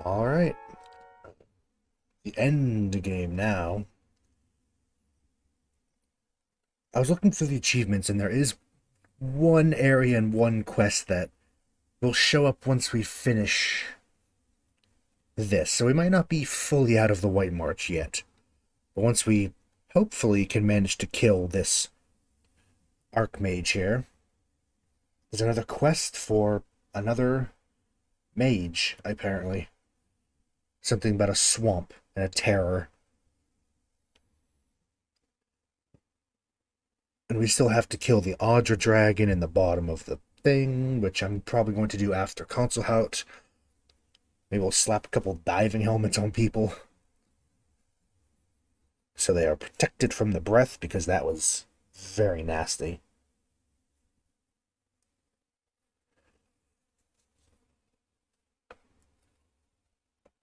Alright. The end game now. I was looking through the achievements, and there is one area and one quest that will show up once we finish this. So we might not be fully out of the White March yet. But once we hopefully can manage to kill this Archmage here, there's another quest for another mage, apparently. Something about a swamp and a terror. And we still have to kill the Audra dragon in the bottom of the thing, which I'm probably going to do after console out. Maybe we'll slap a couple diving helmets on people, so they are protected from the breath, because that was very nasty.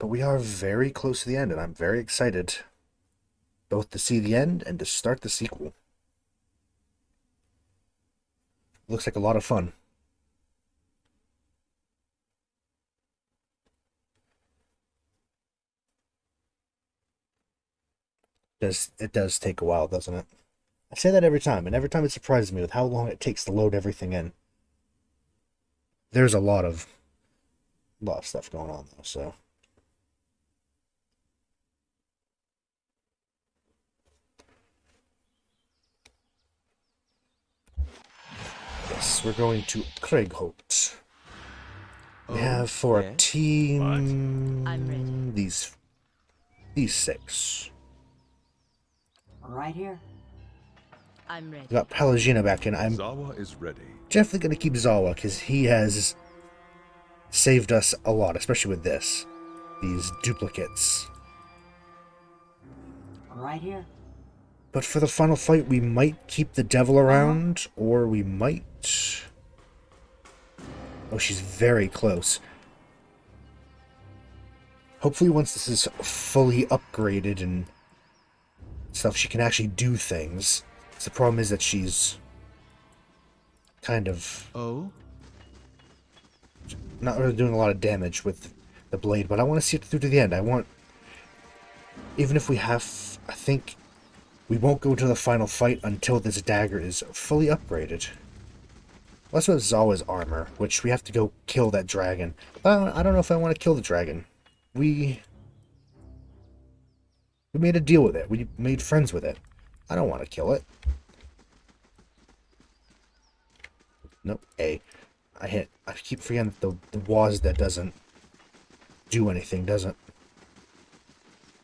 But we are very close to the end, and I'm very excited both to see the end and to start the sequel. Looks like a lot of fun. It does take a while, doesn't it? I say that every time, and every time it surprises me with how long it takes to load everything in. There's a lot of stuff going on though, so. Yes, we're going to Craigholt. We have for a team I'm ready. these six. Right here. I'm ready. We got Palagina back in. I'm Zawa is ready. definitely going to keep Zawa, because he has saved us a lot, especially with these duplicates. Right here. But for the final fight, we might keep the devil around, or we might... Oh, she's very close. Hopefully once this is fully upgraded and stuff, she can actually do things. So the problem is that she's kind of not really doing a lot of damage with the blade, but I want to see it through to the end. I want... Even if we have... I think we won't go to the final fight until this dagger is fully upgraded. Unless with Zawa's armor, which we have to go kill that dragon. I don't know if I want to kill the dragon. We made a deal with it. We made friends with it. I don't want to kill it. Nope. A. I keep forgetting that the Waz that doesn't do anything, doesn't.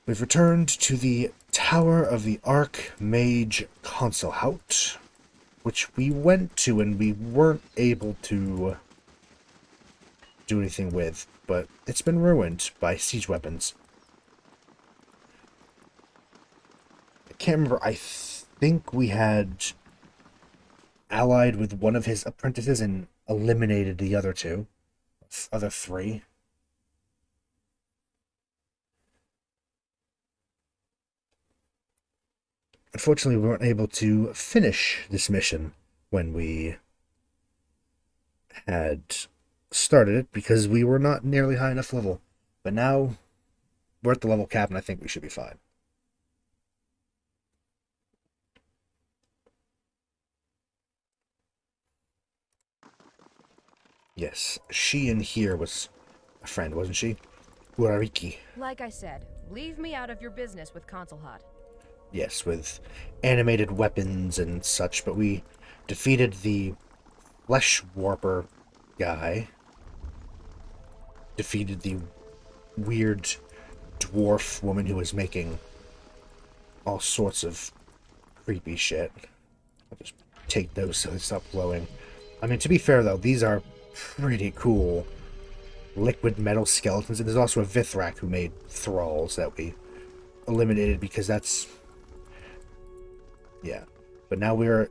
We've returned to the Tower of the Archmage Consulhout, which we went to and we weren't able to do anything with, but it's been ruined by siege weapons. I can't remember. I think we had allied with one of his apprentices and eliminated the other three. Unfortunately, we weren't able to finish this mission when we had started it because we were not nearly high enough level. But now we're at the level cap, and I think we should be fine. Yes, she in here was a friend, wasn't she? Urariki. Like I said, leave me out of your business with Console Hot. Yes, with animated weapons and such, but we defeated the Flesh Warper guy. Defeated the weird dwarf woman who was making all sorts of creepy shit. I'll just take those so they stop glowing. I mean, to be fair though, these are pretty cool liquid metal skeletons, and there's also a Vithrak who made thralls that we eliminated because that's... yeah. But now we're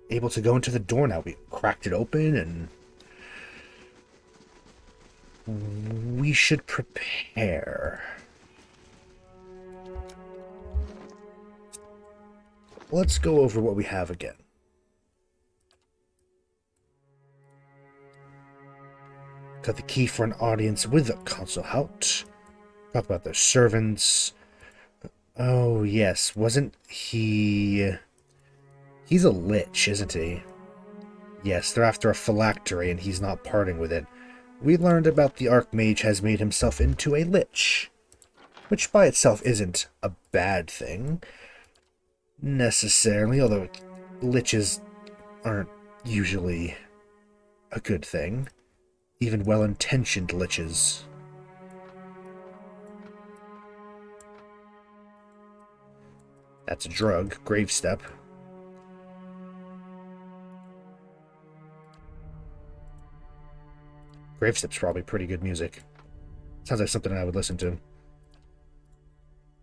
able to go into the door now. We cracked it open, and we should prepare. Let's go over what we have again. Got the key for an audience with the consul Hout. Talk about their servants. Oh, yes. Wasn't he... He's a lich, isn't he? Yes, they're after a phylactery, and he's not parting with it. We learned about the Archmage has made himself into a lich, which by itself isn't a bad thing, necessarily, although liches aren't usually a good thing. Even well-intentioned liches. That's a drug. Grave step. Grave step's probably pretty good music. Sounds like something I would listen to.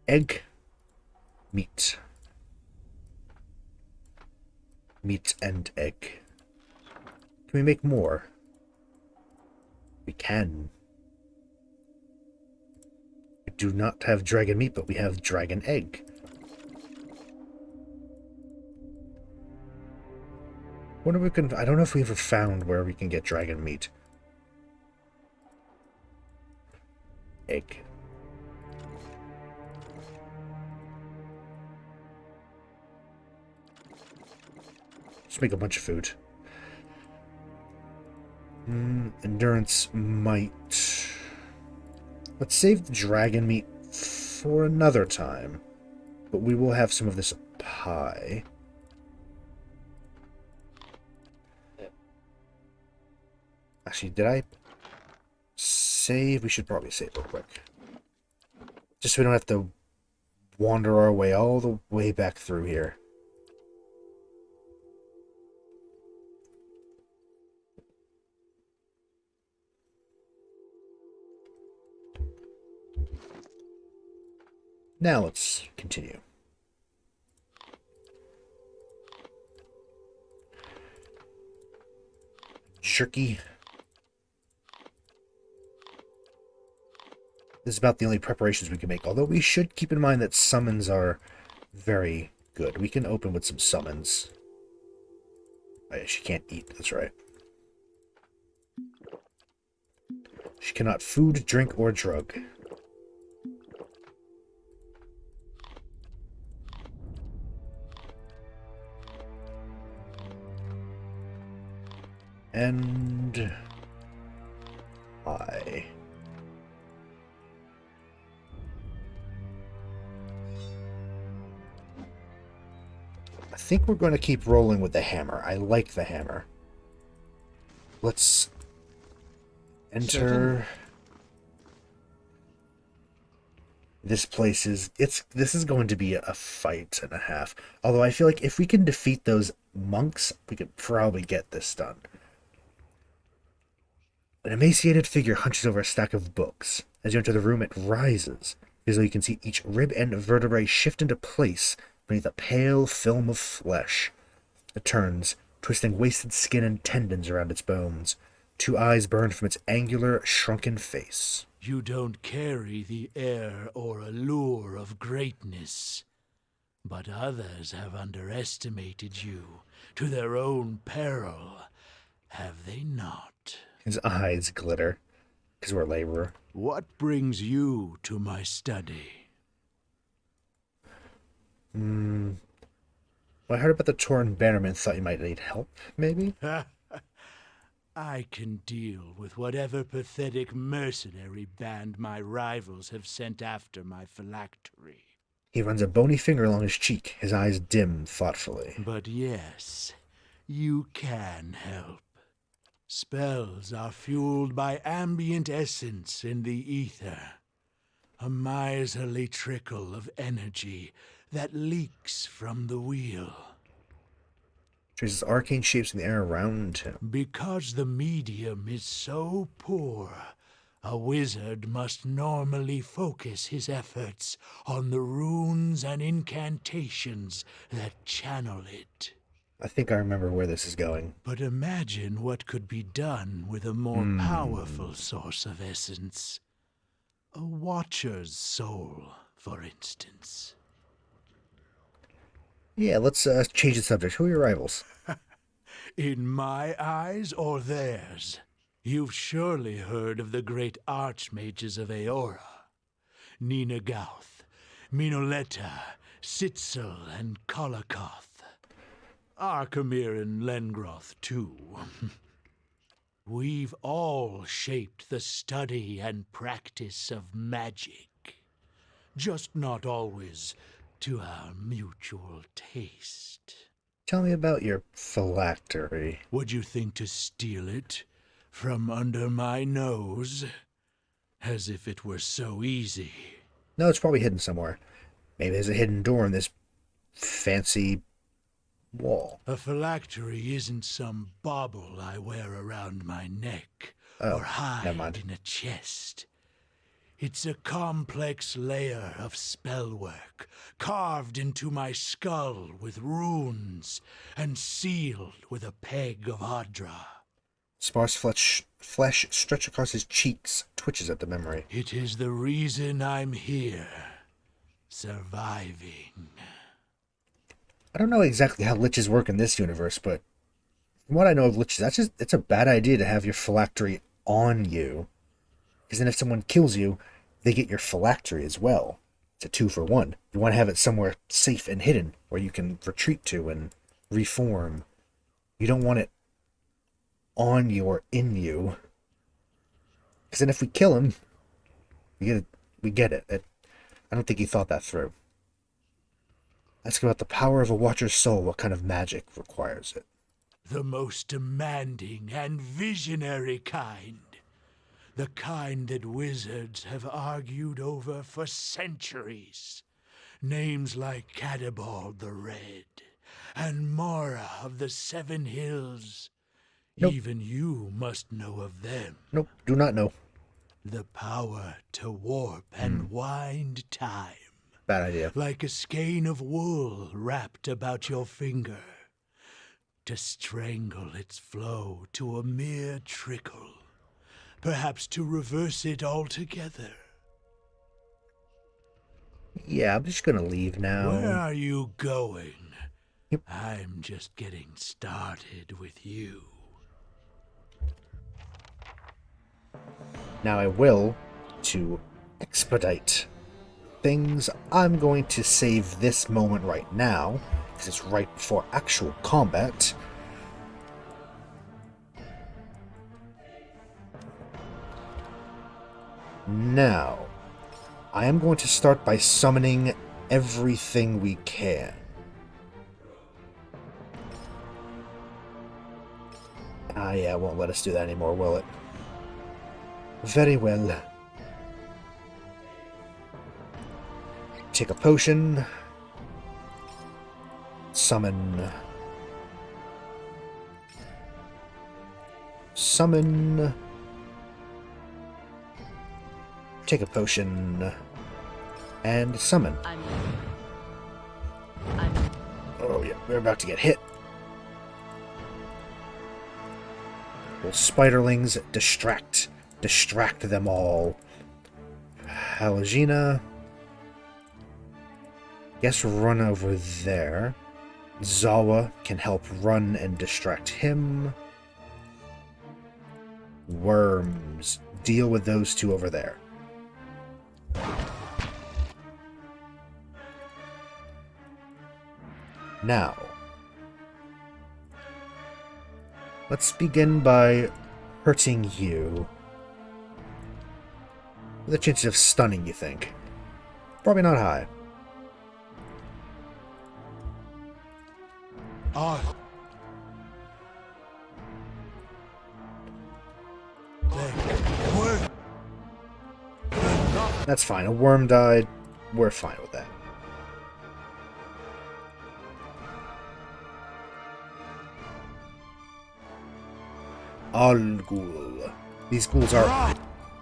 Egg. Meat. Meat and egg. Can we make more? We can. We do not have dragon meat, but we have dragon egg. Wonder if we can... I don't know if we ever found where we can get dragon meat. Egg. Just make a bunch of food. Endurance might... Let's save the dragon meat for another time. But we will have some of this pie. Actually, did I save? We should probably save real quick. Just so we don't have to wander our way all the way back through here. Now let's continue. Jerky. This is about the only preparations we can make, although we should keep in mind that summons are very good. We can open with some summons. Oh, yeah, she can't eat, that's right. She cannot food, drink, or drug. And... I think we're going to keep rolling with the hammer. I like the hammer. Let's enter. This place is... This is going to be a fight and a half. Although I feel like if we can defeat those monks, we could probably get this done. An emaciated figure hunches over a stack of books. As you enter the room, it rises, as though you can see each rib and vertebrae shift into place beneath a pale film of flesh. It turns, twisting wasted skin and tendons around its bones. Two eyes burn from its angular, shrunken face. You don't carry the air or allure of greatness, but others have underestimated you to their own peril, have they not? His eyes glitter, because we're a laborer. What brings you to my study? Well, I heard about the torn bannerman, thought you might need help, maybe? I can deal with whatever pathetic mercenary band my rivals have sent after my phylactery. He runs a bony finger along his cheek, his eyes dim thoughtfully. But yes, you can help. Spells are fueled by ambient essence in the ether. A miserly trickle of energy that leaks from the wheel. Traces arcane shapes in the air around him. Because the medium is so poor, a wizard must normally focus his efforts on the runes and incantations that channel it. I think I remember where this is going. But imagine what could be done with a more powerful source of essence. A watcher's soul, for instance. Yeah, let's change the subject. Who are your rivals? In my eyes or theirs? You've surely heard of the great archmages of Aora. Nina Gauth, Minoletta, Sitzel, and Kolakoth. Arkamir and Lengroth, too. We've all shaped the study and practice of magic. Just not always to our mutual taste. Tell me about your phylactery. Would you think to steal it from under my nose? As if it were so easy. No, it's probably hidden somewhere. Maybe there's a hidden door in this fancy wall. A phylactery isn't some bauble I wear around my neck or hide in a chest. It's a complex layer of spellwork, carved into my skull with runes and sealed with a peg of Adra. Sparse flesh stretched across his cheeks, twitches at the memory. It is the reason I'm here, surviving. I don't know exactly how liches work in this universe, but from what I know of liches, it's a bad idea to have your phylactery on you. Because then if someone kills you, they get your phylactery as well. It's a 2-for-1. You want to have it somewhere safe and hidden, where you can retreat to and reform. You don't want it on you or in you. Because then if we kill him, we get it. I don't think he thought that through. Ask about the power of a Watcher's soul. What kind of magic requires it? The most demanding and visionary kind. The kind that wizards have argued over for centuries. Names like Cadabald the Red and Mora of the Seven Hills. Nope. Even you must know of them. Nope, do not know. The power to warp and wind time. Bad idea. Like a skein of wool wrapped about your finger. To strangle its flow to a mere trickle. Perhaps to reverse it altogether. Yeah, I'm just gonna leave now. Where are you going? Yep. I'm just getting started with you. Now I will, to expedite things, I'm going to save this moment right now, because it's right before actual combat. Now, I am going to start by summoning everything we can. Ah, yeah, it won't let us do that anymore, will it? Very well. Take a potion. Summon. Summon. Take a potion. And summon. Oh yeah, we're about to get hit. Will spiderlings distract them all. Halogina. Guess run over there. Zawa can help run and distract him. Worms. Deal with those two over there. Now, let's begin by hurting you. The chances of stunning, you think? Probably not high. That's fine. A worm died. We're fine with that. Al-Ghul. These ghouls are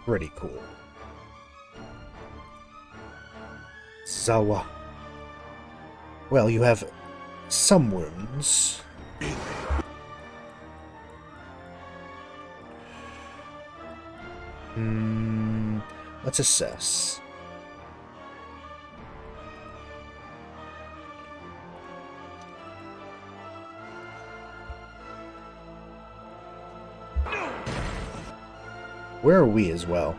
pretty cool. Zawa. Well, you have some wounds. Let's assess. Where are we as well?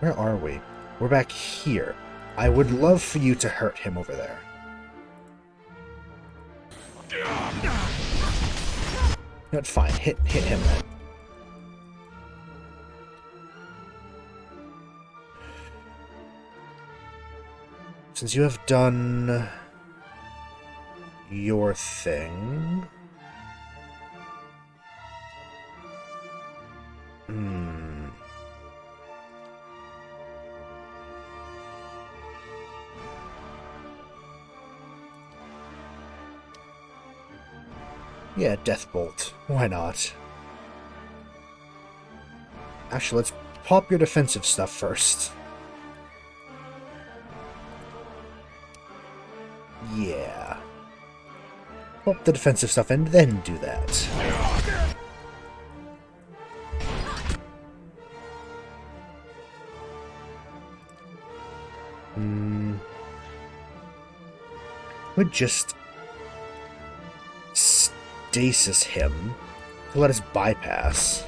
Where are we? We're back here. I would love for you to hurt him over there. Not fine. Hit him then. Since you have done your thing. Yeah, Death Bolt. Why not? Actually, let's pop your defensive stuff first. Yeah. Pop the defensive stuff and then do that. Would just stasis him to let us bypass.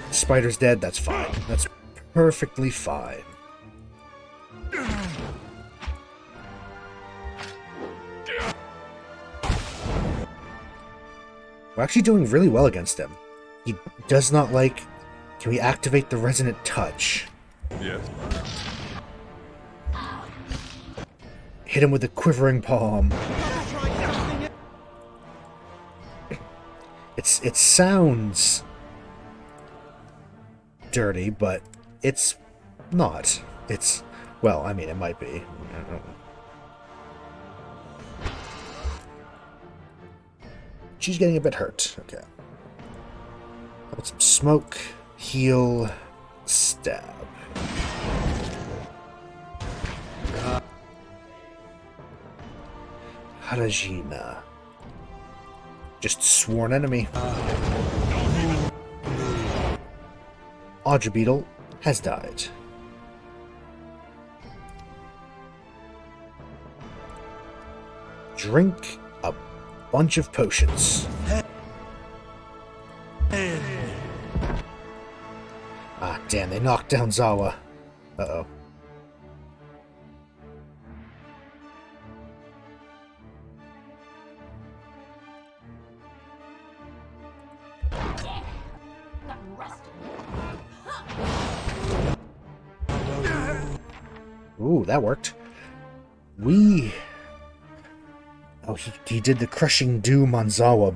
Spider's dead, that's fine. That's perfectly fine. We're actually doing really well against him. He does not like... Can we activate the Resonant Touch? Yes. Hit him with the Quivering Palm. It sounds dirty, but it's not. It's... Well, I mean, it might be. I don't know. She's getting a bit hurt. Okay. Put some smoke, heal, stab. Harajina. Just sworn enemy. Audra Beetle has died. Drink a bunch of potions. Ah, damn, they knocked down Zawa. Uh-oh. Ooh, that worked. Oh, he did the Crushing Doom on Zawa.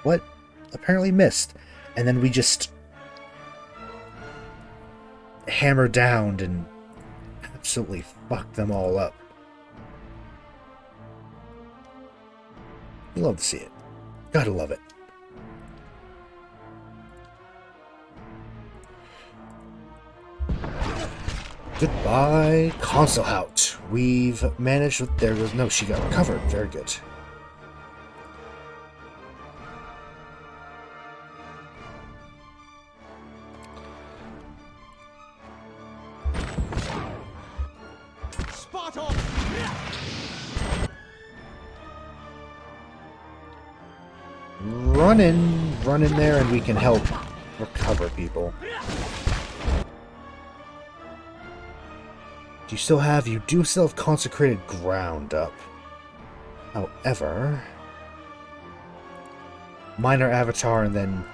What? Apparently missed. And then we just... hammered down and absolutely fucked them all up. You love to see it. Gotta love it. Goodbye, Console Hout. We've managed with... There was... No, she got recovered. Very good. Spot on! Run in there and we can help recover people. You do still have Consecrated Ground up. However... Minor Avatar and then...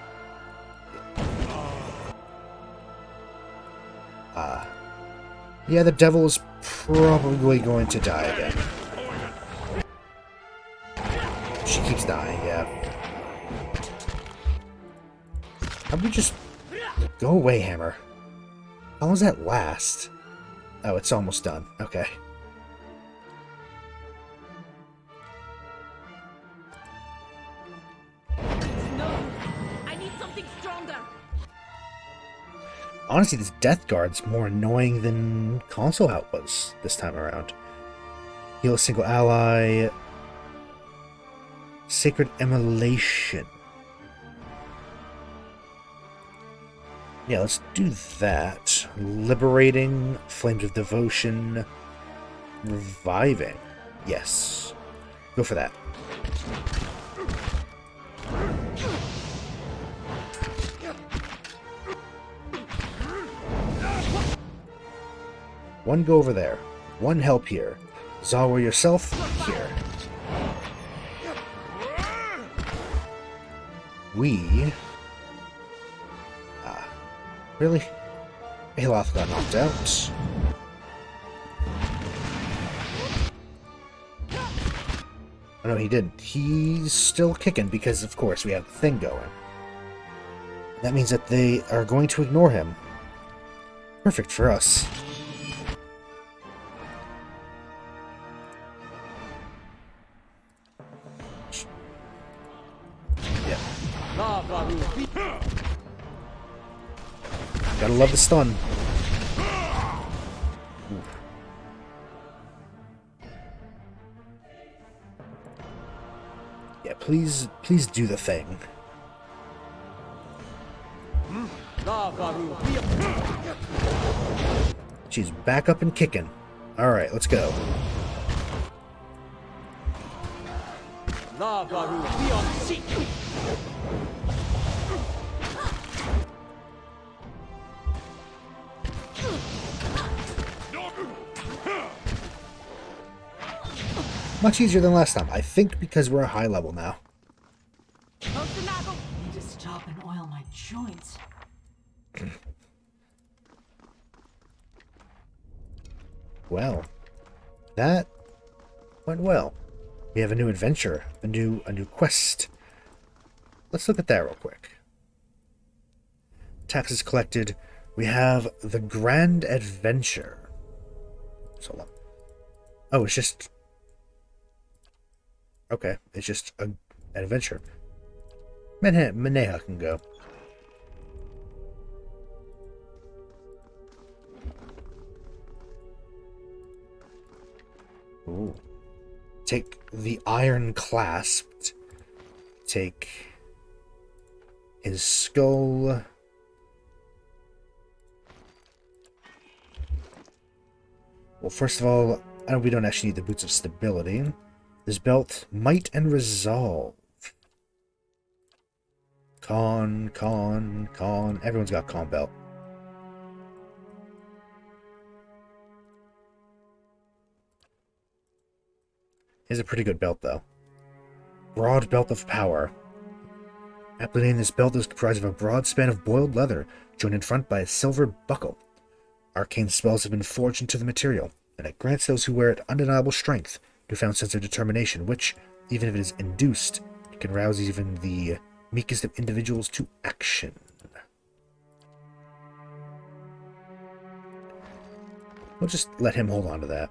Yeah, the devil is probably going to die again. She keeps dying, yeah. How about we just... Go away, Hammer. How long does that last? Oh, it's almost done. Okay. No, I need something stronger. Honestly, this Death Guard's more annoying than Console Out was this time around. Heal a single ally. Sacred Immolation. Yeah, let's do that. Liberating, Flames of Devotion, Reviving. Yes. Go for that. One go over there. One help here. Zawa yourself here. We... really? Aloth got knocked out. Oh no, he didn't. He's still kicking because, of course, we have the thing going. That means that they are going to ignore him. Perfect for us. Yeah. Gotta love the stun. Ooh. Yeah, please do the thing. She's back up and kicking. Alright, let's go. Much easier than last time. I think because we're a high level now. Need to stop and oil my joints. Well, that went well. We have a new adventure, a new quest. Let's look at that real quick. Taxes collected. We have the Grand Adventure. So long. Oh, it's just... okay, it's just an adventure. Maneha can go. Ooh. Take the Iron Clasped. Take his skull. Well, first of all, we don't actually need the Boots of Stability. This belt, Might and Resolve. Con. Everyone's got Con belt. Is a pretty good belt, though. Broad Belt of Power. Aptly named, this belt is comprised of a broad span of boiled leather, joined in front by a silver buckle. Arcane spells have been forged into the material, and it grants those who wear it undeniable strength, newfound sense of determination, which, even if it is induced, can rouse even the meekest of individuals to action. We'll just let him hold on to that.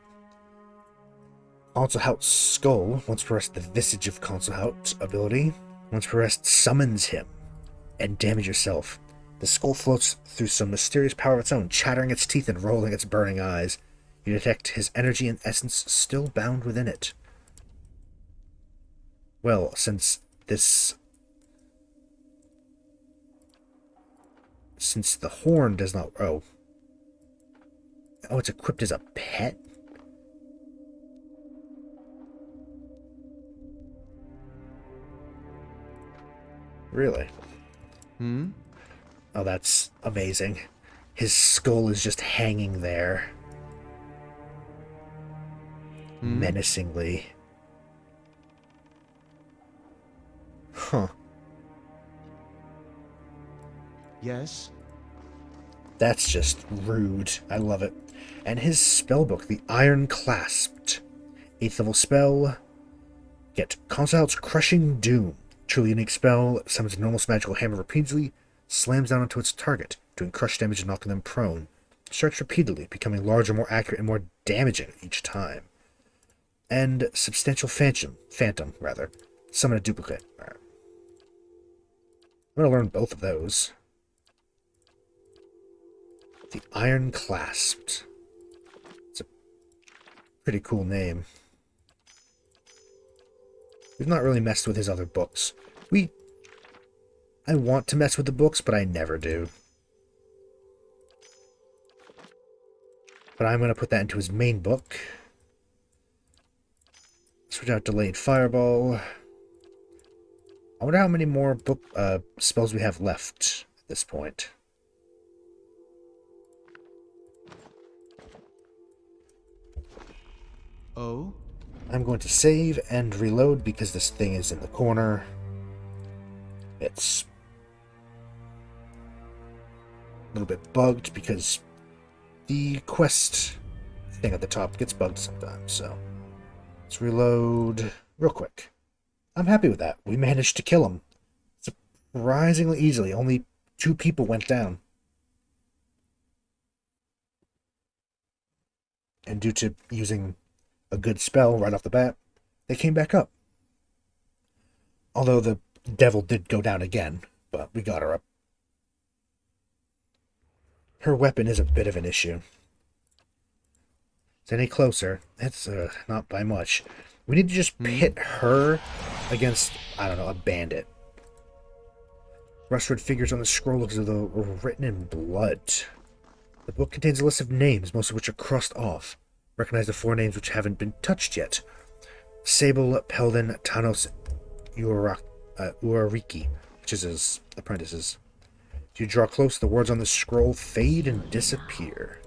Consulhout's skull, once pressed, the Visage of Consulhout ability. Once pressed, summons him and damage yourself. The skull floats through some mysterious power of its own, chattering its teeth and rolling its burning eyes. You detect his energy and essence still bound within it. Well, since the horn does not... Oh, it's equipped as a pet? Really? Oh, that's amazing. His skull is just hanging there. Menacingly. Huh. Yes? That's just rude. I love it. And his spellbook, the Iron Clasped. 8th level spell. Get Consulhout's Crushing Doom. Truly unique spell. Summons a normal magical hammer repeatedly. Slams down onto its target, doing crush damage and knocking them prone. Strikes repeatedly, becoming larger, more accurate, and more damaging each time. And Substantial Phantom. Summon a duplicate. Right. I'm going to learn both of those. The Iron Clasped. It's a pretty cool name. We've not really messed with his other books. I want to mess with the books, but I never do. But I'm going to put that into his main book. Switch out Delayed Fireball. I wonder how many more book spells we have left at this point. Oh? I'm going to save and reload because this thing is in the corner. It's a little bit bugged because the quest thing at the top gets bugged sometimes, so let's reload real quick. I'm happy with that. We managed to kill him surprisingly easily. Only 2 people went down. And due to using a good spell right off the bat, they came back up. Although the devil did go down again, but we got her up. Her weapon is a bit of an issue. It's any closer. It's not by much. We need to just pit her against, I don't know, a bandit. Rustwood figures on the scroll looks as though were written in blood. The book contains a list of names, most of which are crossed off. Recognize the 4 names which haven't been touched yet. Sable, Peldon, Tanos, Uariki, which is his apprentices. As you draw close, the words on the scroll fade and disappear.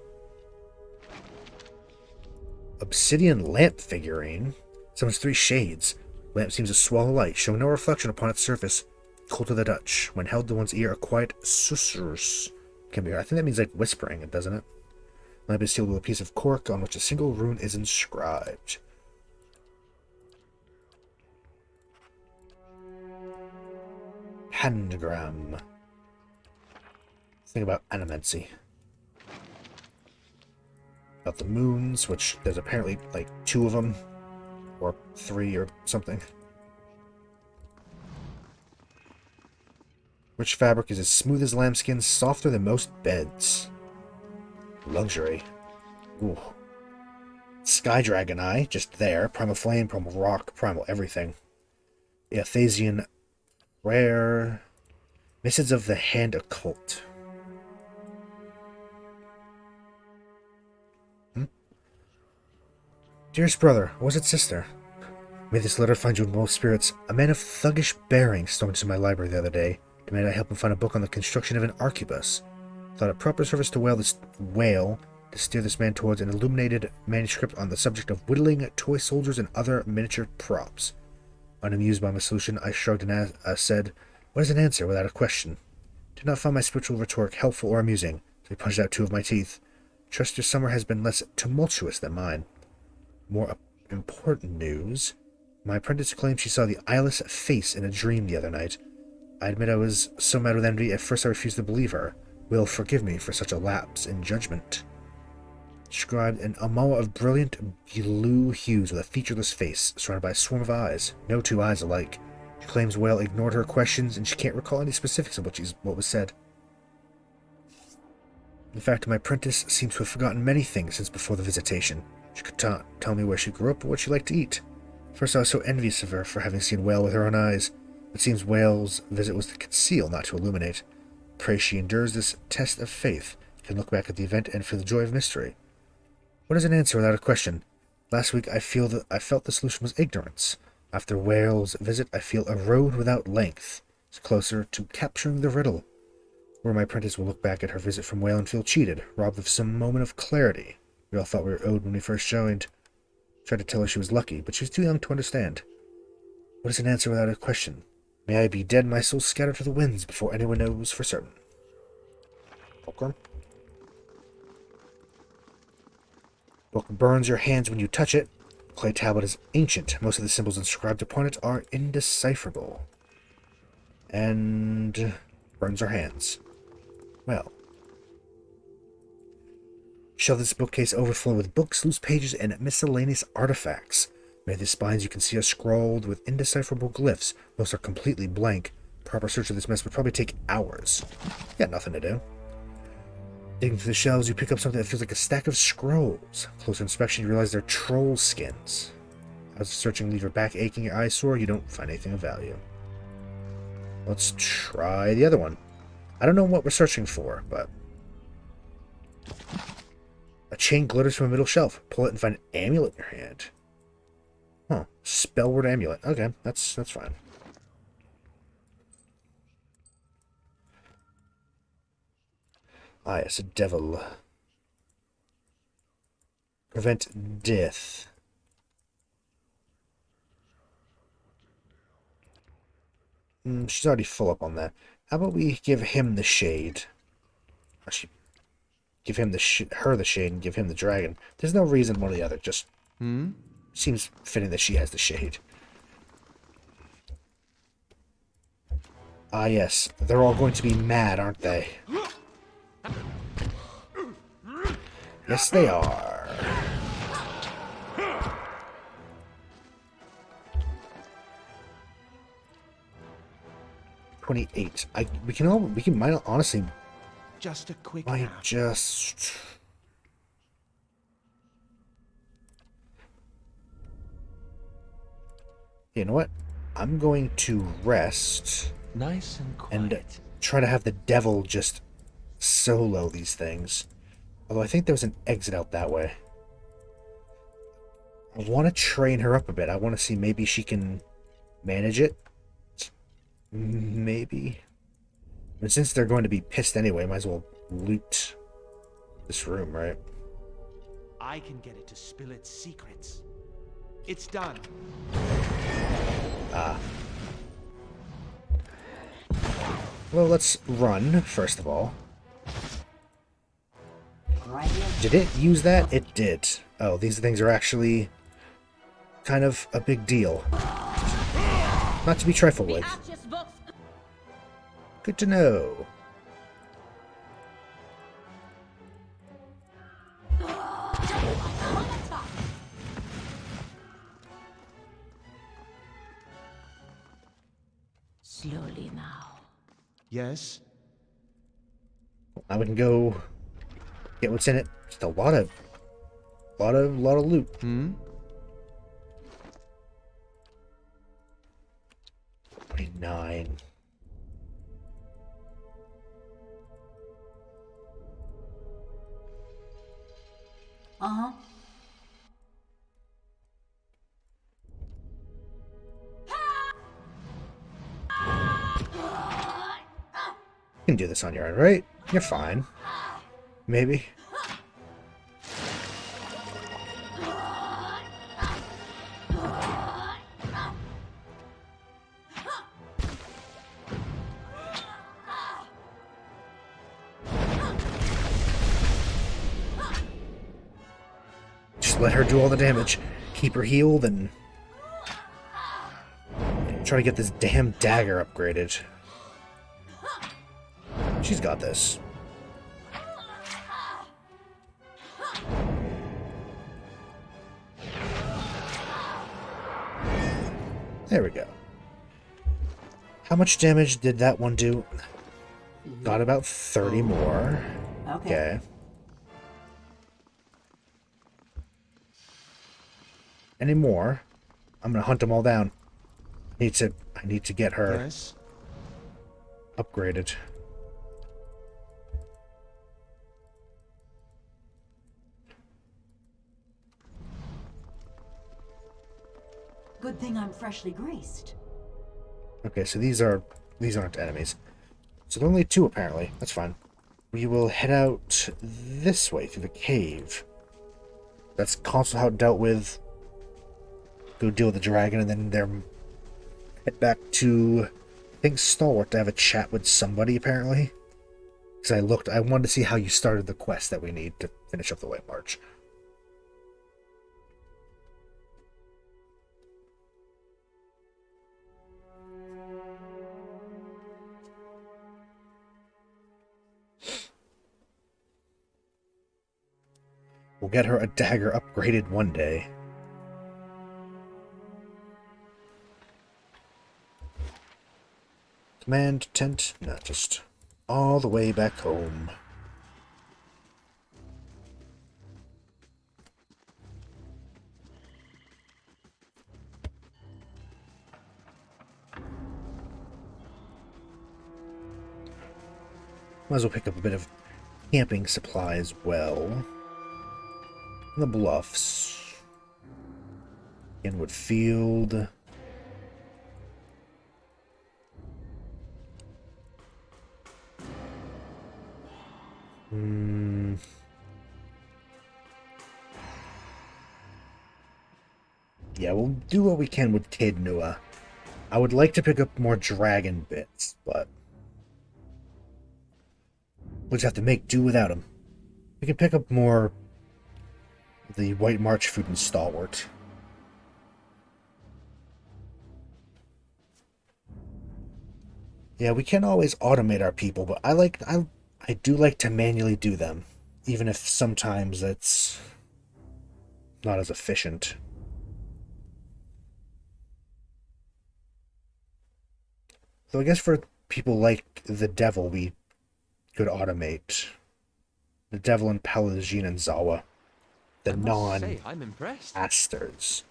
Obsidian lamp figurine. Summons 3 shades. Lamp seems to swallow light, showing no reflection upon its surface. Cold to the Dutch. When held to one's ear, a quiet susurrus can be heard. I think that means like whispering, doesn't it? Lamp is sealed with a piece of cork on which a single rune is inscribed. Handragram. Think about animancy. About the moons, which there's apparently like 2 of them, or 3 or something. Rich fabric is as smooth as lambskin, softer than most beds. Luxury. Ooh. Sky Dragon Eye, just there. Primal Flame, Primal Rock, Primal Everything. Athasian Rare. Missives of the Hand Occult. Dearest brother, or was it sister? May this letter find you in well spirits. A man of thuggish bearing stormed into my library the other day. Demanded I help him find a book on the construction of an arquebus. Thought it proper service to whale to steer this man towards an illuminated manuscript on the subject of whittling toy soldiers and other miniature props. Unamused by my solution, I shrugged and said, "What is an answer without a question?" Did not find my spiritual rhetoric helpful or amusing, so he punched out 2 of my teeth. Trust your summer has been less tumultuous than mine. More important news. My apprentice claims she saw the eyeless face in a dream the other night. I admit I was so mad with envy, at first I refused to believe her. Will forgive me for such a lapse in judgment. Described an amoa of brilliant blue hues with a featureless face, surrounded by a swarm of eyes. No 2 eyes alike. She claims Whale ignored her questions, and she can't recall any specifics of what was said. In fact, my apprentice seems to have forgotten many things since before the visitation. She could tell me where she grew up or what she liked to eat. First I was so envious of her for having seen Whale with her own eyes. It seems Whale's visit was to conceal, not to illuminate. Pray she endures this test of faith, can look back at the event and feel the joy of mystery. What is an answer without a question? Last week I felt the solution was ignorance. After Whale's visit I feel a road without length. It's closer to capturing the riddle. Where my apprentice will look back at her visit from Whale and feel cheated, robbed of some moment of clarity. We all thought we were owed when we first joined. Tried to tell her she was lucky, but she was too young to understand. What is an answer without a question? May I be dead and my soul scattered to the winds before anyone knows for certain. Fulcrum. Book burns your hands when you touch it. Clay tablet is ancient. Most of the symbols inscribed upon it are indecipherable. And burns our hands. Well. Shall this bookcase overflow with books, loose pages, and miscellaneous artifacts. May the spines you can see are scrawled with indecipherable glyphs. Most are completely blank. Proper search of this mess would probably take hours. Got nothing to do. Digging through the shelves, you pick up something that feels like a stack of scrolls. Closer inspection, you realize they're troll skins. As searching leave your back aching, your eyes sore, you don't find anything of value. Let's try the other one. I don't know what we're searching for, but... A chain glitters from a middle shelf. Pull it and find an amulet in your hand. Huh. Spellword amulet. Okay, that's fine. Ah, yes, a devil. Prevent death. She's already full up on that. How about we give him the shade? Actually, give him her the shade and give him the dragon. There's no reason one or the other. Just seems fitting that she has the shade. Ah, yes. They're all going to be mad, aren't they? Yes, they are. $28. We might honestly Just a quick might nap. just. You know what? I'm going to rest Nice and and quiet. try to have the devil just solo these things. Although I think there was an exit out that way. I want to train her up a bit. I want to see maybe she can manage it. Maybe. But since they're going to be pissed anyway, might as well loot this room, right? I can get it to spill its secrets. It's done. Ah. Well, let's run, first of all. Right here. Did it use that? It did. Oh, these things are actually kind of a big deal. Not to be trifled with. Good to know. Slowly now. Yes? Now we can go get what's in it. Just a lot of loot. 29. Uh-huh. You can do this on your own, right? You're fine. Maybe. Just let her do all the damage. Keep her healed and try to get this damn dagger upgraded. She's got this. There we go. How much damage did that one do? Got about 30 more. Okay. Any more? I'm gonna hunt them all down. I need to get her Yes? upgraded. Good thing I'm freshly greased. Okay, so these aren't enemies. So there are only two apparently. That's fine. We will head out this way through the cave. That's also how it dealt with. Go deal with the dragon and then they're head back to I think Stalwart to have a chat with somebody apparently. Because I wanted to see how you started the quest that we need to finish up the White March. We'll get her a dagger upgraded one day. Command tent, not just all the way back home. Might as well pick up a bit of camping supply as well. The bluffs. Inwood Field. Yeah, we'll do what we can with Kid Nua. I would like to pick up more dragon bits, but we'll just have to make do without them. We can pick up more of the White March food and Stalwart. Yeah, we can always automate our people, but I do like to manually do them, even if sometimes it's not as efficient. So I guess for people like the Devil, we could automate the Devil and Paladin and Zawa, the I must say, I'm impressed. non-asters.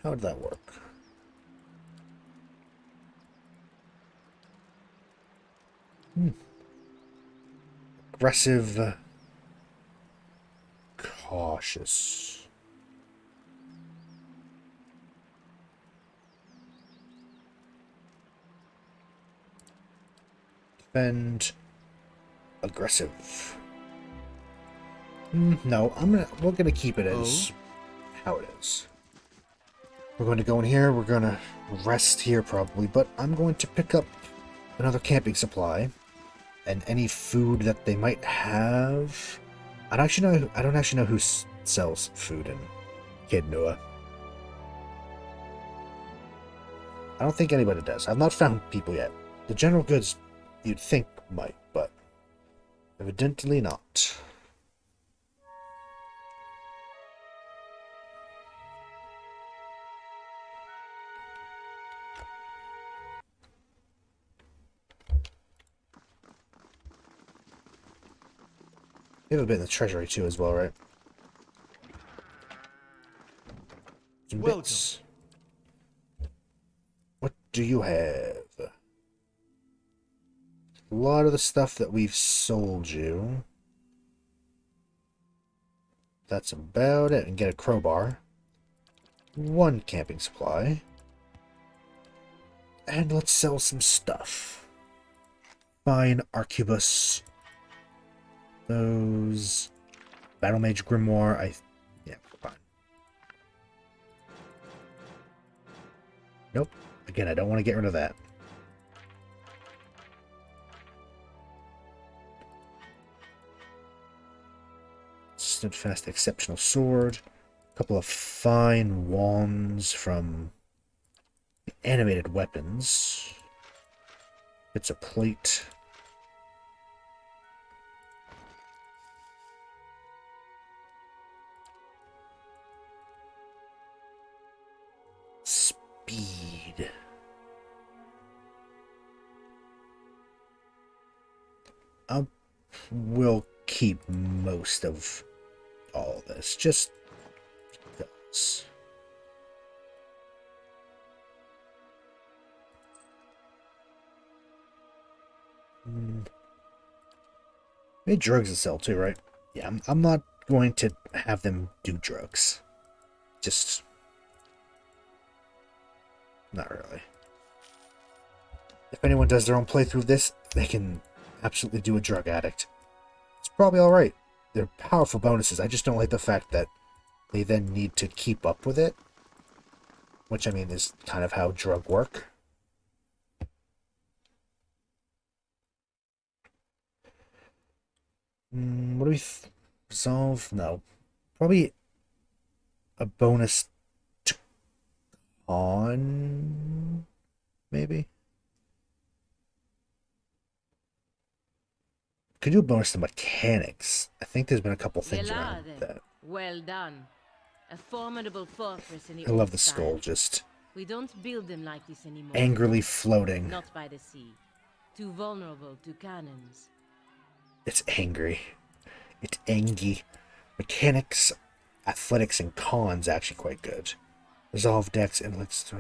How would that work? Aggressive, cautious. Defend, aggressive. No, we're gonna keep it as how it is. We're going to go in here, we're gonna rest here probably, but I'm going to pick up another camping supply and any food that they might have. I don't actually know who sells food in Kidnua. I don't think anybody does. I've not found people yet. The general goods you'd think might, but evidently not. You have a bit in the treasury too as well, right? Some Well bits. What do you have? A lot of the stuff that we've sold you. That's about it. And get a crowbar. One camping supply. And let's sell some stuff. Fine Arquebus. Those. Battle Mage Grimoire. Yeah, fine. Nope. Again, I don't want to get rid of that. Steadfast Exceptional Sword. A couple of fine wands from animated weapons. Bits of plate. Speed. We'll keep most of all this, just because. Maybe drugs to sell too, right? Yeah, I'm not going to have them do drugs. Just not really. If anyone does their own playthrough of this, they can absolutely do a drug addict. It's probably alright. They're powerful bonuses. I just don't like the fact that they then need to keep up with it. Which, I mean, is kind of how drug work. What do we resolve? No. Probably a bonus to on, maybe? Could do a bonus to mechanics. I think there's been a couple things around that. Well done. A formidable fortress in the I love old the style. skull just We don't build them like this anymore. angrily floating. Not by the sea. Too vulnerable to cannons. It's angry. It's angy. Mechanics, athletics, and con's actually quite good. Resolve, dex, intellect.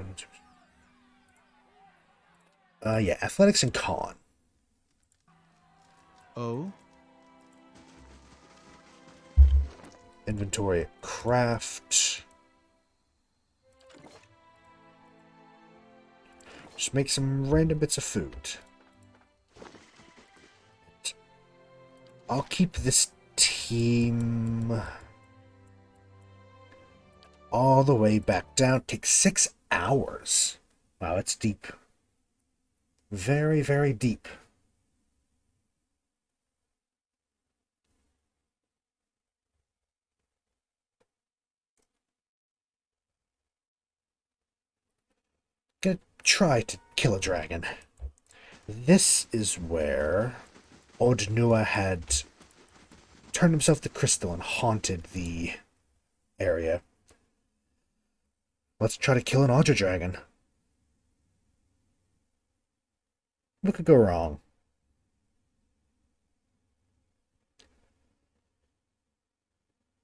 Yeah, athletics and con. Oh? Inventory, craft. Just make some random bits of food. I'll keep this team. all the way back down. Takes 6 hours. Wow, it's deep. Very, very deep. Gonna try to kill a dragon. This is where Odnua had turned himself to crystal and haunted the area. Let's try to kill an Audra dragon. What could go wrong?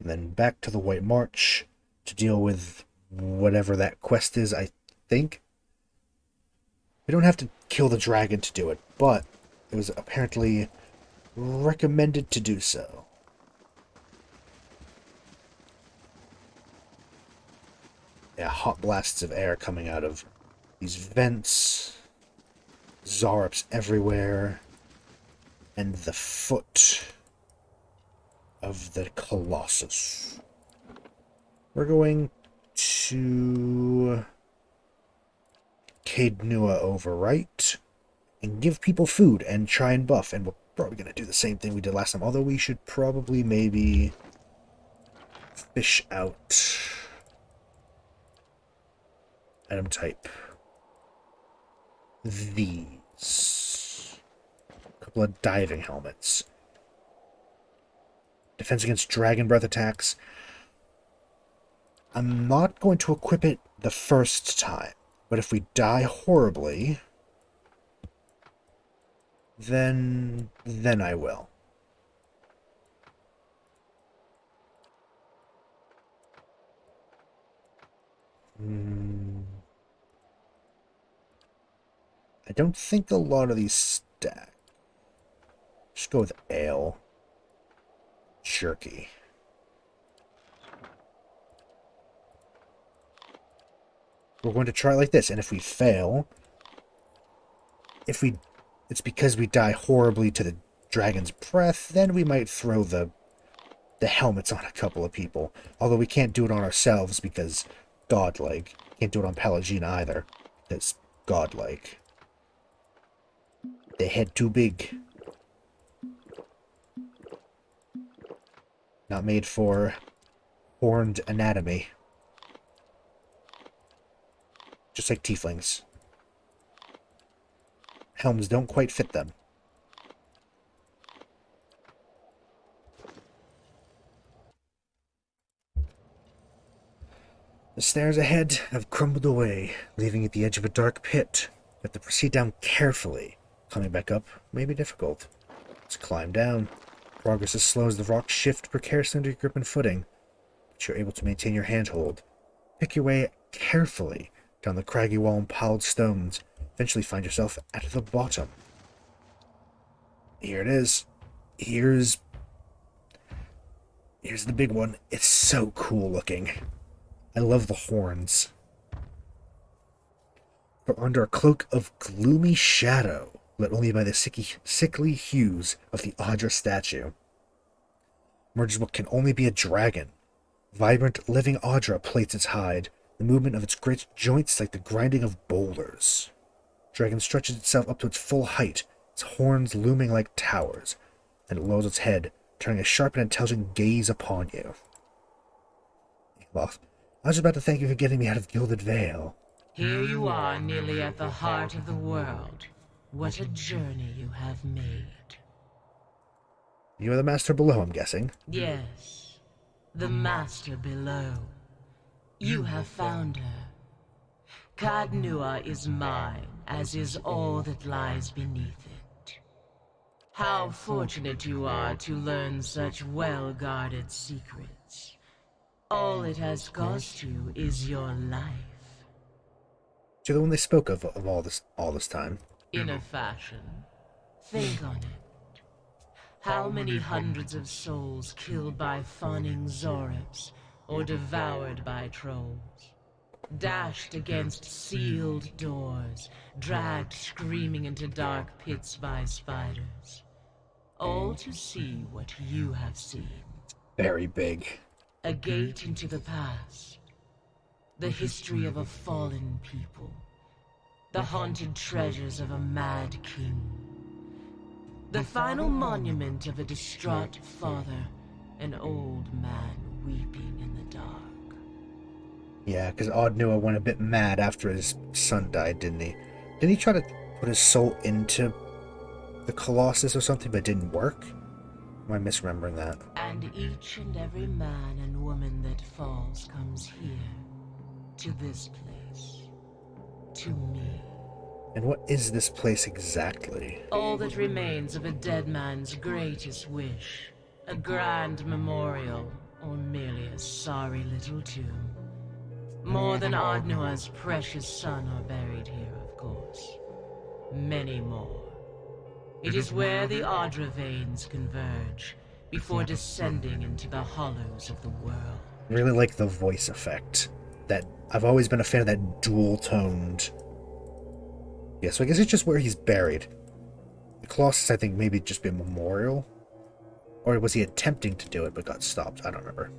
And then back to the White March to deal with whatever that quest is, I think. We don't have to kill the dragon to do it, but it was apparently recommended to do so. Yeah, hot blasts of air coming out of these vents. Zarops everywhere. And the foot of the Colossus. We're going to Cadenua overwrite and give people food and try and buff. And we're probably going to do the same thing we did last time. Although we should probably maybe fish out item type. These. A couple of diving helmets. Defense against dragon breath attacks. I'm not going to equip it the first time, but if we die horribly, then I will. I don't think a lot of these stack. Just go with ale. Jerky. We're going to try it like this, and if we fail, it's because we die horribly to the dragon's breath, then we might throw the helmets on a couple of people. Although we can't do it on ourselves because godlike. Can't do it on Pelagina either, because godlike. They head too big. Not made for horned anatomy. Just like tieflings. Helms don't quite fit them. The stairs ahead have crumbled away, leaving at the edge of a dark pit. We have to proceed down carefully. Coming back up may be difficult. Let's climb down. Progress is slow as the rocks shift precariously under your grip and footing, but you're able to maintain your handhold. Pick your way carefully down the craggy wall and piled stones. Eventually find yourself at the bottom. Here it is. Here's the big one. It's so cool looking. I love the horns. But under a cloak of gloomy shadow, lit only by the sickly hues of the Audra statue, emerges what can only be a dragon. Vibrant, living Audra plates its hide, the movement of its great joints like the grinding of boulders. Dragon stretches itself up to its full height, its horns looming like towers. Then it lowers its head, turning a sharp and intelligent gaze upon you. Well, I was about to thank you for getting me out of Gilded Vale. Here you are, nearly at the heart of the world. What a journey you have made. You are the master below, I'm guessing. Yes, the master below. You have found her. Cadnua is mine, as is all that lies beneath it. How fortunate you are to learn such well-guarded secrets. All it has cost you is your life. You're the one they spoke of all this time. In a fashion. Think on it. How many hundreds of souls killed by fawning Zorops, or devoured by trolls? Dashed against sealed doors, dragged screaming into dark pits by spiders. All to see what you have seen. Very big. A gate into the past. The history of a fallen people. The haunted treasures of a mad king. The final monument of a distraught father. An old man weeping in the dark. Yeah, because Odd Nua went a bit mad after his son died, didn't he? Didn't he try to put his soul into the Colossus or something, but it didn't work? Am I misremembering that? And each and every man and woman that falls comes here. To this place. To me. And what is this place exactly? All that remains of a dead man's greatest wish. A grand memorial, or merely a sorry little tomb. More than Ardnua's precious son are buried here, of course. Many more. It is where the Ardra veins converge, before descending into the hollows of the world. I really like the voice effect. That I've always been a fan of that dual-toned. Yeah, so I guess it's just where he's buried. The Colossus, I think, maybe just be a memorial. Or was he attempting to do it but got stopped? I don't remember.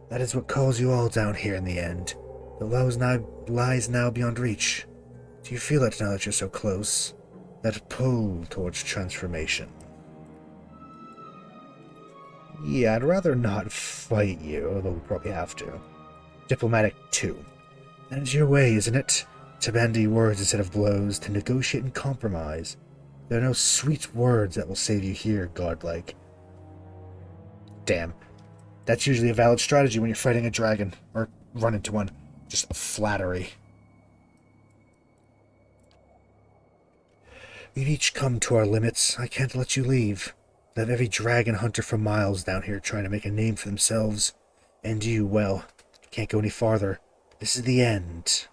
That is what calls you all down here in the end. The lies now beyond reach. Do you feel it now that you're so close? That pull towards transformation. Yeah, I'd rather not fight you, although we probably have to. Diplomatic 2. That is your way, isn't it? To bandy words instead of blows, to negotiate and compromise. There are no sweet words that will save you here, godlike. Damn. That's usually a valid strategy when you're fighting a dragon, or run into one. Just flattery. We've each come to our limits. I can't let you leave. I have every dragon hunter for miles down here trying to make a name for themselves. And you, well, can't go any farther. This is the end.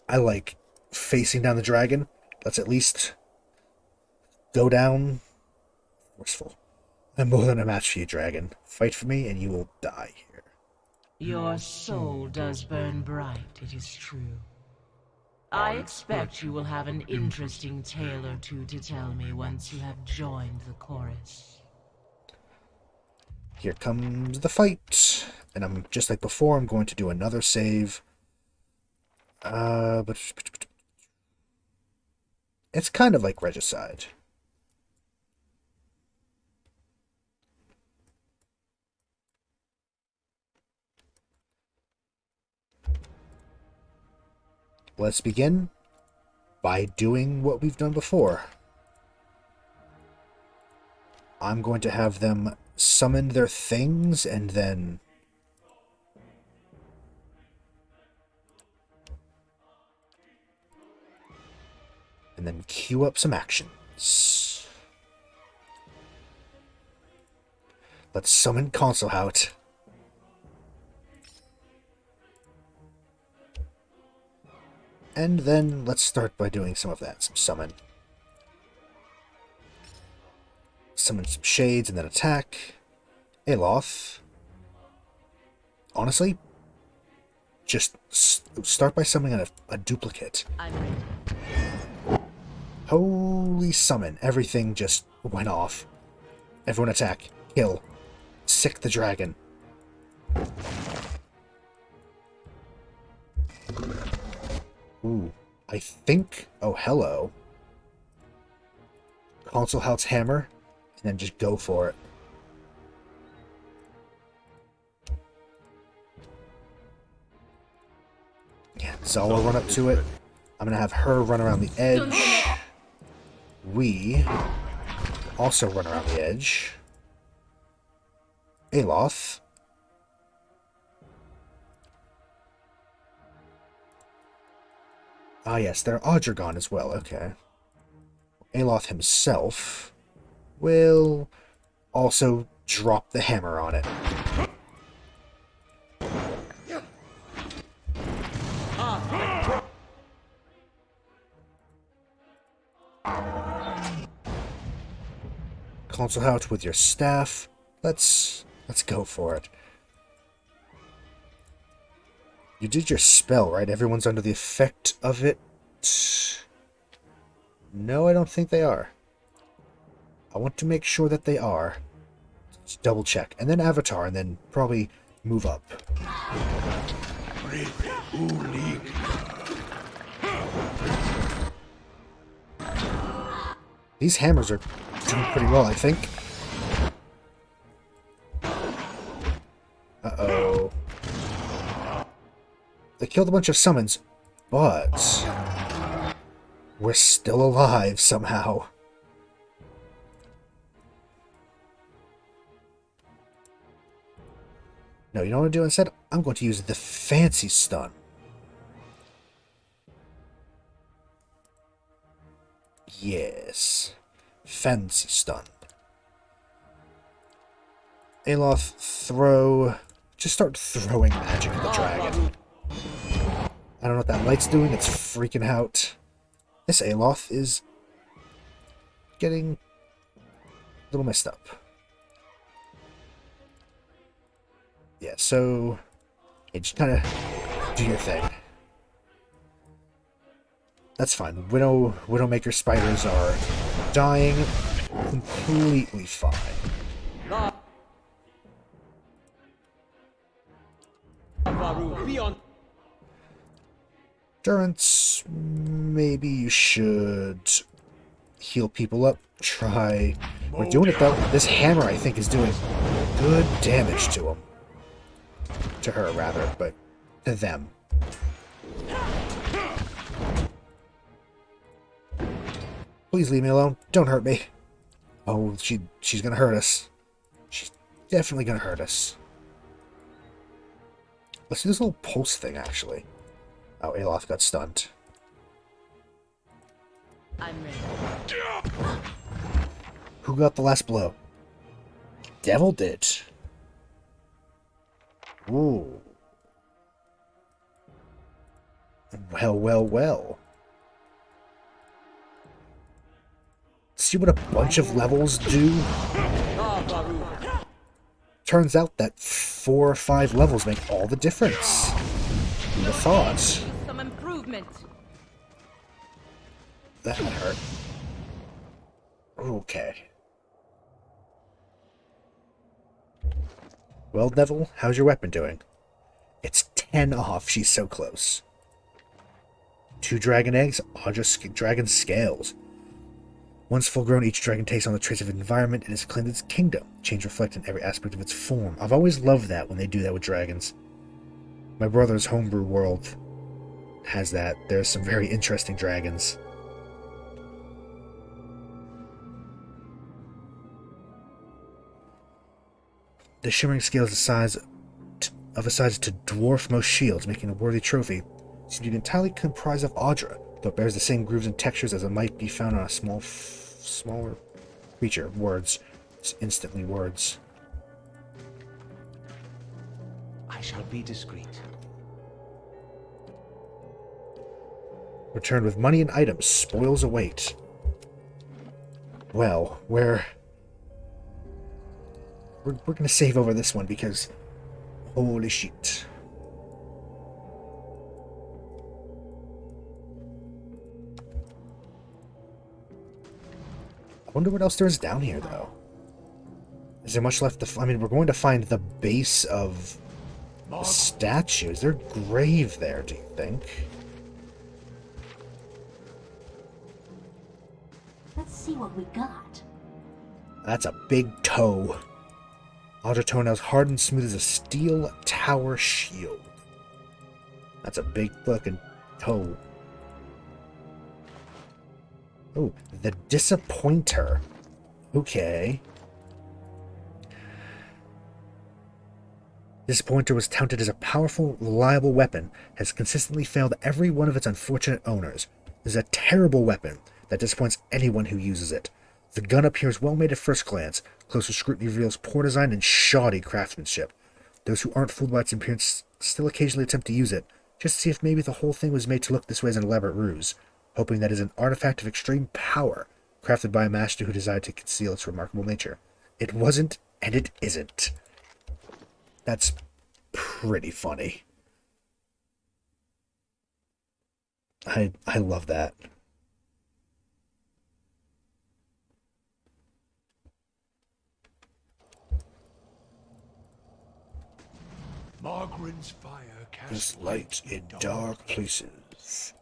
I like facing down the dragon. Let's at least go down forceful. I'm more than a match for you, dragon. Fight for me and you will die here. Your soul does burn bright, it is true. I expect you will have an interesting tale or two to tell me once you have joined the chorus. Here comes the fight. And I'm just like before, I'm going to do another save. But it's kind of like Regicide. Let's begin by doing what we've done before. I'm going to have them summon their things and then queue up some actions. Let's summon Consulhout. And then let's start by doing some of that. Some summon. Summon some shades and then attack. Aloth. Honestly, just start by summoning a duplicate. I'm ready. Holy summon. Everything just went off. Everyone attack. Kill. Sick the dragon. Ooh. I think... Oh, hello. Consulhout's hammer. And then just go for it. Yeah, so I'll run up to it. I'm gonna have her run around the edge. We also run around the edge. Aloth. Ah yes, they're Adragon as well, okay. Aloth himself will also drop the hammer on it. Consulhout with your staff. Let's go for it. You did your spell, right? Everyone's under the effect of it. No, I don't think they are. I want to make sure that they are. Just double check. And then Avatar, and then probably move up. These hammers are doing pretty well, I think. Uh-oh. They killed a bunch of summons, but we're still alive somehow. No, you know what I'm doing instead? I'm going to use the fancy stun. Yes. Fancy stun. Aloth, throw... Just start throwing magic at the dragon. I don't know what that light's doing. It's freaking out. This Aloth is getting a little messed up. Yeah, so... Yeah, just kind of do your thing. That's fine. Widowmaker spiders are dying completely fine. Durance, maybe you should heal people up. Try. We're doing it though. This hammer, I think, is doing good damage to him. To her, rather, but to them. Please leave me alone. Don't hurt me. Oh, she's gonna hurt us. She's definitely gonna hurt us. Let's do this little pulse thing, actually. Oh, Aloth got stunned. I'm ready. Who got the last blow? Devil did. Ooh. Well, well, well. See what a bunch of levels do? Turns out that 4 or 5 levels make all the difference. Who'd have thought? Some improvement. That hurt. Okay. Well, Neville, how's your weapon doing? It's 10 off. She's so close. 2 dragon eggs, Audra dragon scales. Once full grown, each dragon takes on the traits of its environment and is claimed its kingdom. Change reflect in every aspect of its form. I've always loved that when they do that with dragons. My brother's homebrew world has that. There's some very interesting dragons. The shimmering scale is the size to dwarf most shields, making a worthy trophy. Seems to be entirely comprised of Audra, though it bears the same grooves and textures as it might be found on a smaller creature. Words. It's instantly words. I shall be discreet. Returned with money and items. Spoils await. Well, we're gonna save over this one because holy shit. I wonder what else there is down here, though. Is there much left to... I mean, we're going to find the base of the statue. Is there a grave there, do you think? Let's see what we got. That's a big toe. Audra toenails hard and smooth as a steel tower shield. That's a big fucking toe. Oh, the Disappointer. Okay. Disappointer was touted as a powerful, reliable weapon, has consistently failed every one of its unfortunate owners. It is a terrible weapon that disappoints anyone who uses it. The gun appears well made at first glance. Closer scrutiny reveals poor design and shoddy craftsmanship. Those who aren't fooled by its appearance still occasionally attempt to use it, just to see if maybe the whole thing was made to look this way as an elaborate ruse, hoping that it is an artifact of extreme power, crafted by a master who decided to conceal its remarkable nature. It wasn't, and it isn't. That's pretty funny. I love that. Ogren's fire casts There's light in dark places.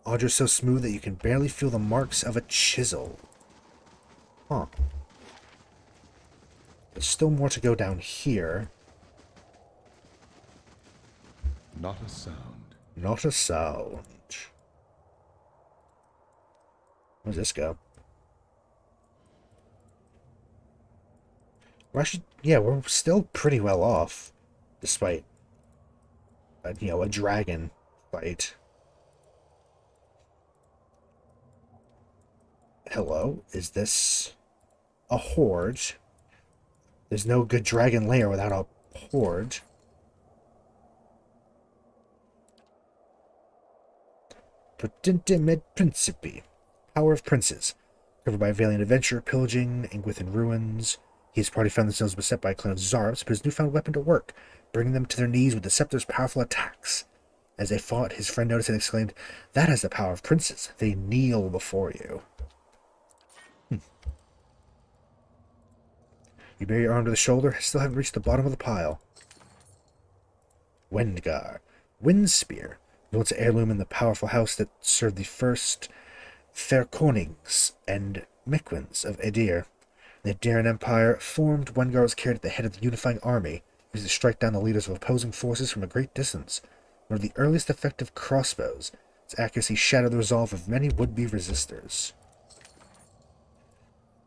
Audra's so smooth that you can barely feel the marks of a chisel. Huh. There's still more to go down here. Not a sound. Not a sound. Where's this go? We're actually, yeah, we're still pretty well off, despite, a dragon fight. Hello, is this a horde? There's no good dragon lair without a horde. Potente med principi. Power of princes. Covered by valiant adventure, pillaging, and within ruins. His party found themselves beset by a clan of Zarps, but his newfound weapon to work, bringing them to their knees with the scepter's powerful attacks. As they fought, his friend noticed and exclaimed, "That has the power of princes. They kneel before you." You bear your arm to the shoulder, still haven't reached the bottom of the pile. Wendgar. Wind Spear. Once an heirloom in the powerful house that served the first Fairkonings and Mequins of Edir. The Ediran Empire formed. Wendgar was carried at the head of the unifying army, used to strike down the leaders of opposing forces from a great distance. One of the earliest effective crossbows, its accuracy shattered the resolve of many would-be resistors.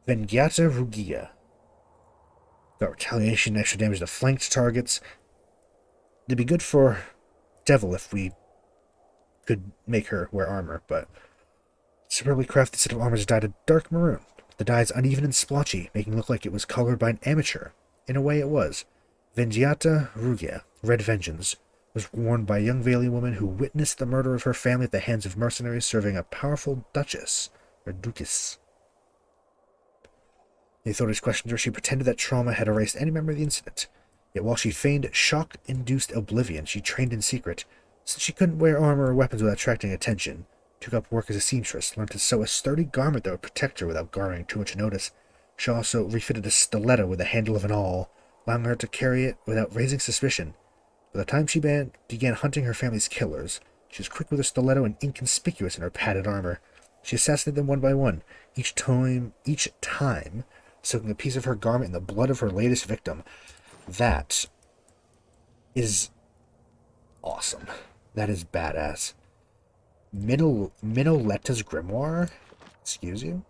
Vengiata Rugia. Got retaliation, extra damage to flanked targets. It'd be good for Devil if we could make her wear armor, but superbly crafted set of armor is dyed a dark maroon. The dye is uneven and splotchy, making it look like it was colored by an amateur. In a way, it was. Vengiata Rugia, Red Vengeance, was worn by a young Valian woman who witnessed the murder of her family at the hands of mercenaries serving a powerful duchess, or duchess. The authorities questioned her. She pretended that trauma had erased any memory of the incident. Yet while she feigned shock-induced oblivion, she trained in secret. Since she couldn't wear armor or weapons without attracting attention, took up work as a seamstress, learned to sew a sturdy garment that would protect her without garnering too much notice. She also refitted a stiletto with the handle of an awl, allowing her to carry it without raising suspicion. By the time she began hunting her family's killers, she was quick with her stiletto and inconspicuous in her padded armor. She assassinated them one by one, each time soaking a piece of her garment in the blood of her latest victim. That is awesome. That is badass. Minoletta's Grimoire? Excuse you?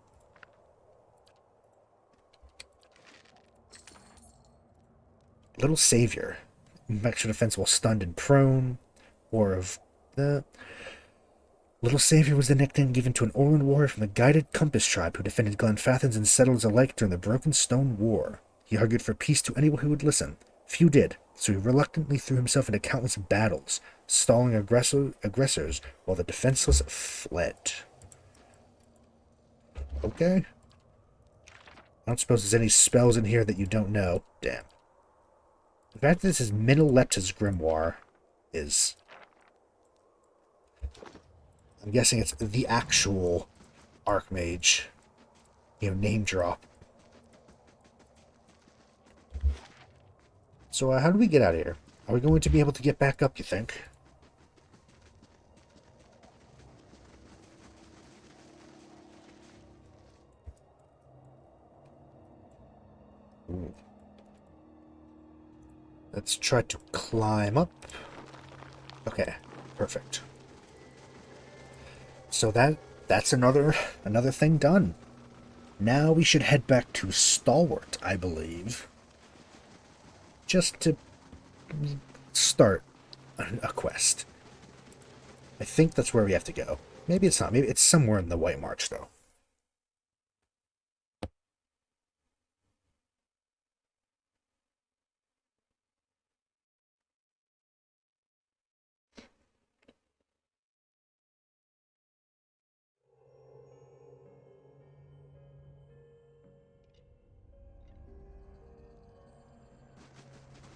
Little Savior. Extra defense while stunned and prone. Or of the... Little Savior was the nickname given to an Orland warrior from the Guided Compass tribe who defended Glenfathans and settlers alike during the Broken Stone War. He argued for peace to anyone who would listen. Few did, so he reluctantly threw himself into countless battles, stalling aggressors while the defenseless fled. Okay. I don't suppose there's any spells in here that you don't know. Damn. The fact that this is Minoletta's Grimoire is... I'm guessing it's the actual Archmage. Name drop. So, how do we get out of here? Are we going to be able to get back up, you think? Ooh. Let's try to climb up. Okay, perfect. So that's another thing done. Now we should head back to Stalwart, I believe. Just to start a quest. I think that's where we have to go. Maybe it's not. Maybe it's somewhere in the White March, though.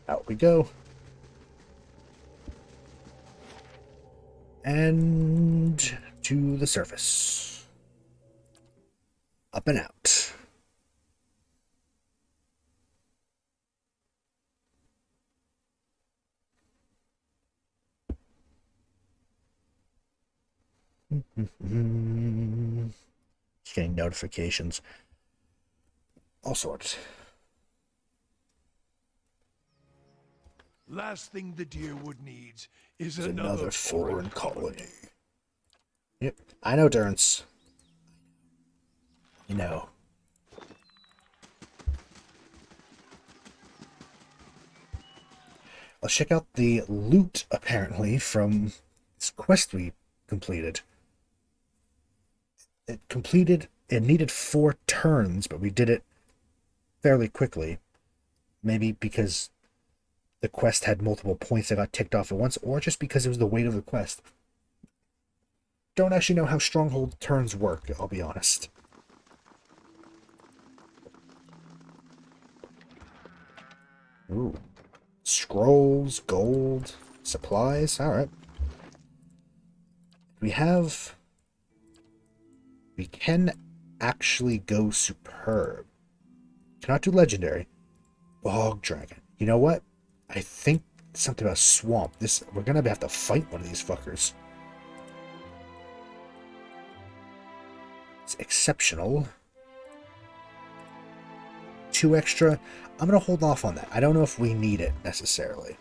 Out we go. And to the surface. Up and out. Just getting notifications. All sorts. Last thing the Deerwood needs is There's another another foreign colony. colony. Yep, I know, Durance. You know. Let's check out the loot, apparently, from this quest we completed. It needed 4 turns, but we did it fairly quickly. Maybe because the quest had multiple points that got ticked off at once, or just because it was the weight of the quest. Don't actually know how stronghold turns work, I'll be honest. Ooh. Scrolls, gold, supplies, alright. We can actually go superb. Cannot do legendary. Bog dragon. You know what? I think something about swamp. We're gonna have to fight one of these fuckers. It's exceptional. 2 extra. I'm gonna hold off on that. I don't know if we need it necessarily.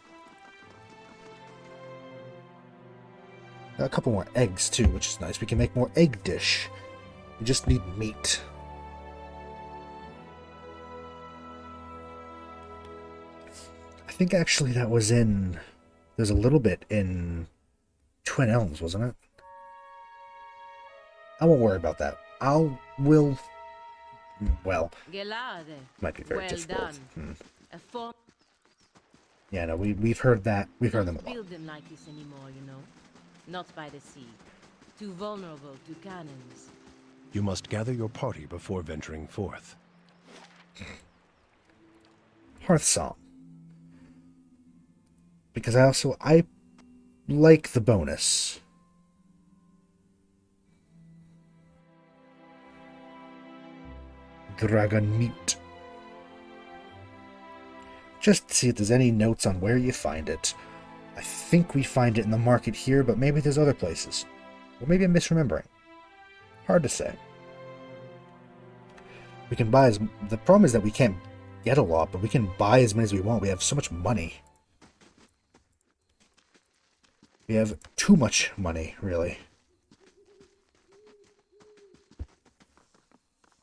Got a couple more eggs too, which is nice. We can make more egg dish. We just need meat. I think actually that was there's a little bit in Twin Elms, wasn't it? I won't worry about that. Well, might be very difficult. Yeah, no, we've heard that. We've heard them a lot. Build them like this anymore, you know. Not by the sea. Too vulnerable to cannons. You must gather your party before venturing forth. Hearth Song. Because I like the bonus. Dragon meat. Just to see if there's any notes on where you find it. I think we find it in the market here, but maybe there's other places. Or maybe I'm misremembering. Hard to say. We can buy the problem is that we can't get a lot, but we can buy as many as we want. We have so much money. We have too much money, really.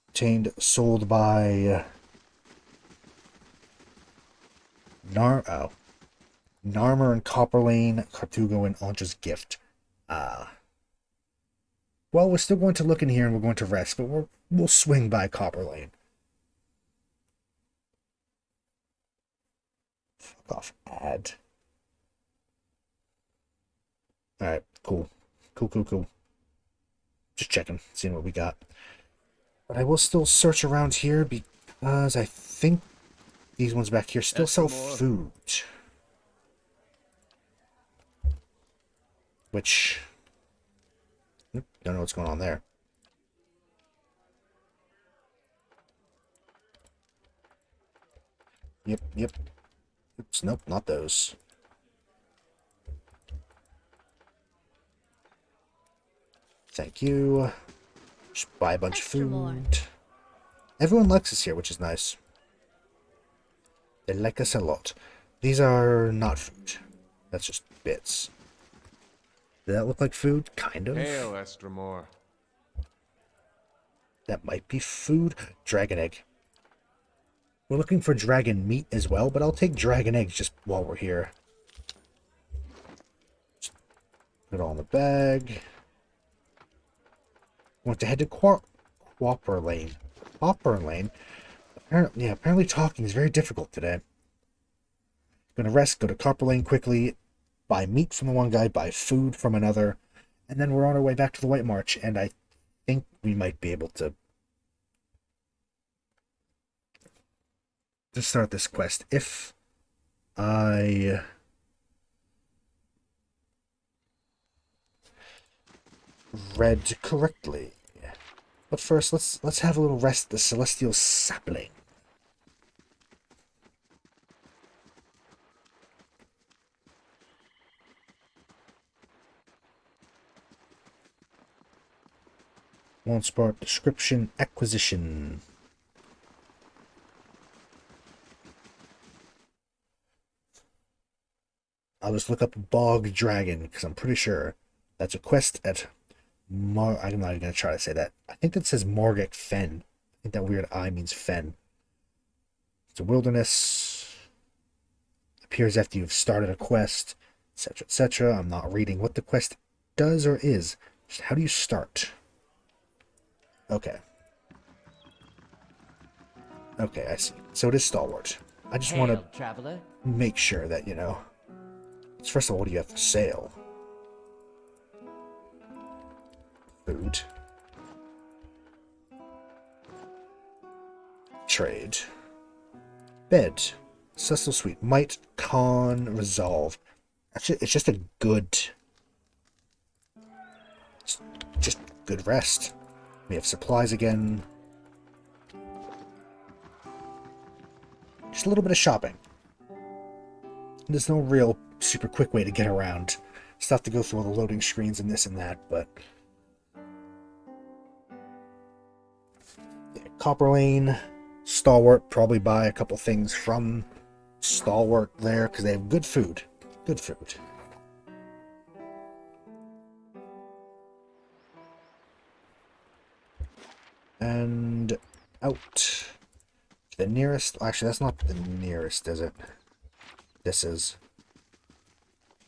Obtained, sold by Narmer and Copperlane, Cartugo, and Anja's Gift. Well, we're still going to look in here and we're going to rest, but we'll swing by Copperlane. Fuck off, ad. Alright, cool. Cool. Just checking, seeing what we got. But I will still search around here because I think these ones back here still sell food. Which... don't know what's going on there. Yep. Oops, nope, not those. Thank you. Just buy a bunch of food. Everyone likes us here, which is nice. They like us a lot. These are not food. That's just bits. Does that look like food? Kind of. Hail, Estramore. That might be food. Dragon egg. We're looking for dragon meat as well, but I'll take dragon eggs just while we're here. Just put it all in the bag. Want to head to Copperlane. Copperlane? Apparently talking is very difficult today. Gonna rest, go to Copperlane quickly, buy meat from the one guy, buy food from another, and then we're on our way back to the White March, and I think we might be able to start this quest if I read correctly. But first, let's have a little rest at the Celestial Sapling. Launch spark, description, acquisition. I'll just look up Bog Dragon, because I'm pretty sure that's a quest at I'm not even going to try to say that. I think that says Morgic Fen. I think that weird I means Fen. It's a wilderness. Appears after you've started a quest, etc., etc. I'm not reading what the quest does or is. Just how do you start? Okay. Okay, I see. So it is stalwart. I just want to traveler. make sure that, you know. First of all, what do you have to sail? Food. Trade. Bed. Cecil Suite. Might. Con. Resolve. Actually, it's just a good... just good rest. We have supplies again. Just a little bit of shopping. There's no real super quick way to get around. Still have to go through all the loading screens and this and that, but... yeah, Copper Lane, Stalwart, probably buy a couple things from Stalwart there, because they have good food. Good food. And out. The nearest... actually, that's not the nearest, is it? This is.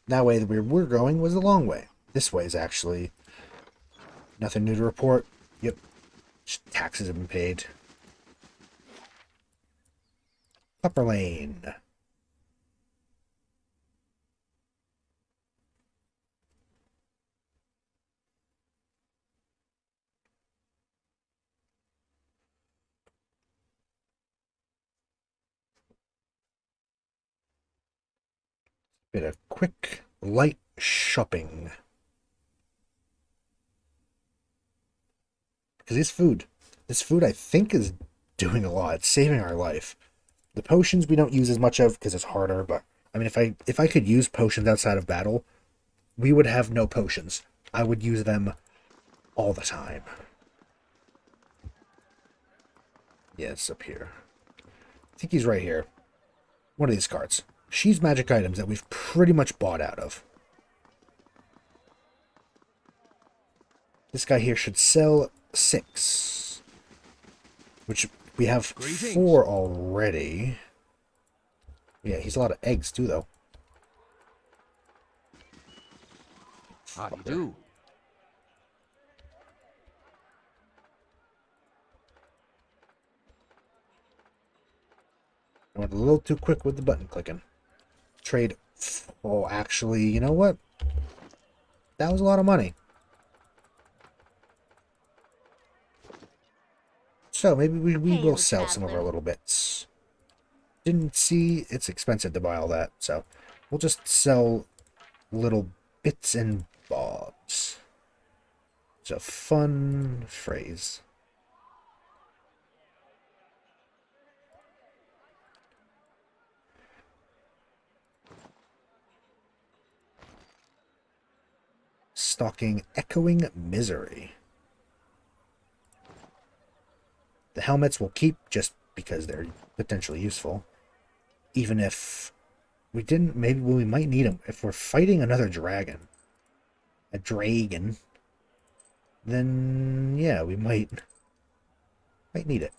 That way, where we're going was the long way. This way is actually nothing new to report. Yep. Just taxes have been paid. Upper Lane. Bit of quick, light shopping. Because this food I think is doing a lot. It's saving our life. The potions we don't use as much of because it's harder, but I mean if I could use potions outside of battle, we would have no potions. I would use them all the time. Yes, up here. I think he's right here. One of these cards. She's magic items that we've pretty much bought out of. This guy here should sell 6. Which we have 4 already. Yeah, he's a lot of eggs too, though. How do you do? I went a little too quick with the button clicking. Trade. Oh, actually, you know what? That was a lot of money. So maybe we will sell some of our little bits. Didn't see it's expensive to buy all that, so we'll just sell little bits and bobs. It's a fun phrase. Stalking Echoing Misery. The helmets we'll keep just because they're potentially useful. Even if we didn't, maybe we might need them. If we're fighting another dragon, a dragon, then yeah, we might need it.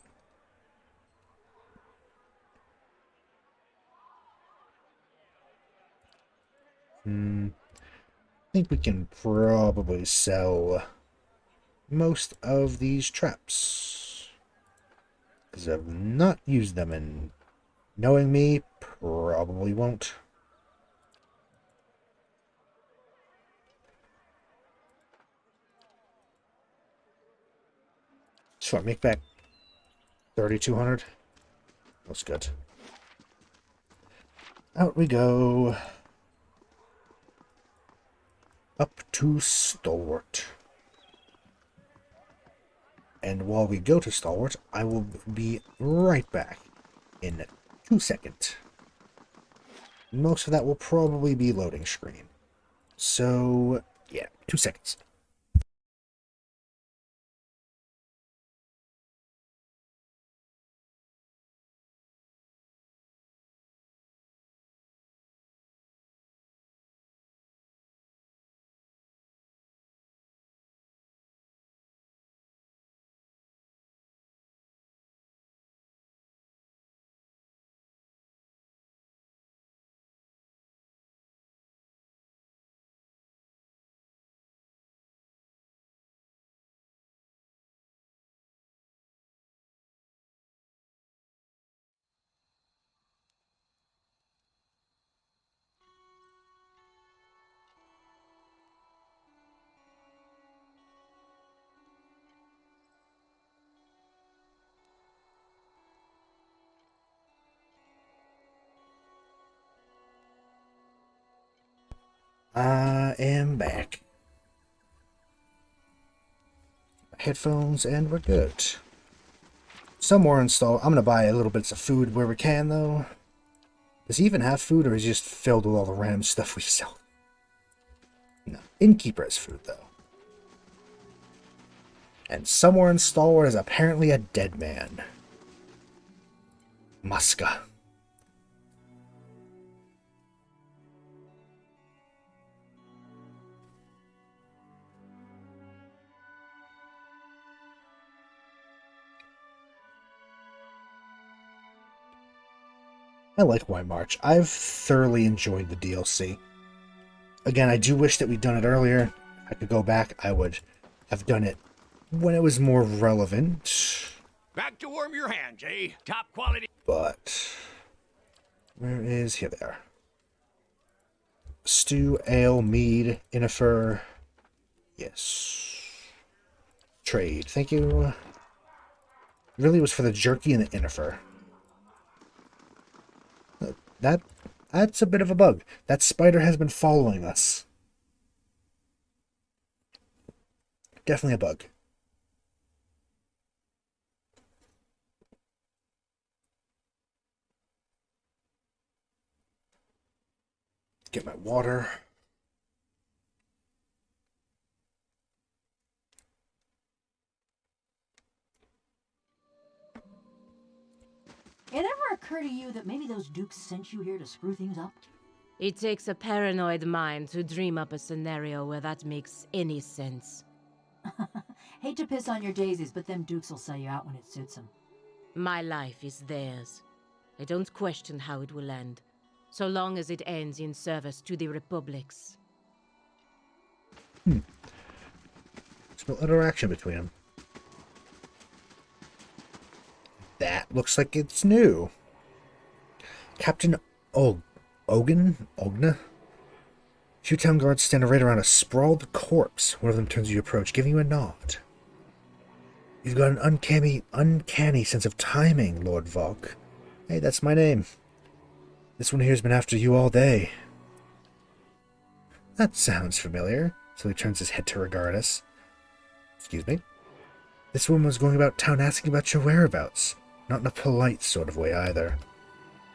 I think we can probably sell most of these traps. Because I've not used them, and knowing me, probably won't. So I make back 3,200. That's good. Out we go. Up to Stalwart. And while we go to Stalwart, I will be right back in 2 seconds. Most of that will probably be loading screen. So, yeah, 2 seconds. I am back. Headphones, and we're good. Some more installed. I'm gonna buy a little bits of food where we can, though. Does he even have food, or is he just filled with all the random stuff we sell? No. Innkeeper has food, though. And somewhere in Stalwart is apparently a dead man. Muska. I like White March. I've thoroughly enjoyed the DLC. Again, I do wish that we'd done it earlier. If I could go back, I would have done it when it was more relevant. Back to warm your hands, eh? Top quality. But where is here? There. Stew, ale, mead, Innifer. Yes. Trade. Thank you. Really was for the jerky and the Innifer. That's a bit of a bug. That spider has been following us. Definitely a bug. Get my water. It ever occur to you that maybe those dukes sent you here to screw things up? It takes a paranoid mind to dream up a scenario where that makes any sense. Hate to piss on your daisies, but them dukes will sell you out when it suits them. My life is theirs. I don't question how it will end, so long as it ends in service to the Republics. There's no interaction between them. That looks like it's new. Captain Ogna? Two town guards stand right around a sprawled corpse. One of them turns to you approach, giving you a nod. You've got an uncanny sense of timing, Lord Volk. Hey, that's my name. This one here's been after you all day. That sounds familiar. So he turns his head to regard us. Excuse me? This woman was going about town asking about your whereabouts. Not in a polite sort of way, either.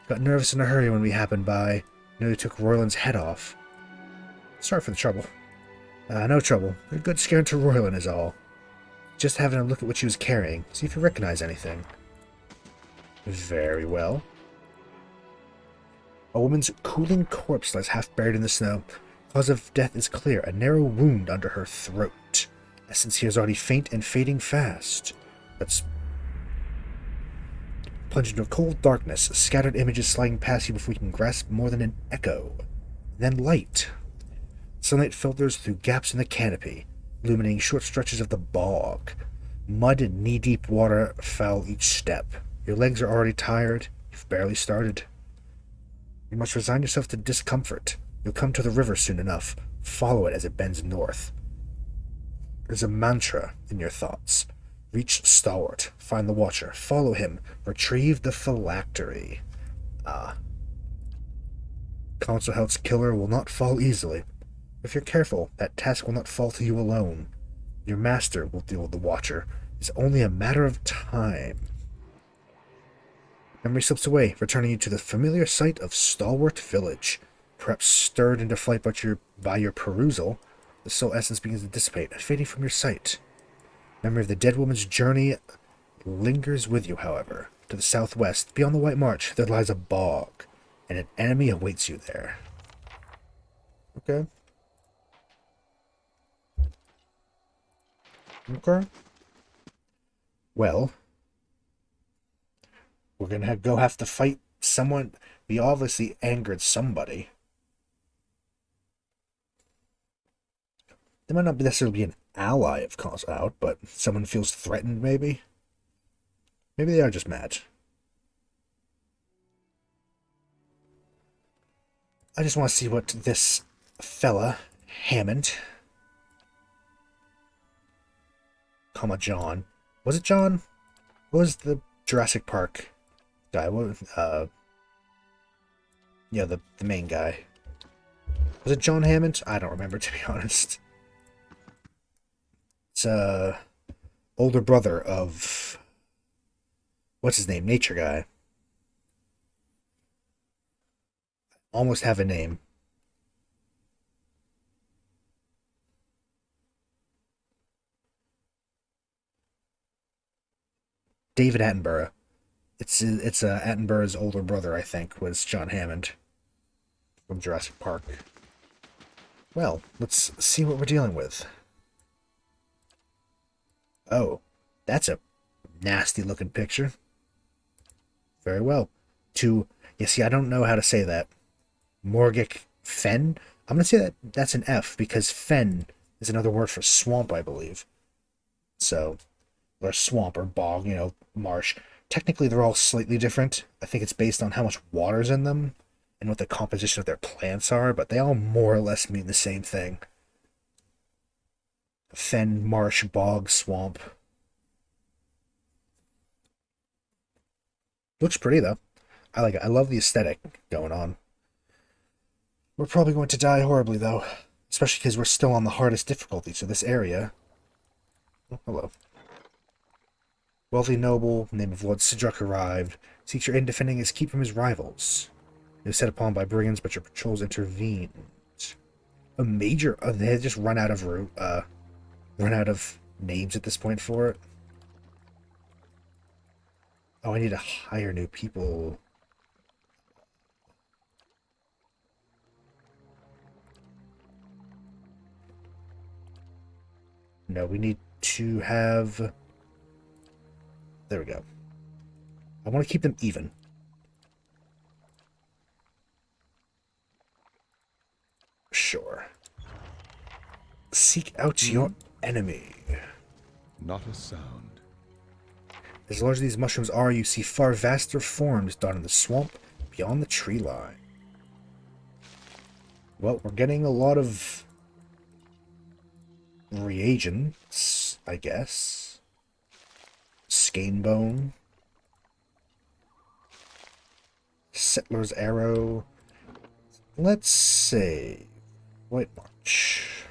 Got nervous in a hurry when we happened by. Nearly took Royland's head off. Sorry for the trouble. No trouble. A good scare into Royland is all. Just having a look at what she was carrying. See if you recognize anything. Very well. A woman's cooling corpse lies half buried in the snow. Cause of death is clear. A narrow wound under her throat. Essence here is already faint and fading fast. Let's plunge into a cold darkness, scattered images sliding past you before you can grasp more than an echo. Then light. Sunlight filters through gaps in the canopy, illuminating short stretches of the bog. Mud and knee-deep water foul each step. Your legs are already tired. You've barely started. You must resign yourself to discomfort. You'll come to the river soon enough. Follow it as it bends north. There's a mantra in your thoughts. Reach Stalwart. Find the Watcher. Follow him. Retrieve the Phylactery. Council House killer will not fall easily. If you're careful, that task will not fall to you alone. Your master will deal with the Watcher. It's only a matter of time. Memory slips away, returning you to the familiar sight of Stalwart Village. Perhaps stirred into flight by your perusal, the soul essence begins to dissipate, fading from your sight. Memory of the dead woman's journey lingers with you, however. To the southwest, beyond the White March, there lies a bog, and an enemy awaits you there. Okay. Okay. Well, we're gonna have to fight someone. We obviously angered somebody. They might not necessarily be an ally of Cause Out, but someone feels threatened, maybe? Maybe they are just mad. I just want to see what this fella, Hammond, comma John. Was it John? What was the Jurassic Park guy? What? Yeah, the main guy. Was it John Hammond? I don't remember, to be honest. It's older brother of what's his name? Nature Guy. Almost have a name. David Attenborough. It's Attenborough's older brother, I think, was John Hammond from Jurassic Park. Well, let's see what we're dealing with. Oh, that's a nasty looking picture. Very well. You see, I don't know how to say that. Morgic Fen? I'm going to say that that's an F, because fen is another word for swamp, I believe. So, or swamp or bog, marsh. Technically, they're all slightly different. I think it's based on how much water's in them and what the composition of their plants are, but they all more or less mean the same thing. Fen, marsh, bog, swamp. Looks pretty, though. I like it. I love the aesthetic going on. We're probably going to die horribly, though. Especially because we're still on the hardest difficulty, so this area... Oh, hello. Wealthy noble, name of Lord Sidruk arrived. Seeks your aid in defending his keep from his rivals. He was set upon by brigands, but your patrols intervened. A major... they had just run out of names at this point for it. Oh, I need to hire new people. No, we need to have... There we go. I want to keep them even. Sure. Seek out your enemy. Not a sound. As large as these mushrooms are, you see far vaster forms down in the swamp beyond the tree line. Well, we're getting a lot of reagents, I guess. Skein bone. Settler's arrow. Let's see. White March.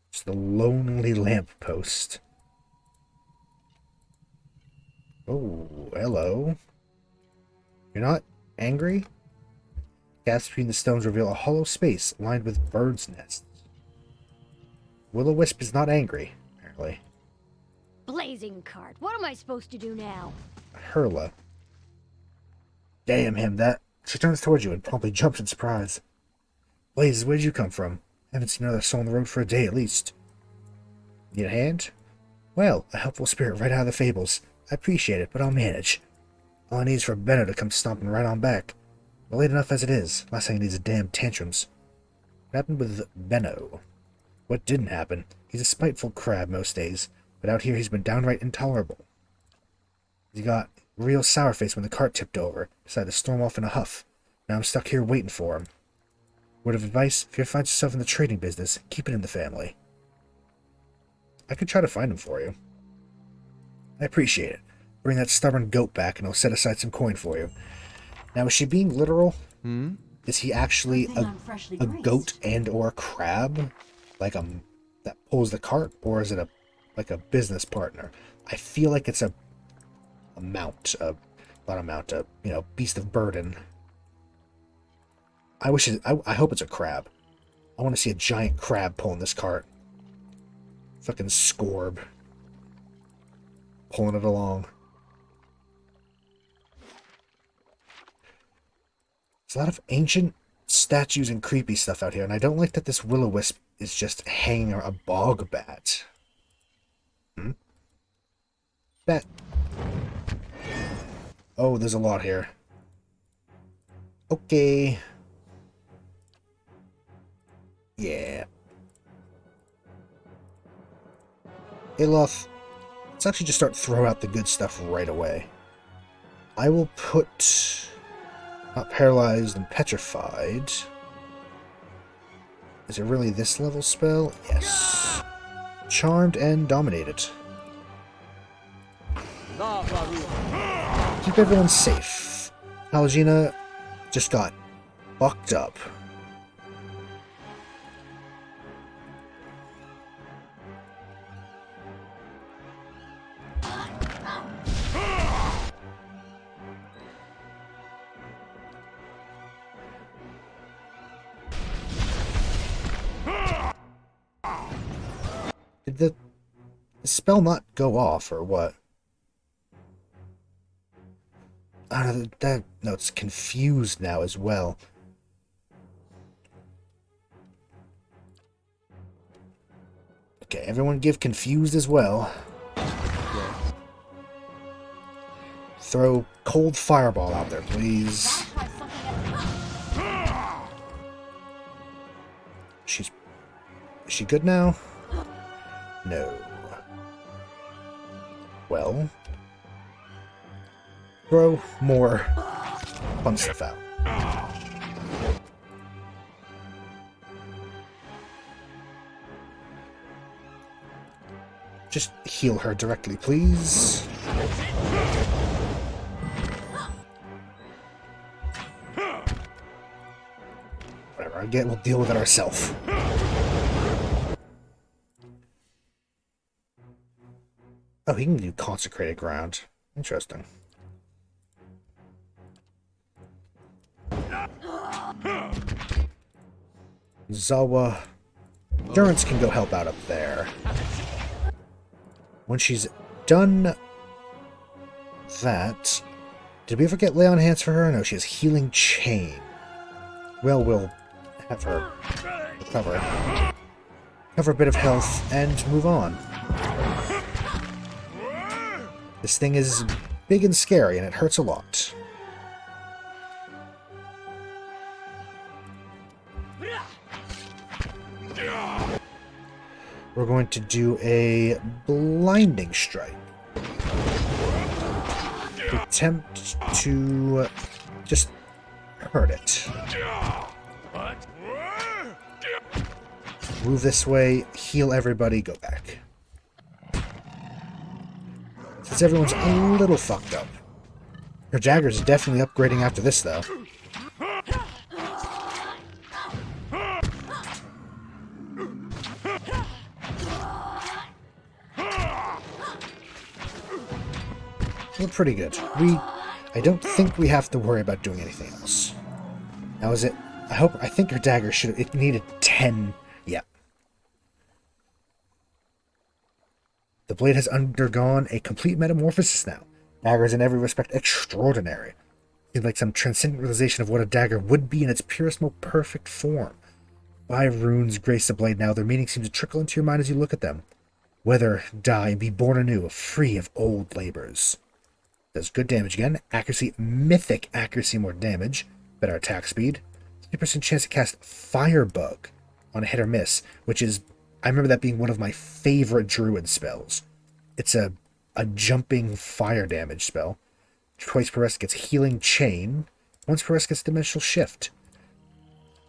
It's the lonely lamppost. Oh, hello. You're not angry? Gaps between the stones reveal a hollow space lined with birds' nests. Will-o-wisp is not angry, apparently. Blazing cart. What am I supposed to do now? Hurla. Damn him, that. She turns towards you and promptly jumps in surprise. Blazes, where'd you come from? Haven't seen another soul on the road for a day at least. Need a hand? Well, a helpful spirit right out of the fables. I appreciate it, but I'll manage. All I need is for Benno to come stomping right on back. We're late enough as it is. Last thing he needs is damn tantrums. What happened with Benno? What didn't happen? He's a spiteful crab most days, but out here he's been downright intolerable. He got real sour face when the cart tipped over. Decided to storm off in a huff. Now I'm stuck here waiting for him. Word of advice, if you ever find yourself in the trading business, keep it in the family. I could try to find him for you. I appreciate it. Bring that stubborn goat back and I'll set aside some coin for you. Now, is she being literal? Is he actually a goat and or crab? Like that pulls the cart? Or is it like a business partner? I feel like it's a beast of burden. I hope it's a crab. I want to see a giant crab pulling this cart. Fucking Scorb. Pulling it along. There's a lot of ancient statues and creepy stuff out here, and I don't like that this will-o-wisp is just hanging a bog bat. Bat. Oh, there's a lot here. Okay. Yeah. Aloth, let's actually just start throwing out the good stuff right away. I will put... Not paralyzed and petrified. Is it really this level spell? Yes. Charmed and dominated. Keep everyone safe. Halagina just got fucked up. Did the spell not go off, or what? No, it's confused now as well. Okay, everyone give confused as well. Throw cold fireball out there, please. Is she good now? No. Well, throw more fun stuff out. Just heal her directly, please. Whatever, again, we'll deal with it ourselves. Oh, he can do consecrated ground. Interesting. Zawa. Durance can go help out up there. When she's done that... Did we ever get lay on hands for her? No, she has healing chain. Well, we'll have her recover. Cover a bit of health and move on. This thing is big and scary, and it hurts a lot. We're going to do a blinding strike. Attempt to just hurt it. Move this way, heal everybody, go back. Since everyone's a little fucked up. Her dagger's definitely upgrading after this, though. We're pretty good. I don't think we have to worry about doing anything else. Now is it... I think her dagger it needed 10... Yeah. The blade has undergone a complete metamorphosis now. Dagger is in every respect extraordinary. It's like some transcendent realization of what a dagger would be in its purest, most perfect form. 5 runes grace the blade now. Their meaning seems to trickle into your mind as you look at them. Weather, die, and be born anew, free of old labors. Does good damage again. Accuracy, mythic accuracy, more damage. Better attack speed. 3% chance to cast Firebug on a hit or miss, which is... I remember that being one of my favorite druid spells. It's a jumping fire damage spell. Twice per rest gets healing chain. Once per rest gets dimensional shift.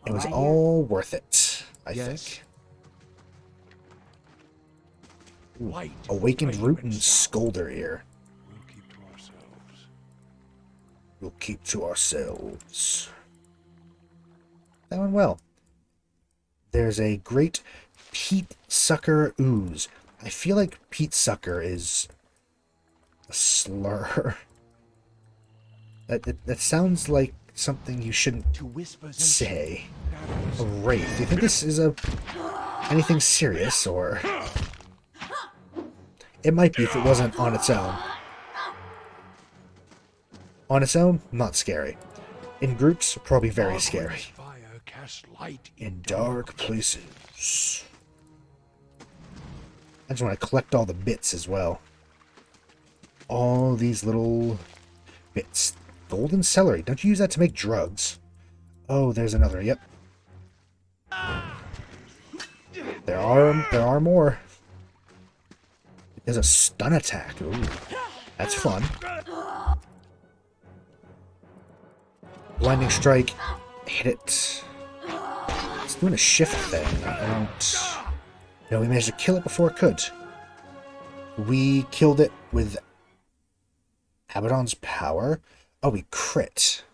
It was all worth it, I think. Ooh, awakened root and scolder ear. We'll keep to ourselves. That went well. There's a great peat sucker ooze. I feel like peat sucker is a slur. That sounds like something you shouldn't say. A wraith. Do you think this is anything serious, or... It might be if it wasn't on its own. On its own, not scary. In groups, probably very scary. In dark places. I just want to collect all the bits as well. All these little bits. Golden celery. Don't you use that to make drugs? Oh, there's another. Yep. There are more. There's a stun attack. Ooh, that's fun. Blinding strike. Hit it. It's doing a shift thing. I don't... No, we managed to kill it before it could. We killed it with Abaddon's power? Oh, we crit.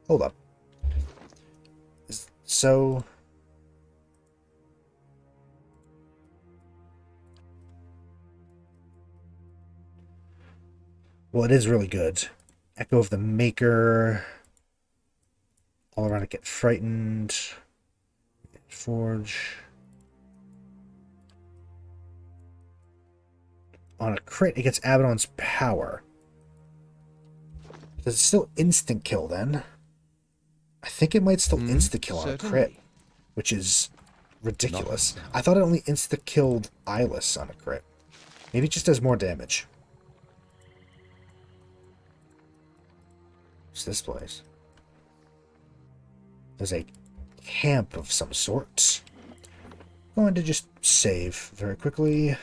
Hold up. So... well, it is really good. Echo of the Maker. All around it, get frightened. Forge. On a crit, it gets Abaddon's power. Does it still instant kill then? I think it might still insta kill on a crit, which is ridiculous. I thought it only insta killed Eyeless on a crit. Maybe it just does more damage. What's this place? There's a camp of some sort. Going to just save very quickly.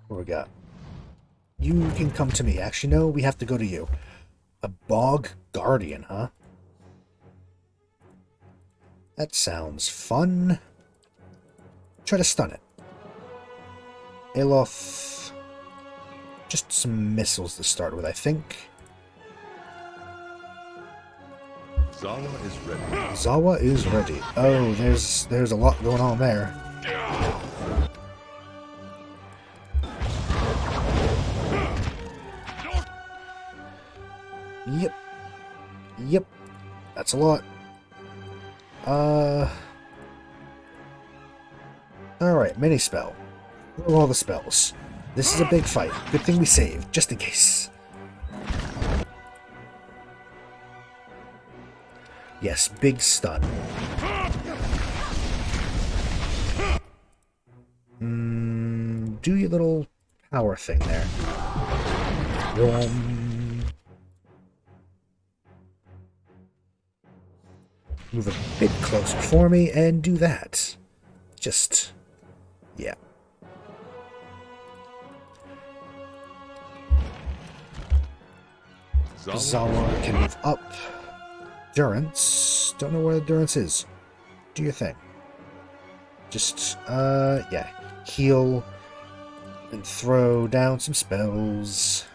What we got? You can come to me. Actually, no, we have to go to you. A Bog Guardian, huh? That sounds fun. Try to stun it. Aloth. Just some missiles to start with, I think. Zawa is ready. Zawa is ready. Oh, there's a lot going on there. Yep. Yep. That's a lot. Alright, mini spell. What are all the spells? This is a big fight. Good thing we saved, just in case. Yes, big stun. Do your little power thing there. Move a bit closer for me and do that. Just... yeah. Zawa can move up. Durance. Don't know where Durance is. Do your thing. Just, yeah. Heal. And throw down some spells.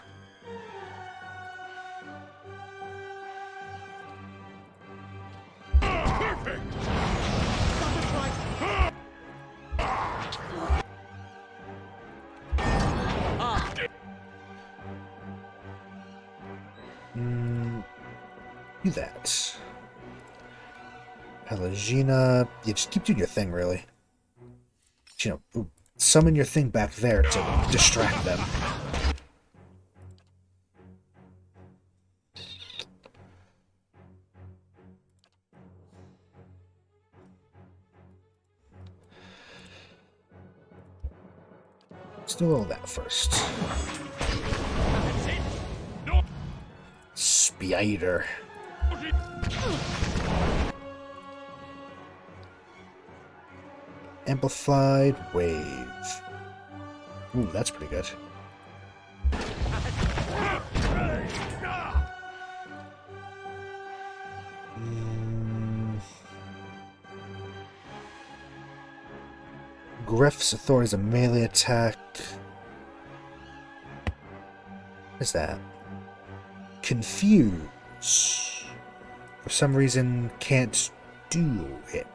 Do that. Pelagina. Yeah, just keep doing your thing, really. You know, summon your thing back there to distract them. Let's do all that first. Spider. Amplified wave. Ooh, that's pretty good. Griff's authority is a melee attack. What is that? Confuse. For some reason, can't do it.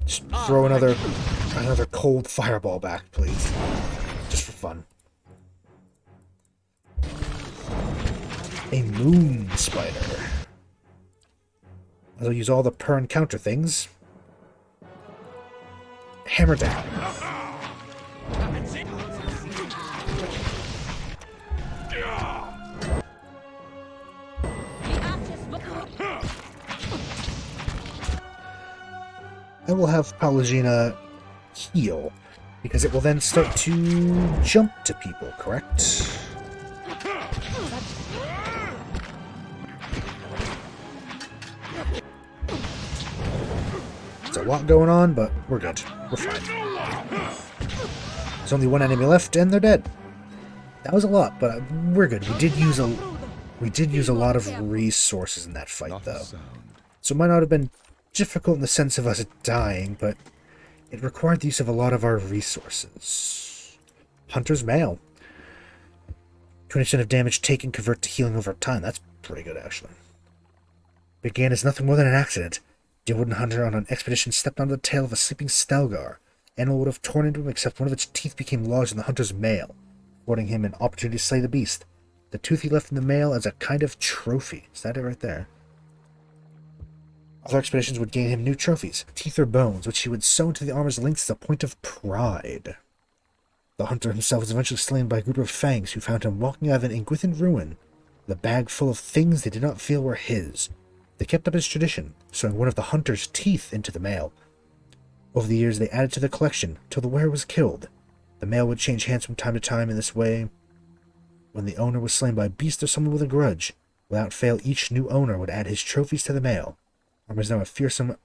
Just throw another cold fireball back, please. Just for fun. A moon spider. I'll use all the per encounter things. Hammer down. I will have Pelagina heal, because it will then start to jump to people, correct? There's a lot going on, but we're good. We're fine. There's only one enemy left, and they're dead. That was a lot, but we're good. We did use a lot of resources in that fight, though. So it might not have been difficult in the sense of us dying, but it required the use of a lot of our resources. Hunter's Mail. 20% of damage taken convert to healing over time. That's pretty good, actually. Began as nothing more than an accident. The wooden hunter on an expedition stepped onto the tail of a sleeping Stelgar. Animal would have torn into him, except one of its teeth became lodged in the hunter's mail, affording him an opportunity to slay the beast. The tooth he left in the mail as a kind of trophy. Is that it right there? Other expeditions would gain him new trophies, teeth or bones, which he would sew into the armor's links as a point of pride. The hunter himself was eventually slain by a group of fangs who found him walking out of an Ingwithan ruin, with a bag full of things they did not feel were his. They kept up his tradition, sewing one of the hunter's teeth into the mail. Over the years, they added to the collection, till the wearer was killed. The mail would change hands from time to time in this way. When the owner was slain by a beast or someone with a grudge, without fail each new owner would add his trophies to the mail. Armor is now a fearsome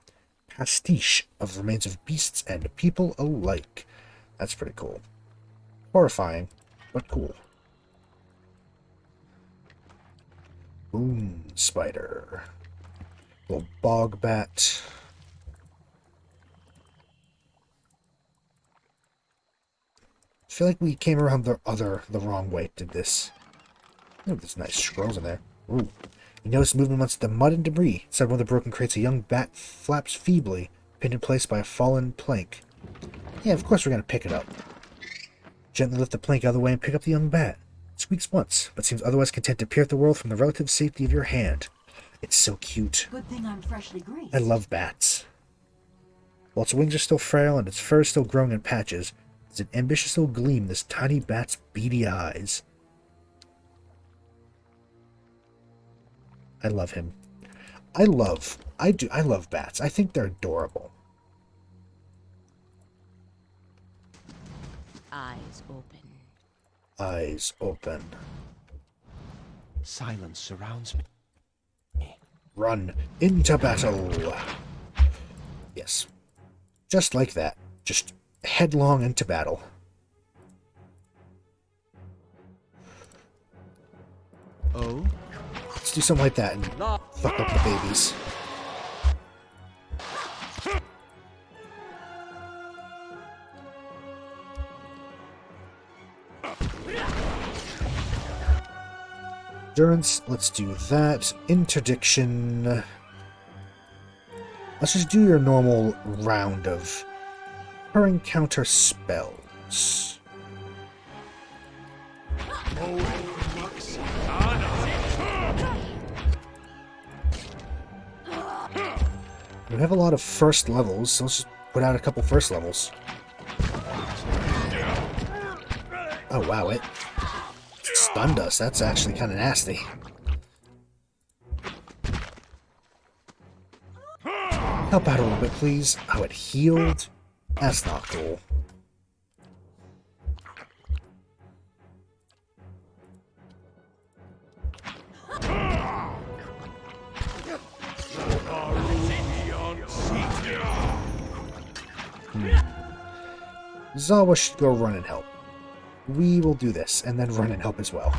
pastiche of remains of beasts and people alike. That's pretty cool. Horrifying, but cool. Boom spider. Little bog bat. I feel like we came around the wrong way, did this. Oh, there's nice scrolls in there. Ooh. You notice movement amongst the mud and debris. Inside one of the broken crates, a young bat flaps feebly, pinned in place by a fallen plank. Yeah, of course we're going to pick it up. Gently lift the plank out of the way and pick up the young bat. It squeaks once, but seems otherwise content to peer at the world from the relative safety of your hand. It's so cute. Good thing I'm freshly greased. I love bats. While its wings are still frail and its fur is still growing in patches, there's an ambitious little gleam in this tiny bat's beady eyes. I love him. I love bats. I think they're adorable. Eyes open. Eyes open. Silence surrounds me. Run into battle. Yes. Just like that. Just headlong into battle. Oh? Let's do something like that and fuck up the babies. Endurance, let's do that. Interdiction. Let's just do your normal round of her encounter spells. We have a lot of first levels, so let's just put out a couple first levels. Oh wow, it stunned us. That's actually kind of nasty. Help out a little bit, please. Oh, it healed? That's not cool. Zawa should go run and help. We will do this, and then run and help as well.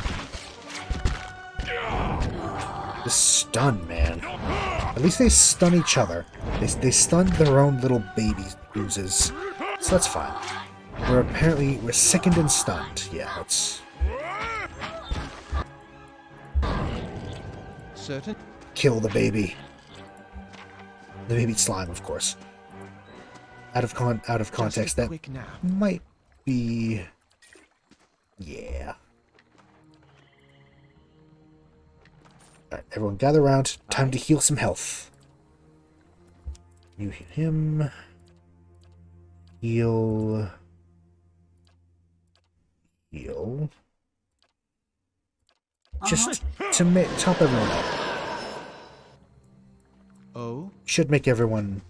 The stun, man. At least they stun each other. They stunned their own little baby bruises. So that's fine. We're sickened and stunned. Yeah, let's... Certain? Kill the baby. The baby slime, of course. Out of context, that might be... Yeah. Alright, everyone gather around. Time to heal some health. You hit him. Heal. Heal. Just to top everyone up. Oh? Should make everyone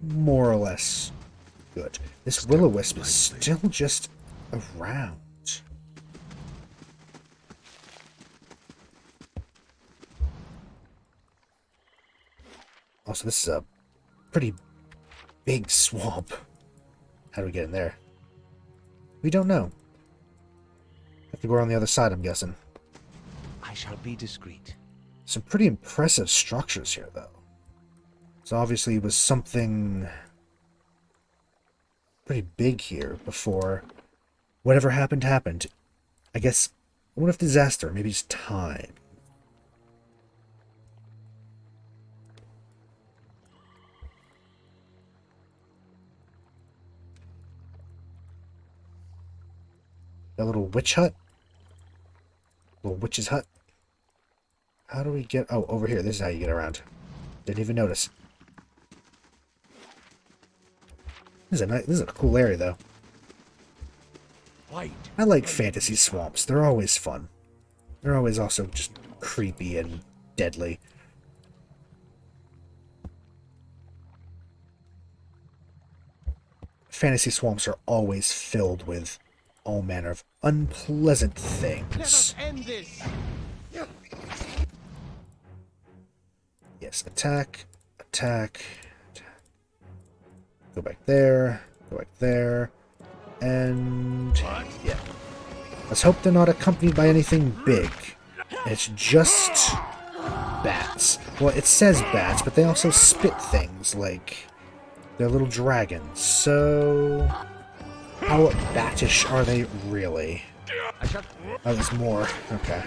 more or less good. This will-o-wisp is still just around. Also, this is a pretty big swamp. How do we get in there? We don't know. Have to go around the other side, I'm guessing. I shall be discreet. Some pretty impressive structures here, though. So obviously it was something pretty big here before whatever happened. I guess, what if disaster? Maybe it's time. That little witch hut? Little witch's hut? How do we get... Oh, over here. This is how you get around. Didn't even notice. This is a cool area, though. I like fantasy swamps. They're always fun. They're always also just creepy and deadly. Fantasy swamps are always filled with all manner of unpleasant things. Let us end this. Yes, attack, attack, attack. Go back there, and yeah. Let's hope they're not accompanied by anything big. It's just bats. Well, it says bats, but they also spit things like they're little dragons. So how batish are they really? Oh, there's more. Okay.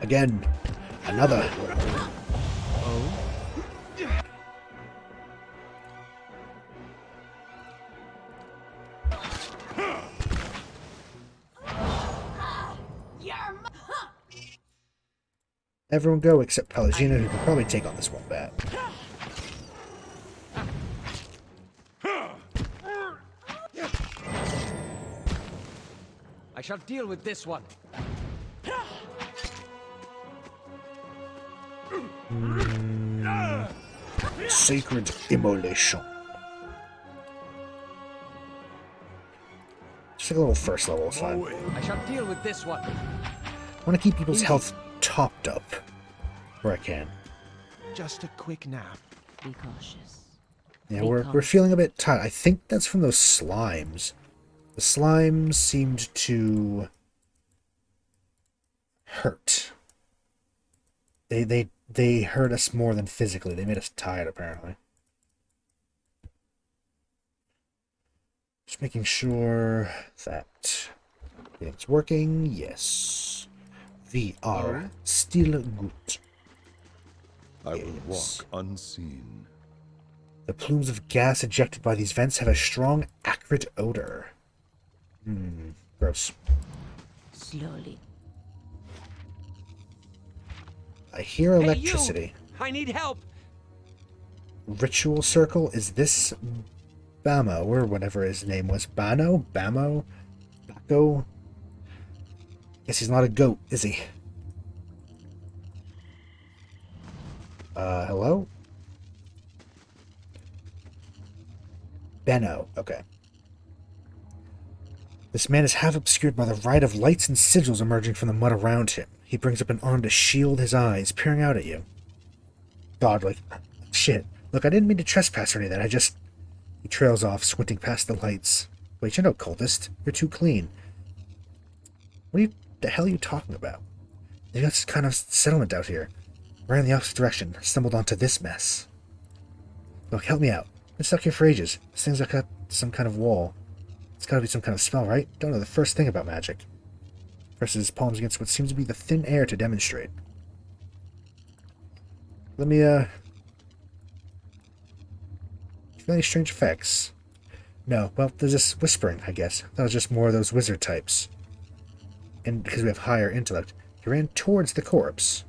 Again, another. Oh. Everyone go except Pelagina, who can probably take on this one bat. I shall deal with this one. Sacred Immolation. Just like a little first level, it's fine. I shall deal with this one. I want to keep people's health topped up where I can. Just a quick nap. Be cautious. Yeah, we're feeling a bit tired. I think that's from those slimes. The slimes seemed to hurt. They hurt us more than physically. They made us tired, apparently. Just making sure that it's working. Yes. We are still good. I will walk unseen. The plumes of gas ejected by these vents have a strong, acrid odor. Gross. Slowly. I hear electricity. I need help. Ritual circle? Is this Bamo, or whatever his name was? Bano? Bamo? Bako? Guess he's not a goat, is he? Hello? Benno, okay. This man is half obscured by the riot of lights and sigils emerging from the mud around him. He brings up an arm to shield his eyes, peering out at you. God, like, shit. Look, I didn't mean to trespass or any of that. He trails off, squinting past the lights. Wait, you're no cultist. You're too clean. The hell are you talking about? They got this kind of settlement out here. Ran in the opposite direction. Stumbled onto this mess. Look, help me out. Been stuck here for ages. This thing's like some kind of wall. It's gotta be some kind of spell, right? Don't know the first thing about magic. Presses his palms against what seems to be the thin air to demonstrate. Let me, feel any strange effects? No, well, there's this whispering, I guess. That was just more of those wizard types. And because we have higher intellect, he ran towards the corpse.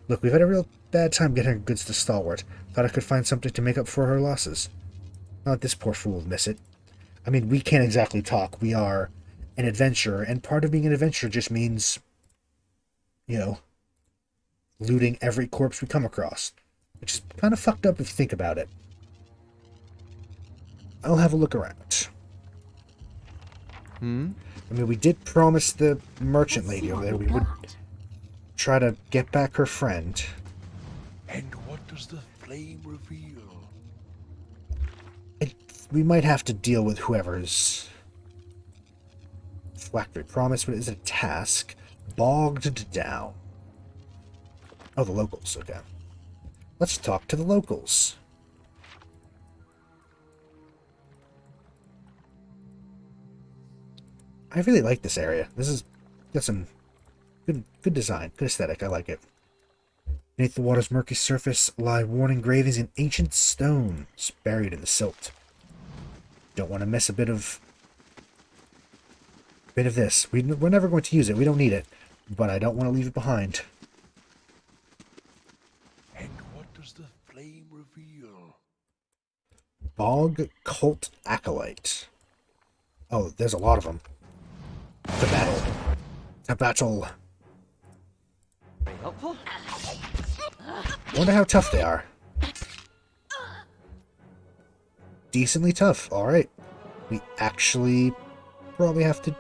Look, we've had a real bad time getting her goods to Stalwart. Thought I could find something to make up for her losses. Not this poor fool would miss it. I mean, we can't exactly talk. We are an adventurer, and part of being an adventurer just means, you know, looting every corpse we come across. Which is kind of fucked up if you think about it. I'll have a look around. I mean, we did promise the merchant lady over there we would try to get back her friend. And what does the flame reveal? We might have to deal with whoever's Phylactery promise, but it is a task. Bogged down. Oh, the locals, okay. Let's talk to the locals. I really like this area. This is got some good design, good aesthetic. I like it. Beneath the water's murky surface lie worn engravings in ancient stones buried in the silt. Don't want to miss a bit of this. We're never going to use it. We don't need it, but I don't want to leave it behind. And what does the flame reveal? Bog Cult Acolyte. Oh, there's a lot of them. To battle. To battle. Very helpful. Wonder how tough they are. Decently tough. Alright. We actually probably have to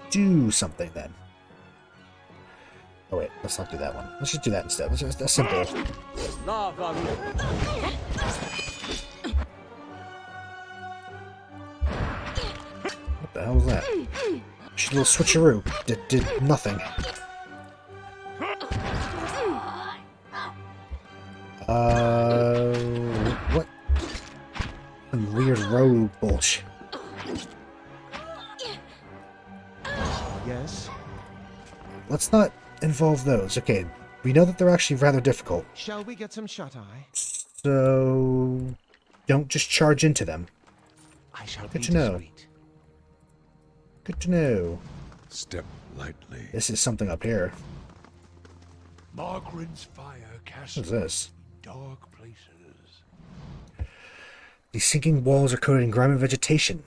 do something then. Oh wait, let's not do that one. Let's just do that instead. Let's just, that's simple. Lava. What the hell was that? She did a little switcheroo. Did nothing. What? Some weird rogue bullshit. Yes? Let's not involve those. Okay, we know that they're actually rather difficult. Shall we get some shut-eye? So... don't just charge into them. I shall Good be to know. discreet. Good to know. Step lightly. This is something up here. Margaret's fire cast What is this? dark places. These sinking walls are coated in grimy vegetation.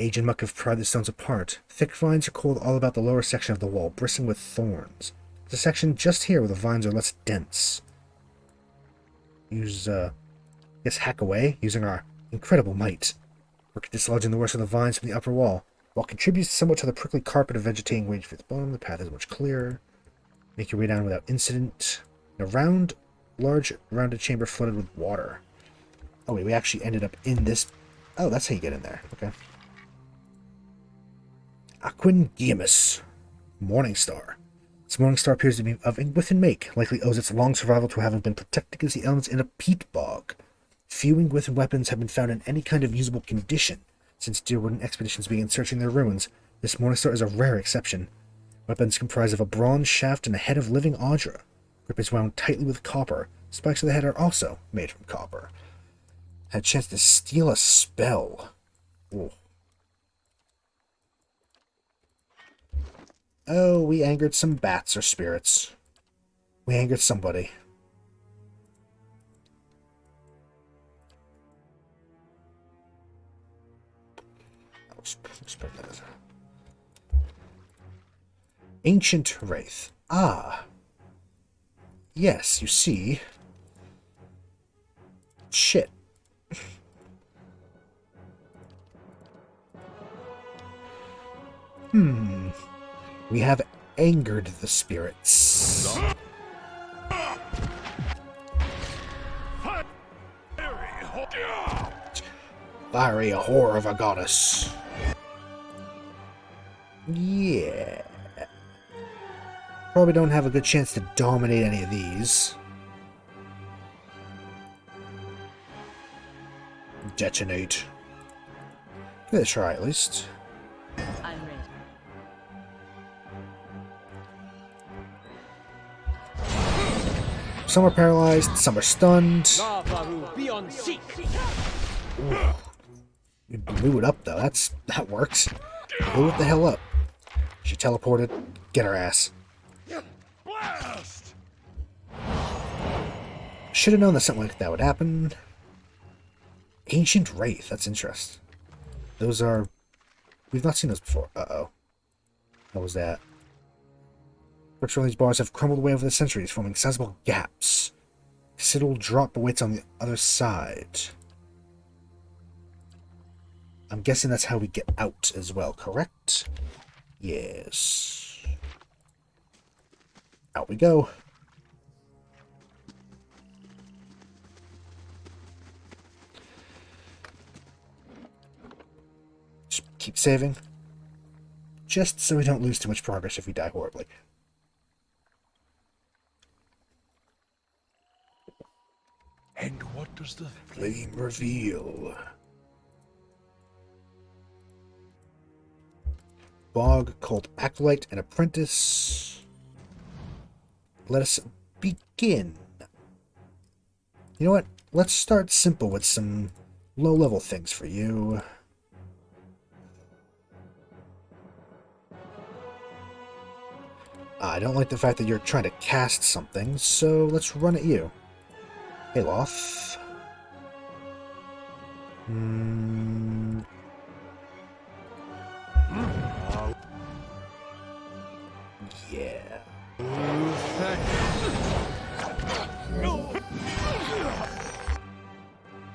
Age and muck have pried the stones apart. Thick vines are coiled all about the lower section of the wall, bristling with thorns. There's a section just here where the vines are less dense. Use, guess hack away, using our incredible might. Work dislodging the worst of the vines from the upper wall. While contributes somewhat to the prickly carpet of vegetating range at the bottom, the path is much clearer. Make your way down without incident. In a large, rounded chamber flooded with water. Oh wait, we actually ended up in this... Oh, that's how you get in there. Okay. Aquin Giamus. Morningstar. This Morningstar appears to be of Ingwithan make, likely owes its long survival to having been protected against the elements in a peat bog. Few Ingwithan weapons have been found in any kind of usable condition. Since Deerwood expeditions began searching their ruins, this Morningstar is a rare exception. Weapons comprise of a bronze shaft and a head of living Audra. Grip is wound tightly with copper. Spikes of the head are also made from copper. Had a chance to steal a spell. Ooh. Oh, we angered some bats or spirits. We angered somebody. Ancient Wraith. Ah. Yes, you see. Shit. We have angered the spirits. Fiery whore of a goddess. Yeah. Probably don't have a good chance to dominate any of these. Detonate. Give it a try at least. I'm ready. Some are paralyzed, some are stunned. Ooh. You blew it up though. That works. Blew it the hell up. She teleported. Get her ass. Blast! Should have known that something like that would happen. Ancient Wraith. That's interesting. Those are... We've not seen those before. Uh-oh. What was that? Bricks around these bars have crumbled away over the centuries, forming sizable gaps. Considerable drop awaits on the other side. I'm guessing that's how we get out as well, correct? Yes. Out we go. keep saving. Just so we don't lose too much progress if we die horribly. And what does the Flame reveal? Bog, Cult Acolyte, and Apprentice. Let us begin. You know what? Let's start simple with some low-level things for you. I don't like the fact that you're trying to cast something, so let's run at you. Hey, Loth. Yeah.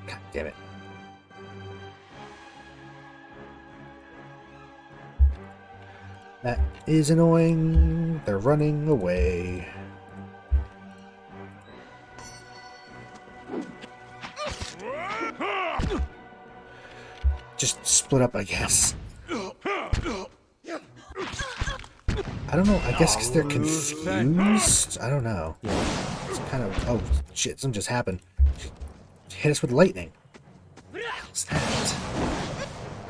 God damn it. That is annoying. They're running away. Just split up, I guess. I don't know. I guess because they're confused? I don't know. It's kind of... Oh, shit. Something just happened. Hit us with lightning. What's that?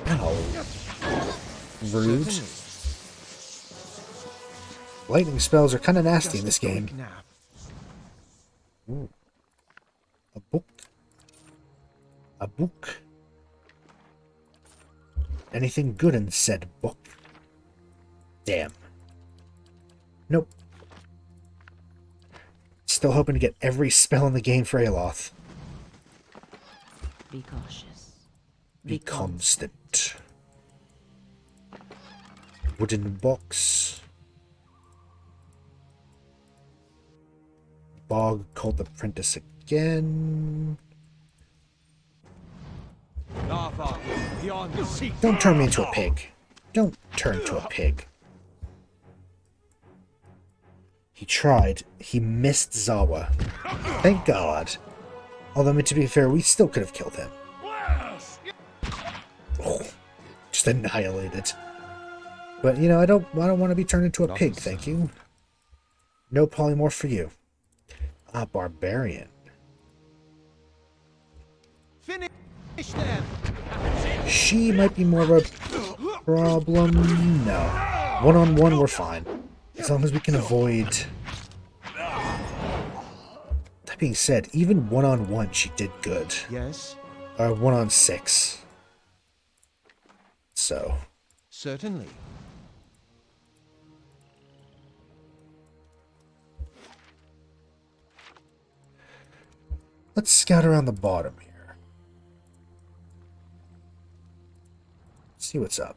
Ow. Rude. Lightning spells are kind of nasty in this game. Ooh. A book. A book. Anything good in said book? Damn. Nope. Still hoping to get every spell in the game for Aloth. Be cautious. Be constant. Wooden box. Bog, Cult Apprentice again. Don't turn me into a pig. Don't turn to a pig. He tried. He missed Zawa. Thank God. Although, to be fair, we still could have killed him. Oh, just annihilated. But, you know, I don't want to be turned into a pig, thank you. No polymorph for you. Ah, Barbarian. Finish them. She might be more of a problem. No. One-on-one, we're fine. As long as we can avoid... That being said, even one-on-one, she did good. Yes. 1-on-6. So. Certainly. Let's scout around the bottom here. See what's up.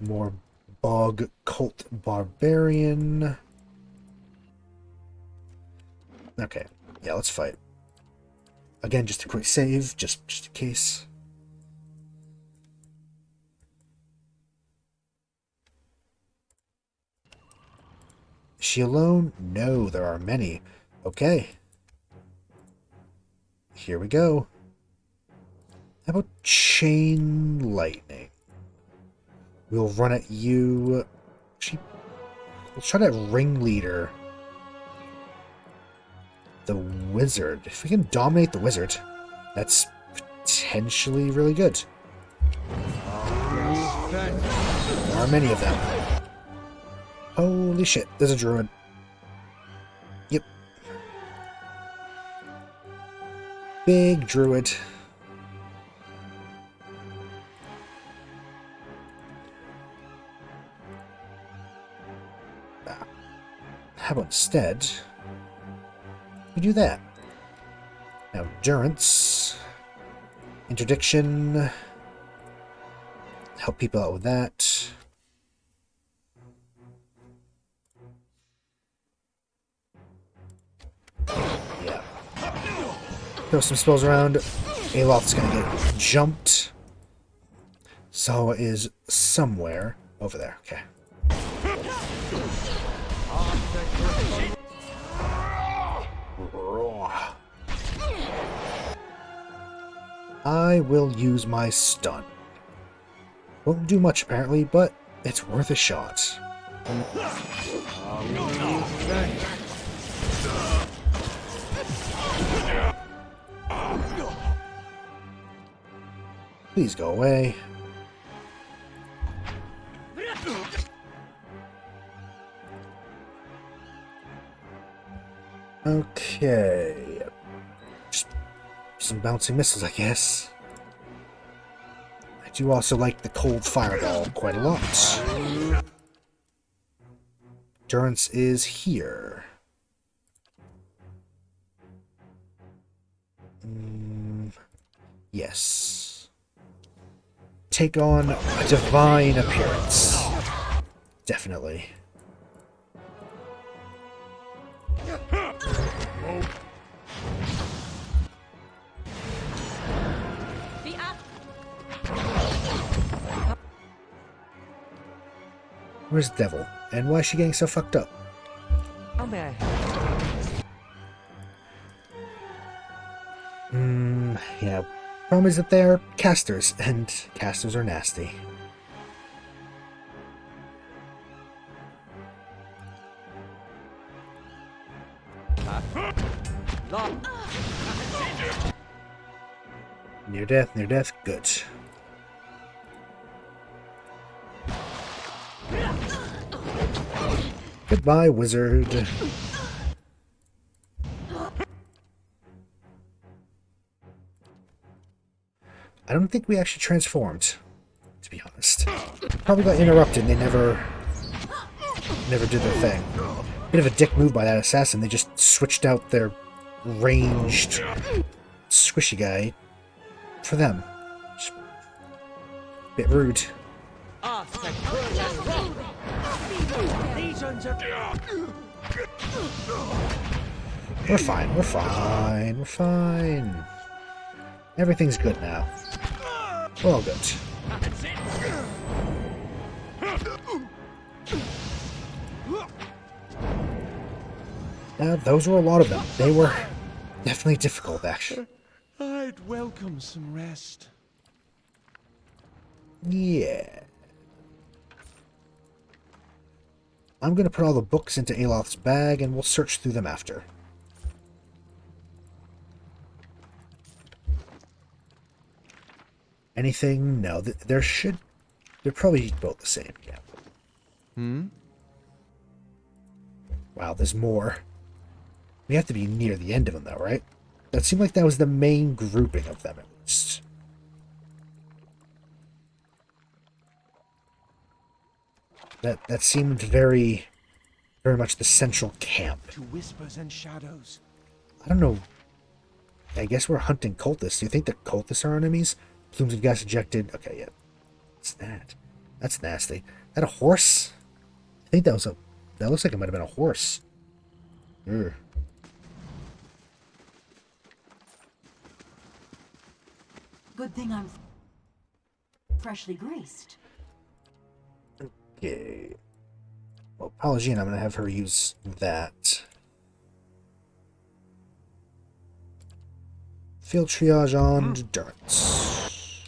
More Bog Cult Barbarian. Okay, yeah, let's fight. Again, just a quick save, just in case. Is she alone? No, there are many. Okay. Here we go. How about Chain Lightning? We'll run at you. Actually, we'll try that Ringleader. The Wizard. If we can dominate the Wizard, that's potentially really good. There are many of them. Holy shit, there's a Druid. Yep. Big Druid. How about instead, we do that? Now, Endurance, Interdiction, help people out with that. Yeah. Throw some spells around. Aloth's gonna get jumped. Zawa is somewhere over there. Okay. I will use my stun. Won't do much apparently, but it's worth a shot. Please go away. Okay. Just some bouncing missiles, I guess. I do also like the cold fireball quite a lot. Endurance is here. Yes. Take on a divine appearance. Definitely. Where's Devil? And why is she getting so fucked up? Oh man. Yeah. Problem is that they're casters, and casters are nasty. Near death, good. Goodbye, wizard. I don't think we actually transformed, to be honest. Probably got interrupted and they never did their thing. Bit of a dick move by that assassin. They just switched out their ranged squishy guy for them. Just bit rude. We're fine. Everything's good now. We're all good. Those were a lot of them. They were definitely difficult, actually. I'd welcome some rest. Yeah. I'm gonna put all the books into Aloth's bag and we'll search through them after. Anything? No. They're probably both the same, yeah. Wow, there's more. We have to be near the end of them, though, right? That seemed like that was the main grouping of them, at least. That seemed very much the central camp. To whispers and shadows. I don't know. I guess we're hunting cultists. Do you think the cultists are enemies? Plumes of gas ejected. Okay, yeah. What's that? That's nasty. That a horse? I think that was that looks like it might have been a horse. Ugh. Good thing I'm freshly graced. Okay. Well, Polygine, I'm going to have her use that. Field triage on endurance.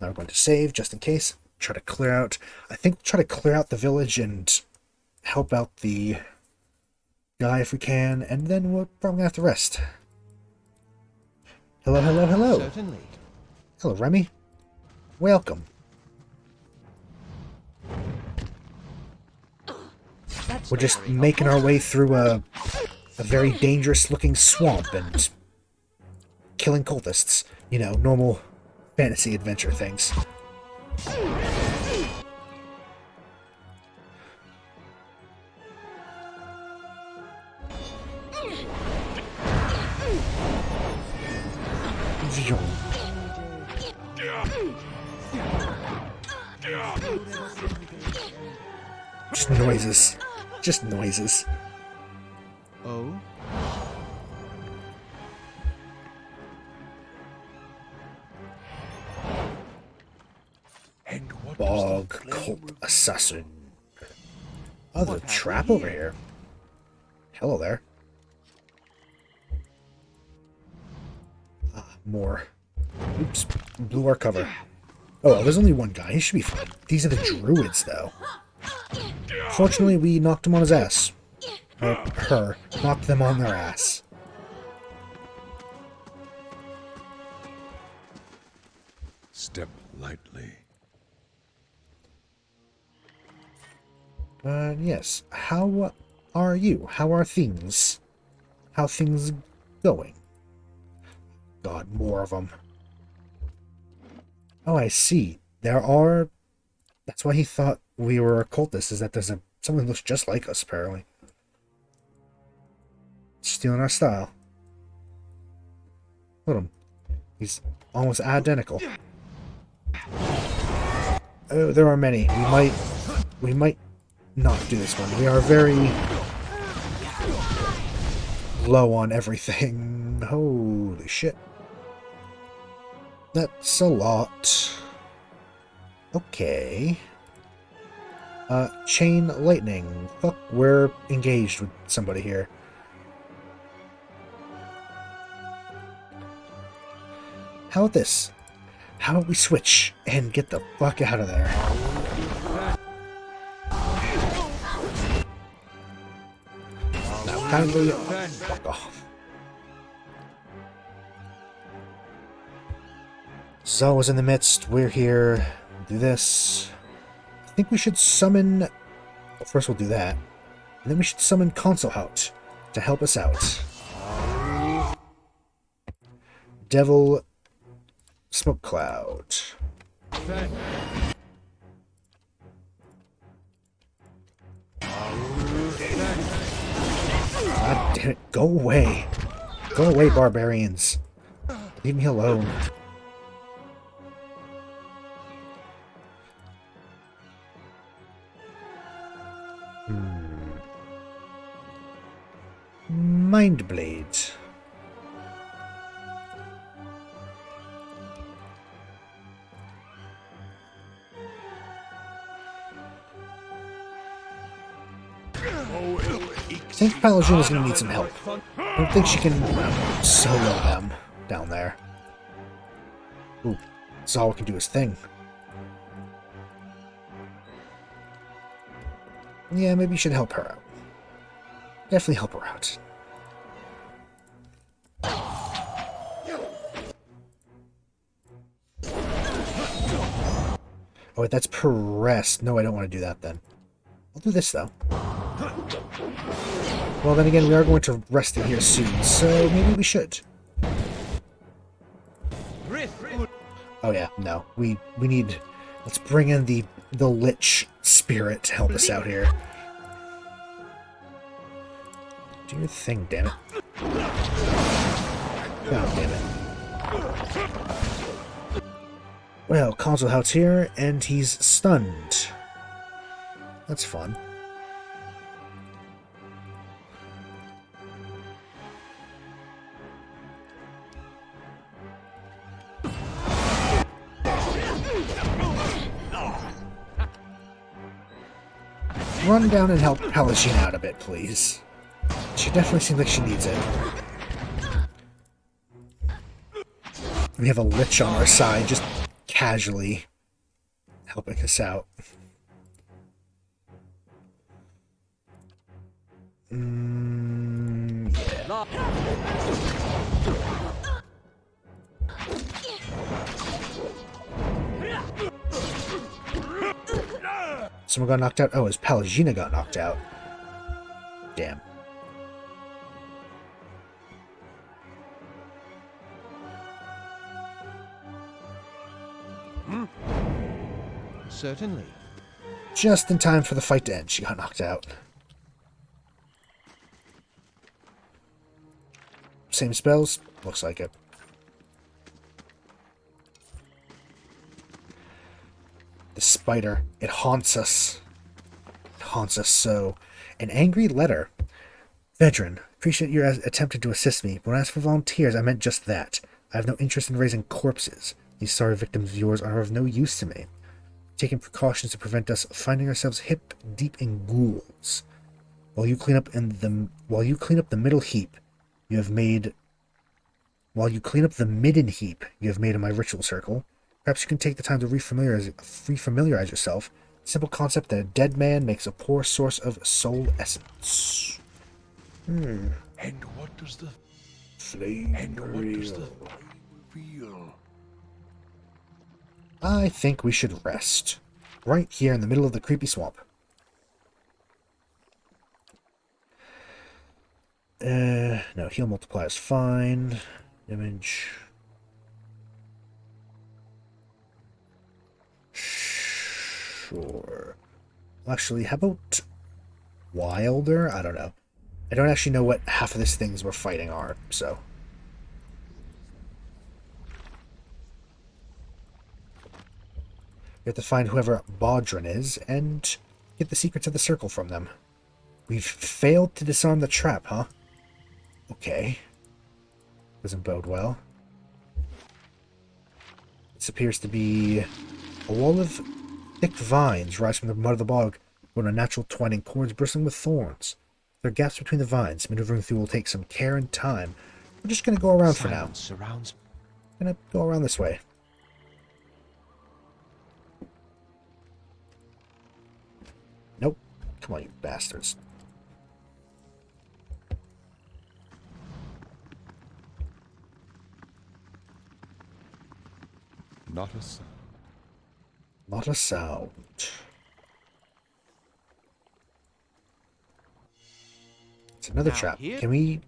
Now we're going to save, just in case. Try to clear out... I think we'll try to clear out the village and help out the guy if we can, and then we're probably going to have to rest. Hello. Certainly. Hello, Remy. Welcome. We're just making our way through a very dangerous-looking swamp and killing cultists. You know, normal fantasy adventure things. Just noises. Just noises. Oh? And what Bog cult assassin. Oh, there's a trap over here. Hello there. Ah, more Oops, blew our cover. Oh, well, there's only one guy. He should be fine. These are the druids, though. Fortunately, we knocked him on his ass. Or her. Knocked them on their ass. Step lightly. Yes. How are you? How are things? How things going? God, more of them. Oh, I see. There are... That's why he thought we were occultists, is that there's someone who looks just like us, apparently. Stealing our style. Look at him. He's almost identical. Oh, there are many. We might not do this one. We are very low on everything. Holy shit. That's a lot. Okay. Chain lightning. Fuck, we're engaged with somebody here. How about this? How about we switch and get the fuck out of there? Now, kindly fuck off. Zal was in the midst. We're here. Do this. I think we should summon... Well, first we'll do that. And then we should summon Consulhout to help us out. Devil... Smoke cloud. God damn it, go away. Go away, barbarians. Leave me alone. Mind Blade. I think Pallegina's gonna need some help. I don't think she can solo them down there. Ooh, Zal can do his thing. Yeah, maybe you should help her out. Definitely help her out. Oh wait, that's pressed. No, I don't want to do that then. I'll do this though. Well, then again, we are going to rest in here soon, so maybe we should. Oh yeah, no. We need... Let's bring in the Lich Spirit to help us out here. Do your thing, damn it. God damn it. Well, Consulhout's here, and he's stunned. That's fun. Run down and help Pallegina out a bit, please. She definitely seems like she needs it. We have a Lich on our side, just casually helping us out. Yeah. Someone got knocked out? Oh, his Pallegina got knocked out. Damn. Certainly. Just in time for the fight to end, she got knocked out. Same spells? Looks like it. The spider. It haunts us. It haunts us so. An angry letter. Veteran, appreciate your attempting to assist me. When I asked for volunteers, I meant just that. I have no interest in raising corpses. These sorry victims of yours are of no use to me. Taking precautions to prevent us finding ourselves hip deep in ghouls. While you clean up the middle heap, you have made While you clean up the midden heap you have made in my ritual circle, perhaps you can take the time to refamiliarize yourself. Simple concept that a dead man makes a poor source of soul essence. And what does the flame reveal? I think we should rest. Right here in the middle of the creepy swamp. No, heal multiply is fine. Damage. Sure. Actually, how about Wilder? I don't know. I don't actually know what half of these things we're fighting are, so. We have to find whoever Baudrin is and get the secrets of the circle from them. We've failed to disarm the trap, huh? Okay. Doesn't bode well. This appears to be a wall of thick vines rise from the mud of the bog, growing a natural twining cords bristling with thorns. There are gaps between the vines. Maneuvering through will take some care and time. We're just going to go around for now. Surrounds. Gonna go around this way. Nope. Come on, you bastards. Not a sound. Not a sound. It's another trap. Can we...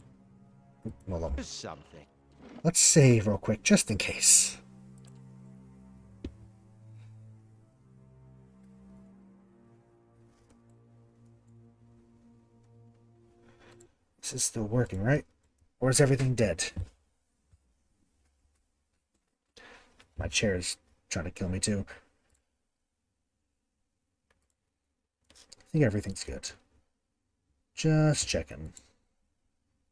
Hold on. Something. Let's save real quick, just in case. This is still working, right? Or is everything dead? My chair is trying to kill me too. I think everything's good. Just checking.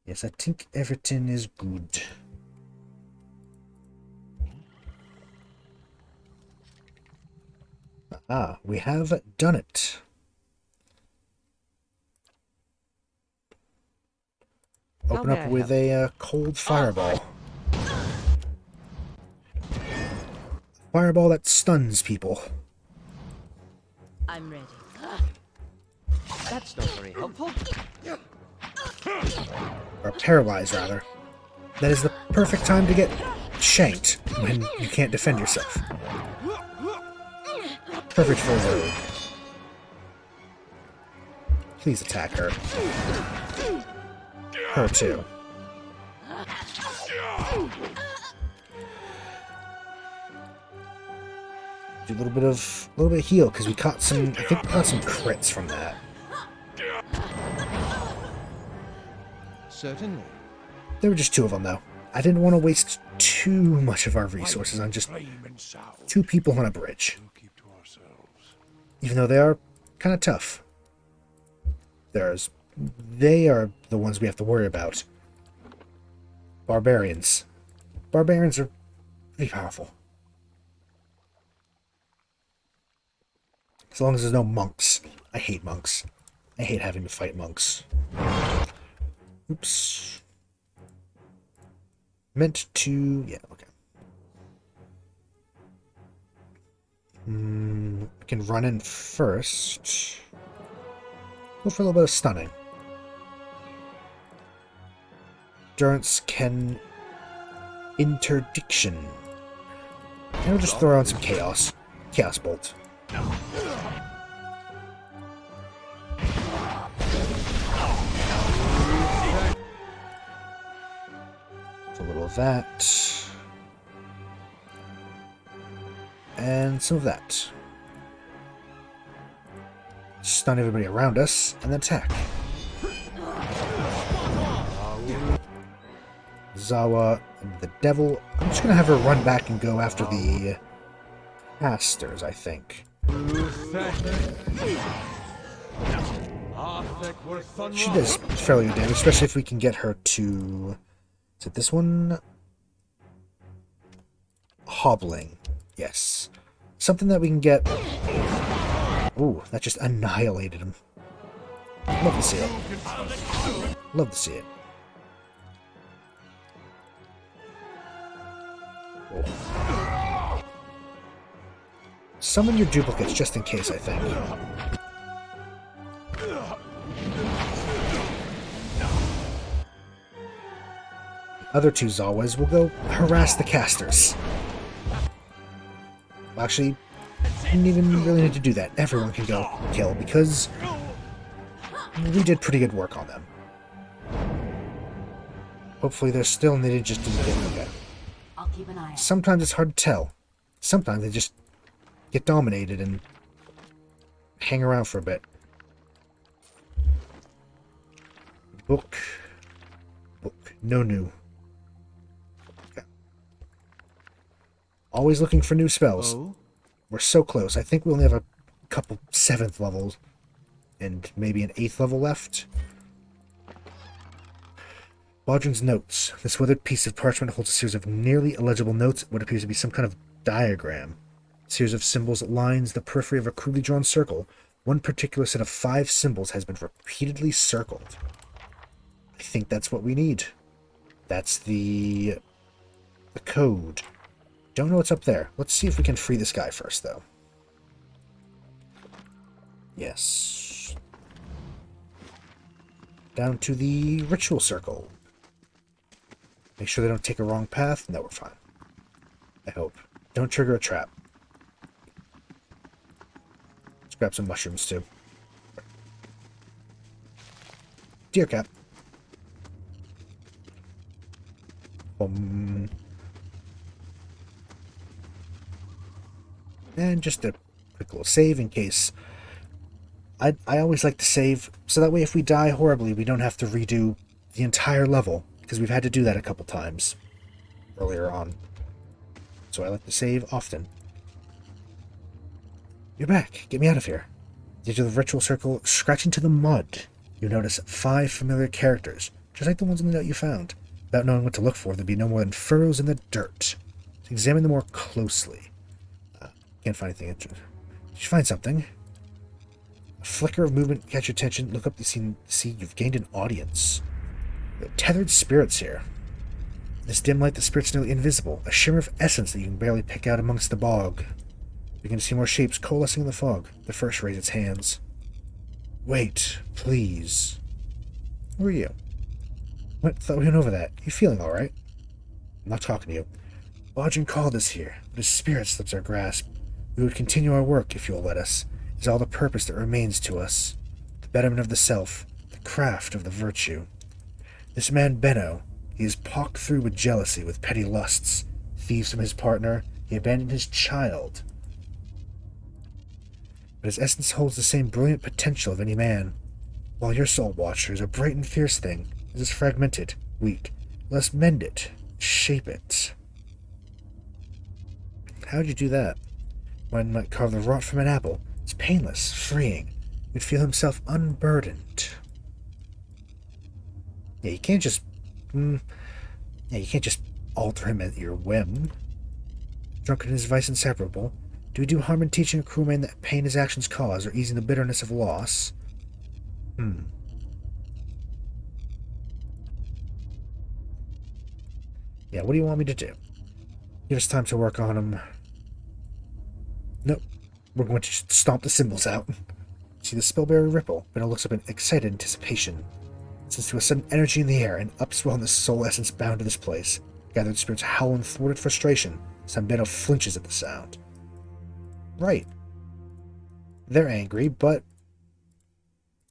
Yes, I think everything is good. Ah, we have done it. Open up with a cold fireball. Fireball that stuns people. I'm ready. That's not very helpful. Or paralyzed, rather. That is the perfect time to get shanked when you can't defend yourself. Perfect for a rogue. Please attack her. Her too. Do a little bit of heal because we caught some. I think we caught some crits from that. Certainly. There were just two of them though. I didn't want to waste too much of our resources on just two people on a bridge. Even though they are kind of tough. They are the ones we have to worry about. Barbarians. Barbarians are pretty powerful. As long as there's no monks. I hate monks. I hate having to fight monks. Oops. Meant to... yeah, okay. We can run in first. Go for a little bit of stunning. Endurance can... interdiction. And we'll just throw on some chaos. Chaos bolt. A little of that. And some of that. Stun everybody around us, and then attack. Zawa and the devil. I'm just gonna have her run back and go after the casters, I think. She does fairly good damage, especially if we can get her to... is it this one? Hobbling. Yes. Something that we can get... ooh, that just annihilated him. Love to see it. Love to see it. Oh. Summon your duplicates just in case, I think. The other two Zawas will go harass the casters. Actually, didn't even really need to do that. Everyone can go kill because we did pretty good work on them. Hopefully they're still and they just didn't get okay. I'll keep an eye out. Sometimes it's hard to tell. Sometimes they just get dominated and hang around for a bit. Book. No new. Okay. Always looking for new spells. Oh? We're so close. I think we only have a couple 7th levels and maybe an 8th level left. Baudrin's notes. This weathered piece of parchment holds a series of nearly illegible notes, what appears to be some kind of diagram. A series of symbols that lines the periphery of a crudely drawn circle. One particular set of 5 symbols has been repeatedly circled. I think that's what we need. That's the code. Don't know what's up there. Let's see if we can free this guy first, though. Yes. Down to the ritual circle. Make sure they don't take a wrong path. No, we're fine. I hope. Don't trigger a trap. Let's grab some mushrooms, too. Deer cap. And just a quick little save in case. I always like to save, so that way if we die horribly, we don't have to redo the entire level, because we've had to do that a couple times earlier on. So I like to save often. You're back. Get me out of here. The edge of the ritual circle, scratch into the mud. You notice 5 familiar characters, just like the ones in the note you found. Without knowing what to look for, there'd be no more than furrows in the dirt. So examine them more closely. Can't find anything interesting. Did you find something? A flicker of movement catch your attention. Look up to see you've gained an audience. There are tethered spirits here. In this dim light, the spirit's nearly invisible. A shimmer of essence that you can barely pick out amongst the bog. You can see more shapes coalescing in the fog. The first raise its hands. Wait, please. Who are you? What? Thought we went over that. You feeling alright? I'm not talking to you. Baudrin called us here, but his spirit slips our grasp. We would continue our work if you will let us. It is all the purpose that remains to us. The betterment of the self, the craft of the virtue. This man Benno, he is pocked through with jealousy, with petty lusts. Thieves from his partner, he abandoned his child. But his essence holds the same brilliant potential of any man. While your soul watcher is a bright and fierce thing, it is fragmented, weak. Let us mend it, shape it. How'd you do that? One might carve the rot from an apple. It's painless, freeing. You'd feel himself unburdened. Yeah, you can't just... you can't just alter him at your whim. Drunkenness, vice inseparable. Do we do harm in teaching a crewman that pain his actions cause, or easing the bitterness of loss? Yeah, what do you want me to do? Give us time to work on him. Nope. We're going to stomp the symbols out. See the spellbearer ripple. Benno looks up in excited anticipation. Since to a sudden energy in the air, and upswell in the soul essence bound to this place. Gathered spirits howl in thwarted frustration. Some Benno flinches at the sound. Right. They're angry, but...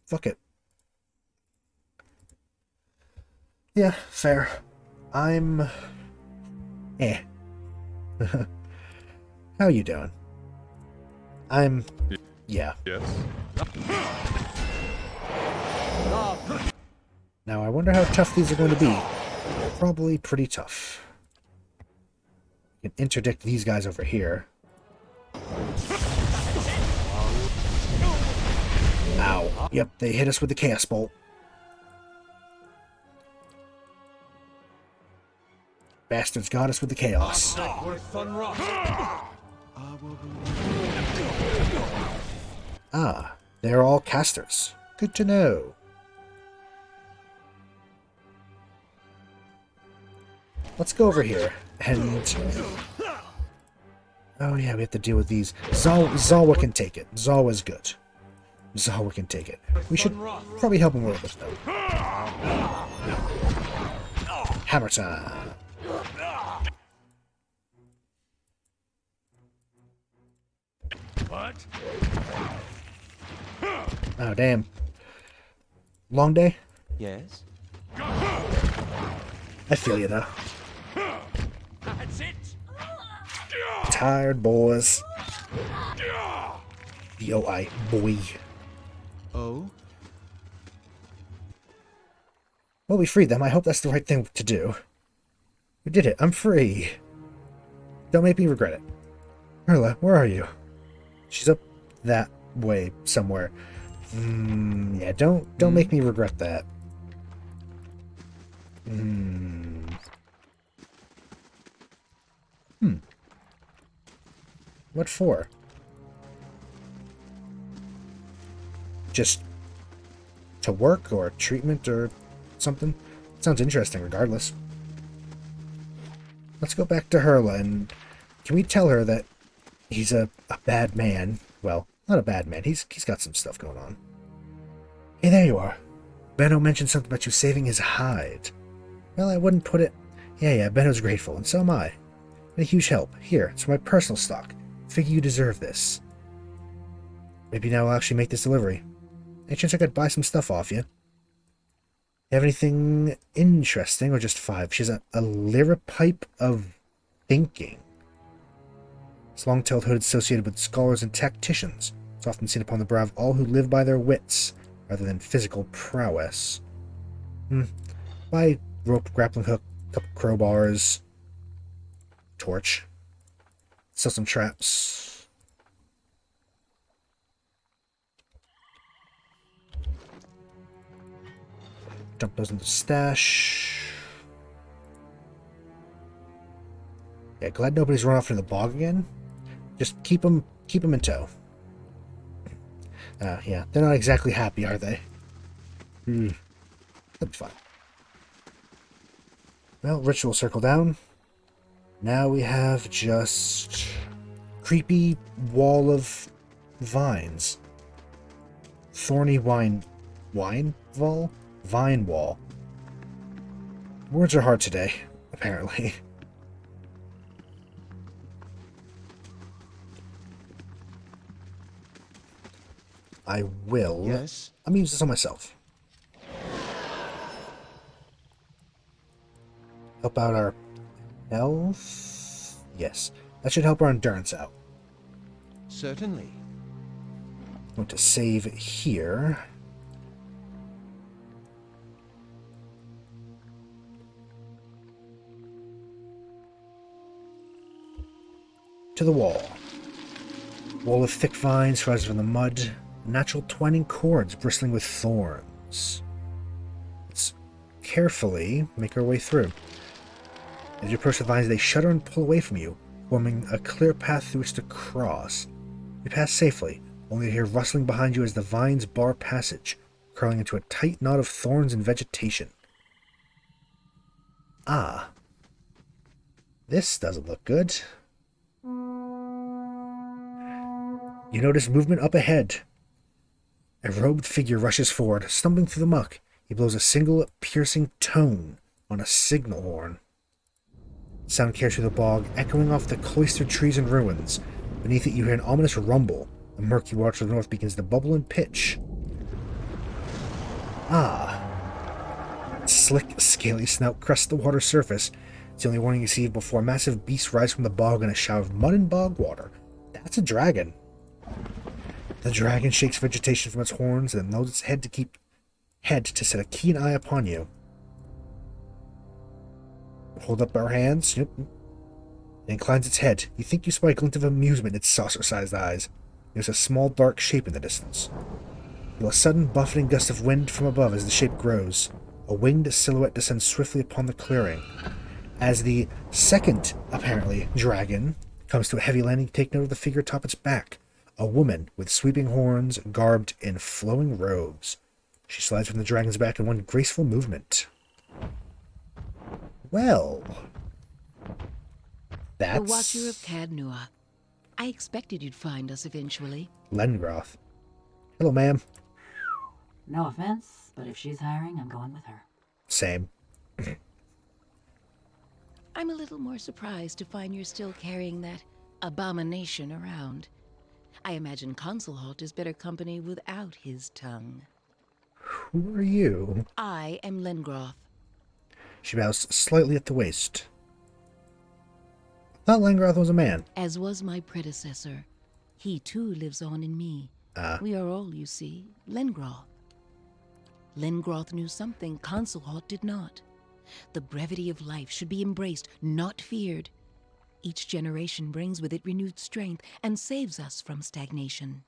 fuck it. Yeah, fair. I'm... How you doing? I'm... yeah. Yes. Now I wonder how tough these are going to be. Probably pretty tough. You can interdict these guys over here. Ow. Yep, they hit us with the Chaos Bolt. Bastards got us with the Chaos. Ah, they're all casters. Good to know. Let's go over here and Oh yeah, we have to deal with these. Zalwa can take it. Zalwa's good. Zalwa can take it. We should probably help him a little bit, though. Hammer time. What? Oh, damn. Long day? Yes? I feel you, though. That's it. Tired boys. Yo, I boy. Oh? Well, we freed them. I hope that's the right thing to do. We did it. I'm free. Don't make me regret it. Merla, where are you? She's up that way somewhere. Yeah, don't make me regret that. What for? Just to work or treatment or something? Sounds interesting regardless. Let's go back to Herla and can we tell her that he's a bad man? Well, not a bad man. He's got some stuff going on. Hey, there you are. Benno mentioned something about you saving his hide. Well, I wouldn't put it... Yeah, Benno's grateful, and so am I. Been a huge help. Here, it's for my personal stock. Figure you deserve this. Maybe now I'll actually make this delivery. Any chance I could buy some stuff off you? You have anything interesting, or just 5? She has a lyripipe of thinking. This long-tailed hood associated with scholars and tacticians. It's often seen upon the brow of all who live by their wits, rather than physical prowess. Buy rope, grappling hook, couple crowbars, torch. Sell some traps. Dump those in the stash. Yeah, glad nobody's run off into the bog again. Just keep them in tow. Yeah, they're not exactly happy, are they? That'll be fine. Well, ritual circle down. Now we have just creepy wall of vines. Thorny vine wall? Vine wall. Words are hard today, apparently. I will. Yes? I'm gonna use this on myself. Help out our health? Yes. That should help our endurance out. Certainly. I'm going to save here. To the wall. Wall of thick vines rises from the mud. Natural twining cords bristling with thorns. Let's carefully make our way through. As you approach the vines, they shudder and pull away from you, forming a clear path through which to cross. You pass safely, only to hear rustling behind you as the vines bar passage, curling into a tight knot of thorns and vegetation. Ah. This doesn't look good. You notice movement up ahead. A robed figure rushes forward, stumbling through the muck. He blows a single piercing tone on a signal horn. Sound carries through the bog, echoing off the cloistered trees and ruins. Beneath it you hear an ominous rumble. The murky water to the north begins to bubble and pitch. Ah. Its slick, scaly snout crests the water's surface. It's the only warning you see before massive beasts rise from the bog in a shower of mud and bog water. That's a dragon. The dragon shakes vegetation from its horns and loads its head to set a keen eye upon you. Hold up our hands. Yep. It inclines its head. You think you spy a glint of amusement in its saucer-sized eyes. There's a small dark shape in the distance. You feel a sudden buffeting gust of wind from above as the shape grows. A winged silhouette descends swiftly upon the clearing. As the second, apparently, dragon comes to a heavy landing, take note of the figure atop its back. A woman with sweeping horns, garbed in flowing robes. She slides from the dragon's back in one graceful movement. Well, that's... The Watcher of Cadnua. I expected you'd find us eventually. Lengroth. Hello, ma'am. No offense, but if she's hiring, I'm going with her. Same. I'm a little more surprised to find you're still carrying that abomination around. I imagine Consulhalt is better company without his tongue. Who are you? I am Lengroth. She bows slightly at the waist. I thought Lengroth was a man. As was my predecessor. He too lives on in me. We are all, you see, Lengroth. Lengroth knew something Consulhalt did not. The brevity of life should be embraced, not feared. Each generation brings with it renewed strength and saves us from stagnation.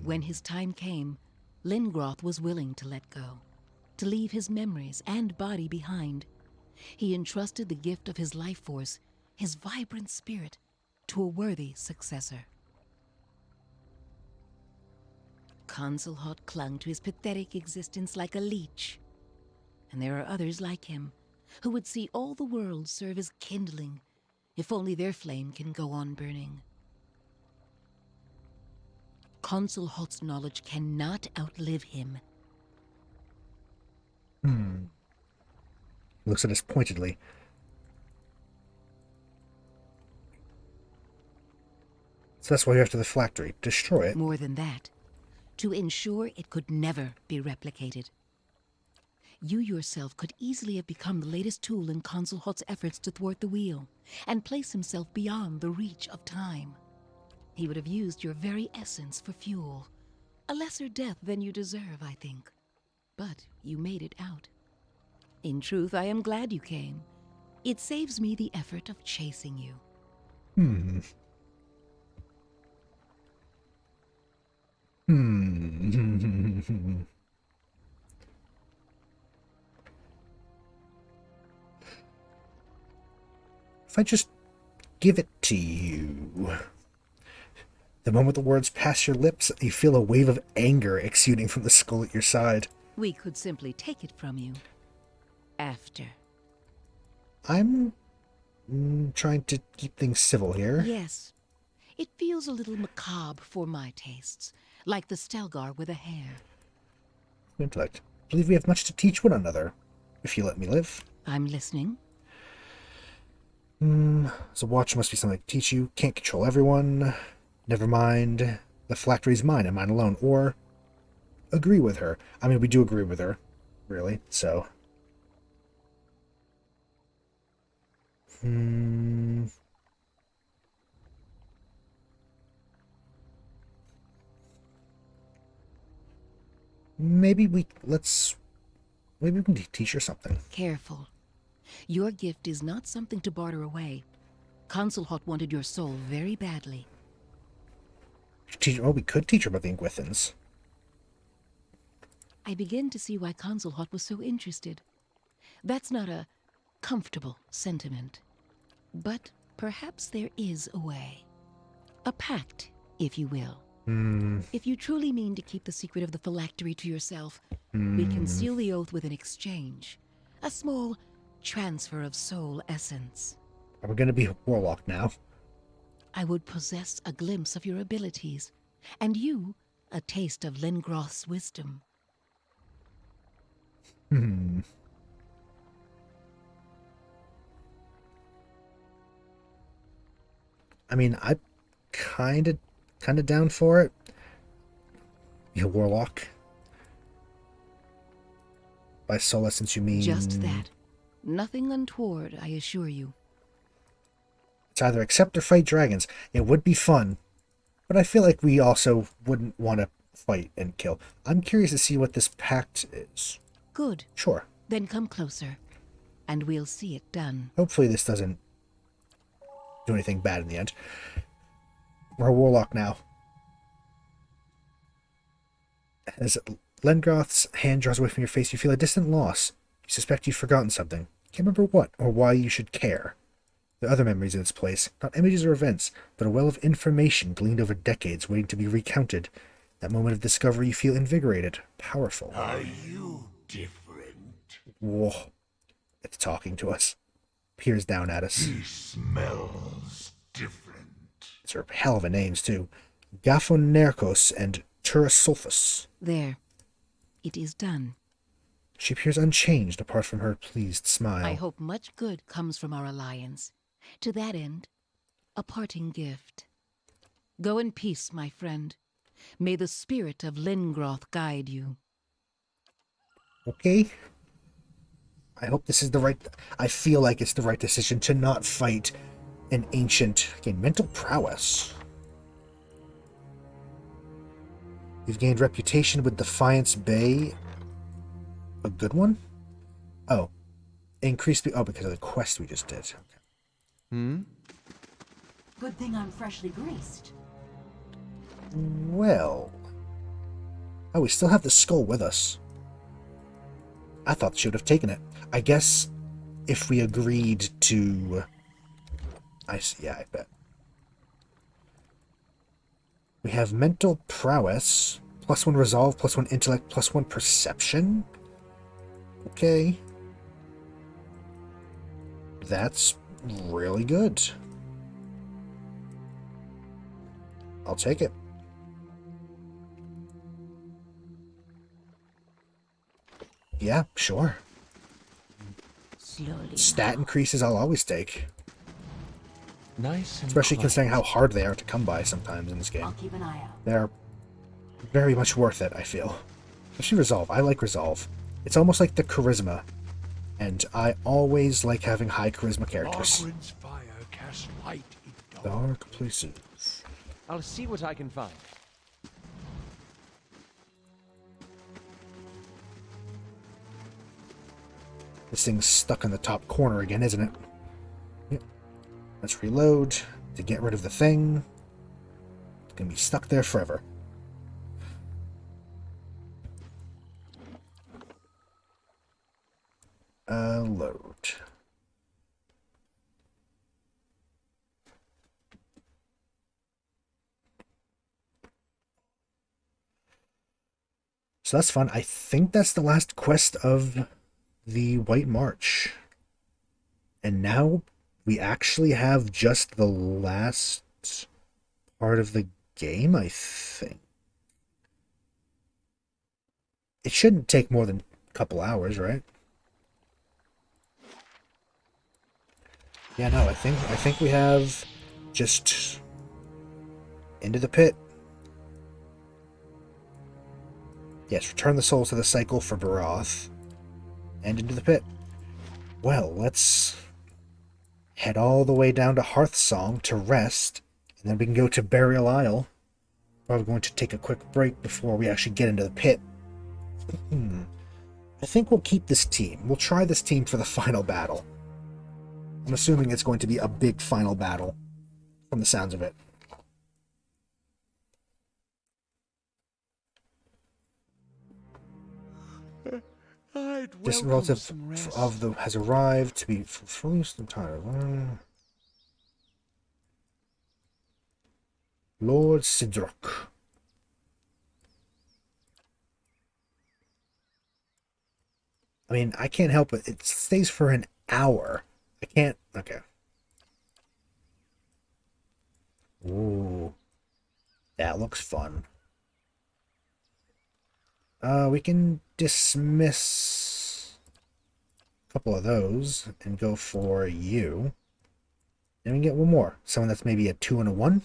When his time came, Lengroth was willing to let go, to leave his memories and body behind. He entrusted the gift of his life force, his vibrant spirit, to a worthy successor. Consulhalt clung to his pathetic existence like a leech. And there are others like him, who would see all the world serve as kindling, if only their flame can go on burning. Consulhalt's knowledge cannot outlive him. Looks at us pointedly. So that's why you're after the Phylactery. Destroy it. More than that, to ensure it could never be replicated. You yourself could easily have become the latest tool in Consulhalt's efforts to thwart the wheel, and place himself beyond the reach of time. He would have used your very essence for fuel. A lesser death than you deserve, I think. But you made it out. In truth, I am glad you came. It saves me the effort of chasing you. If I just give it to you. The moment the words pass your lips, you feel a wave of anger exuding from the skull at your side. We could simply take it from you. After. I'm trying to keep things civil here. Yes. It feels a little macabre for my tastes, like the Stelgar with a hair. Intellect. I believe we have much to teach one another, if you let me live. I'm listening. So watch must be something to teach you. Can't control everyone. Never mind. The Phylactery's mine and mine alone. Or agree with her. I mean, we do agree with her, really, so. Maybe we can teach her something. Careful. Your gift is not something to barter away. Consulhalt wanted your soul very badly. We could teach her about the Inquithins. I begin to see why Consulhalt was so interested. That's not a comfortable sentiment. But perhaps there is a way. A pact, if you will. If you truly mean to keep the secret of the Phylactery to yourself, we can seal the oath with an exchange. A small transfer of soul essence. Are we going to be a Warlock now? I would possess a glimpse of your abilities, and you a taste of Lengroth's wisdom. I mean, I'm kind of down for it. You Warlock. By soul essence, you mean... Just that. Nothing untoward, I assure you. It's either accept or fight dragons. It would be fun, but I feel like we also wouldn't want to fight and kill. I'm curious to see what this pact is. Good. Sure. Then come closer, and we'll see it done. Hopefully this doesn't do anything bad in the end. We're a Warlock now. As Lengroth's hand draws away from your face, you feel a distant loss. You suspect you've forgotten something. Can't remember what, or why you should care. There are other memories in its place, not images or events, but a well of information gleaned over decades waiting to be recounted. That moment of discovery, you feel invigorated, powerful. Are you different? Whoa. It's talking to us. peers down at us. He smells different. These are hell of a names, too. Gaphonerkos and Turasulfus. There. It is done. She appears unchanged apart from her pleased smile. I hope much good comes from our alliance. To that end, a parting gift. Go in peace, my friend. May the spirit of Lingroth guide you. Okay. I hope this is the right... I feel like it's the right decision to not fight an ancient... Okay, mental prowess. You've gained reputation with Defiance Bay. A good one? Oh. Increased... Oh, because of the quest we just did. Okay. Good thing I'm freshly greased. Well... Oh, we still have the skull with us. I thought she would have taken it. I guess if we agreed to... I see, yeah, I bet. We have mental prowess, +1 resolve, +1 intellect, +1 perception. Okay. That's really good. I'll take it. Yeah, sure. Slowly. Stat increases I'll always take. Nice and Especially quiet. considering how hard they are to come by sometimes in this game. I'll keep an eye out. They're very much worth it, I feel. Especially Resolve. I like Resolve. It's almost like the Charisma. And I always like having high Charisma characters. Margaret's fire casts light in Dark places. I'll see what I can find. This thing's stuck in the top corner again, isn't it? Yep. Let's reload to get rid of the thing. It's gonna be stuck there forever. Load. So that's fun. I think that's the last quest of the White March. And now we actually have just the last part of the game, I think. It shouldn't take more than a couple hours, right? Yeah, no, I think we have just into the pit. Yes, return the souls to the cycle for Baroth. And into the pit. Well, let's head all the way down to Hearthsong to rest, and then we can go to Burial Isle. Probably going to take a quick break before we actually get into the pit. I think we'll keep this team. We'll try this team for the final battle. I'm assuming it's going to be a big final battle, from the sounds of it. Distant relative of the has arrived to be fully entirely. Lord Sidrock. I mean, I can't help it. It stays for an hour. I can't. Okay. Ooh, that looks fun. We can dismiss a couple of those and go for you. Then we can get one more. Someone that's maybe a 2 and a 1.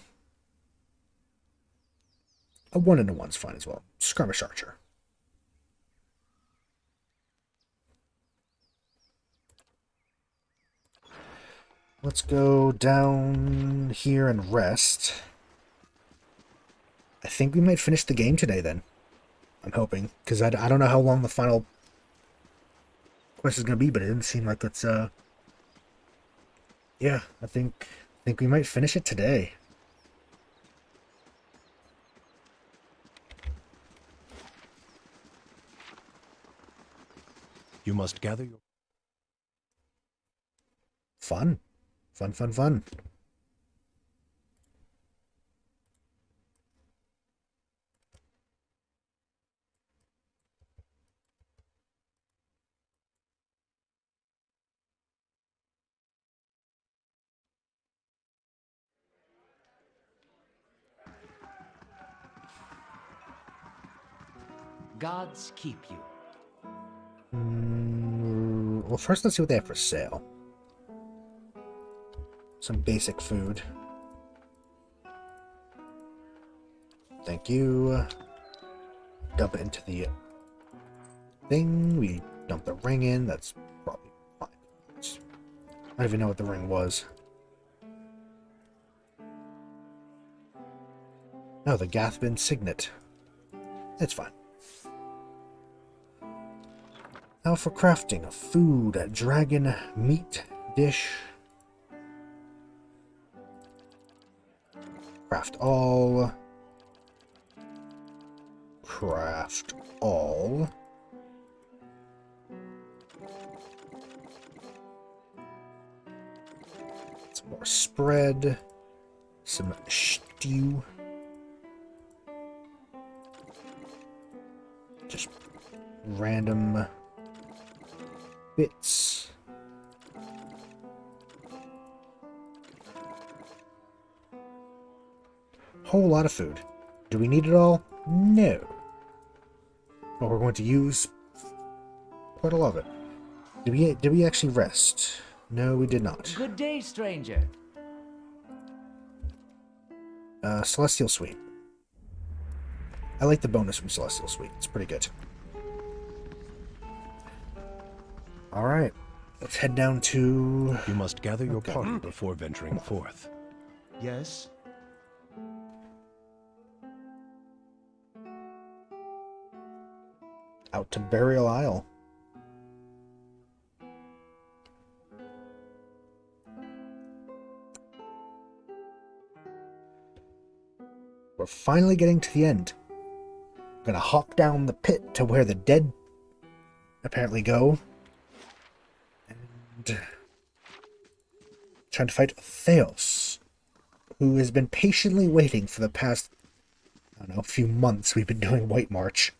A 1 and a 1's fine as well. Skirmish Archer. Let's go down here and rest. I think we might finish the game today then. I'm hoping, because I don't know how long the final quest is going to be, but it didn't seem like it's, yeah, I think we might finish it today. You must gather your... Fun. Fun, fun, fun. Gods keep you. Well, first let's see what they have for sale. Some basic food. Thank you. Dump it into the thing. We dump the ring in. That's probably fine. I don't even know what the ring was. Oh, the Gathbin Signet. It's fine. Now for crafting a food, a dragon meat dish. Craft all. Craft all. Some more spread. Some stew. Just random bits. Whole lot of food. Do we need it all? No. But we're going to use quite a lot of it. Did we actually rest? No, we did not. Good day, stranger. Celestial Suite. I like the bonus from Celestial Suite. It's pretty good. Alright. Let's head down to... You must gather your party before venturing forth. Yes? Out to Burial Isle. We're finally getting to the end. I'm gonna hop down the pit to where the dead apparently go. And trying to fight Theos, who has been patiently waiting for the past, I don't know, few months we've been doing White March.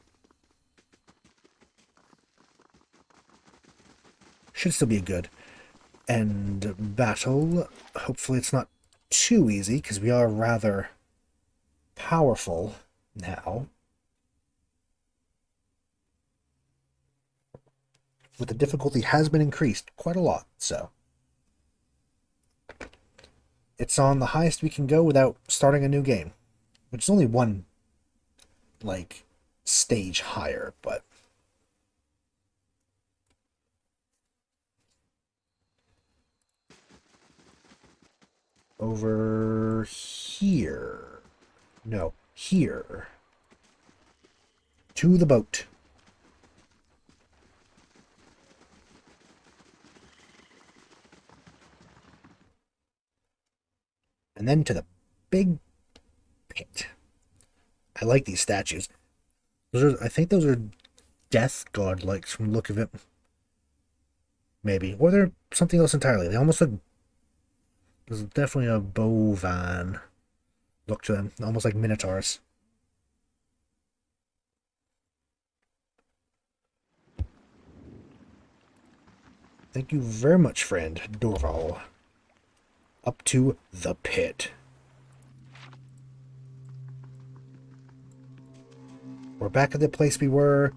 Should still be a good end battle. Hopefully it's not too easy, because we are rather powerful now. But the difficulty has been increased quite a lot, so. It's on the highest we can go without starting a new game. Which is only one, like, stage higher, but... Over here. No, here. To the boat. And then to the big pit. I like these statues. I think those are death godlikes from the look of it. Maybe. Or they're something else entirely. They almost look... There's definitely a bovine look to them, almost like minotaurs. Thank you very much, friend Dorval. Up to the pit. We're back at the place we were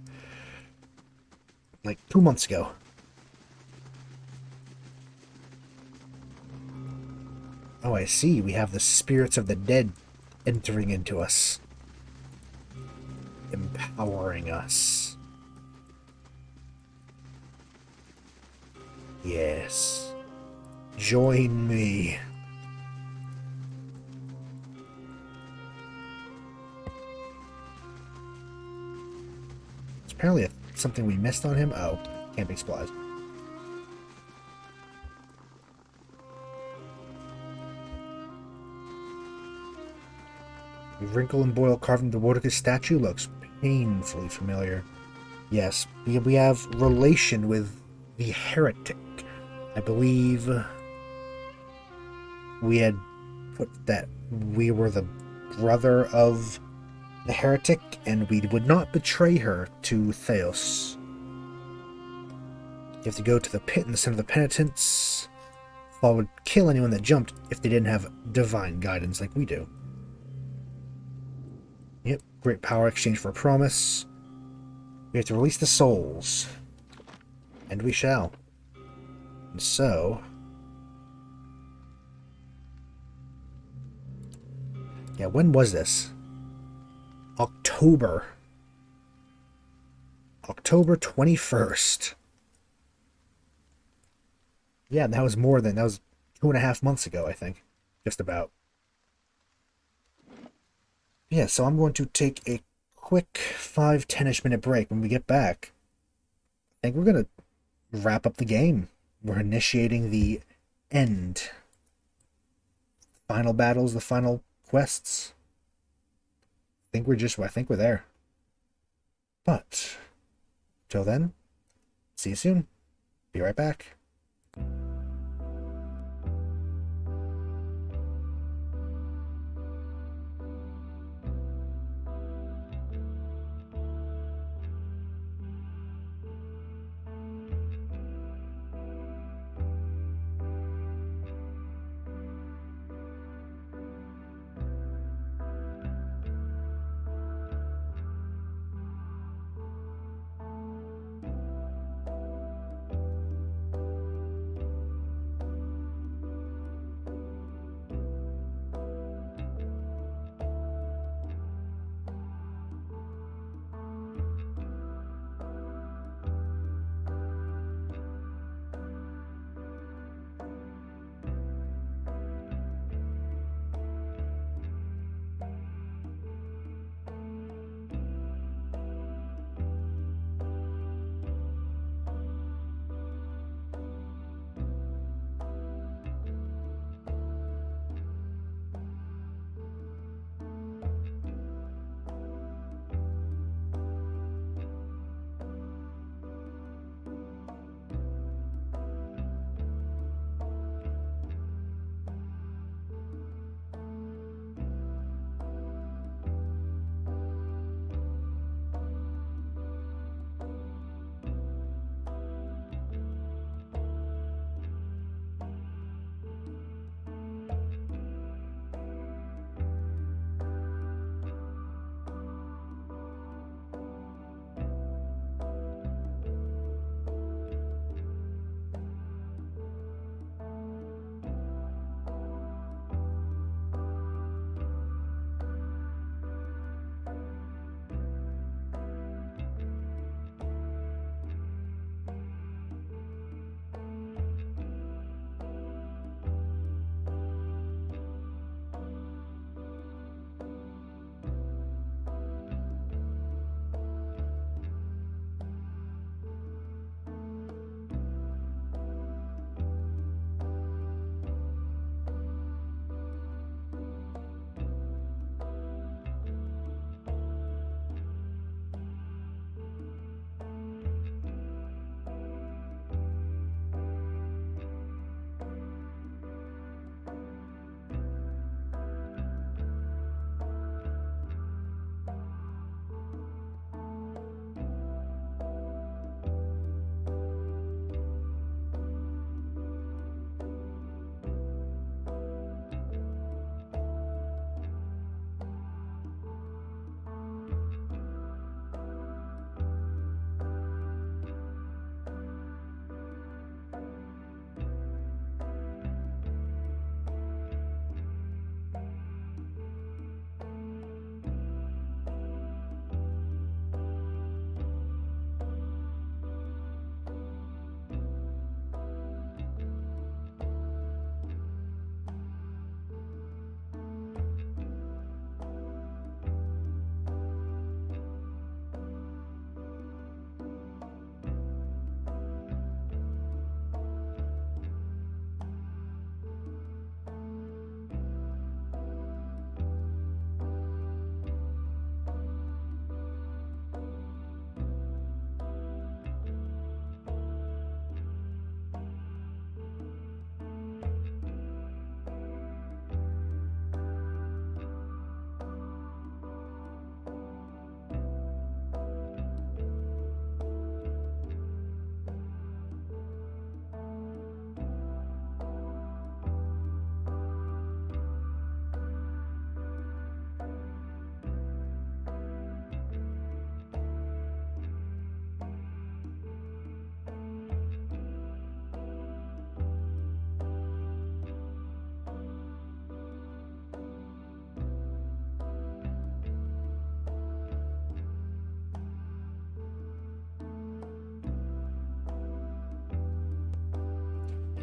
like 2 months ago. Oh, I see. We have the spirits of the dead entering into us. Empowering us. Yes. Join me. It's apparently something we missed on him. Oh, camping supplies. The wrinkle and boil carved into the Warlock statue looks painfully familiar. Yes, we have relation with the heretic. I believe we had put that we were the brother of the heretic, and we would not betray her to Theos. You have to go to the pit in the center of the penitents. Fall would kill anyone that jumped if they didn't have divine guidance like we do. Yep, great power exchange for a promise. We have to release the souls. And we shall. And so... yeah, when was this? October 21st. Yeah, that was 2.5 months ago, I think. Just about. Yeah, so I'm going to take a quick 5-10ish minute break. When we get back, I think we're going to wrap up the game. We're initiating the end. Final battles, the final quests. I think we're there. But, till then, see you soon. Be right back.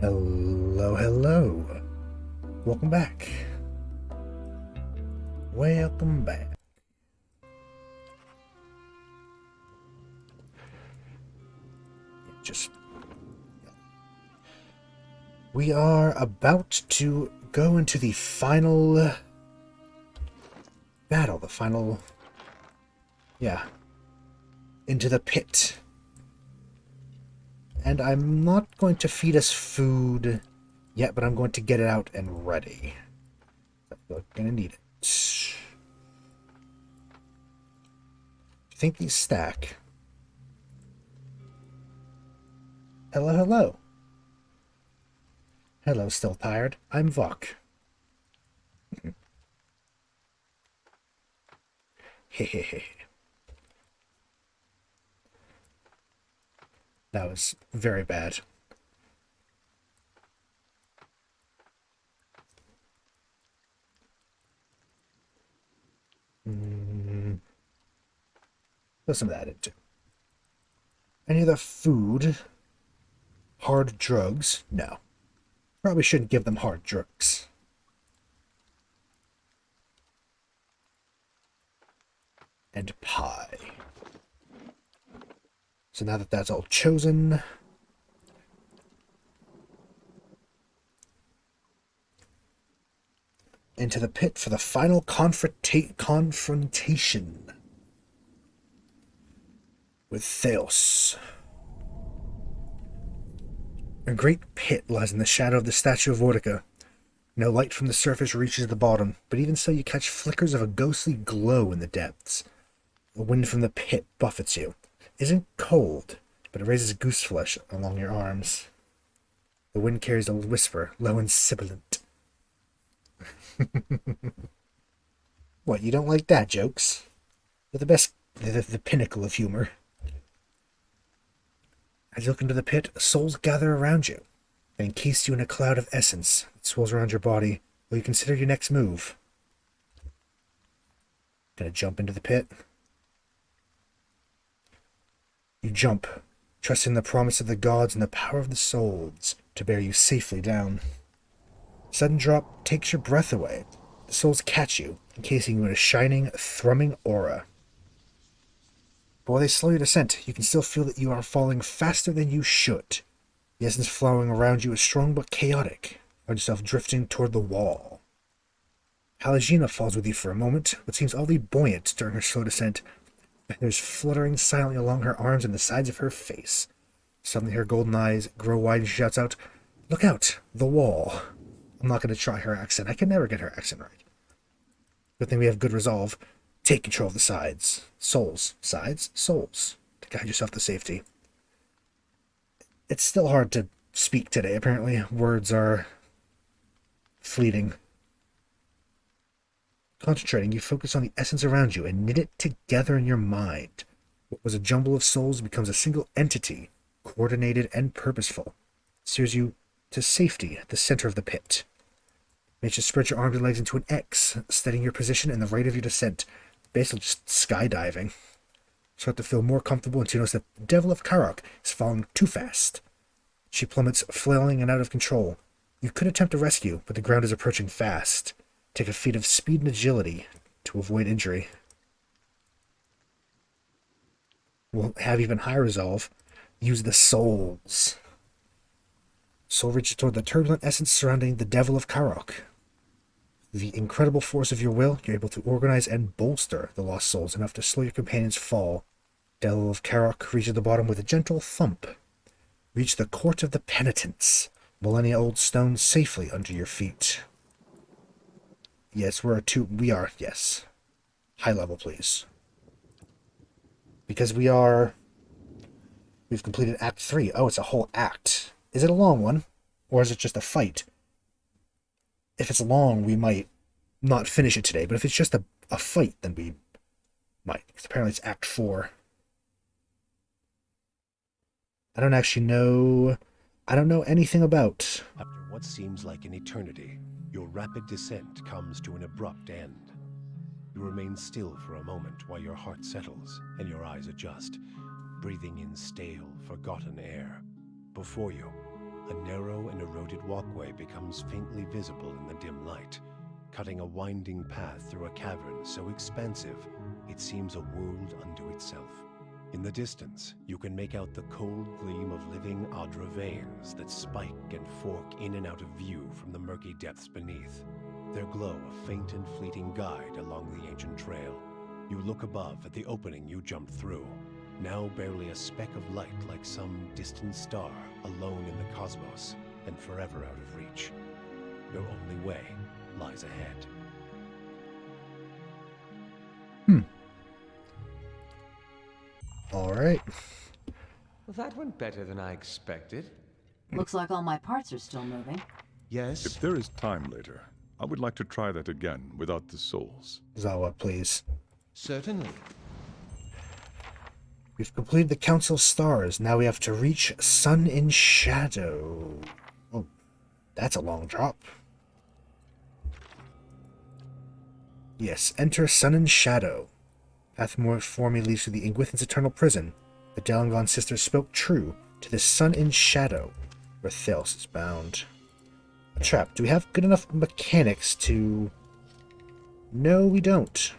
Hello, hello. Welcome back. Welcome back. We are about to go into the final battle, into the pit. And I'm not going to feed us food yet, but I'm going to get it out and ready. I'm gonna need it. I think these stack. Hello, hello. Hello, still tired? I'm Vok. Hehehe. That was very bad. Put some of that into. Any other food? Hard drugs? No. Probably shouldn't give them hard drugs. And pie. So now that that's all chosen, into the pit for the final confrontation with Theos. A great pit lies in the shadow of the statue of Vortica. No light from the surface reaches the bottom, but even so you catch flickers of a ghostly glow in the depths. The wind from the pit buffets you. It isn't cold, but it raises goose flesh along your arms. The wind carries a whisper, low and sibilant. What, you don't like that, jokes? They're the best, the pinnacle of humor. As you look into the pit, souls gather around you. They encase you in a cloud of essence that swirls around your body while you consider your next move. Gonna jump into the pit. You jump, trusting the promise of the gods and the power of the souls to bear you safely down. Sudden drop takes your breath away. The souls catch you, encasing you in a shining, thrumming aura. But while they slow your descent, you can still feel that you are falling faster than you should. The essence flowing around you is strong but chaotic. You find yourself drifting toward the wall. Halagina falls with you for a moment, but seems oddly buoyant during her slow descent. Feathers fluttering silently along her arms and the sides of her face. Suddenly her golden eyes grow wide and she shouts out, "Look out! The wall!" I'm not going to try her accent. I can never get her accent right. Good thing we have good resolve. Take control of the sides. Souls. Sides? Souls. To guide yourself to safety. It's still hard to speak today, apparently. Words are fleeting. Concentrating, you focus on the essence around you and knit it together in your mind. What was a jumble of souls becomes a single entity, coordinated and purposeful. Steers you to safety at the center of the pit. Make sure to spread your arms and legs into an X, steadying your position and the rate of your descent. Basically just skydiving. Start to feel more comfortable until you notice that the Devil of Karok is falling too fast. She plummets, flailing and out of control. You could attempt a rescue, but the ground is approaching fast. Take a feat of speed and agility to avoid injury. We'll have even higher resolve. Use the souls. Soul reaches toward the turbulent essence surrounding the Devil of Karok. The incredible force of your will, you're able to organize and bolster the lost souls enough to slow your companion's fall. Devil of Karok reaches the bottom with a gentle thump. Reach the Court of the Penitents. Millennia-old stone safely under your feet. Yes, we are, yes. High level, please. Because we've completed Act 3. Oh, it's a whole act. Is it a long one? Or is it just a fight? If it's long, we might not finish it today. But if it's just a fight, then we might. Because apparently it's Act 4. I don't actually know... I don't know anything about... After what seems like an eternity, your rapid descent comes to an abrupt end. You remain still for a moment while your heart settles and your eyes adjust, breathing in stale, forgotten air. Before you, a narrow and eroded walkway becomes faintly visible in the dim light, cutting a winding path through a cavern so expansive it seems a world unto itself. In the distance, you can make out the cold gleam of living Adra veins that spike and fork in and out of view from the murky depths beneath. Their glow a faint and fleeting guide along the ancient trail. You look above at the opening you jumped through, now barely a speck of light like some distant star alone in the cosmos and forever out of reach. Your only way lies ahead. Alright. Well, that went better than I expected. Looks like all my parts are still moving. Yes. If there is time later, I would like to try that again without the souls. Zawa, please. Certainly. We've completed the Council Stars. Now we have to reach Sun in Shadow. Oh, that's a long drop. Yes, enter Sun in Shadow. Path more for me leads to the Ingwithan's eternal prison. The Dalangon sisters spoke true to the Sun in Shadow, where Thales is bound. A trap. Do we have good enough mechanics to... No, we don't.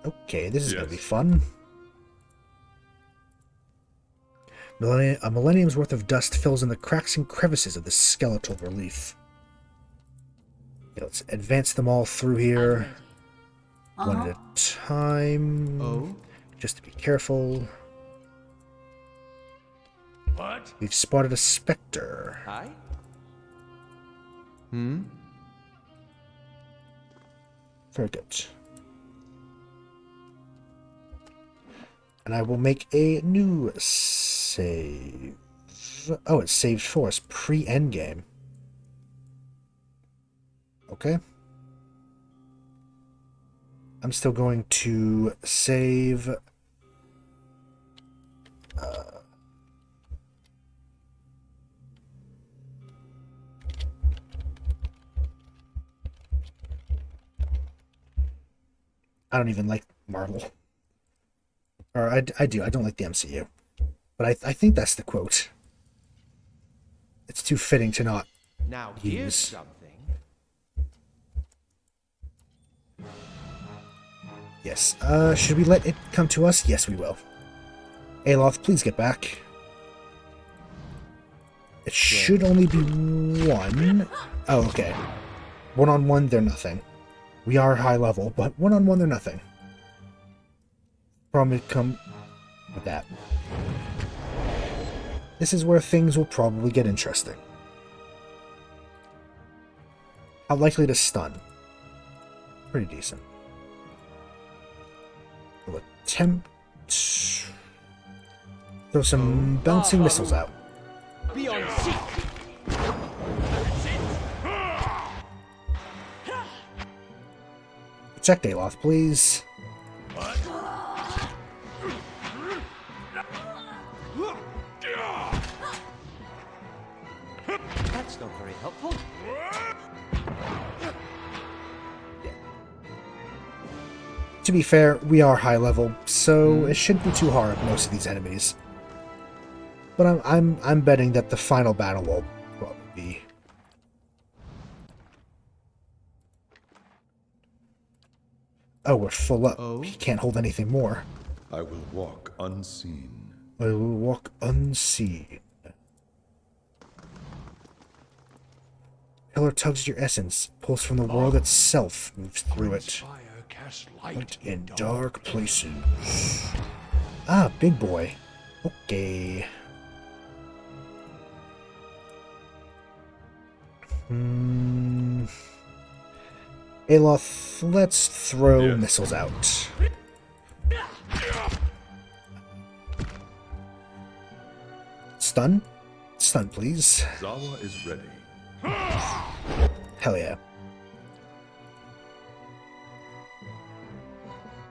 Okay, this is going to be fun. A millennium's worth of dust fills in the cracks and crevices of the skeletal relief. Okay, let's advance them all through here. One at a time. Oh? Just to be careful. What? We've spotted a specter. Hi? Very good. And I will make a new save. Oh, it's saved for us. Pre-endgame. Okay. I'm still going to save... I don't even like Marvel. Or I do. I don't like the MCU. But I think that's the quote. It's too fitting to not Now use. here's something. Yes. Should we let it come to us? Yes, we will. Aloth, please get back. It should only be one. Oh, okay. One-on-one, they're nothing. We are high level, but one-on-one, they're nothing. Probably come with that. This is where things will probably get interesting. How likely to stun? Pretty decent. We'll attempt... Throw some bouncing missiles out. Be on seek. Protect Aloth, please. That's not very helpful. To be fair, we are high level, so it shouldn't be too hard on most of these enemies. But I'm betting that the final battle will probably be. Oh, we're full up. Oh? He can't hold anything more. I will walk unseen. I will walk unseen. Pillar tugs at your essence, pulls from the world itself, moves through it. Fire cast Light in dark places. Ah, big boy. Okay. Aloth, let's throw missiles out. Stun? Stun, please. Zawa is ready. Hell yeah.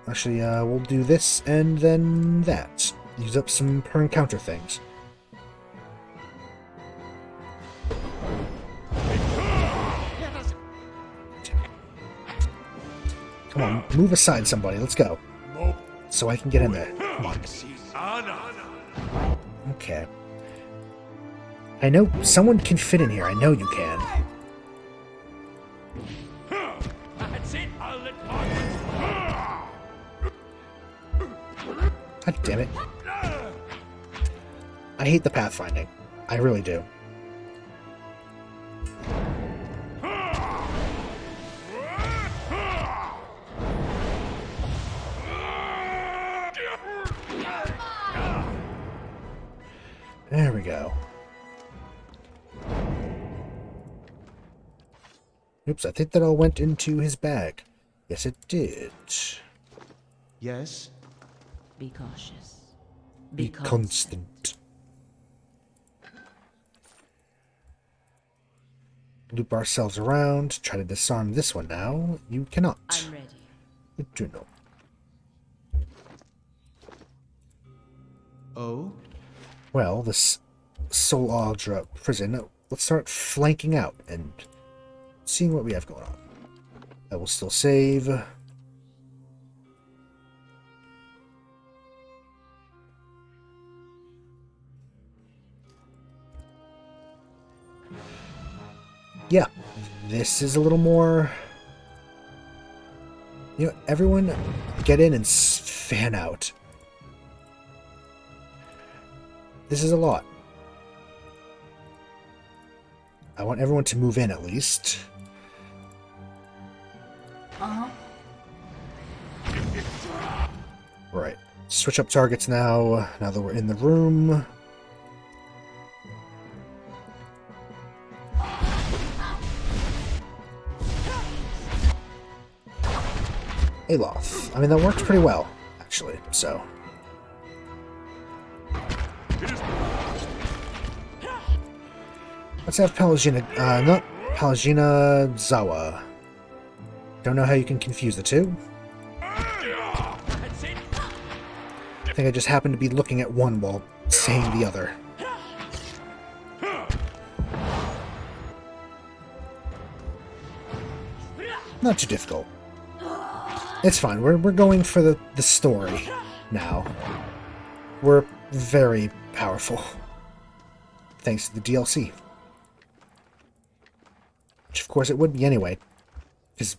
Actually, we'll do this and then that. Use up some per encounter things. Come on, move aside somebody, let's go. So I can get in there. Come on. Okay. I know someone can fit in here. I know you can. That's it. I'll let God damn it. I hate the pathfinding. I really do. There we go. Oops, I think that all went into his bag. Yes, it did. Yes? Be cautious. Be constant. Loop ourselves around. Try to disarm this one now. You cannot. I'm ready. You do not. Oh? Well, this Soul Aldra prison, let's start flanking out and seeing what we have going on. I will still save. Yeah, this is a little more... You know, everyone get in and fan out. This is a lot. I want everyone to move in at least. Right. Switch up targets now that we're in the room. Aloth. I mean, that worked pretty well, actually, so... Let's have Palagina, not Palagina Zawa. Don't know how you can confuse the two. I think I just happened to be looking at one while saying the other. Not too difficult. It's fine. We're going for the story now. We're very powerful. Thanks to the DLC. Which, of course, it would be anyway. Because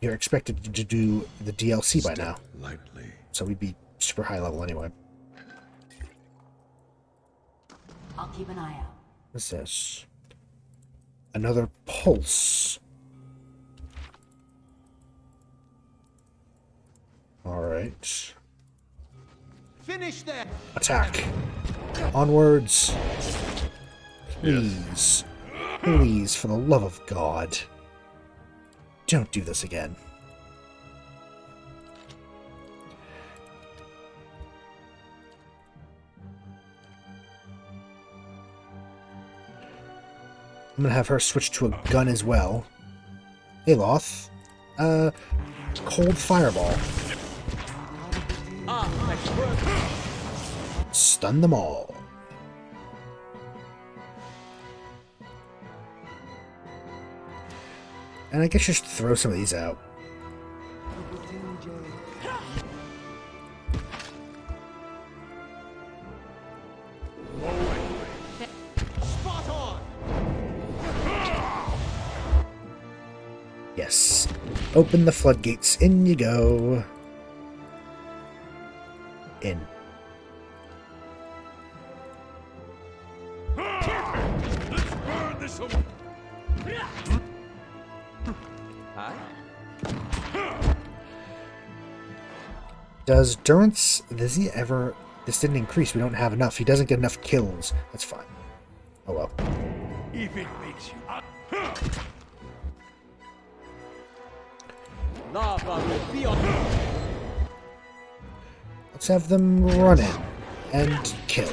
you're expected to do the DLC by now. Lightly. So we'd be super high level anyway. I'll keep an eye out. What's this? Another pulse. Alright. Finish that! Attack. Onwards. Please. Please, for the love of God. Don't do this again. I'm gonna have her switch to a gun as well. Aloth. Cold Fireball. Stun them all. And I guess just throw some of these out. Spot on. Yes. Open the floodgates. In you go. In. Let's burn this away. Does Durance... Does he ever... This didn't increase. We don't have enough. He doesn't get enough kills. That's fine. Oh well. If it makes you up. Let's have them run in and kill.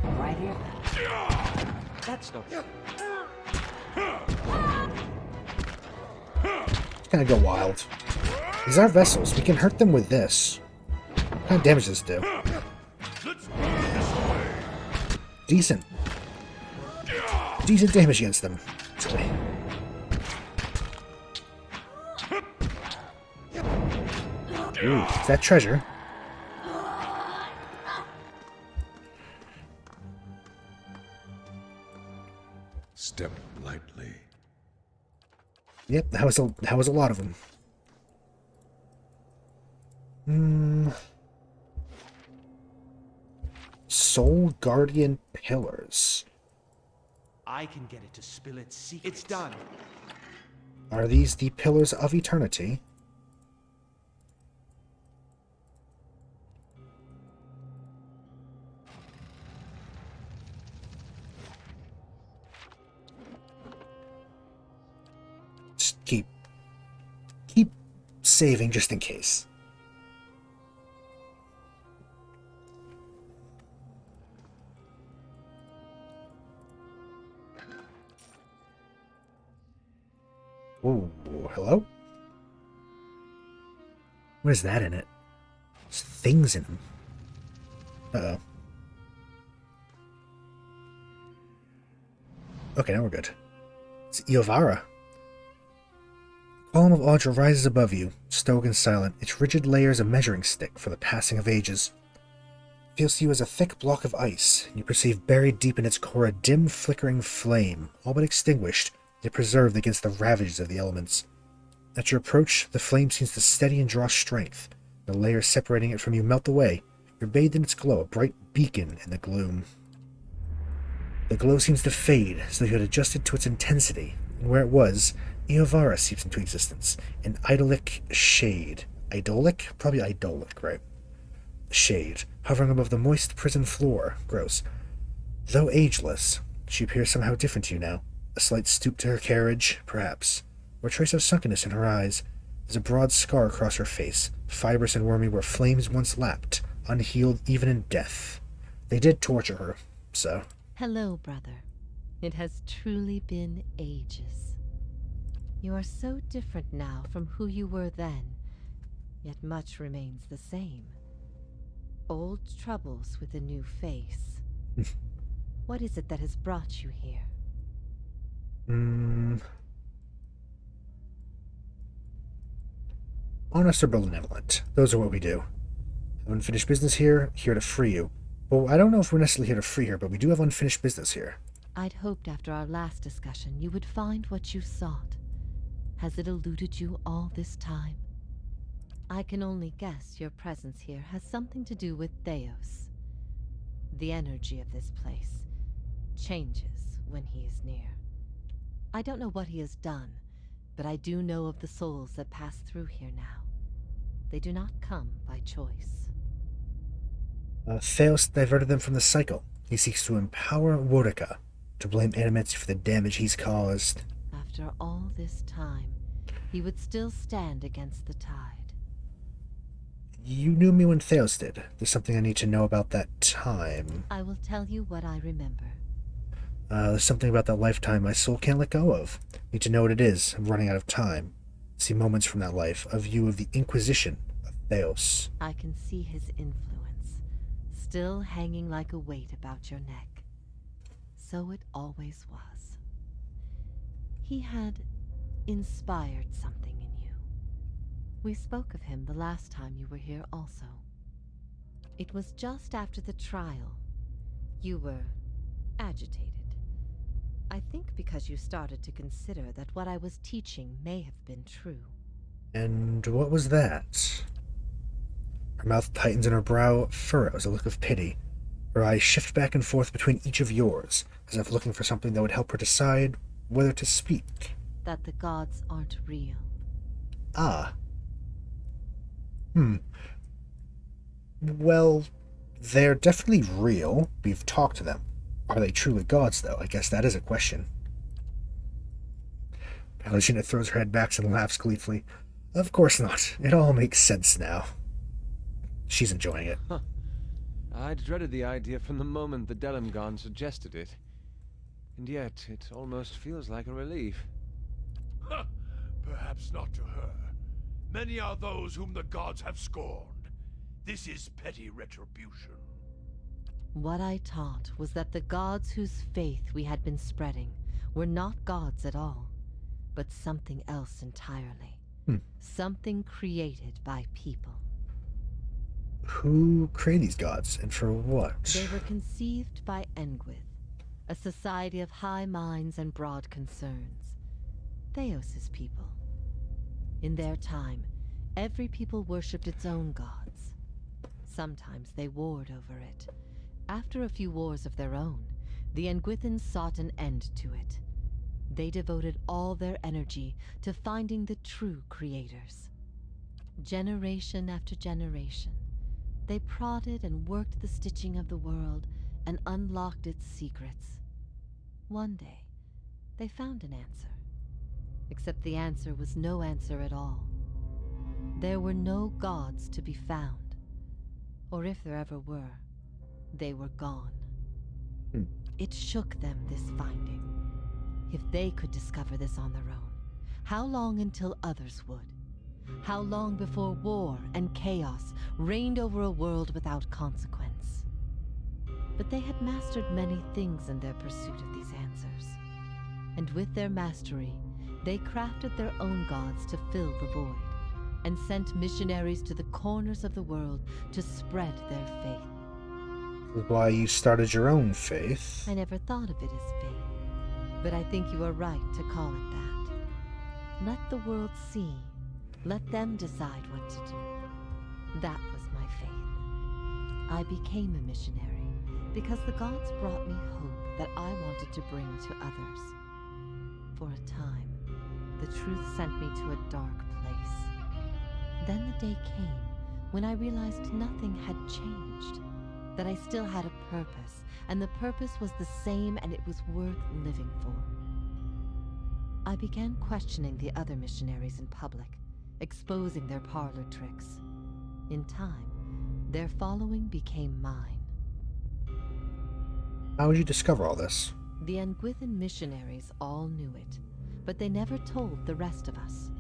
Right here. That's not... It's gonna go wild. These are vessels. We can hurt them with this. What kind of damage does this do? Decent. Decent damage against them. Actually. Ooh, is that treasure? step lightly. Yep, that was a lot of them. Soul Guardian Pillars. I can get it to spill its secrets. It's done. Are these the Pillars of Eternity? Just keep saving just in case. Ooh, hello? What is that in it? There's things in them. Uh-oh. Okay, now we're good. It's Iovara. A column of Audra rises above you, stoic and silent, its rigid layers a measuring stick for the passing of ages. It feels to you as a thick block of ice, and you perceive buried deep in its core a dim, flickering flame, all but extinguished, yet preserved against the ravages of the elements. At your approach, the flame seems to steady and draw strength. The layers separating it from you melt away. You're bathed in its glow, a bright beacon in the gloom. The glow seems to fade, as though you had adjusted to its intensity, and where it was, Iovara seeps into existence, an idyllic shade. Idolic? Probably idolic, right? Shade, hovering above the moist prison floor. Gross. Though ageless, she appears somehow different to you now. A slight stoop to her carriage, perhaps, or a trace of sunkenness in her eyes. There's a broad scar across her face, fibrous and wormy where flames once lapped, unhealed even in death. They did torture her, so... Hello, brother. It has truly been ages. You are so different now from who you were then, yet much remains the same. Old troubles with a new face. What is it that has brought you here? Honest or benevolent. Those are what we do. Have unfinished business here to free you. Well, I don't know if we're necessarily here to free her, but we do have unfinished business here. I'd hoped after our last discussion you would find what you sought. Has it eluded you all this time? I can only guess your presence here has something to do with Theos. The energy of this place changes when he is near. I don't know what he has done, but I do know of the souls that pass through here now. They do not come by choice. Theos diverted them from the cycle. He seeks to empower Wodika, to blame Animetsu for the damage he's caused. After all this time, he would still stand against the tide. You knew me when Theos did. There's something I need to know about that time. I will tell you what I remember. There's something about that lifetime my soul can't let go of. Need to know what it is. I'm running out of time. See moments from that life, a view of the Inquisition of Theos. I can see his influence, still hanging like a weight about your neck. So it always was. He had inspired something in you. We spoke of him the last time you were here also. It was just after the trial. You were agitated. I think because you started to consider that what I was teaching may have been true. And what was that? Her mouth tightens and her brow furrows a look of pity. Her eyes shift back and forth between each of yours, as if looking for something that would help her decide whether to speak. That the gods aren't real. Ah. Well, they're definitely real. We've talked to them. Are they truly gods, though? I guess that is a question. Palutena throws her head back and laughs gleefully. Of course not. It all makes sense now. She's enjoying it. Huh. I'd dreaded the idea from the moment the Delimgon suggested it. And yet, it almost feels like a relief. Perhaps not to her. Many are those whom the gods have scorned. This is petty retribution. What I taught was that the gods whose faith we had been spreading were not gods at all, but something else entirely. Something created by people. Who created these gods, and for what? They were conceived by Engwyth, a society of high minds and broad concerns. Theos' people. In their time, every people worshipped its own gods. Sometimes they warred over it. After a few wars of their own, the Engwithans sought an end to it. They devoted all their energy to finding the true creators. Generation after generation, they prodded and worked the stitching of the world and unlocked its secrets. One day, they found an answer. Except the answer was no answer at all. There were no gods to be found. Or if there ever were, they were gone. It shook them, this finding. If they could discover this on their own, how long until others would? How long before war and chaos reigned over a world without consequence? But they had mastered many things in their pursuit of these answers. And with their mastery, they crafted their own gods to fill the void, and sent missionaries to the corners of the world to spread their faith. Why you started your own faith? I never thought of it as faith, but I think you are right to call it that. Let the world see. Let them decide what to do. That was my faith. I became a missionary because the gods brought me hope that I wanted to bring to others. For a time, the truth sent me to a dark place. Then the day came when I realized nothing had changed, that I still had a purpose, and the purpose was the same and it was worth living for. I began questioning the other missionaries in public, exposing their parlor tricks. In time, their following became mine. How did you discover all this? The Engwithan missionaries all knew it, but they never told the rest of us.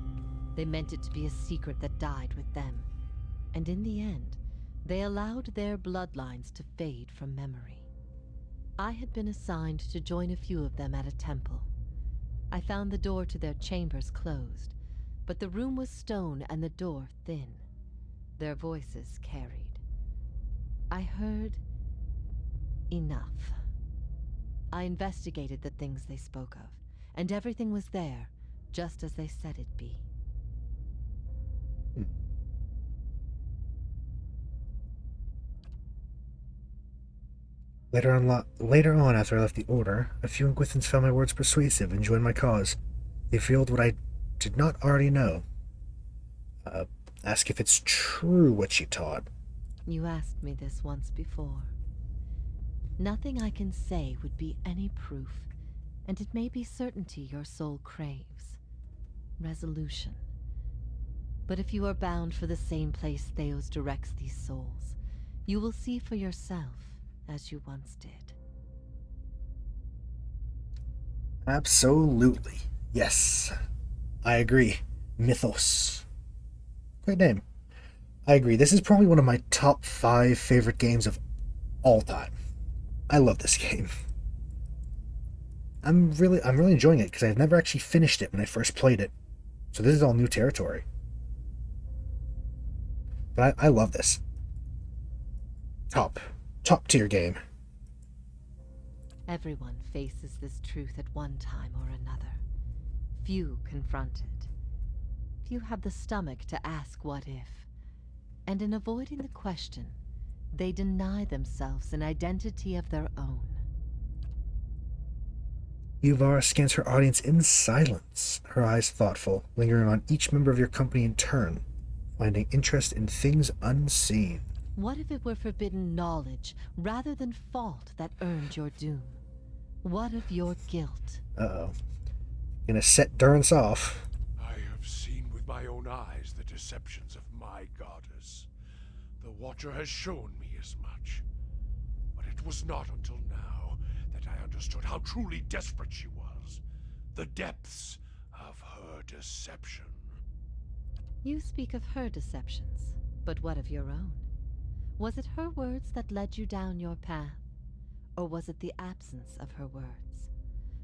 They meant it to be a secret that died with them. And in the end, they allowed their bloodlines to fade from memory. I had been assigned to join a few of them at a temple. I found the door to their chambers closed, but the room was stone and the door thin. Their voices carried. I heard enough. I investigated the things they spoke of, and everything was there, just as they said it'd be. Later on, after I left the Order, a few Engwithans found my words persuasive and joined my cause. They revealed what I did not already know. Ask if it's true what she taught. You asked me this once before. Nothing I can say would be any proof, and it may be certainty your soul craves. Resolution. But if you are bound for the same place Theos directs these souls, you will see for yourself, as you once did. Absolutely. Yes. I agree. Mythos. Great name. I agree. This is probably one of my top 5 favorite games of all time. I love this game. I'm really enjoying it because I've never actually finished it when I first played it. So this is all new territory. But I love this. Top tier game. Everyone faces this truth at one time or another. Few confront it. Few have the stomach to ask what if. And in avoiding the question, they deny themselves an identity of their own. Yuvara scans her audience in silence, her eyes thoughtful, lingering on each member of your company in turn, finding interest in things unseen. What if it were forbidden knowledge rather than fault that earned your doom? What of your guilt? Uh-oh. Gonna set Durance off. I have seen with my own eyes the deceptions of my goddess. The Watcher has shown me as much. But it was not until now that I understood how truly desperate she was. The depths of her deception. You speak of her deceptions, but what of your own? Was it her words that led you down your path? Or was it the absence of her words?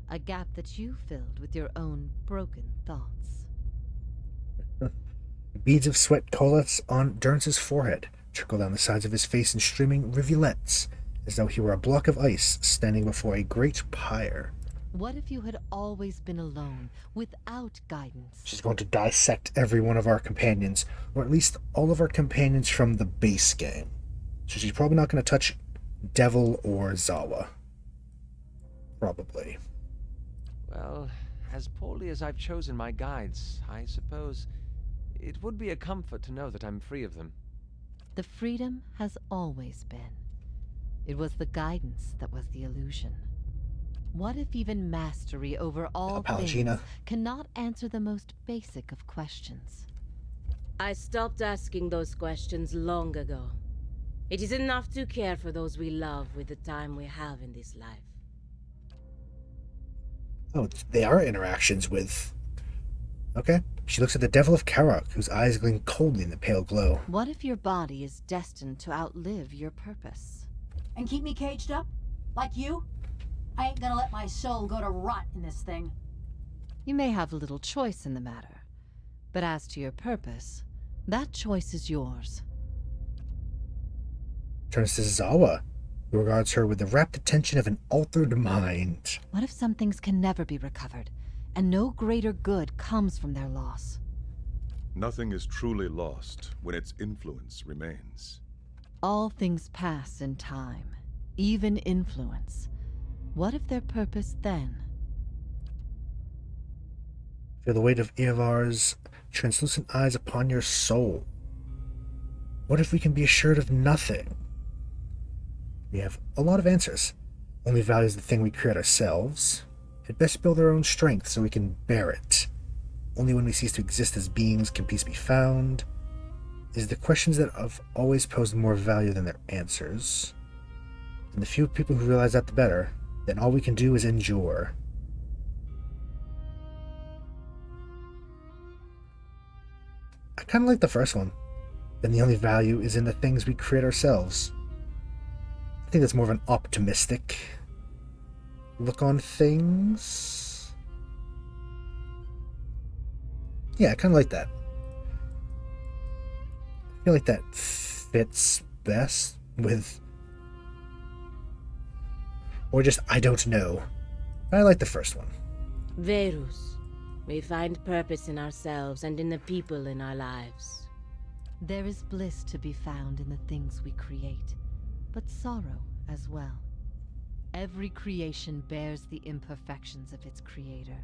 A gap that you filled with your own broken thoughts? Beads of sweat coalesce on Durance's forehead, trickle down the sides of his face in streaming rivulets, as though he were a block of ice standing before a great pyre. What if you had always been alone, without guidance? She's going to dissect every one of our companions, or at least all of our companions from the base game. So she's probably not going to touch Devil or Zawa. Probably. Well, as poorly as I've chosen my guides, I suppose it would be a comfort to know that I'm free of them. The freedom has always been. It was the guidance that was the illusion. What if even mastery over all things cannot answer the most basic of questions? I stopped asking those questions long ago. It is enough to care for those we love with the time we have in this life. Oh, they are interactions with... Okay. She looks at the Devil of Karok, whose eyes gleam coldly in the pale glow. What if your body is destined to outlive your purpose? And keep me caged up? Like you? I ain't gonna let my soul go to rot in this thing. You may have little choice in the matter, but as to your purpose, that choice is yours. Turns to Zawa, who regards her with the rapt attention of an altered mind. What if some things can never be recovered, and no greater good comes from their loss? Nothing is truly lost when its influence remains. All things pass in time, even influence. What if their purpose then? Feel the weight of Ivar's translucent eyes upon your soul. What if we can be assured of nothing? We have a lot of answers. Only values the thing we create ourselves. Had best build our own strength so we can bear it. Only when we cease to exist as beings can peace be found. Is the questions that have always posed more value than their answers. And the few people who realize that, the better. Then all we can do is endure. I kind of like the first one. Then the only value is in the things we create ourselves. I think that's more of an optimistic look on things. Yeah, I kind of like that. I feel like that fits best with... Or just, I don't know. I like the first one. Verus, we find purpose in ourselves and in the people in our lives. There is bliss to be found in the things we create, but sorrow as well. Every creation bears the imperfections of its creator,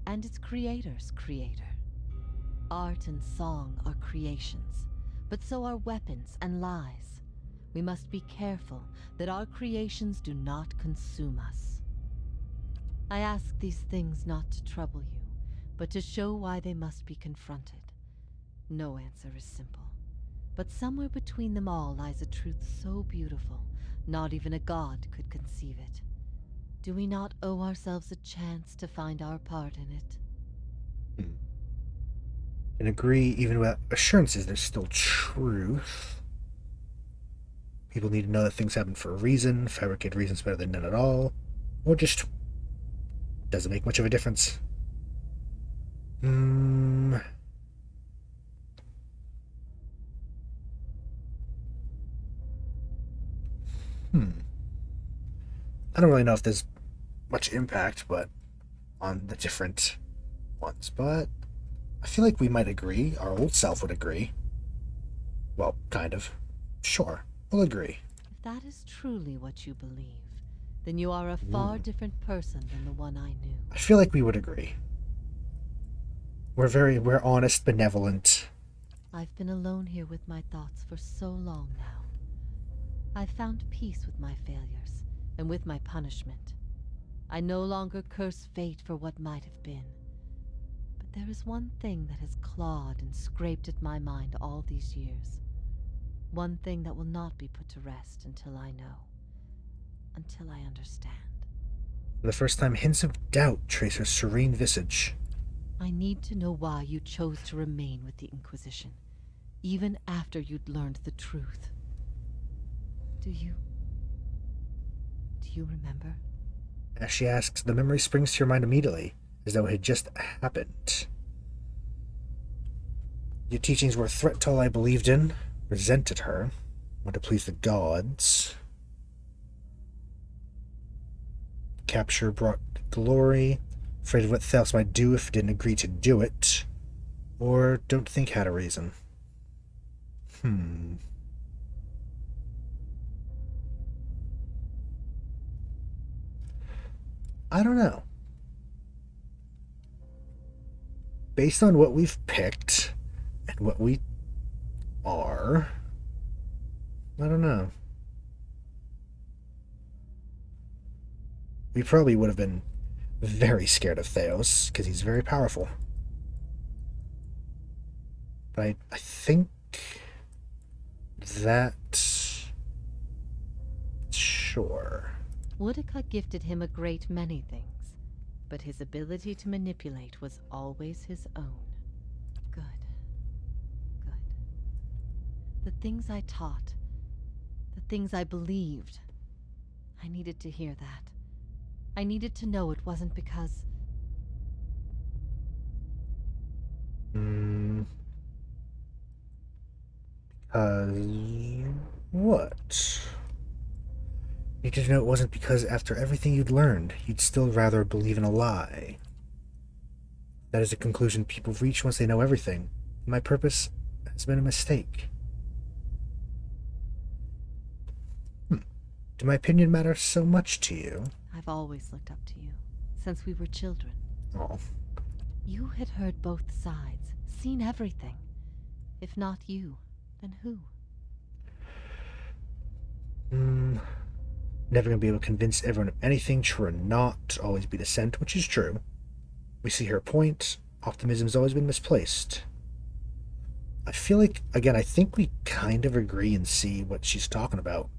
and its creator's creator. Art and song are creations, but so are weapons and lies. We must be careful that our creations do not consume us. I ask these things not to trouble you, but to show why they must be confronted. No answer is simple, but somewhere between them all lies a truth so beautiful, not even a god could conceive it. Do we not owe ourselves a chance to find our part in it? And agree, even without assurances, there's still truth. People need to know that things happen for a reason, fabricate reasons better than none at all, or just doesn't make much of a difference. I don't really know if there's much impact, but on the different ones, but I feel like we might agree. Our old self would agree. Well, kind of. Sure, we'll agree. If that is truly what you believe, then you are a far different person than the one I knew. I feel like we would agree. We're honest, benevolent. I've been alone here with my thoughts for so long now. I've found peace with my failures, and with my punishment. I no longer curse fate for what might have been. But there is one thing that has clawed and scraped at my mind all these years. One thing that will not be put to rest until I know. Until I understand. For the first time, hints of doubt trace her serene visage. I need to know why you chose to remain with the Inquisition, even after you'd learned the truth. Do you remember? As she asks, the memory springs to your mind immediately, as though it had just happened. Your teachings were a threat to all I believed in, resented her, wanted to please the gods. capture brought glory, afraid of what Theos might do if he didn't agree to do it, or don't think had a reason. I don't know. Based on what we've picked and what we are, I don't know. We probably would have been very scared of Theos, because he's very powerful. But I think that... Sure. Woodicott gifted him a great many things, but his ability to manipulate was always his own. Good. Good. The things I taught, the things I believed, I needed to hear that. I needed to know it wasn't because... What? You need to know it wasn't because after everything you'd learned, you'd still rather believe in a lie. That is a conclusion people reach once they know everything. My purpose has been a mistake. Do my opinion matter so much to you? I've always looked up to you, since we were children. Oh. You had heard both sides, seen everything. If not you, then who? Never gonna be able to convince everyone of anything, true or not. Always be dissent, which is true. We see her point. Optimism's always been misplaced. I feel like, again, I think we kind of agree and see what she's talking about.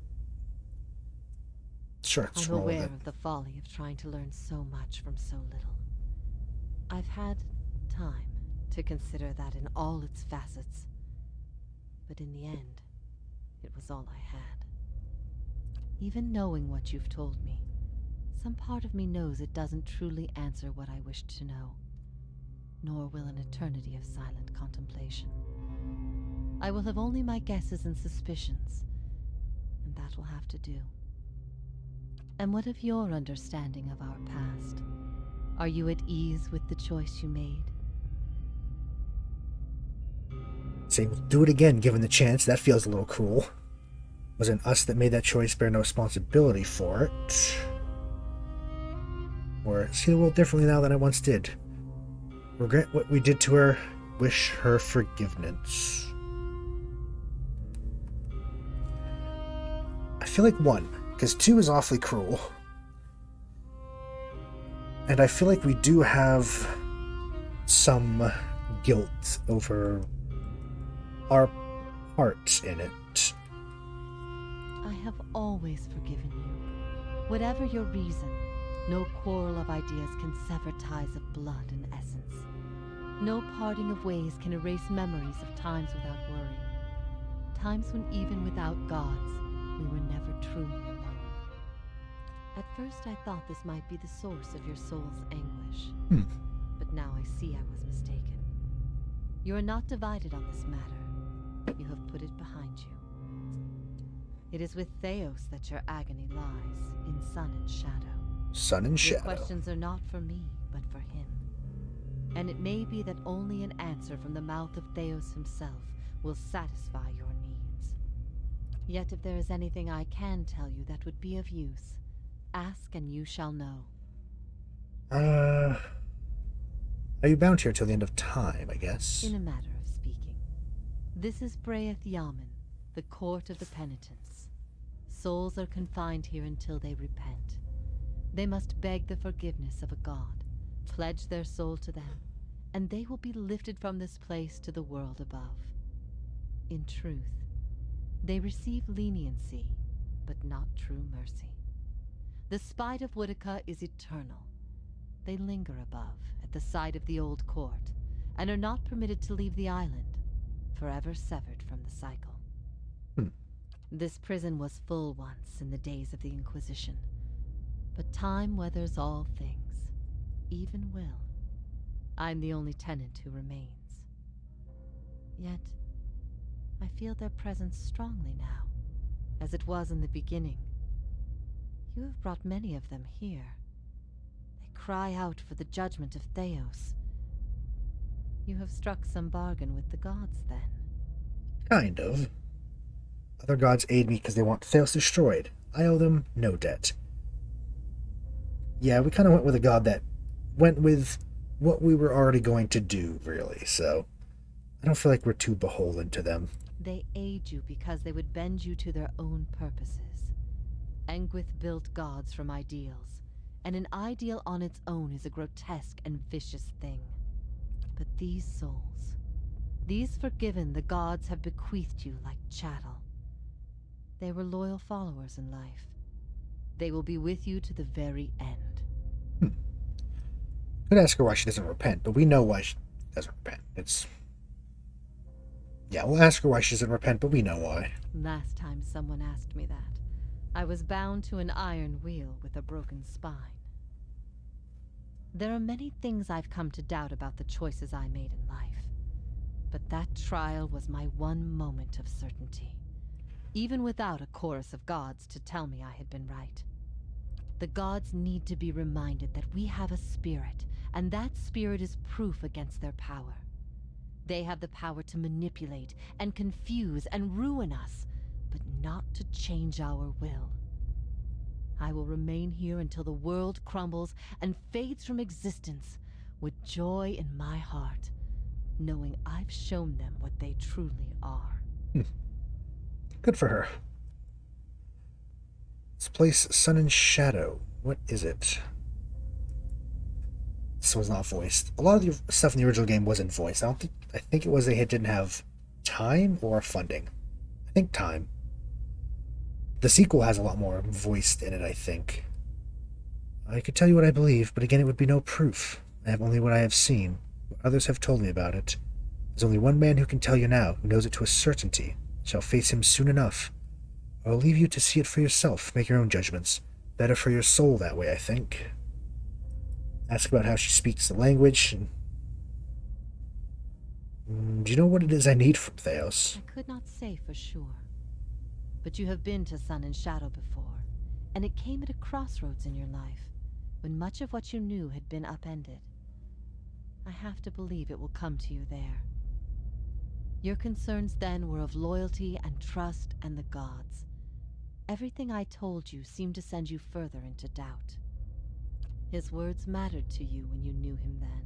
Sure, I'm aware of the folly of trying to learn so much from so little. I've had time to consider that in all its facets. But in the end, it was all I had. Even knowing what you've told me, some part of me knows it doesn't truly answer what I wished to know, nor will an eternity of silent contemplation. I will have only my guesses and suspicions, and that will have to do. And what of your understanding of our past? Are you at ease with the choice you made? Saying we'll do it again given the chance, that feels a little cruel. Wasn't us that made that choice, bear no responsibility for it. Or see the world differently now than I once did. Regret what we did to her, wish her forgiveness. I feel like 1, because 2 is awfully cruel. And I feel like we do have some guilt over our part in it. I have always forgiven you. Whatever your reason, no quarrel of ideas can sever ties of blood and essence. No parting of ways can erase memories of times without worry. Times when even without gods, we were never truly alone. At first I thought this might be the source of your soul's anguish. But now I see I was mistaken. You are not divided on this matter. You have put it behind you. It is with Theos that your agony lies, in sun and shadow. Sun and shadow. Your questions are not for me, but for him. And it may be that only an answer from the mouth of Theos himself will satisfy your needs. Yet if there is anything I can tell you that would be of use, ask and you shall know. Are you bound here till the end of time, I guess? In a matter of speaking. This is Braeth Yamen, the court of the penitents. Souls are confined here until they repent. They must beg the forgiveness of a god, pledge their soul to them, and they will be lifted from this place to the world above. In truth, they receive leniency, but not true mercy. The spite of Woodicott is eternal. They linger above, at the site of the old court, and are not permitted to leave the island, forever severed from the cycle. This prison was full once in the days of the Inquisition, but time weathers all things, even will. I'm the only tenant who remains. Yet, I feel their presence strongly now, as it was in the beginning. You have brought many of them here, cry out for the judgment of Theos. You have struck some bargain with the gods, then. Kind of. Other gods aid me because they want Theos destroyed. I owe them no debt. Yeah, we kind of went with a god that went with what we were already going to do, really, so I don't feel like we're too beholden to them. They aid you because they would bend you to their own purposes. Engwith built gods from ideals, and an ideal on its own is a grotesque and vicious thing. But these souls, these forgiven the gods have bequeathed you like chattel. They were loyal followers in life. They will be with you to the very end. Could ask her why she doesn't repent, but we know why she doesn't repent. Yeah, we'll ask her why she doesn't repent, but we know why. Last time someone asked me that, I was bound to an iron wheel with a broken spine. There are many things I've come to doubt about the choices I made in life, but that trial was my one moment of certainty, even without a chorus of gods to tell me I had been right. The gods need to be reminded that we have a spirit, and that spirit is proof against their power. They have the power to manipulate and confuse and ruin us, but not to change our will. I will remain here until the world crumbles and fades from existence, with joy in my heart, knowing I've shown them what they truly are. Good for her. This place, Sun and Shadow. What is it? This one's not voiced. A lot of the stuff in the original game wasn't voiced. I think it was they didn't have time or funding. I think time. The sequel has a lot more voiced in it, I think. I could tell you what I believe, but again, it would be no proof. I have only what I have seen, what others have told me about it. There's only one man who can tell you now, who knows it to a certainty. Shall face him soon enough. I'll leave you to see it for yourself, make your own judgments. Better for your soul that way, I think. Ask about how she speaks the language. Do you know what it is I need from Theos? I could not say for sure. But you have been to Sun and Shadow before, and it came at a crossroads in your life, when much of what you knew had been upended. I have to believe it will come to you there. Your concerns then were of loyalty and trust and the gods. Everything I told you seemed to send you further into doubt. His words mattered to you when you knew him then.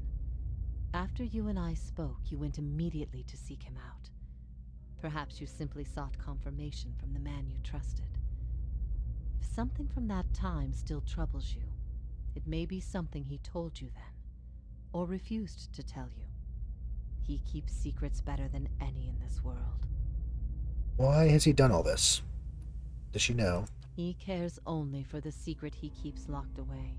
After you and I spoke, you went immediately to seek him out. Perhaps you simply sought confirmation from the man you trusted. If something from that time still troubles you, it may be something he told you then, or refused to tell you. He keeps secrets better than any in this world. Why has he done all this? Does she know? He cares only for the secret he keeps locked away.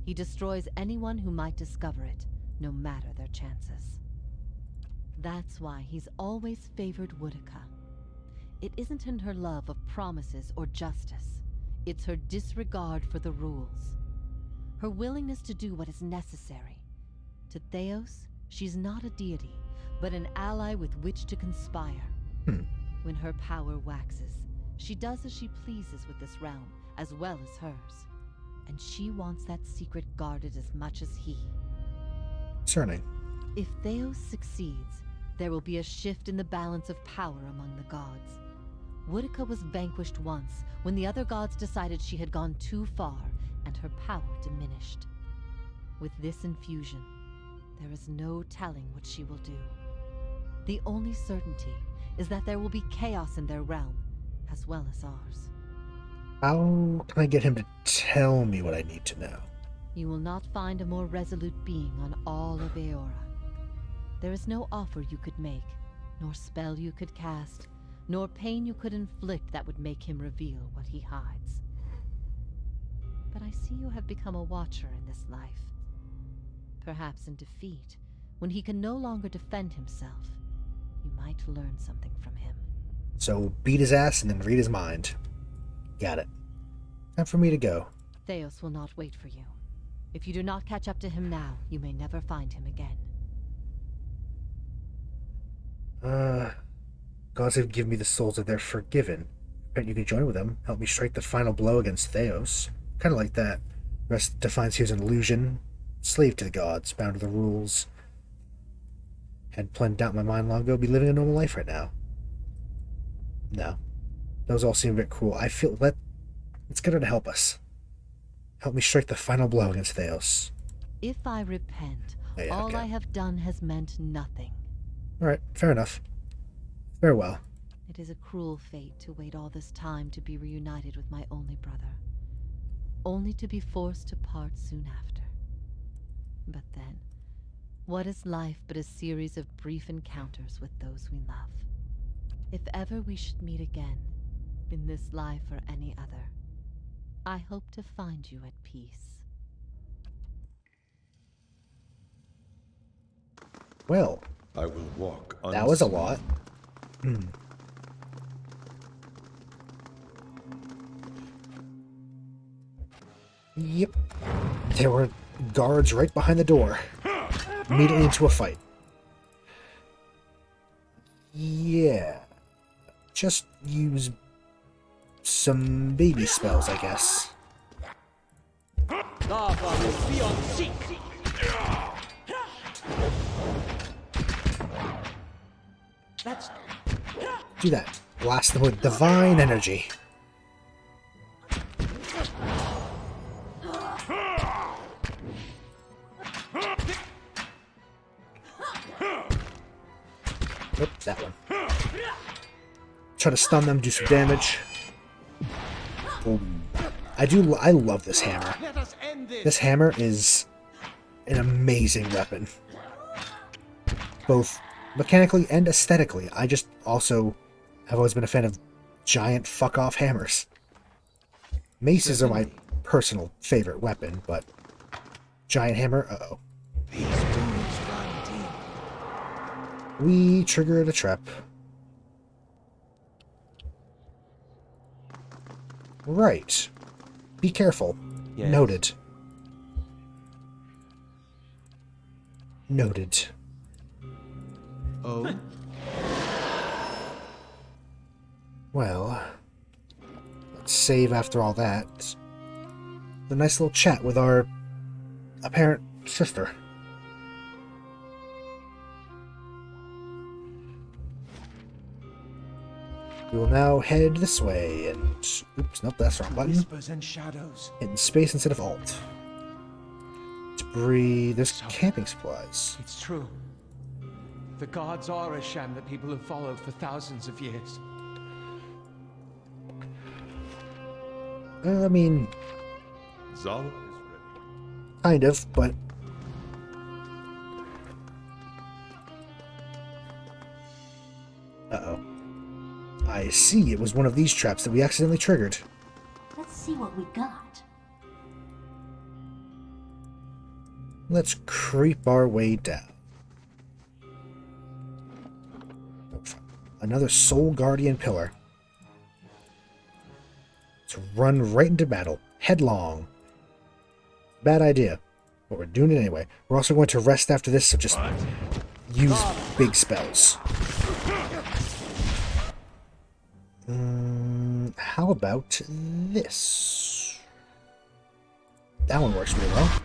He destroys anyone who might discover it, no matter their chances. That's why he's always favored Woodica. It isn't in her love of promises or justice. It's her disregard for the rules. Her willingness to do what is necessary. To Theos, she's not a deity, but an ally with which to conspire. When her power waxes, she does as she pleases with this realm, as well as hers. And she wants that secret guarded as much as he. Concerning. If Theos succeeds, there will be a shift in the balance of power among the gods. Woodica was vanquished once, when the other gods decided she had gone too far, and her power diminished. With this infusion, there is no telling what she will do. The only certainty is that there will be chaos in their realm, as well as ours. How can I get him to tell me what I need to know? You will not find a more resolute being on all of Eora. There is no offer you could make, nor spell you could cast, nor pain you could inflict that would make him reveal what he hides. But I see you have become a watcher in this life. Perhaps in defeat, when he can no longer defend himself, you might learn something from him. So beat his ass and then read his mind. Got it. Time for me to go. Theos will not wait for you. If you do not catch up to him now, you may never find him again. Gods have given me the souls of their forgiven. Bet you could join with them, help me strike the final blow against Theos. Kind of like that. The rest defines he was an illusion, Slave to the gods, bound to the rules. Had planned out in my mind long ago, be living a normal life right now. No. Those all seem a bit cruel. I feel let's get her to help us. Help me strike the final blow against Theos. If I repent, Yeah, okay. all I have done has meant nothing. Alright, fair enough. Farewell. It is a cruel fate to wait all this time to be reunited with my only brother, only to be forced to part soon after. But then, what is life but a series of brief encounters with those we love? If ever we should meet again, in this life or any other, I hope to find you at peace. Well, I will walk unseen. That was a lot. Yep. There were guards right behind the door. Immediately into a fight. Yeah. Just use some baby spells, I guess. Do that. Blast them with divine energy. Oop, that one. Try to stun them, do some damage. Boom. I love this hammer. This hammer is an amazing weapon. Both mechanically and aesthetically. I just also have always been a fan of giant fuck-off hammers. Maces are my personal favorite weapon, but giant hammer, uh-oh. We triggered a trap. Right. Be careful. Yes. Noted. Noted. Oh? Well, let's save after all that. The nice little chat with our apparent sister. We will now head this way and... Oops, nope, that's the wrong button. Whispers and shadows. Hitting space instead of alt. Debris... There's camping supplies. It's true. The gods are a sham that people have followed for thousands of years. I mean... Zal is ready. Kind of, but... Uh-oh. I see, it was one of these traps that we accidentally triggered. Let's see what we got. Let's creep our way down. Another Soul Guardian pillar. Let's run right into battle. Headlong. Bad idea. But we're doing it anyway. We're also going to rest after this, so just use big spells. How about this? That one works really well.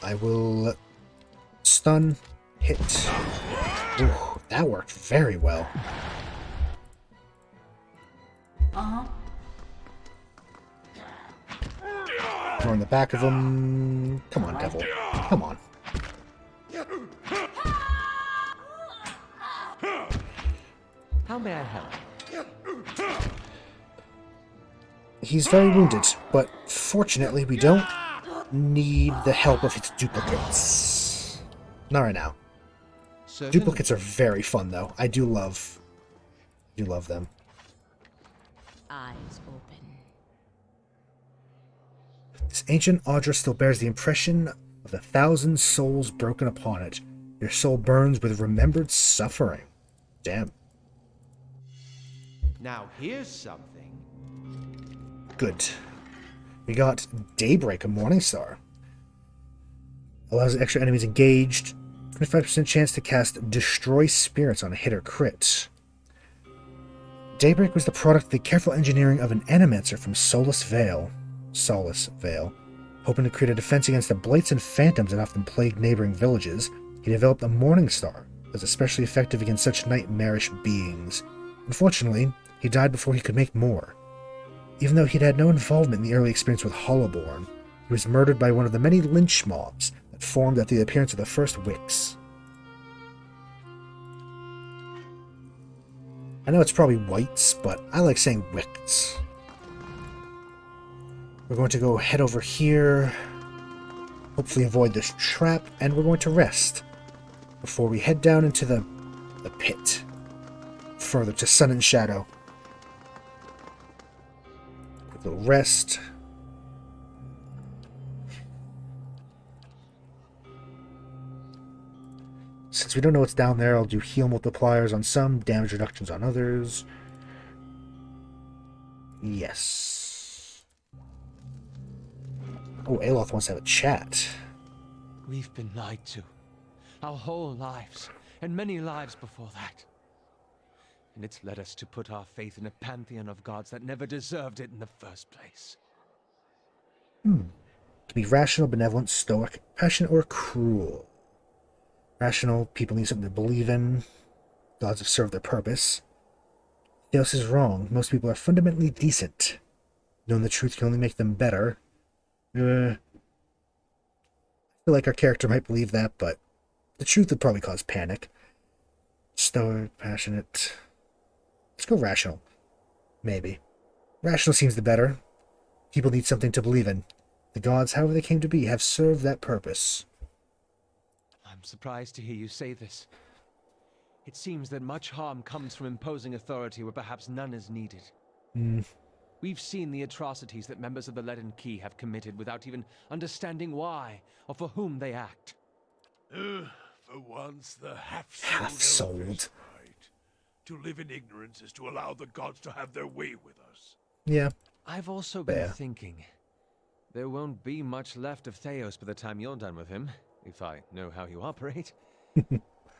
I will stun, hit. Ooh, that worked very well. Uh-huh. We're on the back of him. Come on, devil. Come on. How may I help? He's very wounded, but fortunately we don't need the help of his duplicates. Not right now. Certainly. Duplicates are very fun, though. I do love them. Eyes open. This ancient Audra still bears the impression of 1,000 souls broken upon it. Your soul burns with remembered suffering. Damn. Now here's something. Good. We got Daybreak, a Morningstar. Allows extra enemies engaged. 25% chance to cast Destroy Spirits on a hit or crit. Daybreak was the product of the careful engineering of an animancer from Solace Vale, hoping to create a defense against the blights and phantoms that often plagued neighboring villages. He developed a morning star that was especially effective against such nightmarish beings. Unfortunately, he died before he could make more. Even though he'd had no involvement in the early experience with Hollowborn, he was murdered by one of the many lynch mobs that formed at the appearance of the first Wicks. I know it's probably Whites, but I like saying Wicks. We're going to go head over here, hopefully avoid this trap, and we're going to rest before we head down into the pit, further to Sun and Shadow. Quick little rest. Since we don't know what's down there, I'll do heal multipliers on some, damage reductions on others. Yes. Oh, Aloth wants to have a chat. We've been lied to. Our whole lives, and many lives before that. And it's led us to put our faith in a pantheon of gods that never deserved it in the first place. Can be rational, benevolent, stoic, passionate, or cruel. Rational, people need something to believe in. Gods have served their purpose. Theos is wrong. Most people are fundamentally decent. Knowing the truth can only make them better. I feel like our character might believe that, but the truth would probably cause panic. Stoic, passionate. Let's go rational. Maybe. Rational seems the better. People need something to believe in. The gods, however they came to be, have served that purpose. I'm surprised to hear you say this. It seems that much harm comes from imposing authority where perhaps none is needed. We've seen the atrocities that members of the Leaden Key have committed without even understanding why or for whom they act. For once, the Half-souled. is right. To live in ignorance is to allow the gods to have their way with us. Yeah. I've also been thinking, there won't be much left of Theos by the time you're done with him, if I know how you operate.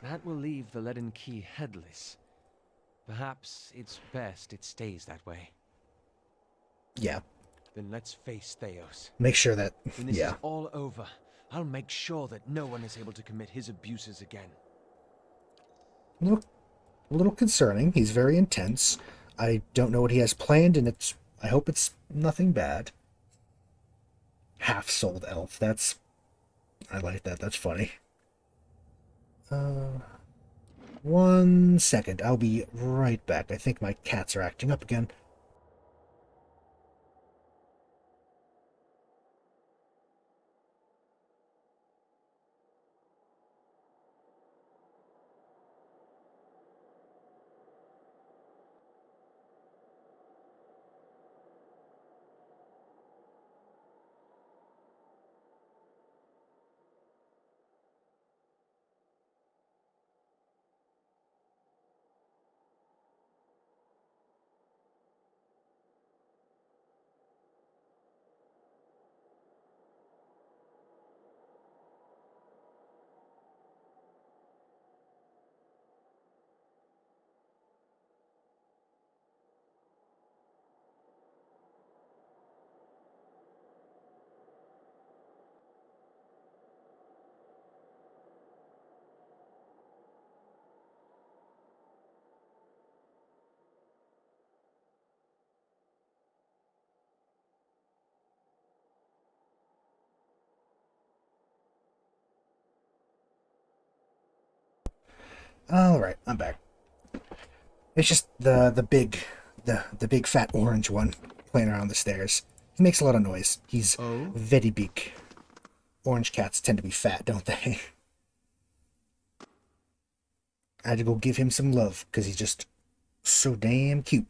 That will leave the Leaden Key headless. Perhaps it's best it stays that way. Yeah. Then let's face Theos. Make sure that, when this is all over, I'll make sure that no one is able to commit his abuses again. A little concerning. He's very intense. I don't know what he has planned, and I hope it's nothing bad. Half-souled elf. I like that. That's funny. 1 second. I'll be right back. I think my cats are acting up again. Alright, I'm back. It's just the big fat orange one playing around the stairs. He makes a lot of noise. He's very big. Orange cats tend to be fat, don't they? I had to go give him some love, because he's just so damn cute.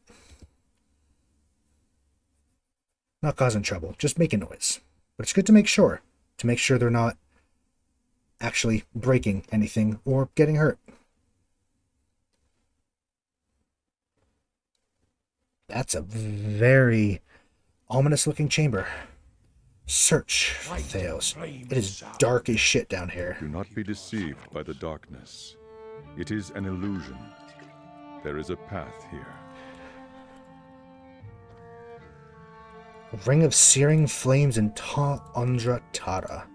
Not causing trouble, just making noise. But it's good to make sure they're not actually breaking anything or getting hurt. That's a very ominous-looking chamber. Search for Theos. It is dark as shit down here. Do not be deceived by the darkness. It is an illusion. There is a path here. Ring of Searing Flames and Ta Undra Tara.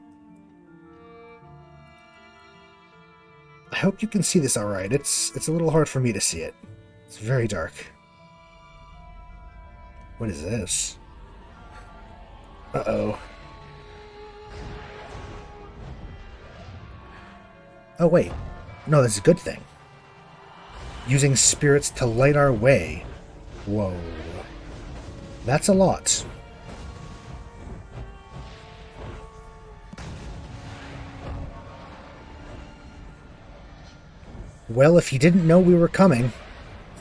I hope you can see this alright. It's a little hard for me to see it. It's very dark. What is this? Uh-oh. Oh, wait. No, that's a good thing. Using spirits to light our way. Whoa. That's a lot. Well, if he didn't know we were coming,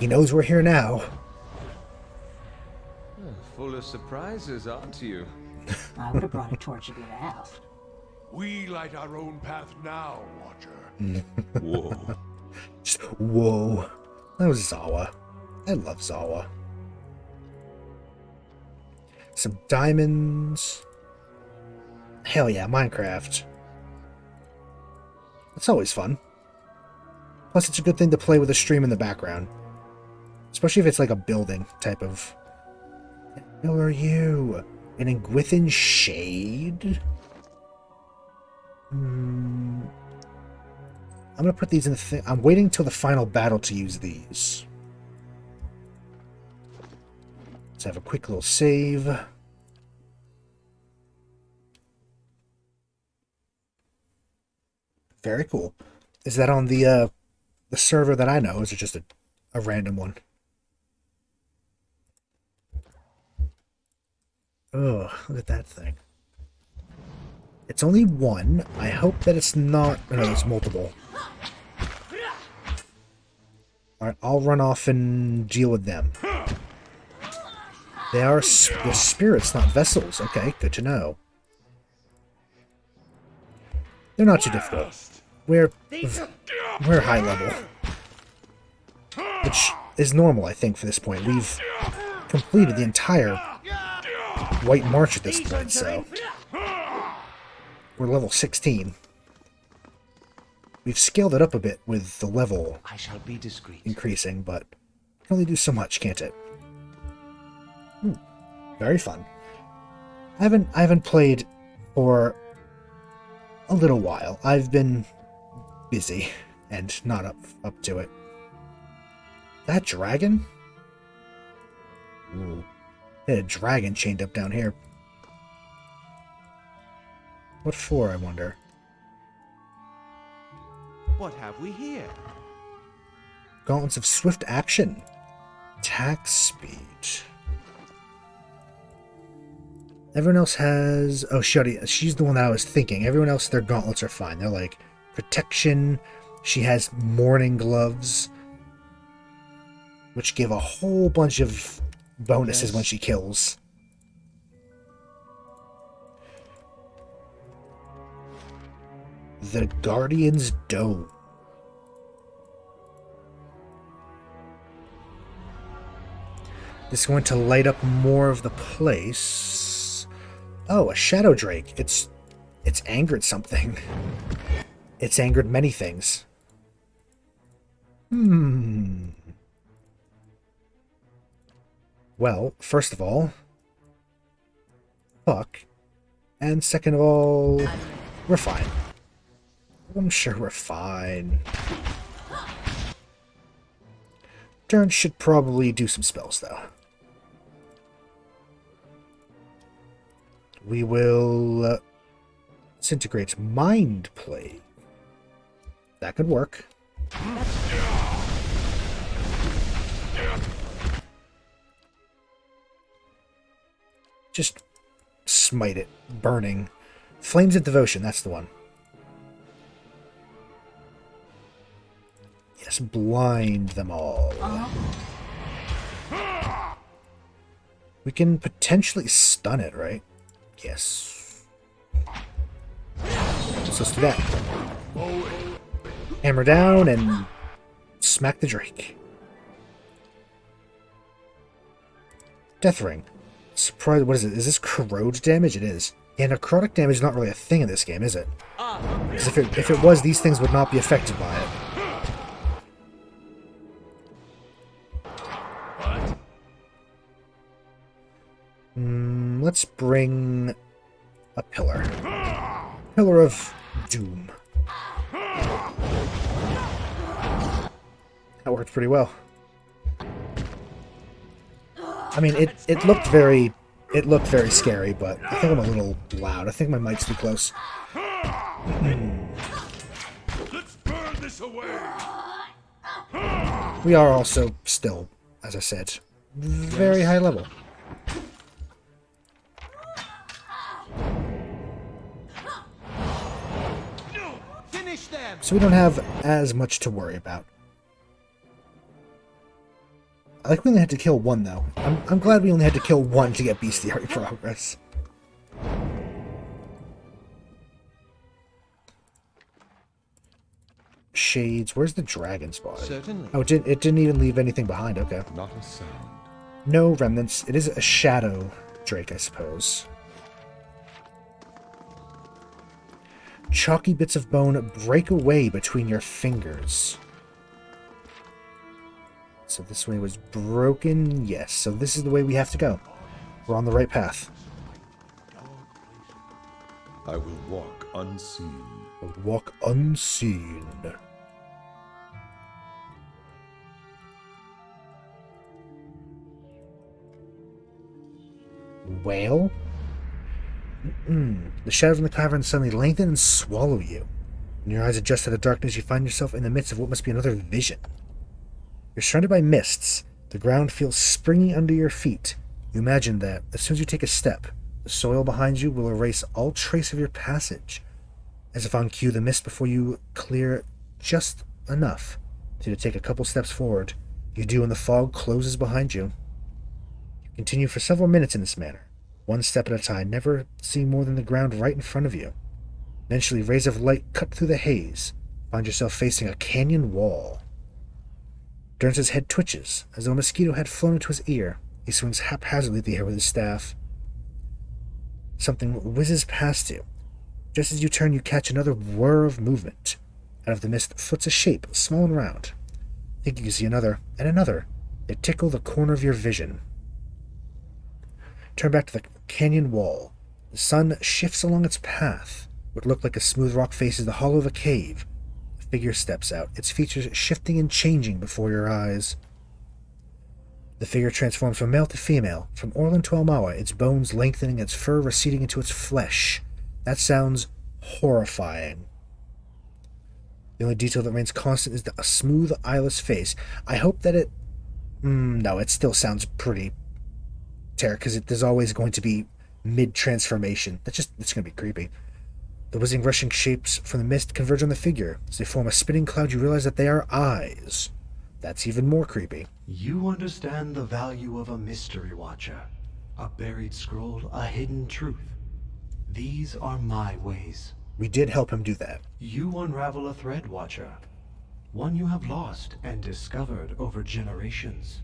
he knows we're here now. Full of surprises, aren't you? I would have brought a torch if you'd asked. We light our own path now, Watcher. Whoa. Just, whoa. That was Zawa. I love Zawa. Some diamonds. Hell yeah, Minecraft. It's always fun. Plus, it's a good thing to play with a stream in the background. Especially if it's like a building type of... Who are you? An Ingwithan Shade? I'm gonna put these in the thing. I'm waiting till the final battle to use these. Let's have a quick little save. Very cool. Is that on the server that I know, or is it just a random one? Oh, look at that thing. It's only one. I hope that it's not... No, it's multiple. Alright, I'll run off and deal with them. They are they're spirits, not vessels. Okay, good to know. They're not too difficult. We're high level. Which is normal, I think, for this point. We've completed the entire White March at this point, so... We're level 16. We've scaled it up a bit with the level increasing, but can only do so much, can't it? Very fun. I haven't played for a little while. I've been busy and not up to it. That dragon? Ooh. There's a dragon chained up down here. What for, I wonder? What have we here? Gauntlets of swift action. Attack speed. Everyone else has... Oh, she's the one that I was thinking. Everyone else, their gauntlets are fine. They're like protection. She has mourning gloves, which give a whole bunch of bonuses when she kills. The Guardian's Dome. This is going to light up more of the place. Oh, a Shadow Drake. It's angered something. It's angered many things. Well, first of all, fuck. And second of all, we're fine. I'm sure we're fine. Turn should probably do some spells, though. We will disintegrate Mind Plague. That could work. Just smite it. Burning. Flames of Devotion, that's the one. Yes, blind them all. We can potentially stun it, right? Yes. So let's do that. Hammer down and smack the Drake. Death Ring. Surprise, what is it? Is this corrode damage? It is. Yeah, necrotic damage is not really a thing in this game, is it? Because if it was, these things would not be affected by it. let's bring a pillar. Pillar of Doom. That worked pretty well. I mean, it looked very scary, but I think I'm a little loud. I think my mic's too close. Let's burn this away. We are also still, as I said, very high level. Finish them. So we don't have as much to worry about. I like we only had to kill one, though. I'm glad we only had to kill one to get bestiary progress. Shades. Where's the dragon spot? Certainly. Oh, it didn't even leave anything behind. Okay. Not a sound. No remnants. It is a shadow drake, I suppose. Chalky bits of bone break away between your fingers. So this way was broken. Yes, so this is the way we have to go. We're on the right path. I will walk unseen. Walk unseen. Whale? The shadows in the cavern suddenly lengthen and swallow you. When your eyes adjust to the darkness, you find yourself in the midst of what must be another vision. You're surrounded by mists. The ground feels springy under your feet. You imagine that, as soon as you take a step, the soil behind you will erase all trace of your passage. As if on cue, the mist before you clear just enough for you to take a couple steps forward. You do, and the fog closes behind you. You continue for several minutes in this manner, one step at a time, never seeing more than the ground right in front of you. Eventually, rays of light cut through the haze. Find yourself facing a canyon wall. Durns' head twitches, as though a mosquito had flown into his ear. He swings haphazardly at the air with his staff. Something whizzes past you. Just as you turn, you catch another whir of movement. Out of the mist flits a shape, small and round. Think you can see another, and another. They tickle the corner of your vision. Turn back to the canyon wall. The sun shifts along its path. What looked like a smooth rock faces the hollow of a cave. A figure steps out, its features shifting and changing before your eyes. The figure transforms from male to female, from Orlin to Almawa, its bones lengthening, its fur receding into its flesh. That sounds horrifying. The only detail that remains constant is a smooth, eyeless face. I hope that it... no, it still sounds pretty terrible, because there's always going to be mid-transformation. It's going to be creepy. The whizzing, rushing shapes from the mist converge on the figure. As they form a spinning cloud, you realize that they are eyes. That's even more creepy. You understand the value of a mystery watcher. A buried scroll, a hidden truth. These are my ways. We did help him do that. You unravel a thread, Watcher. One you have lost and discovered over generations.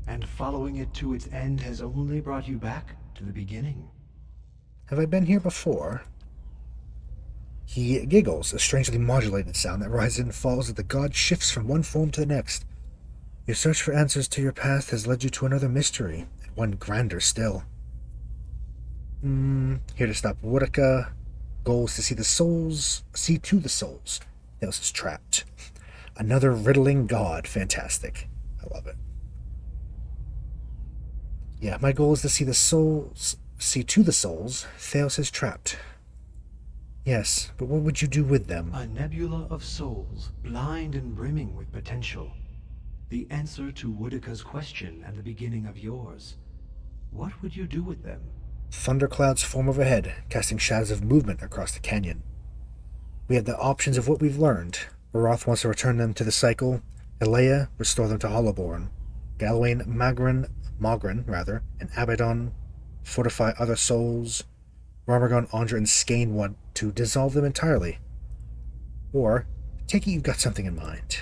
And following it to its end has only brought you back to the beginning. Have I been here before? He giggles, a strangely modulated sound that rises and falls as the god shifts from one form to the next. Your search for answers to your past has led you to another mystery, and one grander still. Here to stop Woodica. Goal is to see to the souls. Theos is trapped. Another riddling god. Fantastic. I love it. Yeah, my goal is to see to the souls. Theos is trapped. Yes, but what would you do with them? A nebula of souls, blind and brimming with potential. The answer to Woodica's question and the beginning of yours. What would you do with them? Thunderclouds form overhead, casting shadows of movement across the canyon. We have the options of what we've learned. Baroth wants to return them to the cycle. Elea, restore them to Hollowborn. Galwain, Mogren, and Abaddon fortify other souls. Ramargon, Andra, and Skane want to dissolve them entirely. Or, take it you've got something in mind.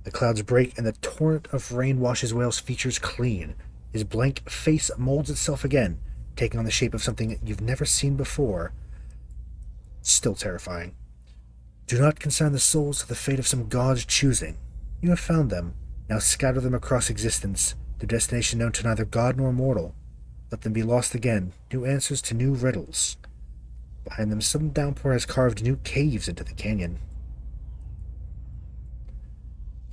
The clouds break and the torrent of rain washes Whale's features clean. His blank face molds itself again, taking on the shape of something you've never seen before. Still terrifying. Do not consign the souls to the fate of some god's choosing. You have found them. Now scatter them across existence The destination known to neither god nor mortal. Let them be lost again. New answers to new riddles. Behind them, some downpour has carved new caves into the canyon.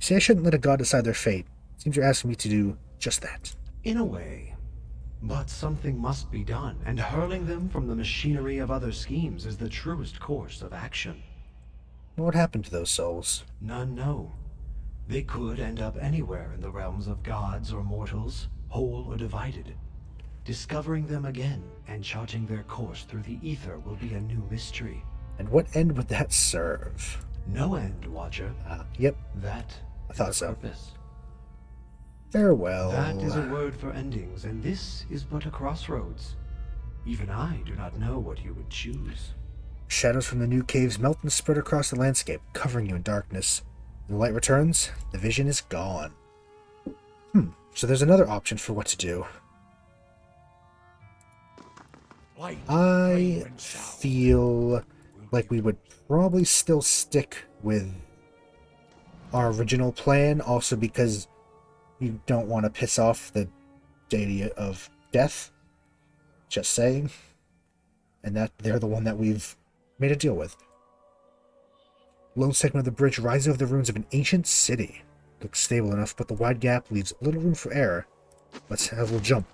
You say I shouldn't let a god decide their fate. Seems you're asking me to do just that. In a way. But something must be done, and hurling them from the machinery of other schemes is the truest course of action. What happened to those souls? None know. They could end up anywhere in the realms of gods or mortals, whole or divided. Discovering them again and charting their course through the ether will be a new mystery. And what end would that serve? No end, Watcher. Yep. That I thought is so. Purpose. Farewell. That is a word for endings, and this is but a crossroads. Even I do not know what you would choose. Shadows from the new caves melt and spread across the landscape, covering you in darkness. When the light returns, the vision is gone. So there's another option for what to do. I feel like we would probably still stick with our original plan, also because you don't want to piss off the deity of death. Just saying. And that they're the one that we've made a deal with. Lone segment of the bridge rises over the ruins of an ancient city. Looks stable enough, but the wide gap leaves little room for error. Let's have a little jump.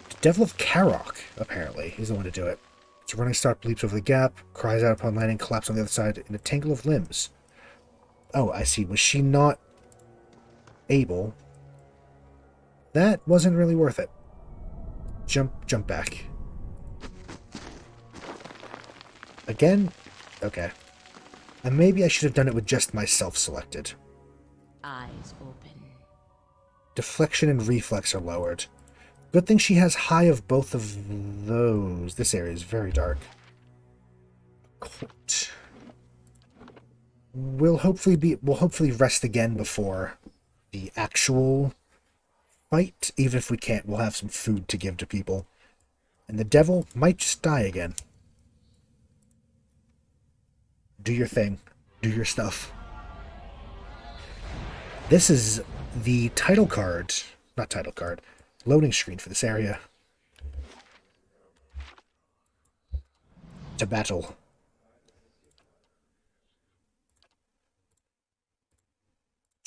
The Devil of Karok, apparently, is the one to do it. Its running start leaps over the gap, cries out upon landing, collapses on the other side in a tangle of limbs. Oh, I see. Was she not able? That wasn't really worth it. Jump back. Again? Okay. And maybe I should have done it with just myself selected. Eyes open. Deflection and reflex are lowered. Good thing she has high of both of those. This area is very dark. Court. We'll hopefully rest again before the actual fight. Even if we can't, we'll have some food to give to people. And the devil might just die again. Do your thing. Do your stuff. This is the title card. Not title card. Loading screen for this area. To battle.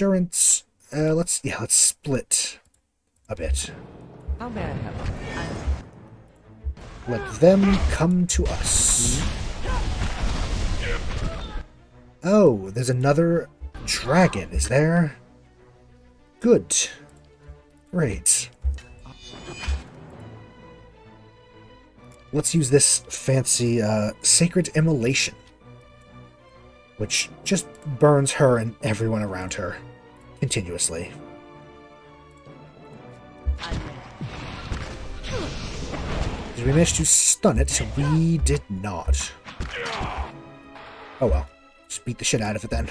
Endurance. Let's split a bit. How may I help? Let them come to us. Oh, there's another dragon, is there? Good. Great. Let's use this fancy Sacred Immolation, which just burns her and everyone around her continuously. Did we manage to stun it? We did not. Oh well. Just beat the shit out of it then.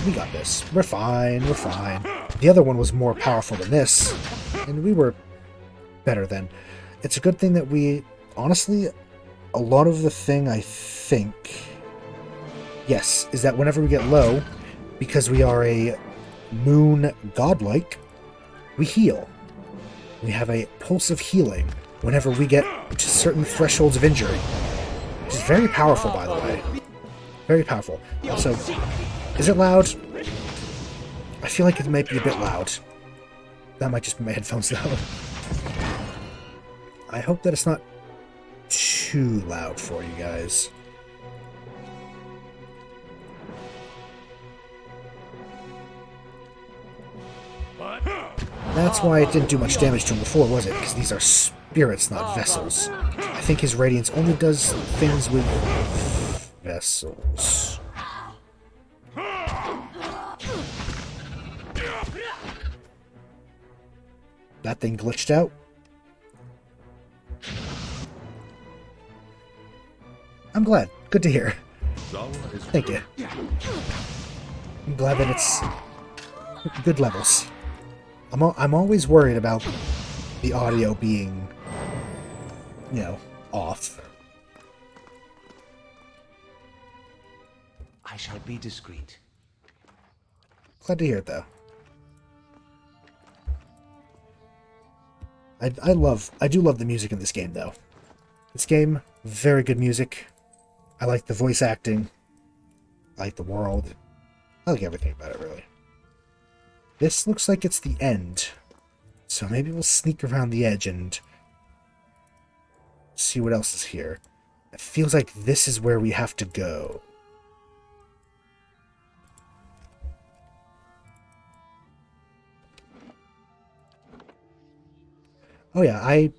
We got this. We're fine. We're fine. The other one was more powerful than this, and we were better than. It's a good thing that we... Honestly, a lot of the thing, I think... Yes, is that whenever we get low, because we are a moon godlike, we heal. We have a pulse of healing whenever we get to certain thresholds of injury. Which is very powerful, by the way. Very powerful. Also, is it loud? I feel like it might be a bit loud. That might just be my headphones, though. I hope that it's not too loud for you guys. That's why it didn't do much damage to him before, was it? Because these are spirits, not vessels. I think his radiance only does things with vessels. That thing glitched out. I'm glad. Good to hear. Thank you. I'm glad that it's good levels. I'm always worried about the audio being, you know, off. I shall be discreet. Glad to hear it, though. I do love the music in this game, though. This game, very good music. I like the voice acting. I like the world. I like everything about it, really. This looks like it's the end. So maybe we'll sneak around the edge and see what else is here. It feels like this is where we have to go. Oh yeah, I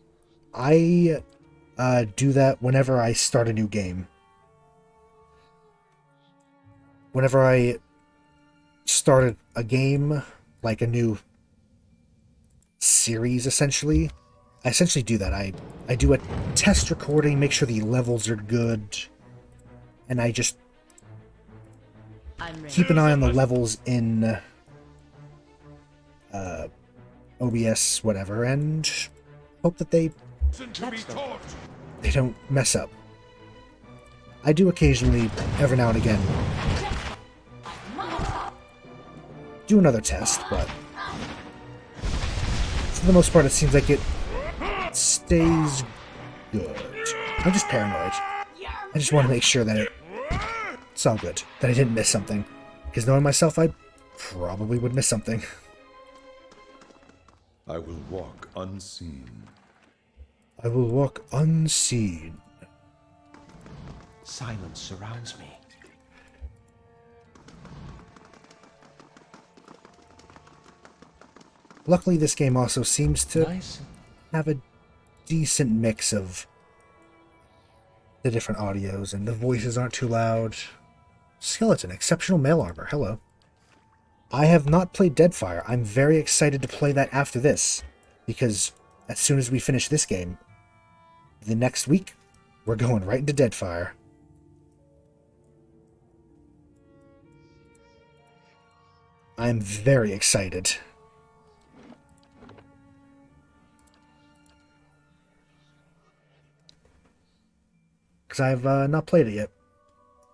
do that whenever I start a new game. Whenever I started a game, like a new series, essentially, I essentially do that. I do a test recording, make sure the levels are good, and I just keep an eye on the levels in OBS, whatever, and hope that they don't mess up. I do occasionally, every now and again, do another test, but for the most part it seems like it stays good. I'm just paranoid. I just want to make sure that it's all good, that I didn't miss something. Because knowing myself, I probably would miss something. I will walk unseen. I will walk unseen. Silence surrounds me. Luckily, this game also seems to have a decent mix of the different audios, and the voices aren't too loud. Skeleton, exceptional mail armor, hello. I have not played Deadfire. I'm very excited to play that after this, because as soon as we finish this game, the next week, we're going right into Deadfire. I'm very excited. Because I've not played it yet.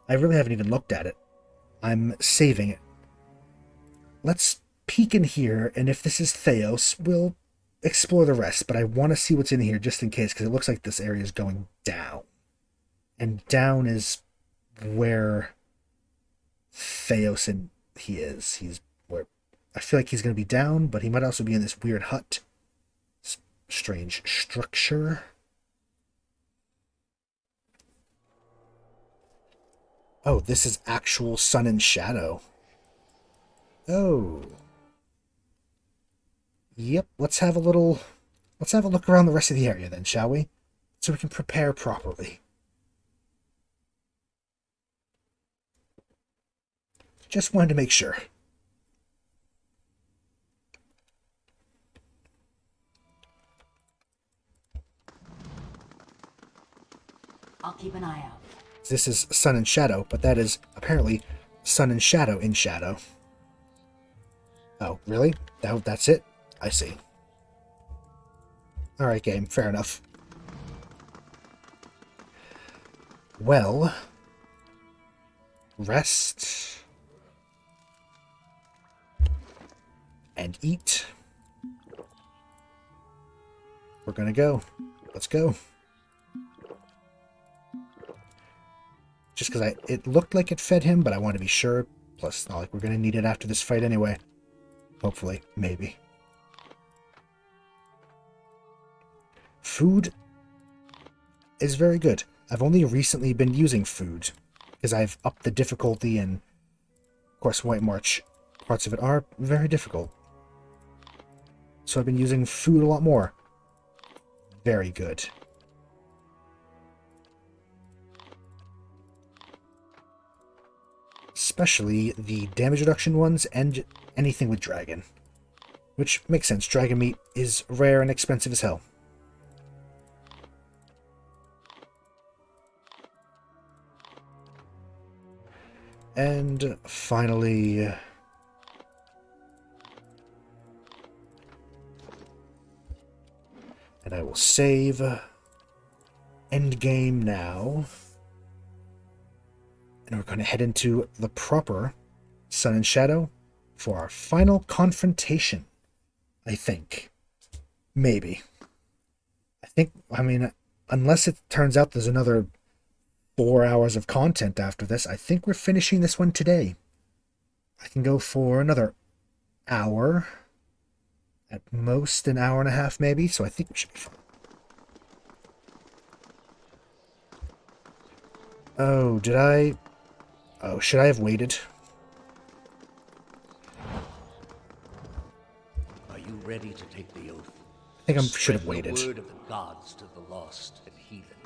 I really haven't even looked at it. I'm saving it. Let's peek in here, and if this is Theos, we'll explore the rest, but I want to see what's in here just in case, because it looks like this area is going down. And down is where Theos and he is. He's where I feel like he's going to be down, but he might also be in this weird hut. Strange structure. Oh, this is actual sun and shadow. Oh. Yep, let's have a look around the rest of the area then, shall we? So we can prepare properly. Just wanted to make sure. I'll keep an eye out. This is sun and shadow, but that is apparently sun and shadow in shadow. Oh, really? That's it? I see. Alright, game. Fair enough. Well, rest and eat. We're gonna go. Let's go. Just because it looked like it fed him, but I want to be sure. Plus, it's not like we're gonna need it after this fight anyway. Hopefully, maybe. Food is very good. I've only recently been using food because I've upped the difficulty, and of course White March, parts of it are very difficult. So I've been using food a lot more. Very good. Especially the damage reduction ones and anything with dragon. Which makes sense, dragon meat is rare and expensive as hell. And finally, and I will save. end game now. And we're going to head into the proper Sun and Shadow for our final confrontation, I think. Maybe. I mean, unless it turns out there's another 4 hours of content after this, I think we're finishing this one today. I can go for another hour. At most an hour and a half, maybe. So I think we should be fine. Oh, did I... Oh, should I have waited? Are you ready to take the oath? I think I should have Spread waited. the word of the gods to the lost and heathen.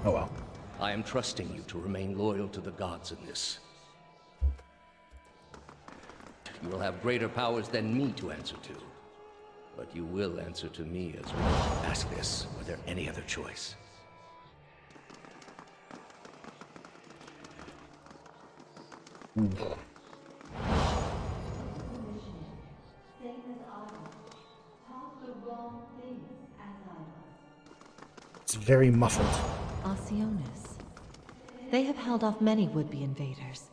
Oh well. I am trusting you to remain loyal to the gods in this. You will have greater powers than me to answer to. But you will answer to me as well. Ask this, were there any other choice? It's very muffled. Alcyonis. They have held off many would-be invaders.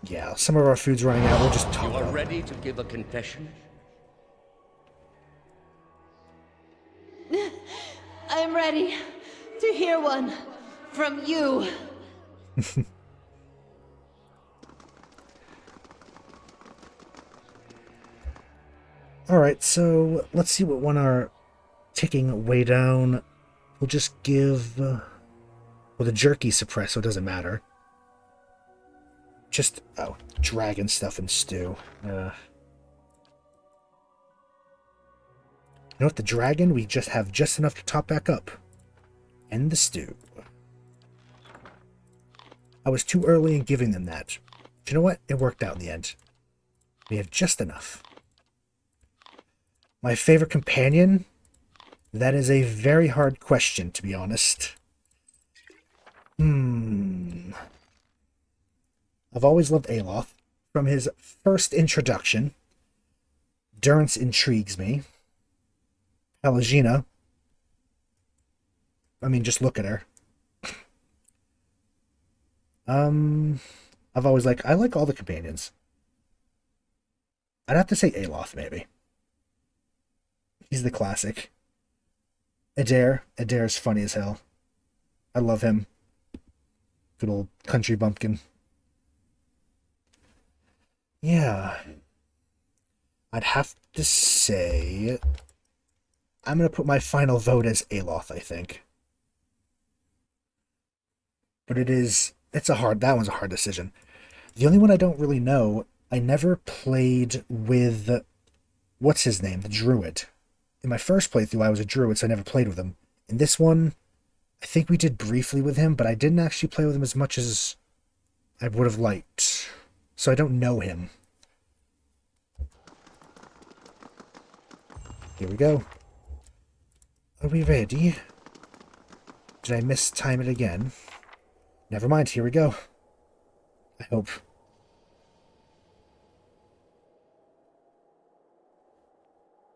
Yeah, some of our food's running out. We'll just top You it are up. ready to give a confession? I'm ready to hear one from you. Alright, so let's see what one are ticking way down. We'll just give... well, the jerky suppressed, so it doesn't matter. Just... oh, dragon stuff and stew. You know what, the dragon, we just have just enough to top back up. And the stew. I was too early in giving them that. But you know what? It worked out in the end. We have just enough. My favorite companion? That is a very hard question, to be honest. I've always loved Aloth. From his first introduction, Durance intrigues me. Pelagina. I mean, just look at her. I've always I like all the companions. I'd have to say Aloth, maybe. He's the classic. Adair's funny as hell. I love him. Good old country bumpkin. Yeah. I'd have to say... I'm going to put my final vote as Aloth, I think. But it's a hard... That one's a hard decision. The only one I don't really know, I never played with... What's his name? The Druid. In my first playthrough, I was a Druid, so I never played with him. In this one, I think we did briefly with him, but I didn't actually play with him as much as I would have liked. So I don't know him. Here we go. Are we ready? Did I mistime it again? Never mind, here we go. I hope.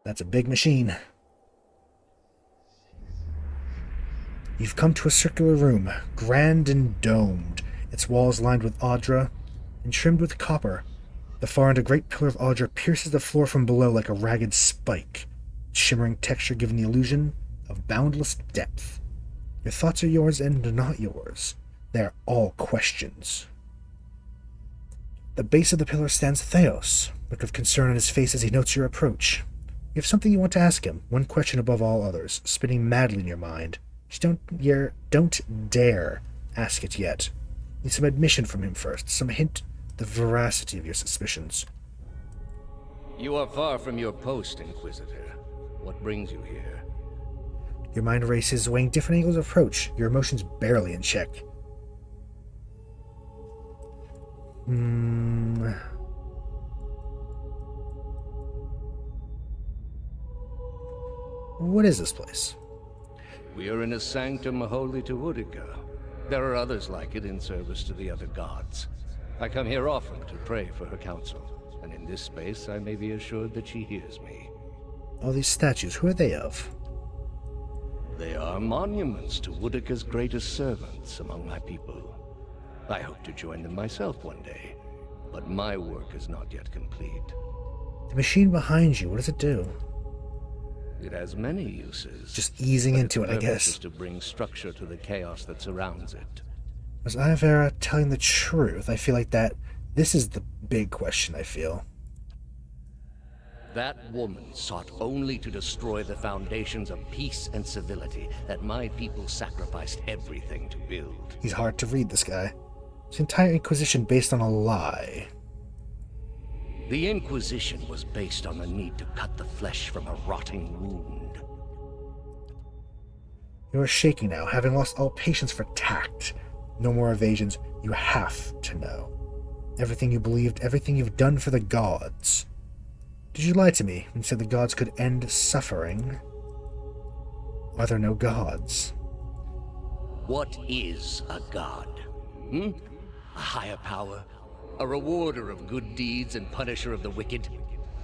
That's a big machine. You've come to a circular room, grand and domed, its walls lined with Audra and trimmed with copper. The far end, a great pillar of Audra pierces the floor from below like a ragged spike, its shimmering texture giving the illusion of boundless depth. Your thoughts are yours and not yours. They are all questions. At the base of the pillar stands Theos, look of concern on his face as he notes your approach. You have something you want to ask him, one question above all others, spinning madly in your mind. Just don't dare ask it yet. Need some admission from him first, some hint of the veracity of your suspicions. You are far from your post, Inquisitor. What brings you here? Your mind races, weighing different angles of approach, your emotions barely in check. What is this place? We are in a sanctum holy to Utica. There are others like it in service to the other gods. I come here often to pray for her counsel, and in this space I may be assured that she hears me. All these statues, who are they of? They are monuments to Woodika's greatest servants among my people. I hope to join them myself one day, but my work is not yet complete. The machine behind you, what does it do? It has many uses. Just easing into it, I guess. Is to bring structure to the chaos that surrounds it. Was Ivera telling the truth? I feel like this is the big question, I feel. That woman sought only to destroy the foundations of peace and civility that my people sacrificed everything to build. He's hard to read, this guy. His entire Inquisition based on a lie. The Inquisition was based on the need to cut the flesh from a rotting wound. You are shaking now, having lost all patience for tact. No more evasions. You have to know. Everything you believed, everything you've done for the gods. Did you lie to me and say the gods could end suffering? Are there no gods? What is a god? A higher power? A rewarder of good deeds and punisher of the wicked?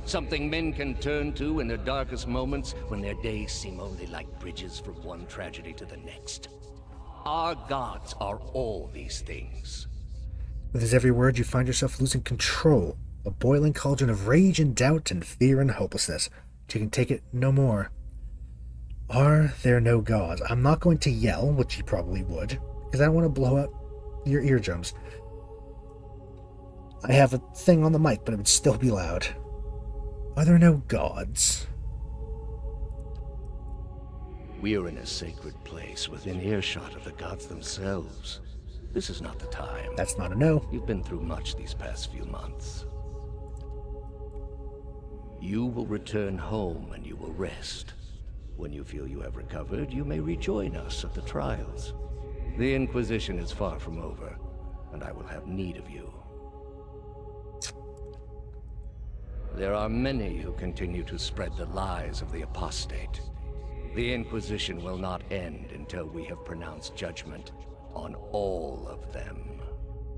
Something men can turn to in their darkest moments when their days seem only like bridges from one tragedy to the next. Our gods are all these things. With his every word, you find yourself losing control. A boiling cauldron of rage and doubt and fear and hopelessness. You can take it no more. Are there no gods? I'm not going to yell, which you probably would, because I don't want to blow out your eardrums. I have a thing on the mic, but it would still be loud. Are there no gods? We're in a sacred place within earshot of the gods themselves. This is not the time. That's not a no. You've been through much these past few months. You will return home and you will rest. When you feel you have recovered, you may rejoin us at the trials. The Inquisition is far from over, and I will have need of you. There are many who continue to spread the lies of the apostate. The Inquisition will not end until we have pronounced judgment on all of them.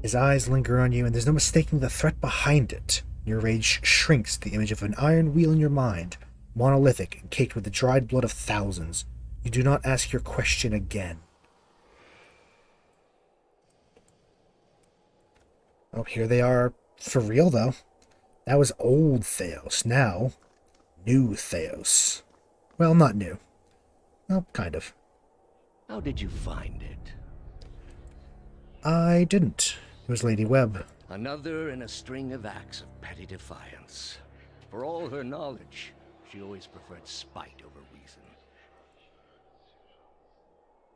His eyes linger on you, and there's no mistaking the threat behind it. Your rage shrinks to the image of an iron wheel in your mind, monolithic and caked with the dried blood of thousands. You do not ask your question again. Oh, here they are for real, though. That was old Theos. Now, new Theos. Well, not new. Well, kind of. How did you find it? I didn't. It was Lady Webb. Another in a string of acts of petty defiance. For all her knowledge, she always preferred spite over reason.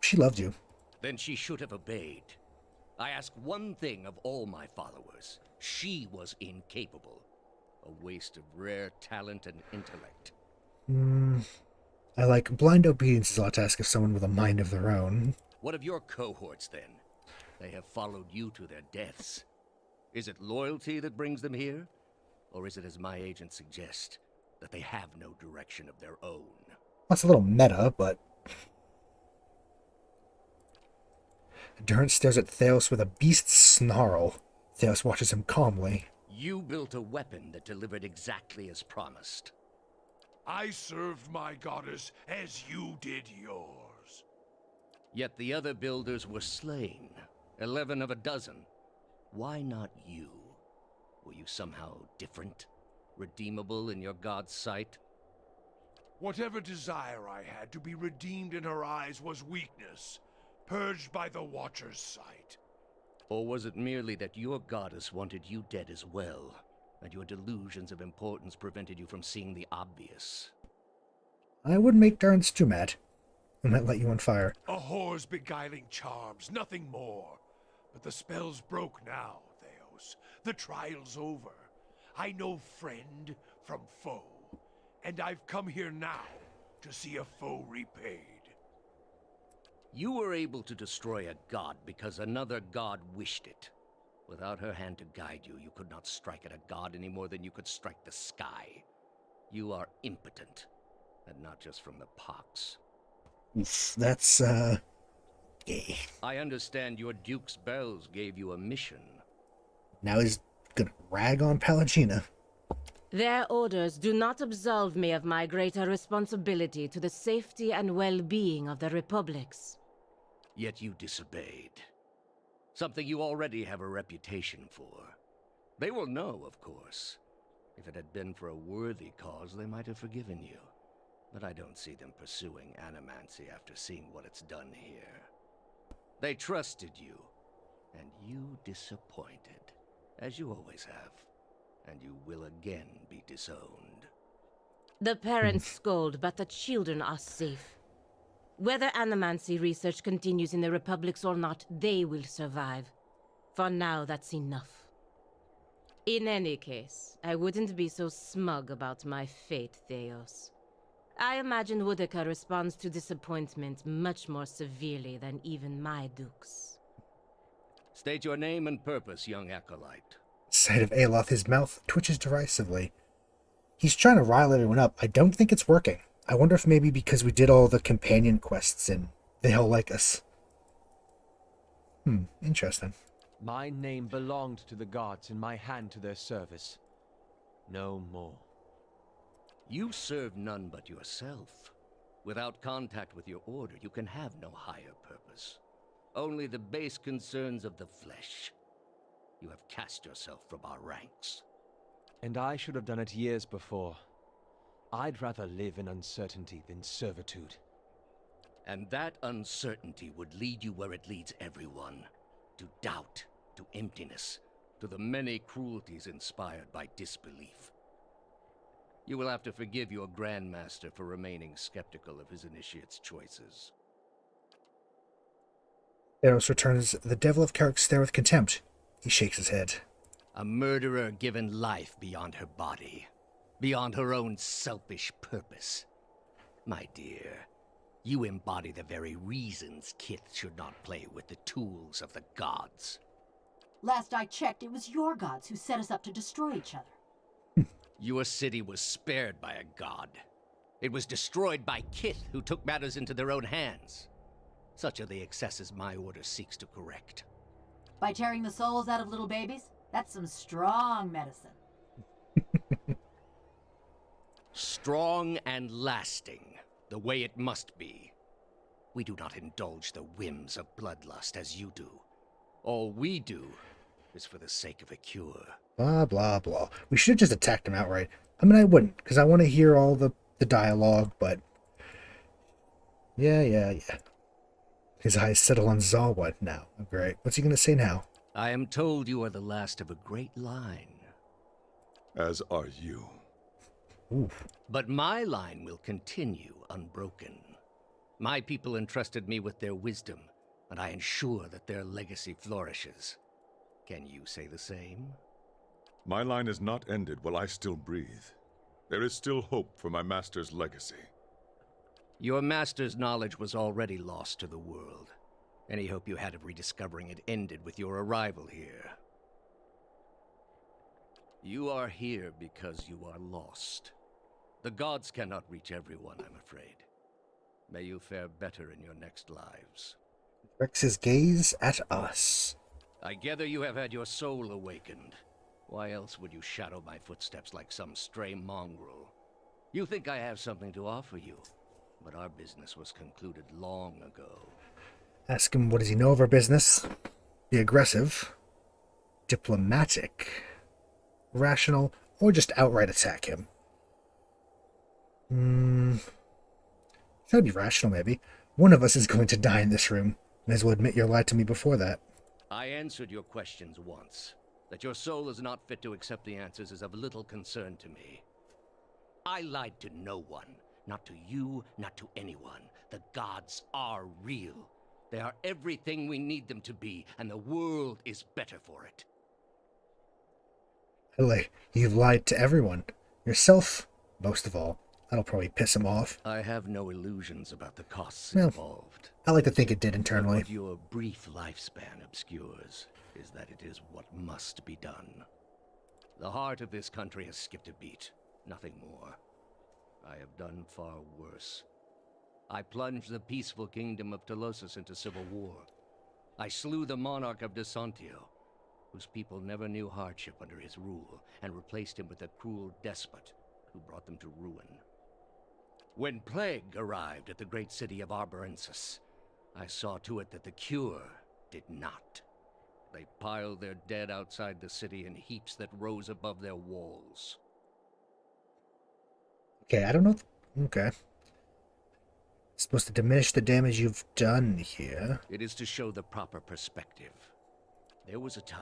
She loved you. Then she should have obeyed. I ask one thing of all my followers. She was incapable. A waste of rare talent and intellect. I like blind obedience is a lot to ask of someone with a mind of their own. What of your cohorts, then? They have followed you to their deaths. Is it loyalty that brings them here? Or is it, as my agents suggest, that they have no direction of their own? That's a little meta, but... Durant stares at Theos with a beast's snarl. Theos watches him calmly. You built a weapon that delivered exactly as promised. I served my goddess as you did yours. Yet the other builders were slain. 11 of a dozen. Why not you? Were you somehow different? Redeemable in your god's sight? Whatever desire I had to be redeemed in her eyes was weakness, purged by the Watcher's sight. Or was it merely that your goddess wanted you dead as well, and your delusions of importance prevented you from seeing the obvious? I wouldn't make Durance too mad. I might light you on fire. A whore's beguiling charms, nothing more. But the spell's broke now, Theos. The trial's over. I know friend from foe, and I've come here now to see a foe repaid. You were able to destroy a god because another god wished it. Without her hand to guide you, you could not strike at a god any more than you could strike the sky. You are impotent, and not just from the pox. That's, gay. I understand your Duke's bells gave you a mission. Now he's gonna rag on Pallegina. Their orders do not absolve me of my greater responsibility to the safety and well-being of the republics. Yet you disobeyed. Something you already have a reputation for. They will know, of course. If it had been for a worthy cause, they might have forgiven you. But I don't see them pursuing animancy after seeing what it's done here. They trusted you, and you disappointed, as you always have. And you will again be disowned. The parents scold, but the children are safe. Whether animancy research continues in the republics or not, they will survive. For now, that's enough. In any case, I wouldn't be so smug about my fate, Theos. I imagine Woodica responds to disappointment much more severely than even my dukes. State your name and purpose, young acolyte. Sight of Aloth, his mouth twitches derisively. He's trying to rile everyone up. I don't think it's working. I wonder if maybe because we did all the companion quests and they'll like us. Interesting. My name belonged to the gods and my hand to their service. No more. You serve none but yourself. Without contact with your order, you can have no higher purpose. Only the base concerns of the flesh. You have cast yourself from our ranks. And I should have done it years before. I'd rather live in uncertainty than servitude. And that uncertainty would lead you where it leads everyone. To doubt, to emptiness, to the many cruelties inspired by disbelief. You will have to forgive your Grandmaster for remaining skeptical of his initiate's choices. Theros returns the Devil of Carrick stare with contempt. He shakes his head. A murderer given life beyond her body, beyond her own selfish purpose. My dear, you embody the very reasons Kith should not play with the tools of the gods. Last I checked, it was your gods who set us up to destroy each other. Your city was spared by a god. It was destroyed by Kith, who took matters into their own hands. Such are the excesses my order seeks to correct. By tearing the souls out of little babies? That's some strong medicine. Strong and lasting, the way it must be. We do not indulge the whims of bloodlust as you do. All we do is for the sake of a cure. Blah, blah, blah. We should have just attacked him outright. I mean, I wouldn't, because I want to hear all the dialogue, but... Yeah. His eyes settle on Zawa now. Oh, great. What's he going to say now? I am told you are the last of a great line. As are you. Oof. But my line will continue unbroken. My people entrusted me with their wisdom, and I ensure that their legacy flourishes. Can you say the same? My line is not ended while I still breathe. There is still hope for my master's legacy. Your master's knowledge was already lost to the world. Any hope you had of rediscovering it ended with your arrival here. You are here because you are lost. The gods cannot reach everyone, I'm afraid. May you fare better in your next lives. Directs his gaze at us. I gather you have had your soul awakened. Why else would you shadow my footsteps like some stray mongrel? You think I have something to offer you, but our business was concluded long ago. Ask him what does he know of our business. Be aggressive, diplomatic, rational, or just outright attack him. Gotta be rational, maybe. One of us is going to die in this room. May as well admit you lied to me before that. I answered your questions once. That your soul is not fit to accept the answers is of little concern to me. I lied to no one. Not to you, not to anyone. The gods are real. They are everything we need them to be, and the world is better for it. You've lied to everyone. Yourself, most of all. That'll probably piss him off. I have no illusions about the costs Well, involved. I like to think it did internally. What your brief lifespan obscures is that it is what must be done. The heart of this country has skipped a beat, nothing more. I have done far worse. I plunged the peaceful kingdom of Telosus into civil war. I slew the monarch of Desantio, whose people never knew hardship under his rule, and replaced him with a cruel despot who brought them to ruin. When plague arrived at the great city of Barbarians, I saw to it that the cure did not. They piled their dead outside the city in heaps that rose above their walls. Okay, I don't know. Okay. It's supposed to diminish the damage you've done here. It is to show the proper perspective. There was a time,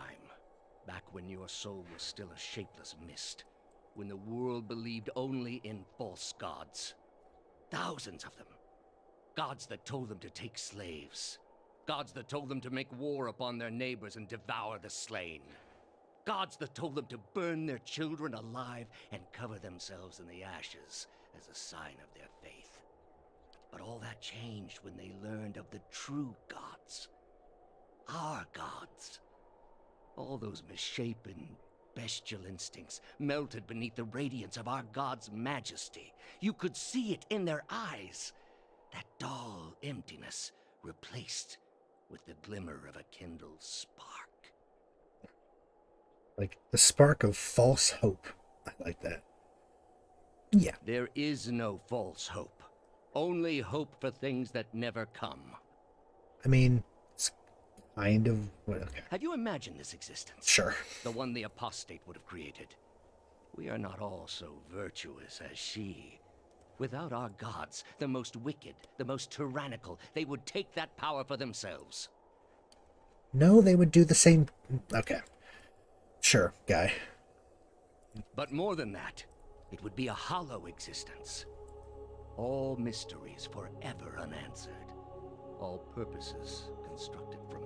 back when your soul was still a shapeless mist, when the world believed only in false gods. Thousands of them. Gods that told them to take slaves. Gods that told them to make war upon their neighbors and devour the slain. Gods that told them to burn their children alive and cover themselves in the ashes as a sign of their faith. But all that changed when they learned of the true gods. Our gods. All those misshapen, bestial instincts melted beneath the radiance of our God's majesty. You could see it in their eyes. That dull emptiness replaced with the glimmer of a kindled spark. Like the spark of false hope. I like that. Yeah. There is no false hope. Only hope for things that never come. I mean, it's kind of... Okay. Have you imagined this existence? Sure. The one the apostate would have created. We are not all so virtuous as she. Without our gods, the most wicked, the most tyrannical, they would take that power for themselves. No, they would do the same... Okay. Sure, guy. But more than that, it would be a hollow existence. All mysteries forever unanswered. All purposes constructed from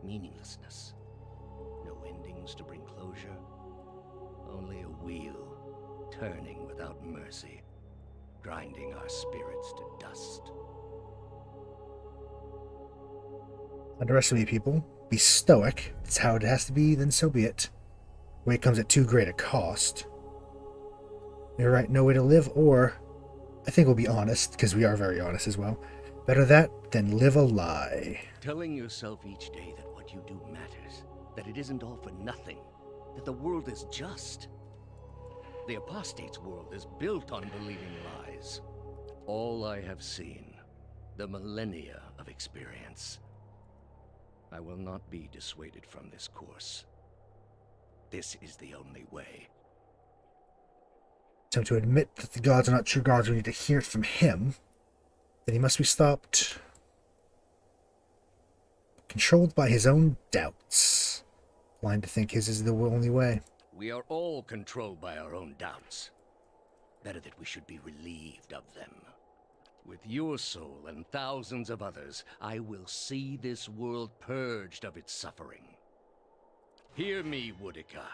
meaninglessness. No endings to bring closure. Only a wheel, turning without mercy, grinding our spirits to dust. Underestimate people. Be stoic. It's how it has to be, then so be it. Way it comes at too great a cost. You're right, no way to live, or... I think we'll be honest, because we are very honest as well. Better that than live a lie. Telling yourself each day that what you do matters, that it isn't all for nothing, that the world is just. The apostate's world is built on believing lies. All I have seen, the millennia of experience. I will not be dissuaded from this course. This is the only way. Attempt to admit that the gods are not true gods, we need to hear it from him. Then he must be stopped. Controlled by his own doubts. Blind to think his is the only way. We are all controlled by our own doubts. Better that we should be relieved of them. With your soul and thousands of others, I will see this world purged of its suffering. Hear me, Woodica.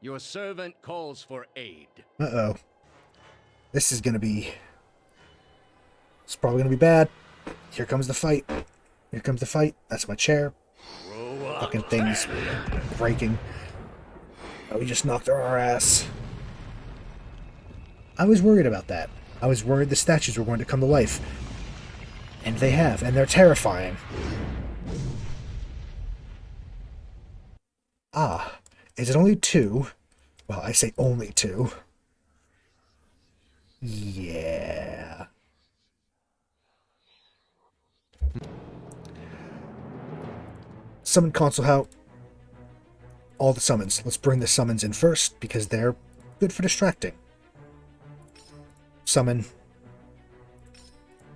Your servant calls for aid. Uh-oh. This is gonna be... It's probably gonna be bad. Here comes the fight. Here comes the fight. That's my chair. Fucking things breaking. Oh, we just knocked our ass. I was worried about that. I was worried the statues were going to come to life. And they have, and they're terrifying. Ah, is it only two? Well, I say only two. Yeah. Summon console out. All the summons. Let's bring the summons in first, because they're good for distracting. Summon.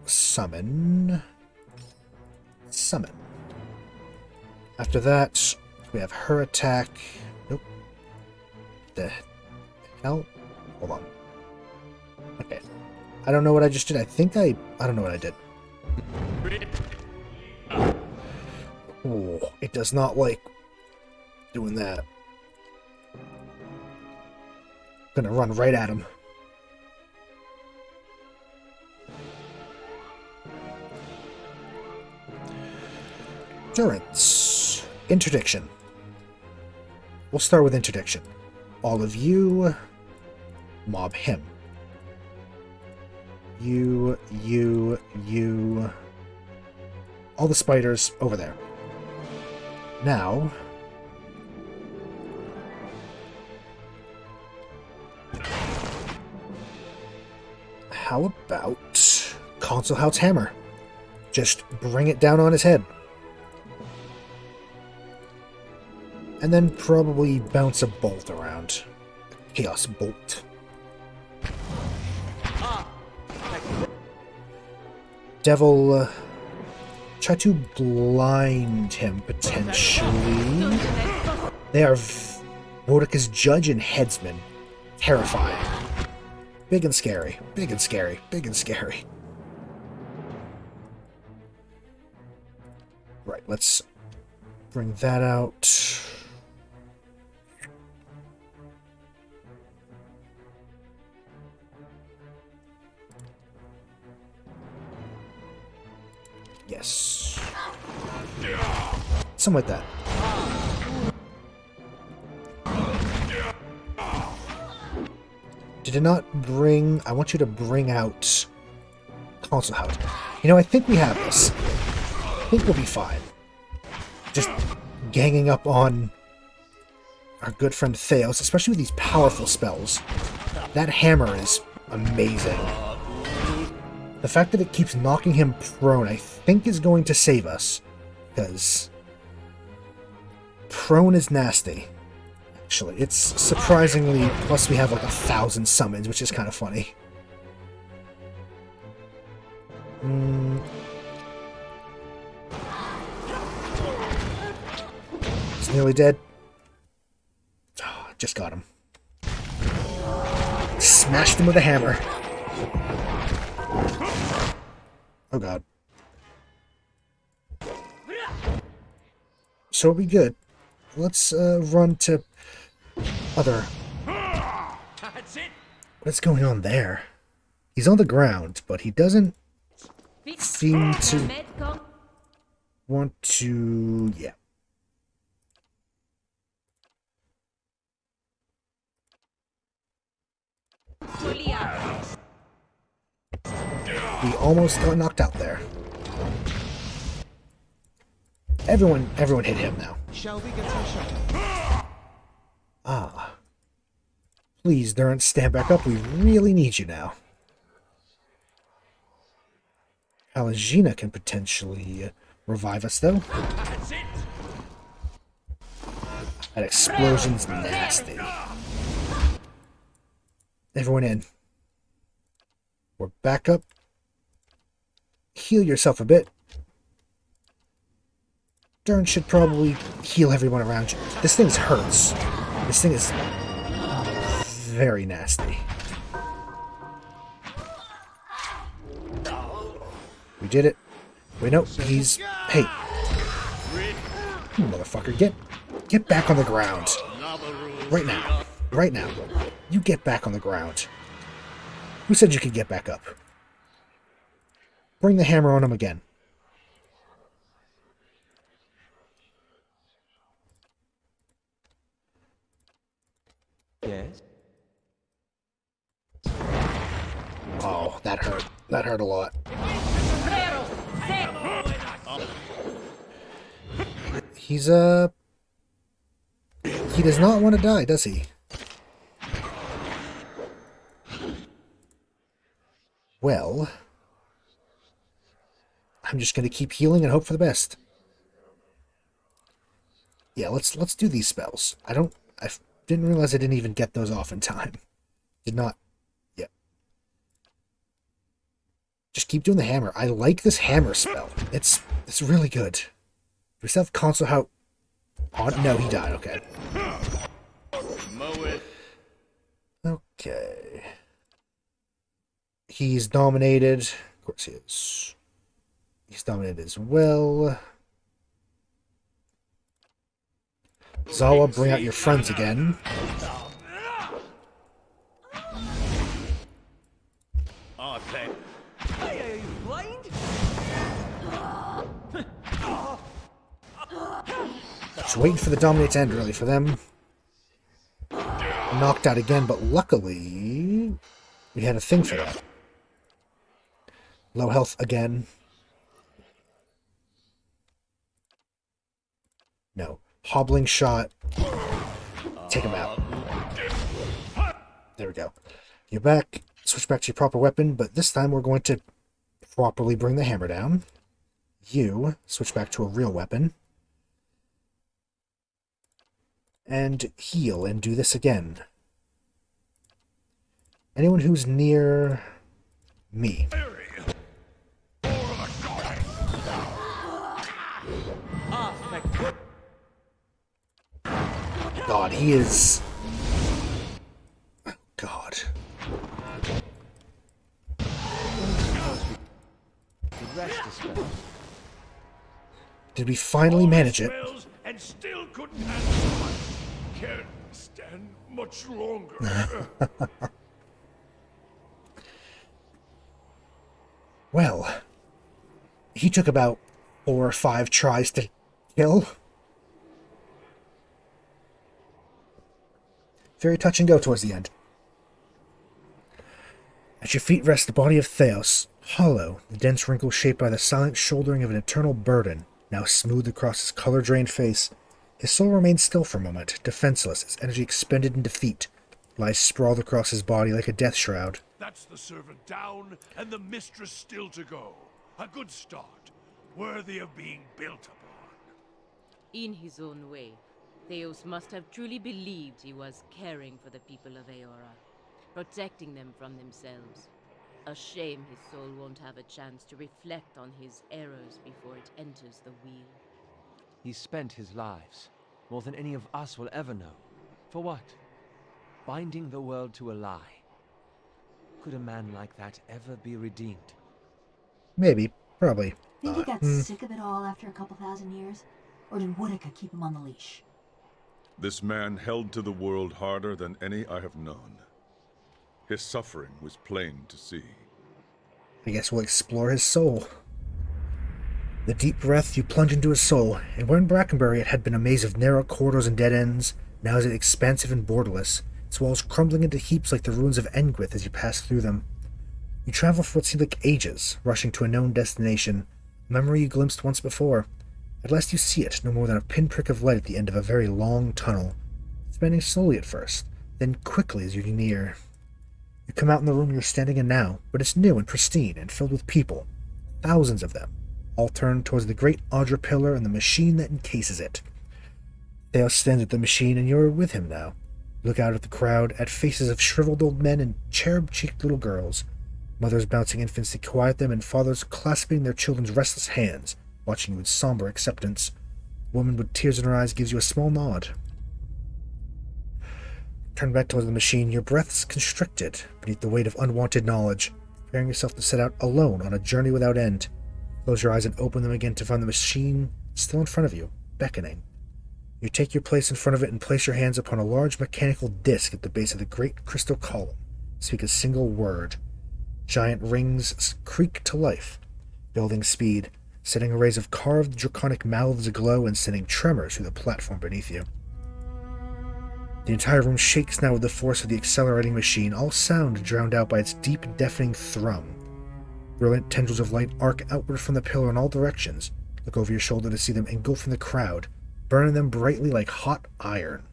Summon. Summon. After that, we have her attack. Nope. The hell? Hold on. Okay. I don't know what I just did. I don't know what I did. Oh, it does not like doing that. Gonna run right at him. Endurance. Interdiction. We'll start with interdiction. All of you mob him. You. All the spiders over there. Now, How about Console House Hammer? Just bring it down on his head. And then probably bounce a bolt around. Chaos Bolt. Devil, try to blind him, potentially. They are Mordecai's judge and headsman. Terrifying. Big and scary. Big and scary. Big and scary. Right, let's bring that out. Yes. Something like that. Did it not bring... I want you to bring out Console House. You know, I think we have this. I think we'll be fine. Just ganging up on our good friend Theos, especially with these powerful spells. That hammer is amazing. The fact that it keeps knocking him prone, I think, is going to save us. Because prone is nasty. Actually, it's surprisingly... Plus we have like 1,000 summons, which is kind of funny. He's nearly dead. Oh, just got him. Smashed him with a hammer. Oh god. So it'll be good. Let's run to other... What's going on there? He's on the ground, but he doesn't seem to want to... Yeah. He almost got knocked out there. Everyone hit him now. Shall we get some shelter? Ah. Please, Durant, stand back up. We really need you now. Alagina can potentially revive us, though. That explosion's nasty. Everyone in. We're back up. Heal yourself a bit. Dern should probably heal everyone around you. This thing hurts. This thing is very nasty. We did it. Wait, no, he's... Hey. You motherfucker, get back on the ground. Right now. Right now. You get back on the ground. Who said you could get back up? Bring the hammer on him again. Yes? Oh, that hurt. That hurt a lot. He's, he does not want to die, does he? Well, I'm just going to keep healing and hope for the best. Yeah, let's do these spells. I didn't realize I didn't even get those off in time. Did not. Yeah. Just keep doing the hammer. I like this hammer spell. It's really good. Do we still have Console House on? No, he died. Okay. Okay. He's dominated. Of course he is. He's dominated as well. Zawa, bring out your friends again. Just waiting for the dominate to end really for them. Knocked out again, but luckily we had a thing for that. Low health again. No. Hobbling shot. Take him out. There we go. You're back. Switch back to your proper weapon, but this time we're going to properly bring the hammer down. You switch back to a real weapon. And heal and do this again. Anyone who's near me. God, he is... Oh, God. Did we finally manage it? And still couldn't handle much. Can't stand much longer. Well, he took about 4 or 5 tries to kill. Very touch and go towards the end. At your feet rests the body of Theos, hollow, the dense wrinkle shaped by the silent shouldering of an eternal burden, now smoothed across his color-drained face. His soul remains still for a moment, defenseless, its energy expended in defeat, lies sprawled across his body like a death shroud. That's the servant down, and the mistress still to go. A good start, worthy of being built upon. In his own way, Theos must have truly believed he was caring for the people of Aora, protecting them from themselves. A shame his soul won't have a chance to reflect on his errors before it enters the wheel. He spent his lives, more than any of us will ever know. For what? Binding the world to a lie. Could a man like that ever be redeemed? Maybe. Probably. Think he got sick of it all after a couple thousand years? Or did Woodica keep him on the leash? This man held to the world harder than any I have known. His suffering was plain to see. I guess we'll explore his soul. The deep breath, you plunge into his soul, and where in Brackenbury it had been a maze of narrow corridors and dead ends, now is it expansive and borderless, its walls crumbling into heaps like the ruins of Engwith as you pass through them. You travel for what seemed like ages, rushing to a known destination, a memory you glimpsed once before. At last you see it, no more than a pinprick of light at the end of a very long tunnel, expanding slowly at first, then quickly as you near. You come out in the room you're standing in now, but it's new and pristine and filled with people, thousands of them, all turned towards the great Audra pillar and the machine that encases it. Theos stands at the machine, and you're with him now. You look out at the crowd, at faces of shriveled old men and cherub-cheeked little girls, mothers bouncing infants to quiet them, and fathers clasping their children's restless hands, watching you with somber acceptance. A woman with tears in her eyes gives you a small nod. Turn back towards the machine, your breath's constricted beneath the weight of unwanted knowledge, preparing yourself to set out alone on a journey without end. Close your eyes and open them again to find the machine still in front of you, beckoning. You take your place in front of it and place your hands upon a large mechanical disc at the base of the great crystal column. Speak a single word. Giant rings creak to life, building speed, setting arrays of carved draconic mouths aglow and sending tremors through the platform beneath you. The entire room shakes now with the force of the accelerating machine, all sound drowned out by its deep, deafening thrum. Brilliant tendrils of light arc outward from the pillar in all directions. Look over your shoulder to see them engulfing the crowd, burning them brightly like hot iron.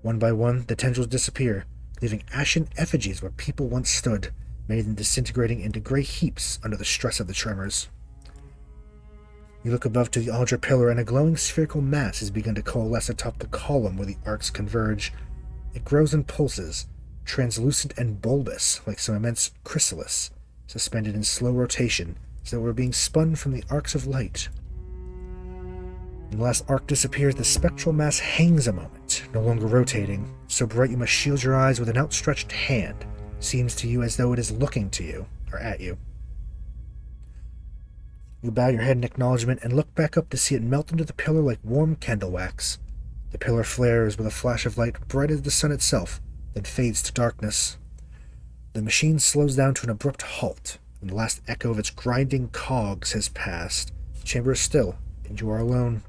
One by one, the tendrils disappear, leaving ashen effigies where people once stood, many of them disintegrating into gray heaps under the stress of the tremors. You look above to the Audra pillar, and a glowing spherical mass has begun to coalesce atop the column where the arcs converge. It grows and pulses, translucent and bulbous, like some immense chrysalis, suspended in slow rotation, as though it were being spun from the arcs of light. When the last arc disappears, the spectral mass hangs a moment, no longer rotating, so bright you must shield your eyes with an outstretched hand. Seems to you as though it is looking to you, or at you. You bow your head in acknowledgement and look back up to see it melt into the pillar like warm candle wax. The pillar flares with a flash of light bright as the sun itself, then fades to darkness. The machine slows down to an abrupt halt, and the last echo of its grinding cogs has passed. The chamber is still, and you are alone.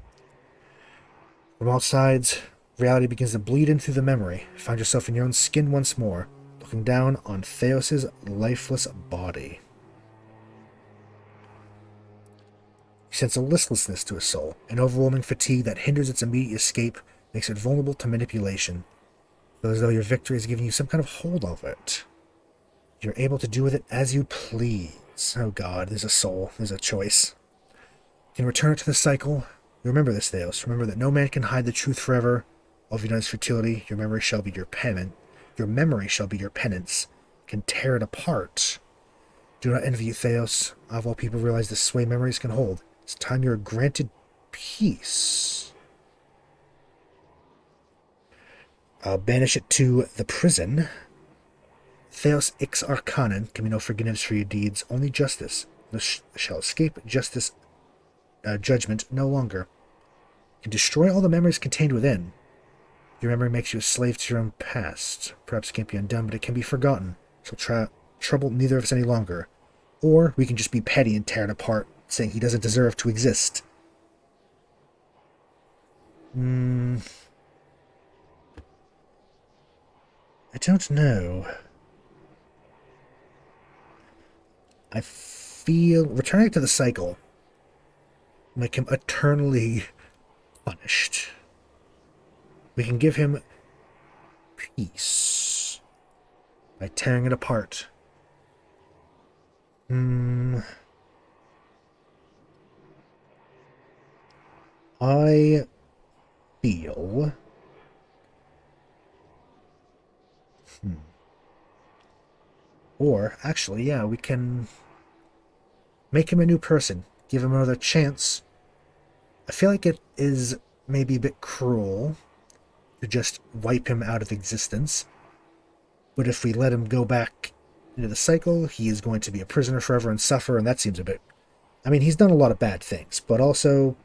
From all sides, reality begins to bleed in through the memory. You find yourself in your own skin once more, looking down on Theos's lifeless body. You sense a listlessness to his soul, an overwhelming fatigue that hinders its immediate escape, makes it vulnerable to manipulation. It feels as though your victory is giving you some kind of hold over it. You're able to do with it as you please. Oh god, there's a soul. There's a choice. You can return it to the cycle. You remember this, Theos. Remember that no man can hide the truth forever. All of you know is futility. Your memory shall be your penance. Your memory shall be your penance. You can tear it apart. Do not envy you, Theos. Of all people realize the sway memories can hold. It's time you are granted peace. I'll banish it to the prison. Theos ix arcanon can be no forgiveness for your deeds, only justice. Thus shall escape justice, judgment no longer. You can destroy all the memories contained within. Your memory makes you a slave to your own past. Perhaps it can't be undone, but it can be forgotten. Shall trouble neither of us any longer. Or we can just be petty and tear it apart, saying he doesn't deserve to exist. I don't know. I feel returning to the cycle make him eternally punished. We can give him peace by tearing it apart. I feel... Or, actually, yeah, we can make him a new person. Give him another chance. I feel like it is maybe a bit cruel to just wipe him out of existence. But if we let him go back into the cycle, he is going to be a prisoner forever and suffer, and that seems a bit... I mean, he's done a lot of bad things, but also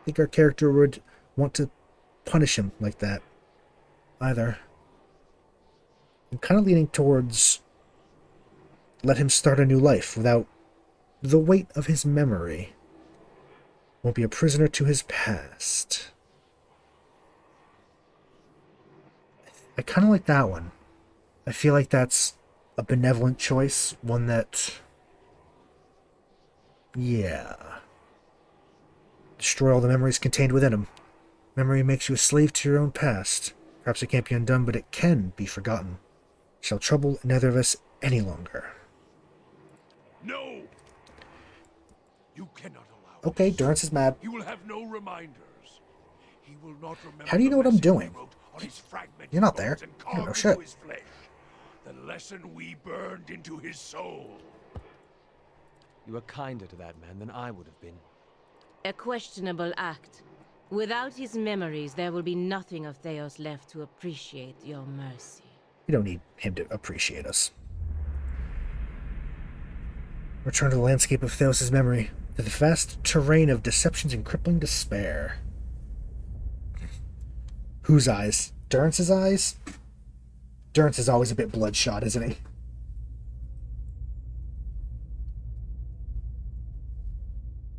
I think our character would want to punish him like that either. I'm kind of leaning towards let him start a new life without the weight of his memory. Won't be a prisoner to his past. I kind of like that one. I feel like that's a benevolent choice, one that... yeah. Destroy all the memories contained within him. Memory makes you a slave to your own past. Perhaps it can't be undone, but it can be forgotten. Shall trouble neither of us any longer. No! You cannot allow Okay, Durance is mad. He will have no reminders. He will not remember. How do you know what I'm doing? You're not there. You don't know shit. The lesson we burned into his soul. You were kinder to that man than I would have been. A questionable act. Without his memories, there will be nothing of Theos left to appreciate your mercy. We don't need him to appreciate us. Return to the landscape of Theos' memory, to the vast terrain of deceptions and crippling despair. Whose eyes? Durance's eyes? Durance is always a bit bloodshot, isn't he?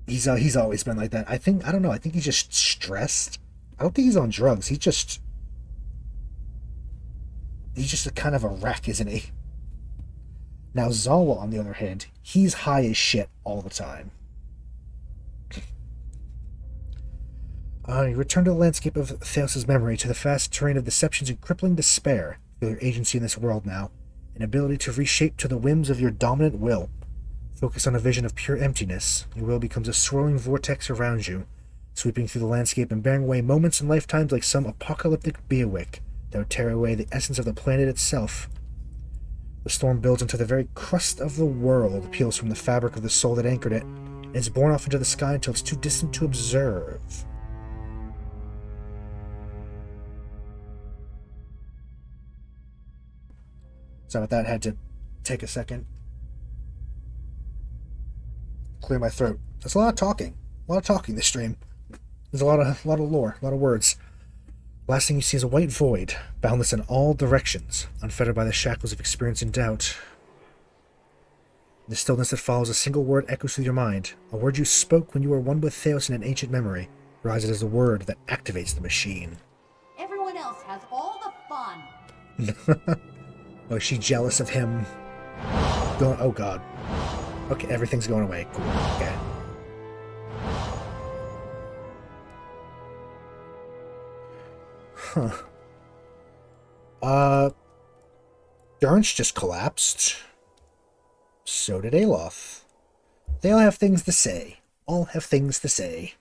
He's always been like that. I don't know, I think he's just stressed. I don't think he's on drugs. He's just a kind of a wreck, isn't he? Now Zawa, on the other hand, he's high as shit all the time. You return to the landscape of Theos' memory, to the vast terrain of deceptions and crippling despair. Feel your agency in this world now, an ability to reshape to the whims of your dominant will. Focus on a vision of pure emptiness. Your will becomes a swirling vortex around you, sweeping through the landscape and bearing away moments and lifetimes like some apocalyptic bewick that would tear away the essence of the planet itself. The storm builds into the very crust of the world, peels from the fabric of the soul that anchored it, and is borne off into the sky until it's too distant to observe. Sorry about that, had to take a second. Clear my throat. There's a lot of talking. A lot of talking this stream. There's a lot of lore, a lot of words. Last thing you see is a white void, boundless in all directions, unfettered by the shackles of experience and doubt. The stillness that follows, a single word echoes through your mind, a word you spoke when you were one with Theos in an ancient memory. Rise it as the word that activates the machine. Everyone else has all the fun. Oh, is she jealous of him? Oh god. Okay, everything's going away. Cool. Okay. Huh. Durance just collapsed. So did Aloth. They all have things to say. All have things to say.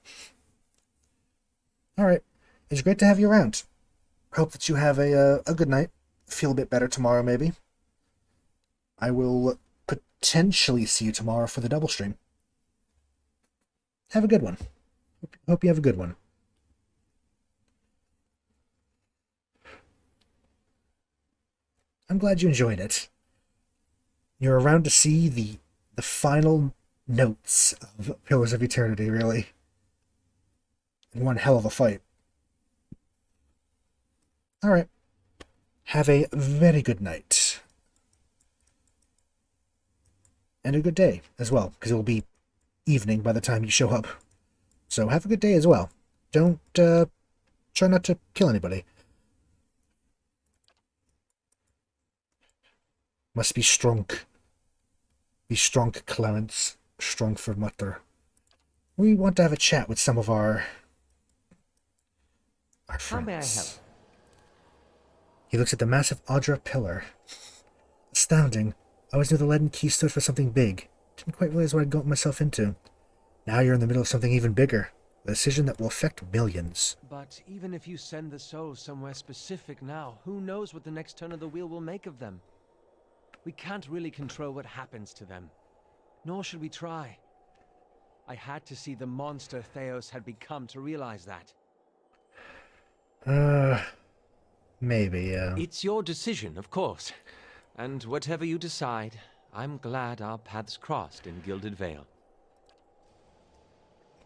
Alright. It's great to have you around. Hope that you have a good night. Feel a bit better tomorrow, maybe. I will potentially see you tomorrow for the double stream. Have a good one. Hope you have a good one. I'm glad you enjoyed it. You're around to see the final notes of Pillars of Eternity, really. One hell of a fight. Alright. Have a very good night. And a good day as well, because it will be evening by the time you show up. So have a good day as well. Don't, try not to kill anybody. Must be strong. Be strong, Clarence. Strong for Mutter. We want to have a chat with some of our friends. How may I help? He looks at the massive Audra pillar. Astounding. I always knew the leaden key stood for something big. Didn't quite realize what I'd got myself into. Now you're in the middle of something even bigger. A decision that will affect millions. But even if you send the souls somewhere specific now, who knows what the next turn of the wheel will make of them? We can't really control what happens to them. Nor should we try. I had to see the monster Theos had become to realize that. Maybe, It's your decision, of course. And whatever you decide, I'm glad our paths crossed in Gilded Vale.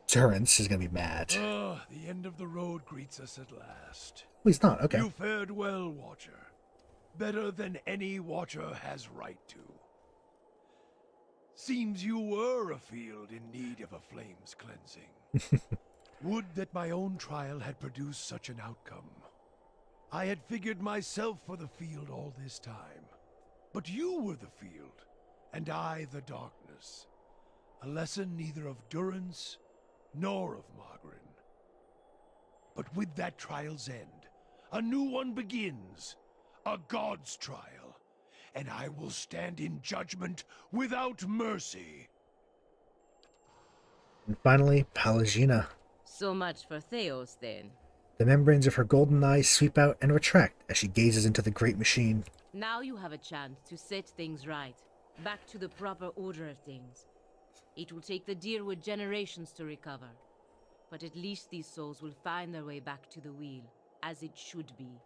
Durance is gonna be mad. The end of the road greets us at last. Oh, he's not, okay. You fared well, Watcher. Better than any Watcher has right to. Seems you were a field in need of a flames cleansing. Would that my own trial had produced such an outcome. I had figured myself for the field all this time. But you were the field, and I the darkness. A lesson neither of Durance nor of Margarin. But with that trial's end, a new one begins. A god's trial. And I will stand in judgment without mercy. And finally, Palagina. So much for Theos, then. The membranes of her golden eyes sweep out and retract as she gazes into the great machine. Now you have a chance to set things right, back to the proper order of things. It will take the Deerwood generations to recover, but at least these souls will find their way back to the wheel, as it should be.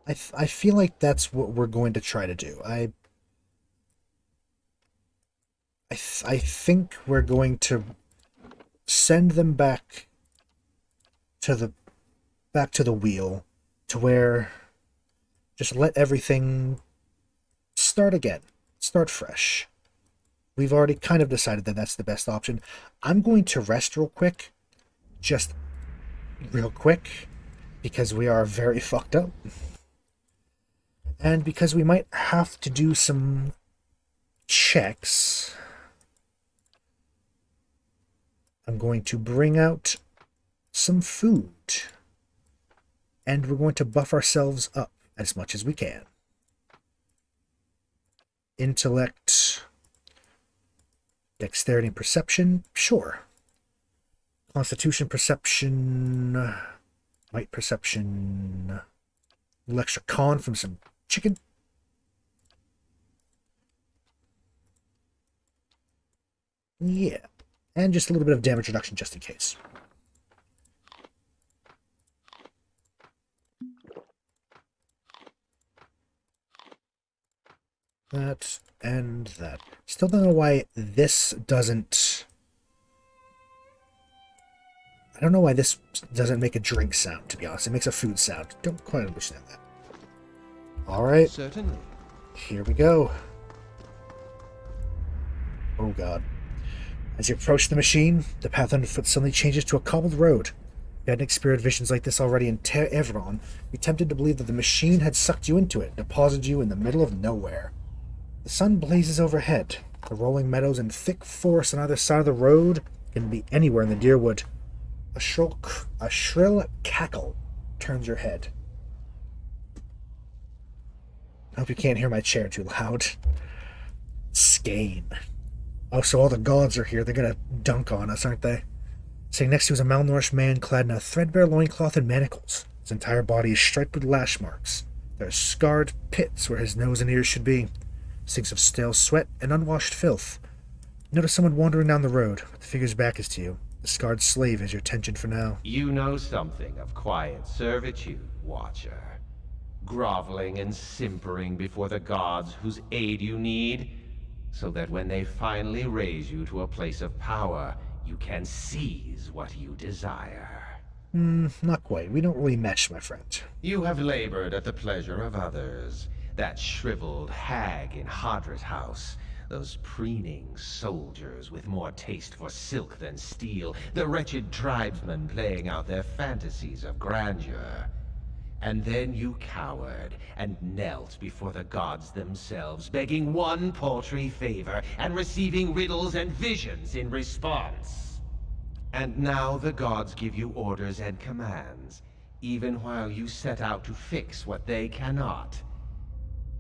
I feel like that's what we're going to try to do. I think we're going to send them back to the wheel, to where just let everything start again, start fresh. We've already kind of decided that that's the best option. I'm going to rest real quick, just real quick, because we are very fucked up. And because we might have to do some checks, I'm going to bring out some food. And we're going to buff ourselves up as much as we can. Intellect, dexterity and perception, sure. Constitution, perception, might, perception, a little extra con from some chicken. Yeah, and just a little bit of damage reduction just in case. That and that. Still don't know why this doesn't... I don't know why this doesn't make a drink sound, to be honest. It makes a food sound. Don't quite understand that. Alright. Certainly. Here we go. Oh god. As you approach the machine, the path underfoot suddenly changes to a cobbled road. If you hadn't experienced visions like this already in Everon, you're tempted to believe that the machine had sucked you into it, deposited you in the middle of nowhere. The sun blazes overhead. The rolling meadows and thick forest on either side of the road can be anywhere in the Deerwood. A shrill cackle turns your head. I hope you can't hear my chair too loud. Skane. Oh, so all the gods are here. They're gonna dunk on us, aren't they? Sitting next to is a malnourished man clad in a threadbare loincloth and manacles. His entire body is striped with lash marks. There are scarred pits where his nose and ears should be. Stinks of stale sweat and unwashed filth. Notice someone wandering down the road. The figure's back is to you. The scarred slave has your attention for now. You know something of quiet servitude, Watcher. Groveling and simpering before the gods whose aid you need, so that when they finally raise you to a place of power, you can seize what you desire. Not quite. We don't really mesh, my friend. You have labored at the pleasure of others. That shriveled hag in Hadrit House, those preening soldiers with more taste for silk than steel, the wretched tribesmen playing out their fantasies of grandeur. And then you cowered and knelt before the gods themselves, begging one paltry favor and receiving riddles and visions in response. And now the gods give you orders and commands, even while you set out to fix what they cannot.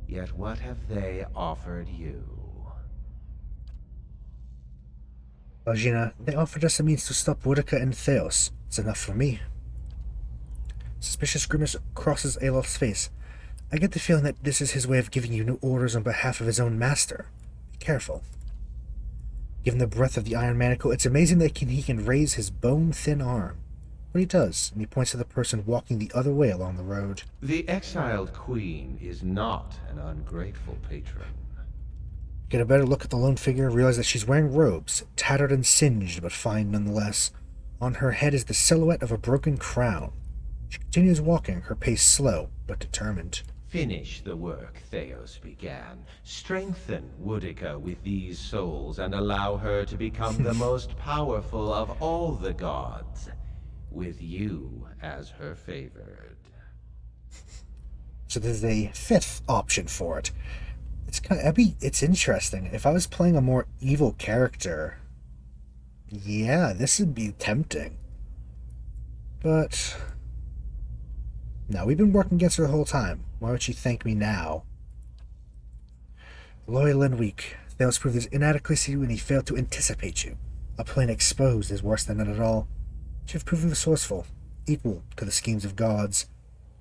Yet what have they offered you? Algina, they offered us a means to stop Boudica and Theos. It's enough for me. Suspicious grimace crosses Aloth's face. I get the feeling that this is his way of giving you new orders on behalf of his own master. Be careful. Given the breadth of the iron manacle, it's amazing that he can raise his bone-thin arm. But he does, and he points to the person walking the other way along the road. The exiled queen is not an ungrateful patron. Get a better look at the lone figure, realize that she's wearing robes, tattered and singed, but fine nonetheless. On her head is the silhouette of a broken crown. She continues walking, her pace slow, but determined. Finish the work Theos began. Strengthen Boudica with these souls and allow her to become the most powerful of all the gods, with you as her favored. So there's a fifth option for it. It's interesting. If I was playing a more evil character, yeah, this would be tempting. But no, we've been working against her the whole time. Why would she thank me now? Loyal and weak, Theos proved his inadequacy when he failed to anticipate you. A plain exposed is worse than none at all. You have proven resourceful, equal to the schemes of gods.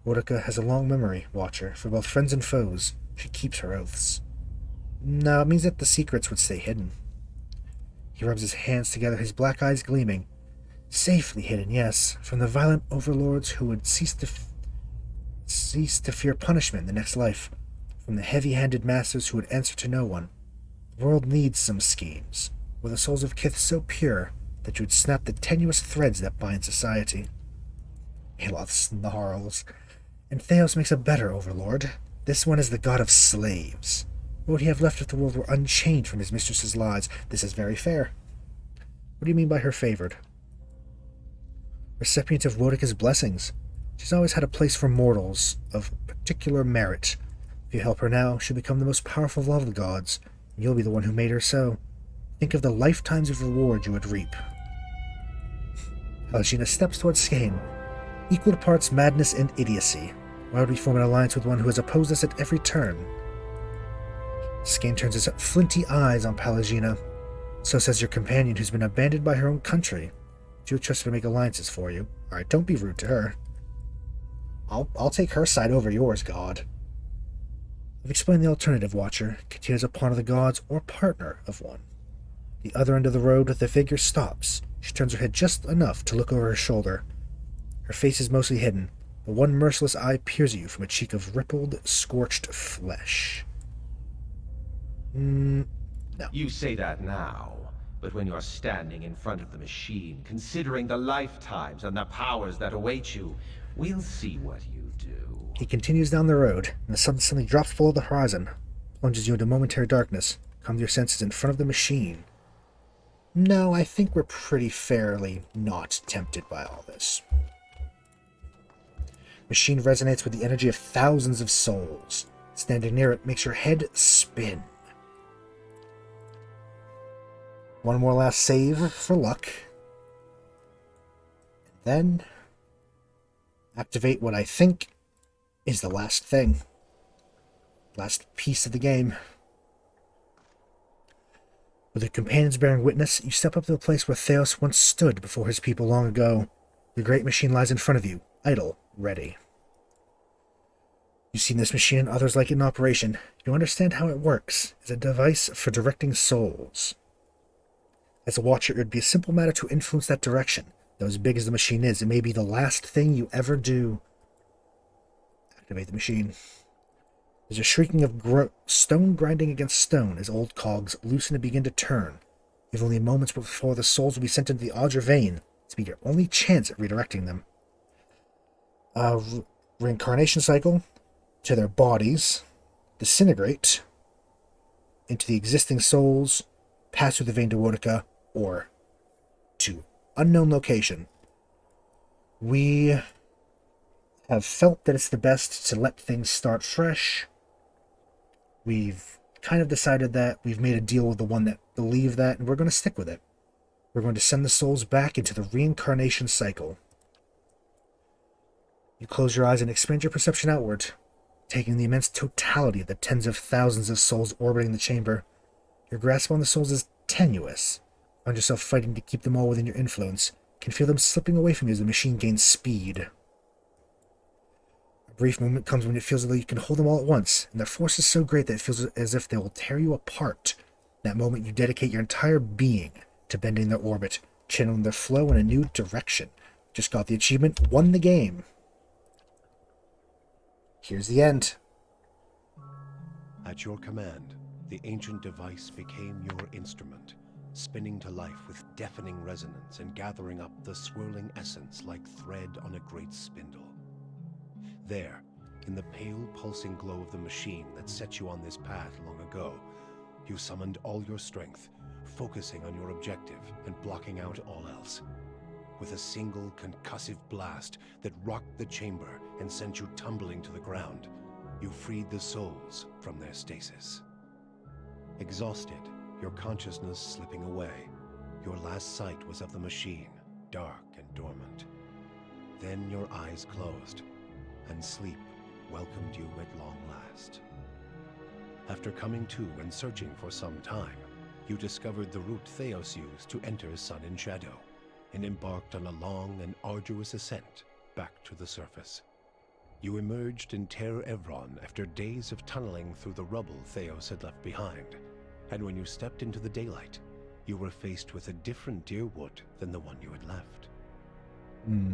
Boudica has a long memory, Watcher, for both friends and foes. She keeps her oaths. No, it means that the secrets would stay hidden. He rubs his hands together, his black eyes gleaming. Safely hidden, yes, from the violent overlords who would cease to fear punishment in the next life, from the heavy-handed masters who would answer to no one. The world needs some schemes, with the souls of Kith so pure that you would snap the tenuous threads that bind society. Aloth snarls. And Theos makes a better overlord. This one is the god of slaves. What would he have left if the world were unchained from his mistress's lies? This is very fair. What do you mean by her favored? Recipient of Boudica's blessings. She's always had a place for mortals of particular merit. If you help her now, she'll become the most powerful of all the gods, and you'll be the one who made her so. Think of the lifetimes of reward you would reap. Algina steps towards Skane. Equal parts madness and idiocy. Why would we form an alliance with one who has opposed us at every turn? Skane turns his flinty eyes on Palagina. So says your companion who's been abandoned by her own country. She would trust her to make alliances for you. Alright, don't be rude to her. I'll take her side over yours, God. I've explained the alternative, Watcher. Continue as a pawn of the gods or partner of one. The other end of the road, the figure stops. She turns her head just enough to look over her shoulder. Her face is mostly hidden, but one merciless eye peers at you from a cheek of rippled, scorched flesh. No. You say that now, but when you're standing in front of the machine, considering the lifetimes and the powers that await you, we'll see what you do. He continues down the road, and the sun suddenly drops below the horizon, plunges you into momentary darkness. Come to your senses in front of the machine. No, I think we're pretty fairly not tempted by all this. Machine resonates with the energy of thousands of souls. Standing near it makes your head spin. One more last save for luck. And then activate what I think is the last thing. Last piece of the game. With your companions bearing witness, you step up to the place where Theos once stood before his people long ago. The great machine lies in front of you, idle, ready. You've seen this machine and others like it in operation. You understand how it works. It's a device for directing souls. As a watcher, it would be a simple matter to influence that direction. Though as big as the machine is, it may be the last thing you ever do. Activate the machine. There's a shrieking of stone grinding against stone as old cogs loosen and begin to turn. You have only moments before the souls will be sent into the Audra vein. This will be your only chance at redirecting them. Reincarnation cycle to their bodies, disintegrate into the existing souls, pass through the vein to Wotica, or to unknown location. We have felt that it's the best to let things start fresh. We've kind of decided that. We've made a deal with the one that believed that, and we're going to stick with it. We're going to send the souls back into the reincarnation cycle. You close your eyes and expand your perception outward, taking the immense totality of the tens of thousands of souls orbiting the chamber. Your grasp on the souls is tenuous. Find yourself fighting to keep them all within your influence. You can feel them slipping away from you as the machine gains speed. A brief moment comes when it feels as though you can hold them all at once, and their force is so great that it feels as if they will tear you apart. In that moment, you dedicate your entire being to bending their orbit, channeling their flow in a new direction. Just got the achievement, won the game. Here's the end. At your command, the ancient device became your instrument, spinning to life with deafening resonance and gathering up the swirling essence like thread on a great spindle. There, in the pale, pulsing glow of the machine that set you on this path long ago, you summoned all your strength, focusing on your objective and blocking out all else. With a single concussive blast that rocked the chamber and sent you tumbling to the ground, you freed the souls from their stasis. Exhausted, your consciousness slipping away, your last sight was of the machine, dark and dormant. Then your eyes closed, and sleep welcomed you at long last. After coming to and searching for some time, you discovered the route Theos used to enter Sun and Shadow, and embarked on a long and arduous ascent back to the surface. You emerged in Ter Evron after days of tunneling through the rubble Theos had left behind, and when you stepped into the daylight, you were faced with a different Deerwood than the one you had left.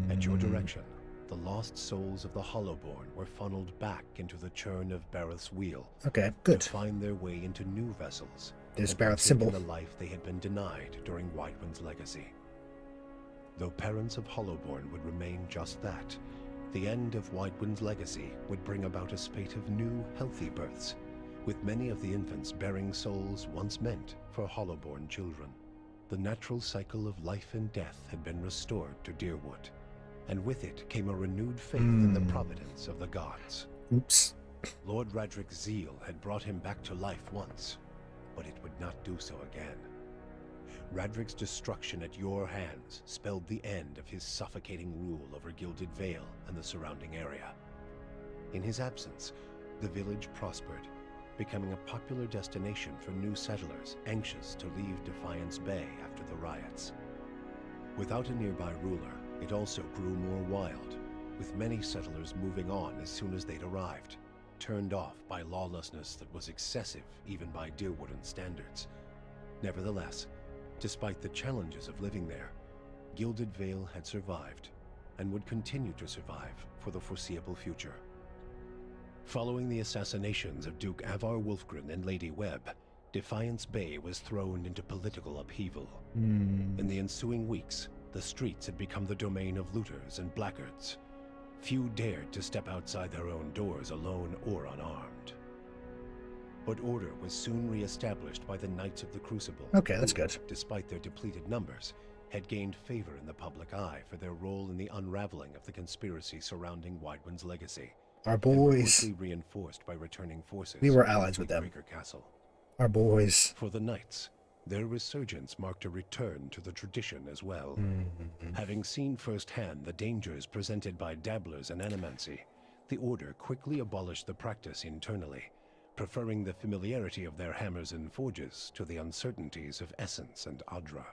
At your direction, the lost souls of the Hollowborn were funneled back into the churn of Bareth's wheel. Okay, good. To find their way into new vessels. There's Bareth's symbol. The life they had been denied during Whitewind's legacy. Though parents of Hollowborn would remain just that, the end of Whitewind's legacy would bring about a spate of new, healthy births, with many of the infants bearing souls once meant for Hollowborn children. The natural cycle of life and death had been restored to Deerwood, and with it came a renewed faith in the providence of the gods. Oops. Lord Radric's zeal had brought him back to life once, but it would not do so again. Radric's destruction at your hands spelled the end of his suffocating rule over Gilded Vale and the surrounding area. In his absence, the village prospered, becoming a popular destination for new settlers anxious to leave Defiance Bay after the riots. Without a nearby ruler, it also grew more wild, with many settlers moving on as soon as they'd arrived, turned off by lawlessness that was excessive even by Deerwooden standards. Nevertheless, despite the challenges of living there, Gilded Vale had survived, and would continue to survive for the foreseeable future. Following the assassinations of Duke Avar Wolfgren and Lady Webb, Defiance Bay was thrown into political upheaval. In the ensuing weeks, the streets had become the domain of looters and blackguards. Few dared to step outside their own doors alone or unarmed. But order was soon re-established by the Knights of the Crucible. Okay, that's good. Despite their depleted numbers, had gained favor in the public eye for their role in the unraveling of the conspiracy surrounding Whitewind's legacy. Our boys. Quickly reinforced by returning forces. We were allies with them. Castle. Our boys. For the Knights, their resurgence marked a return to the tradition as well. Having seen firsthand the dangers presented by dabblers in animancy, the Order quickly abolished the practice internally, preferring the familiarity of their hammers and forges to the uncertainties of Essence and Adra.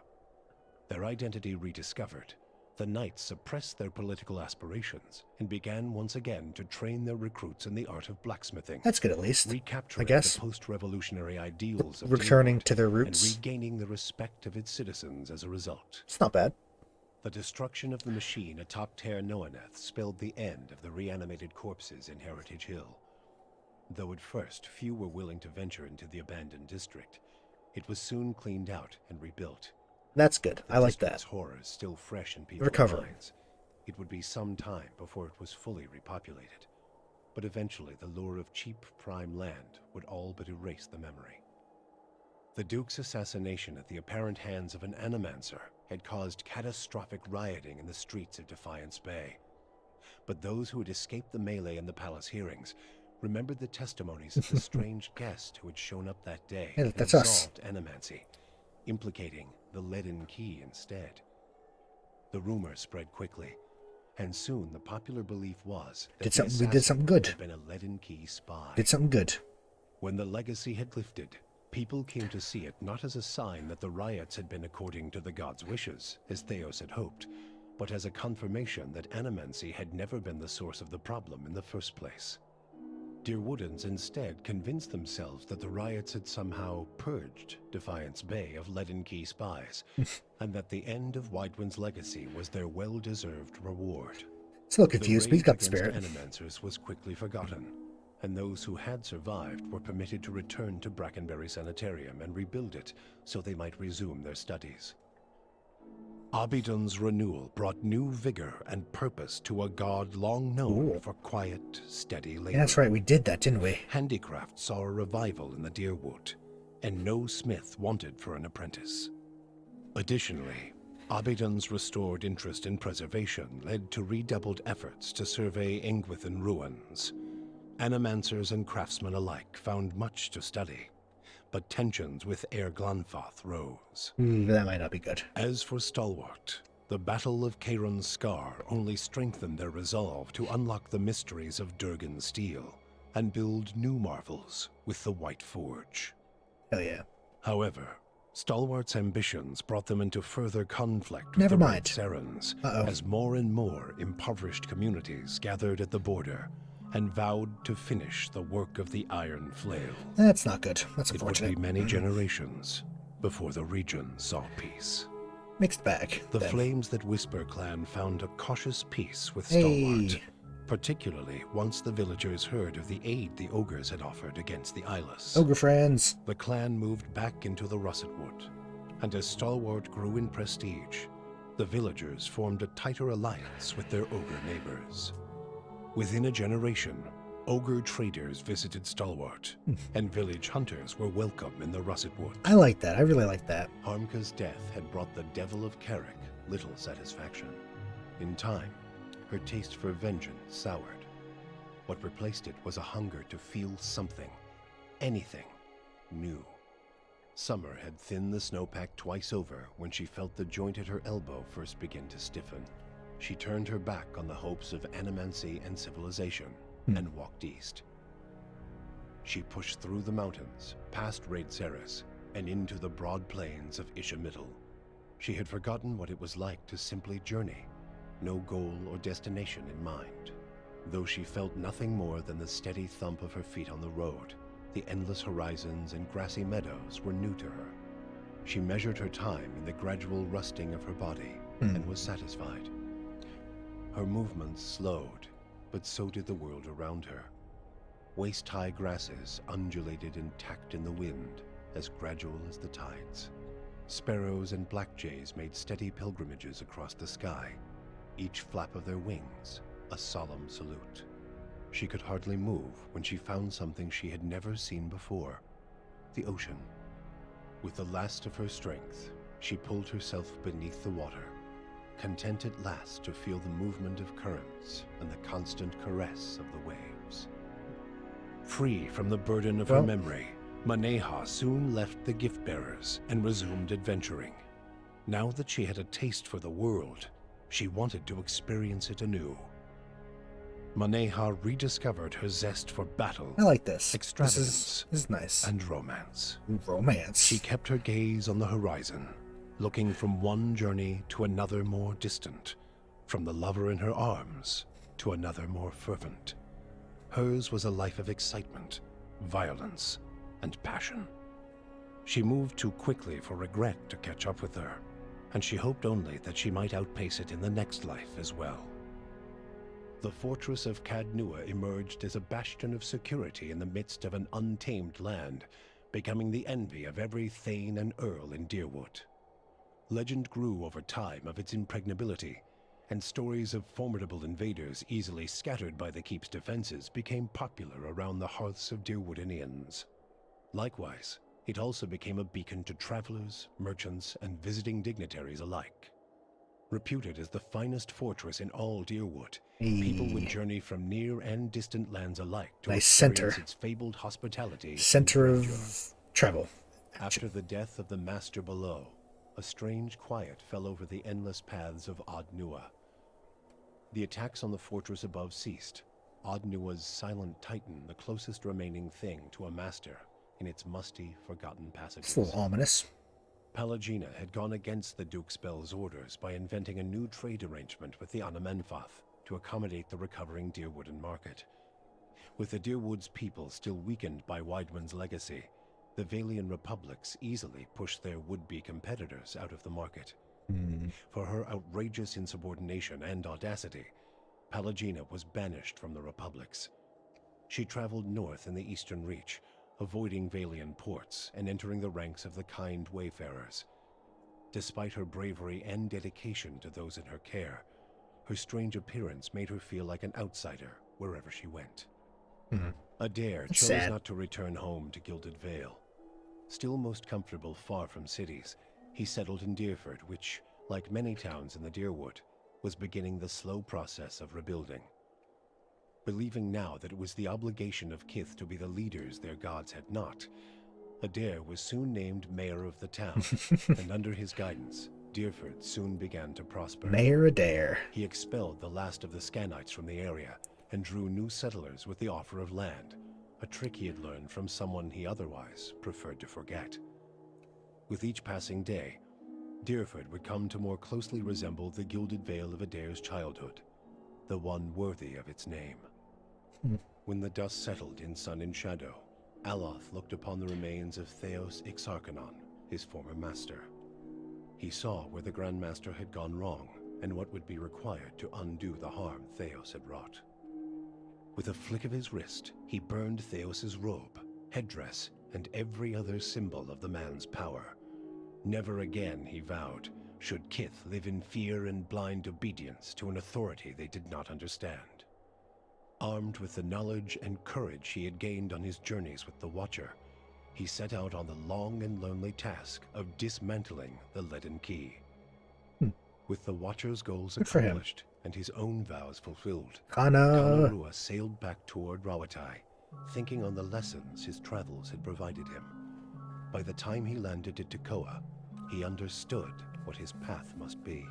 Their identity rediscovered, the knights suppressed their political aspirations and began once again to train their recruits in the art of blacksmithing. That's good, at least. Recapturing I guess. the post-revolutionary ideals of Returning Deerwood to their roots. and regaining the respect of its citizens as a result. It's not bad. The destruction of the machine atop Ter Noaneth spelled the end of the reanimated corpses in Heritage Hill. Though at first few were willing to venture into the abandoned district, it was soon cleaned out and rebuilt. That's good. I like that. Horrors still fresh in people's Recovering. minds. It would be some time before it was fully repopulated, but eventually the lure of cheap prime land would all but erase the memory. The Duke's assassination at the apparent hands of an animancer had caused catastrophic rioting in the streets of Defiance Bay. But those who had escaped the melee in the palace hearings remembered the testimonies of the strange guest who had shown up that day Yeah, and that's us. absolved animancy, implicating the leaden key instead. The rumor spread quickly, and soon the popular belief was that We did something good. had been a leaden key spy. Did something good. When the legacy had lifted, people came to see it not as a sign that the riots had been according to the god's wishes, as Theos had hoped, but as a confirmation that animancy had never been the source of the problem in the first place. Deerwoodans instead convinced themselves that the riots had somehow purged Defiance Bay of leaden key spies, and that the end of Widewind's legacy was their well-deserved reward. Still confused, but he's got the rage spirit. against animancers was quickly forgotten, and those who had survived were permitted to return to Brackenberry Sanitarium and rebuild it so they might resume their studies. Abidon's renewal brought new vigor and purpose to a god long known for quiet, steady labor. Yeah, that's right, we did that, didn't we? Handicraft saw a revival in the Deerwood, and no smith wanted for an apprentice. Additionally, Abidon's restored interest in preservation led to redoubled efforts to survey Engwithan ruins. Animancers and craftsmen alike found much to study, but tensions with Aer Glanfath rose. That might not be good. As for Stalwart, the Battle of Caron's Scar only strengthened their resolve to unlock the mysteries of Durgan steel and build new marvels with the White Forge. Hell yeah. However, Stalwart's ambitions brought them into further conflict with Never the mind. Red Serens, Uh-oh. as more and more impoverished communities gathered at the border and vowed to finish the work of the Iron Flail. That's not good. That's It would unfortunate. be many generations before the region saw peace. Mixed bag. The then. Flames That Whisper clan found a cautious peace with Hey. Stalwart, particularly once the villagers heard of the aid the ogres had offered against the Eyeless. Ogre friends. The clan moved back into the Russet Wood, and as Stalwart grew in prestige, the villagers formed a tighter alliance with their ogre neighbors. Within a generation, ogre traders visited Stalwart, and village hunters were welcome in the Russet Wood. I like that. I really like that. Harmka's death had brought the Devil of Carrick little satisfaction. In time, her taste for vengeance soured. What replaced it was a hunger to feel something, anything, new. Summer had thinned the snowpack twice over when she felt the joint at her elbow first begin to stiffen. She turned her back on the hopes of animancy and civilization and walked east. She pushed through the mountains, past Raid Ceres, and into the broad plains of Ishamiddle. She had forgotten what it was like to simply journey, no goal or destination in mind. Though she felt nothing more than the steady thump of her feet on the road, the endless horizons and grassy meadows were new to her. She measured her time in the gradual rusting of her body and was satisfied. Her movements slowed, but so did the world around her. Waist-high grasses undulated and tacked in the wind, as gradual as the tides. Sparrows and blackjays made steady pilgrimages across the sky, each flap of their wings a solemn salute. She could hardly move when she found something she had never seen before: the ocean. With the last of her strength, she pulled herself beneath the water, content at last to feel the movement of currents and the constant caress of the waves. Free from the burden of her memory, Maneha soon left the gift-bearers and resumed adventuring. Now that she had a taste for the world, she wanted to experience it anew. Maneha rediscovered her zest for battle. I like this. Extravagance. This is nice. And romance. Romance. She kept her gaze on the horizon, looking from one journey to another more distant, from the lover in her arms to another more fervent. Hers was a life of excitement, violence, and passion. She moved too quickly for regret to catch up with her, and she hoped only that she might outpace it in the next life as well. The fortress of Cadnua emerged as a bastion of security in the midst of an untamed land, becoming the envy of every thane and earl in Deerwood. Legend grew over time of its impregnability, and stories of formidable invaders easily scattered by the keep's defenses became popular around the hearths of Deerwoodinians. Likewise, it also became a beacon to travelers, merchants, and visiting dignitaries alike. Reputed as the finest fortress in all Deerwood, people would journey from near and distant lands alike to experience its fabled hospitality. Center of travel. After the death of the master below, a strange quiet fell over the endless paths of Adnua. The attacks on the fortress above ceased, Adnua's silent titan the closest remaining thing to a master in its musty, forgotten passages. It's a little ominous. Pallegina had gone against the Duke Spell's orders by inventing a new trade arrangement with the Anamenfath to accommodate the recovering Deerwooden market. With the Deerwood's people still weakened by Weidman's legacy, the Valian republics easily pushed their would-be competitors out of the market. For her outrageous insubordination and audacity, Pallegina was banished from the republics. She traveled north in the Eastern Reach, avoiding Valian ports and entering the ranks of the kind wayfarers. Despite her bravery and dedication to those in her care, her strange appearance made her feel like an outsider wherever she went. Adair chose not to return home to Gilded Vale. Still most comfortable far from cities, he settled in Deerford, which, like many towns in the Deerwood, was beginning the slow process of rebuilding. Believing now that it was the obligation of Kith to be the leaders their gods had not, Adair was soon named mayor of the town, and under his guidance, Deerford soon began to prosper. Mayor Adair. He expelled the last of the Scanites from the area, and drew new settlers with the offer of land, a trick he had learned from someone he otherwise preferred to forget. With each passing day, Deerford would come to more closely resemble the Gilded Vale of Adair's childhood, the one worthy of its name. When the dust settled in sun and shadow, Aloth looked upon the remains of Theos Ixarchanon, his former master. He saw where the Grand Master had gone wrong, and what would be required to undo the harm Theos had wrought. With a flick of his wrist, he burned Theos's robe, headdress, and every other symbol of the man's power. Never again, he vowed, should Kith live in fear and blind obedience to an authority they did not understand. Armed with the knowledge and courage he had gained on his journeys with the Watcher, he set out on the long and lonely task of dismantling the Leaden Key. With the Watcher's goals accomplished and his own vows fulfilled, Kana Rua sailed back toward Rawatai, thinking on the lessons his travels had provided him. By the time he landed at Tekoa, he understood what his path must be.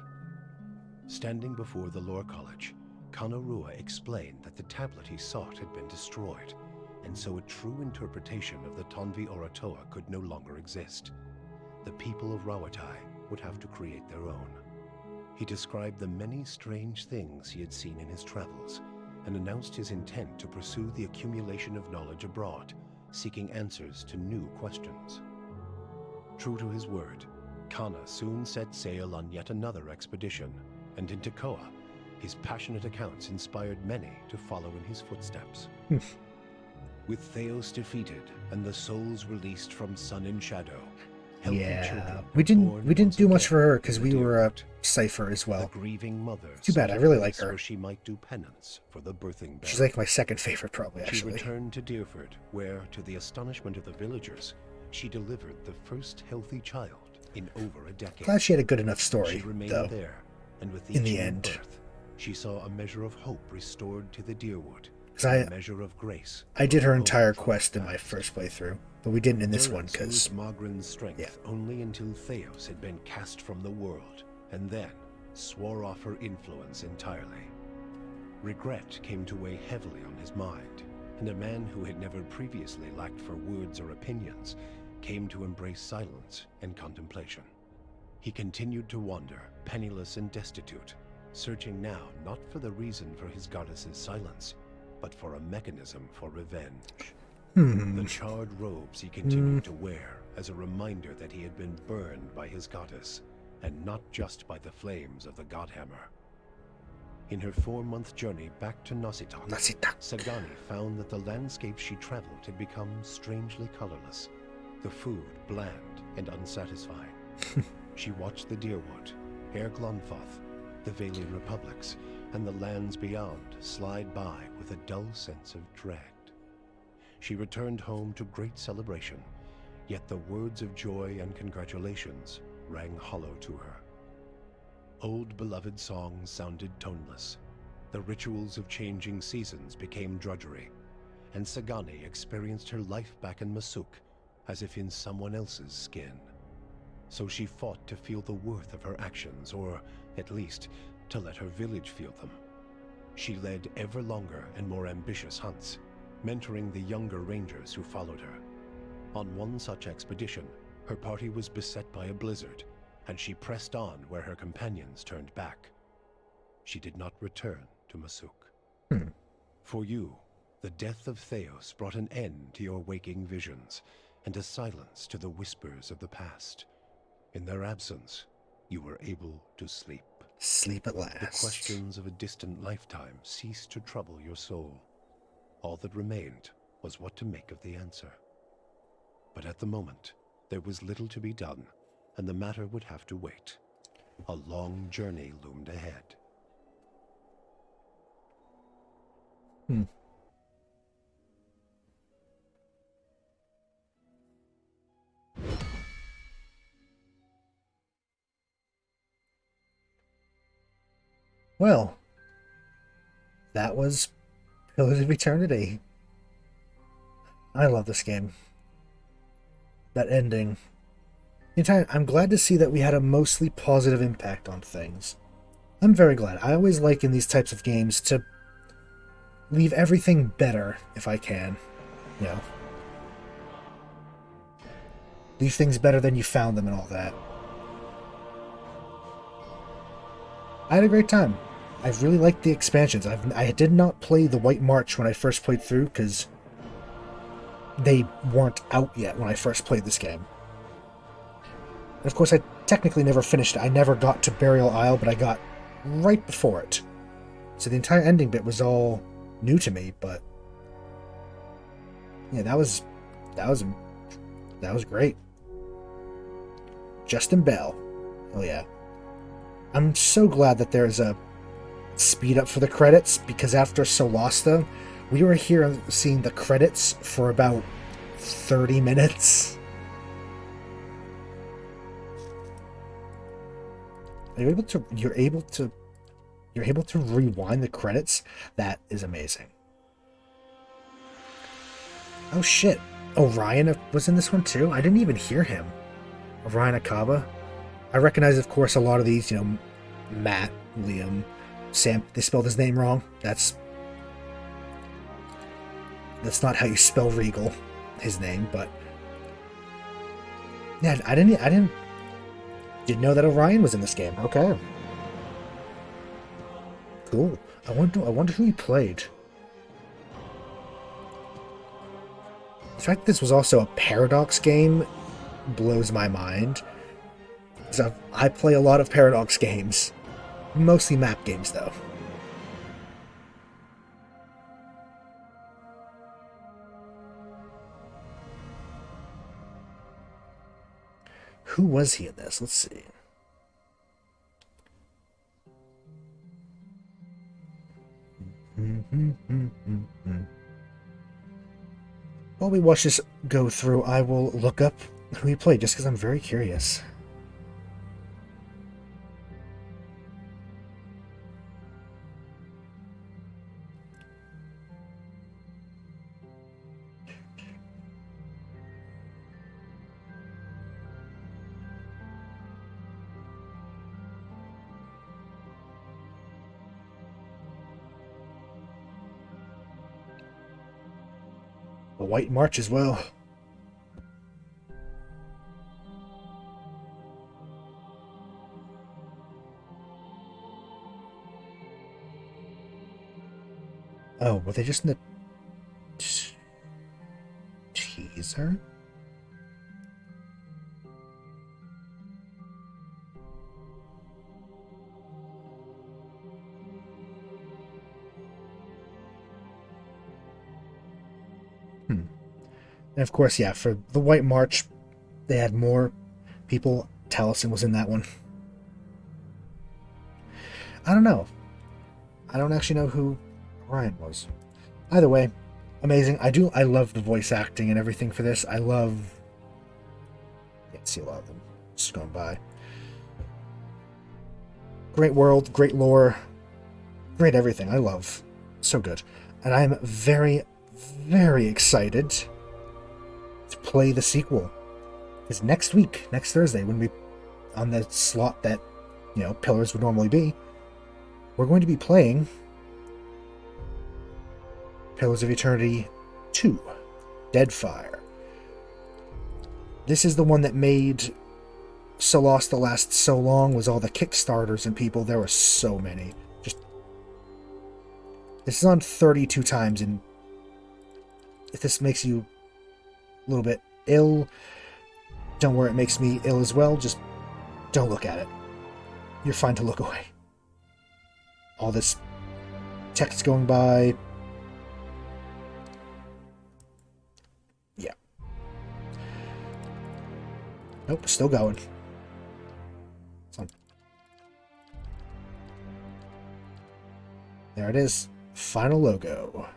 Standing before the Lore College, Kana Rua explained that the tablet he sought had been destroyed, and so a true interpretation of the Tonvi Oratoa could no longer exist. The people of Rawatai would have to create their own. He described the many strange things he had seen in his travels, and announced his intent to pursue the accumulation of knowledge abroad, seeking answers to new questions. True to his word, Kana soon set sail on yet another expedition, and in Tekoa, his passionate accounts inspired many to follow in his footsteps. With Theos defeated and the souls released from sun and shadow, we didn't do much for her because we were a cipher as well. Grieving mother. Too bad. I really like her. Where she might do penance for the birthing bell. She's like my second favorite, probably. Actually, she returned to Deerford, where, to the astonishment of the villagers, she delivered the first healthy child in over a decade. Glad she had a good enough story, she remained though. There, and with each in the new end, birth, she saw a measure of hope restored to the Deerwood. A measure of grace. I did her entire quest in my first playthrough, but we didn't in this one because Magrin's strength only until Theos had been cast from the world, and then swore off her influence entirely. Regret came to weigh heavily on his mind, and a man who had never previously lacked for words or opinions came to embrace silence and contemplation. He continued to wander, penniless and destitute, searching now not for the reason for his goddess's silence, but for a mechanism for revenge. The charred robes he continued to wear as a reminder that he had been burned by his goddess, and not just by the flames of the Godhammer. In her 4-month journey back to Nositak, Sagani found that the landscape she traveled had become strangely colorless, the food bland and unsatisfying. She watched the Deerwood, Air Glonfoth, the Vailian Republics, and the lands beyond slide by with a dull sense of dread. She returned home to great celebration, yet the words of joy and congratulations rang hollow to her. Old beloved songs sounded toneless. The rituals of changing seasons became drudgery, and Sagani experienced her life back in Masuk as if in someone else's skin. So she fought to feel the worth of her actions, or at least to let her village feel them. She led ever longer and more ambitious hunts, mentoring the younger rangers who followed her. On one such expedition, her party was beset by a blizzard, and she pressed on where her companions turned back. She did not return to Masuk. For you, the death of Theos brought an end to your waking visions, and a silence to the whispers of the past. In their absence, you were able to sleep. Sleep at last. The questions of a distant lifetime ceased to trouble your soul. All that remained was what to make of the answer. But at the moment, there was little to be done, and the matter would have to wait. A long journey loomed ahead. Well, that was Pillars of Eternity. I love this game. That ending. I'm glad to see that we had a mostly positive impact on things. I'm very glad. I always like in these types of games to leave everything better if I can. You know. Leave things better than you found them and all that. I had a great time. I really liked the expansions. I did not play the White March when I first played through because they weren't out yet when I first played this game. And of course, I technically never finished it. I never got to Burial Isle, but I got right before it. So the entire ending bit was all new to me, but yeah, that was great. Justin Bell. Oh yeah. I'm so glad that there's a speed up for the credits, because after Solasta, we were here seeing the credits for about 30 minutes. You're able to rewind the credits. That is amazing. Oh shit. Orion was in this one too? I didn't even hear him. Orion Akaba. I recognize, of course, a lot of these, Matt, Liam, Sam. They spelled his name wrong. That's not how you spell Regal, his name, but yeah, I didn't know that Orion was in this game. Okay. Cool. I wonder who he played. The fact that this was also a Paradox game blows my mind. So I play a lot of Paradox games. Mostly map games, though. Who was he in this? Let's see. While we watch this go through, I will look up who he played, just because I'm very curious. The White March as well. Oh, were they just in the teaser? And of course, yeah, for the White March, they had more people. Taliesin was in that one. I don't know. I don't actually know who Ryan was. Either way, amazing. I love the voice acting and everything for this. I can't see a lot of them just going by. Great world, great lore, great everything. I love. So good. And I am very, very excited to play the sequel. Because next week, next Thursday, when we, on the slot that, Pillars would normally be, we're going to be playing Pillars of Eternity 2, Deadfire. This is the one that made So Lost to last so long, was all the Kickstarters and people. There were so many. This is on 32 times, and if this makes you a little bit ill, don't worry, it makes me ill as well. Just don't look at it. You're fine to look away. All this text going by. Yeah. Nope, still going. It's on. There it is. Final logo.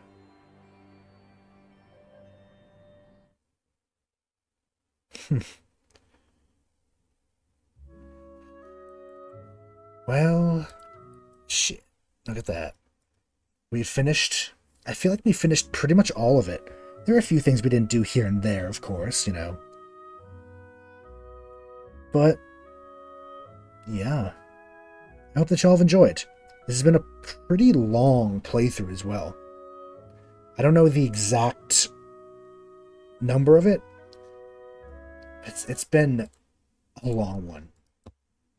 Well, shit. Look at that. We finished. I feel like we finished pretty much all of it. There are a few things we didn't do here and there, of course, But, yeah. I hope that y'all have enjoyed. This has been a pretty long playthrough as well. I don't know the exact number of it. It's been a long one.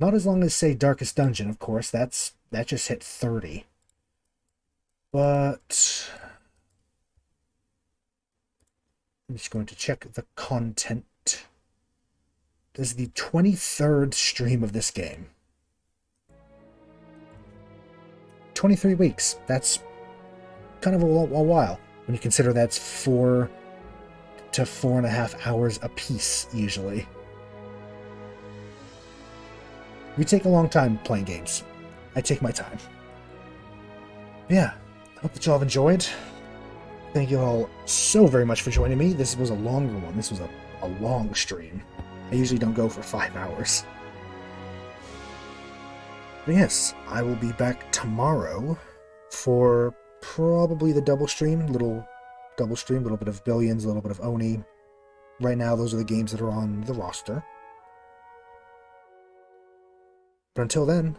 Not as long as, say, Darkest Dungeon, of course. That just hit 30. But I'm just going to check the content. This is the 23rd stream of this game. 23 weeks. That's kind of a while when you consider that's 4 to 4.5 hours a piece, usually. We take a long time playing games. I take my time. Yeah, I hope that y'all have enjoyed. Thank you all so very much for joining me. This was a longer one. This was a long stream. I usually don't go for 5 hours. But yes, I will be back tomorrow for probably the double stream. Little bit of Billions, a little bit of Oni. Right now, those are the games that are on the roster. But until then,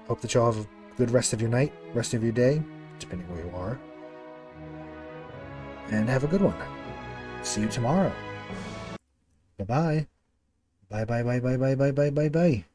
hope that y'all have a good rest of your night, rest of your day, depending where you are. And have a good one. See you tomorrow. Bye-bye. Bye-bye.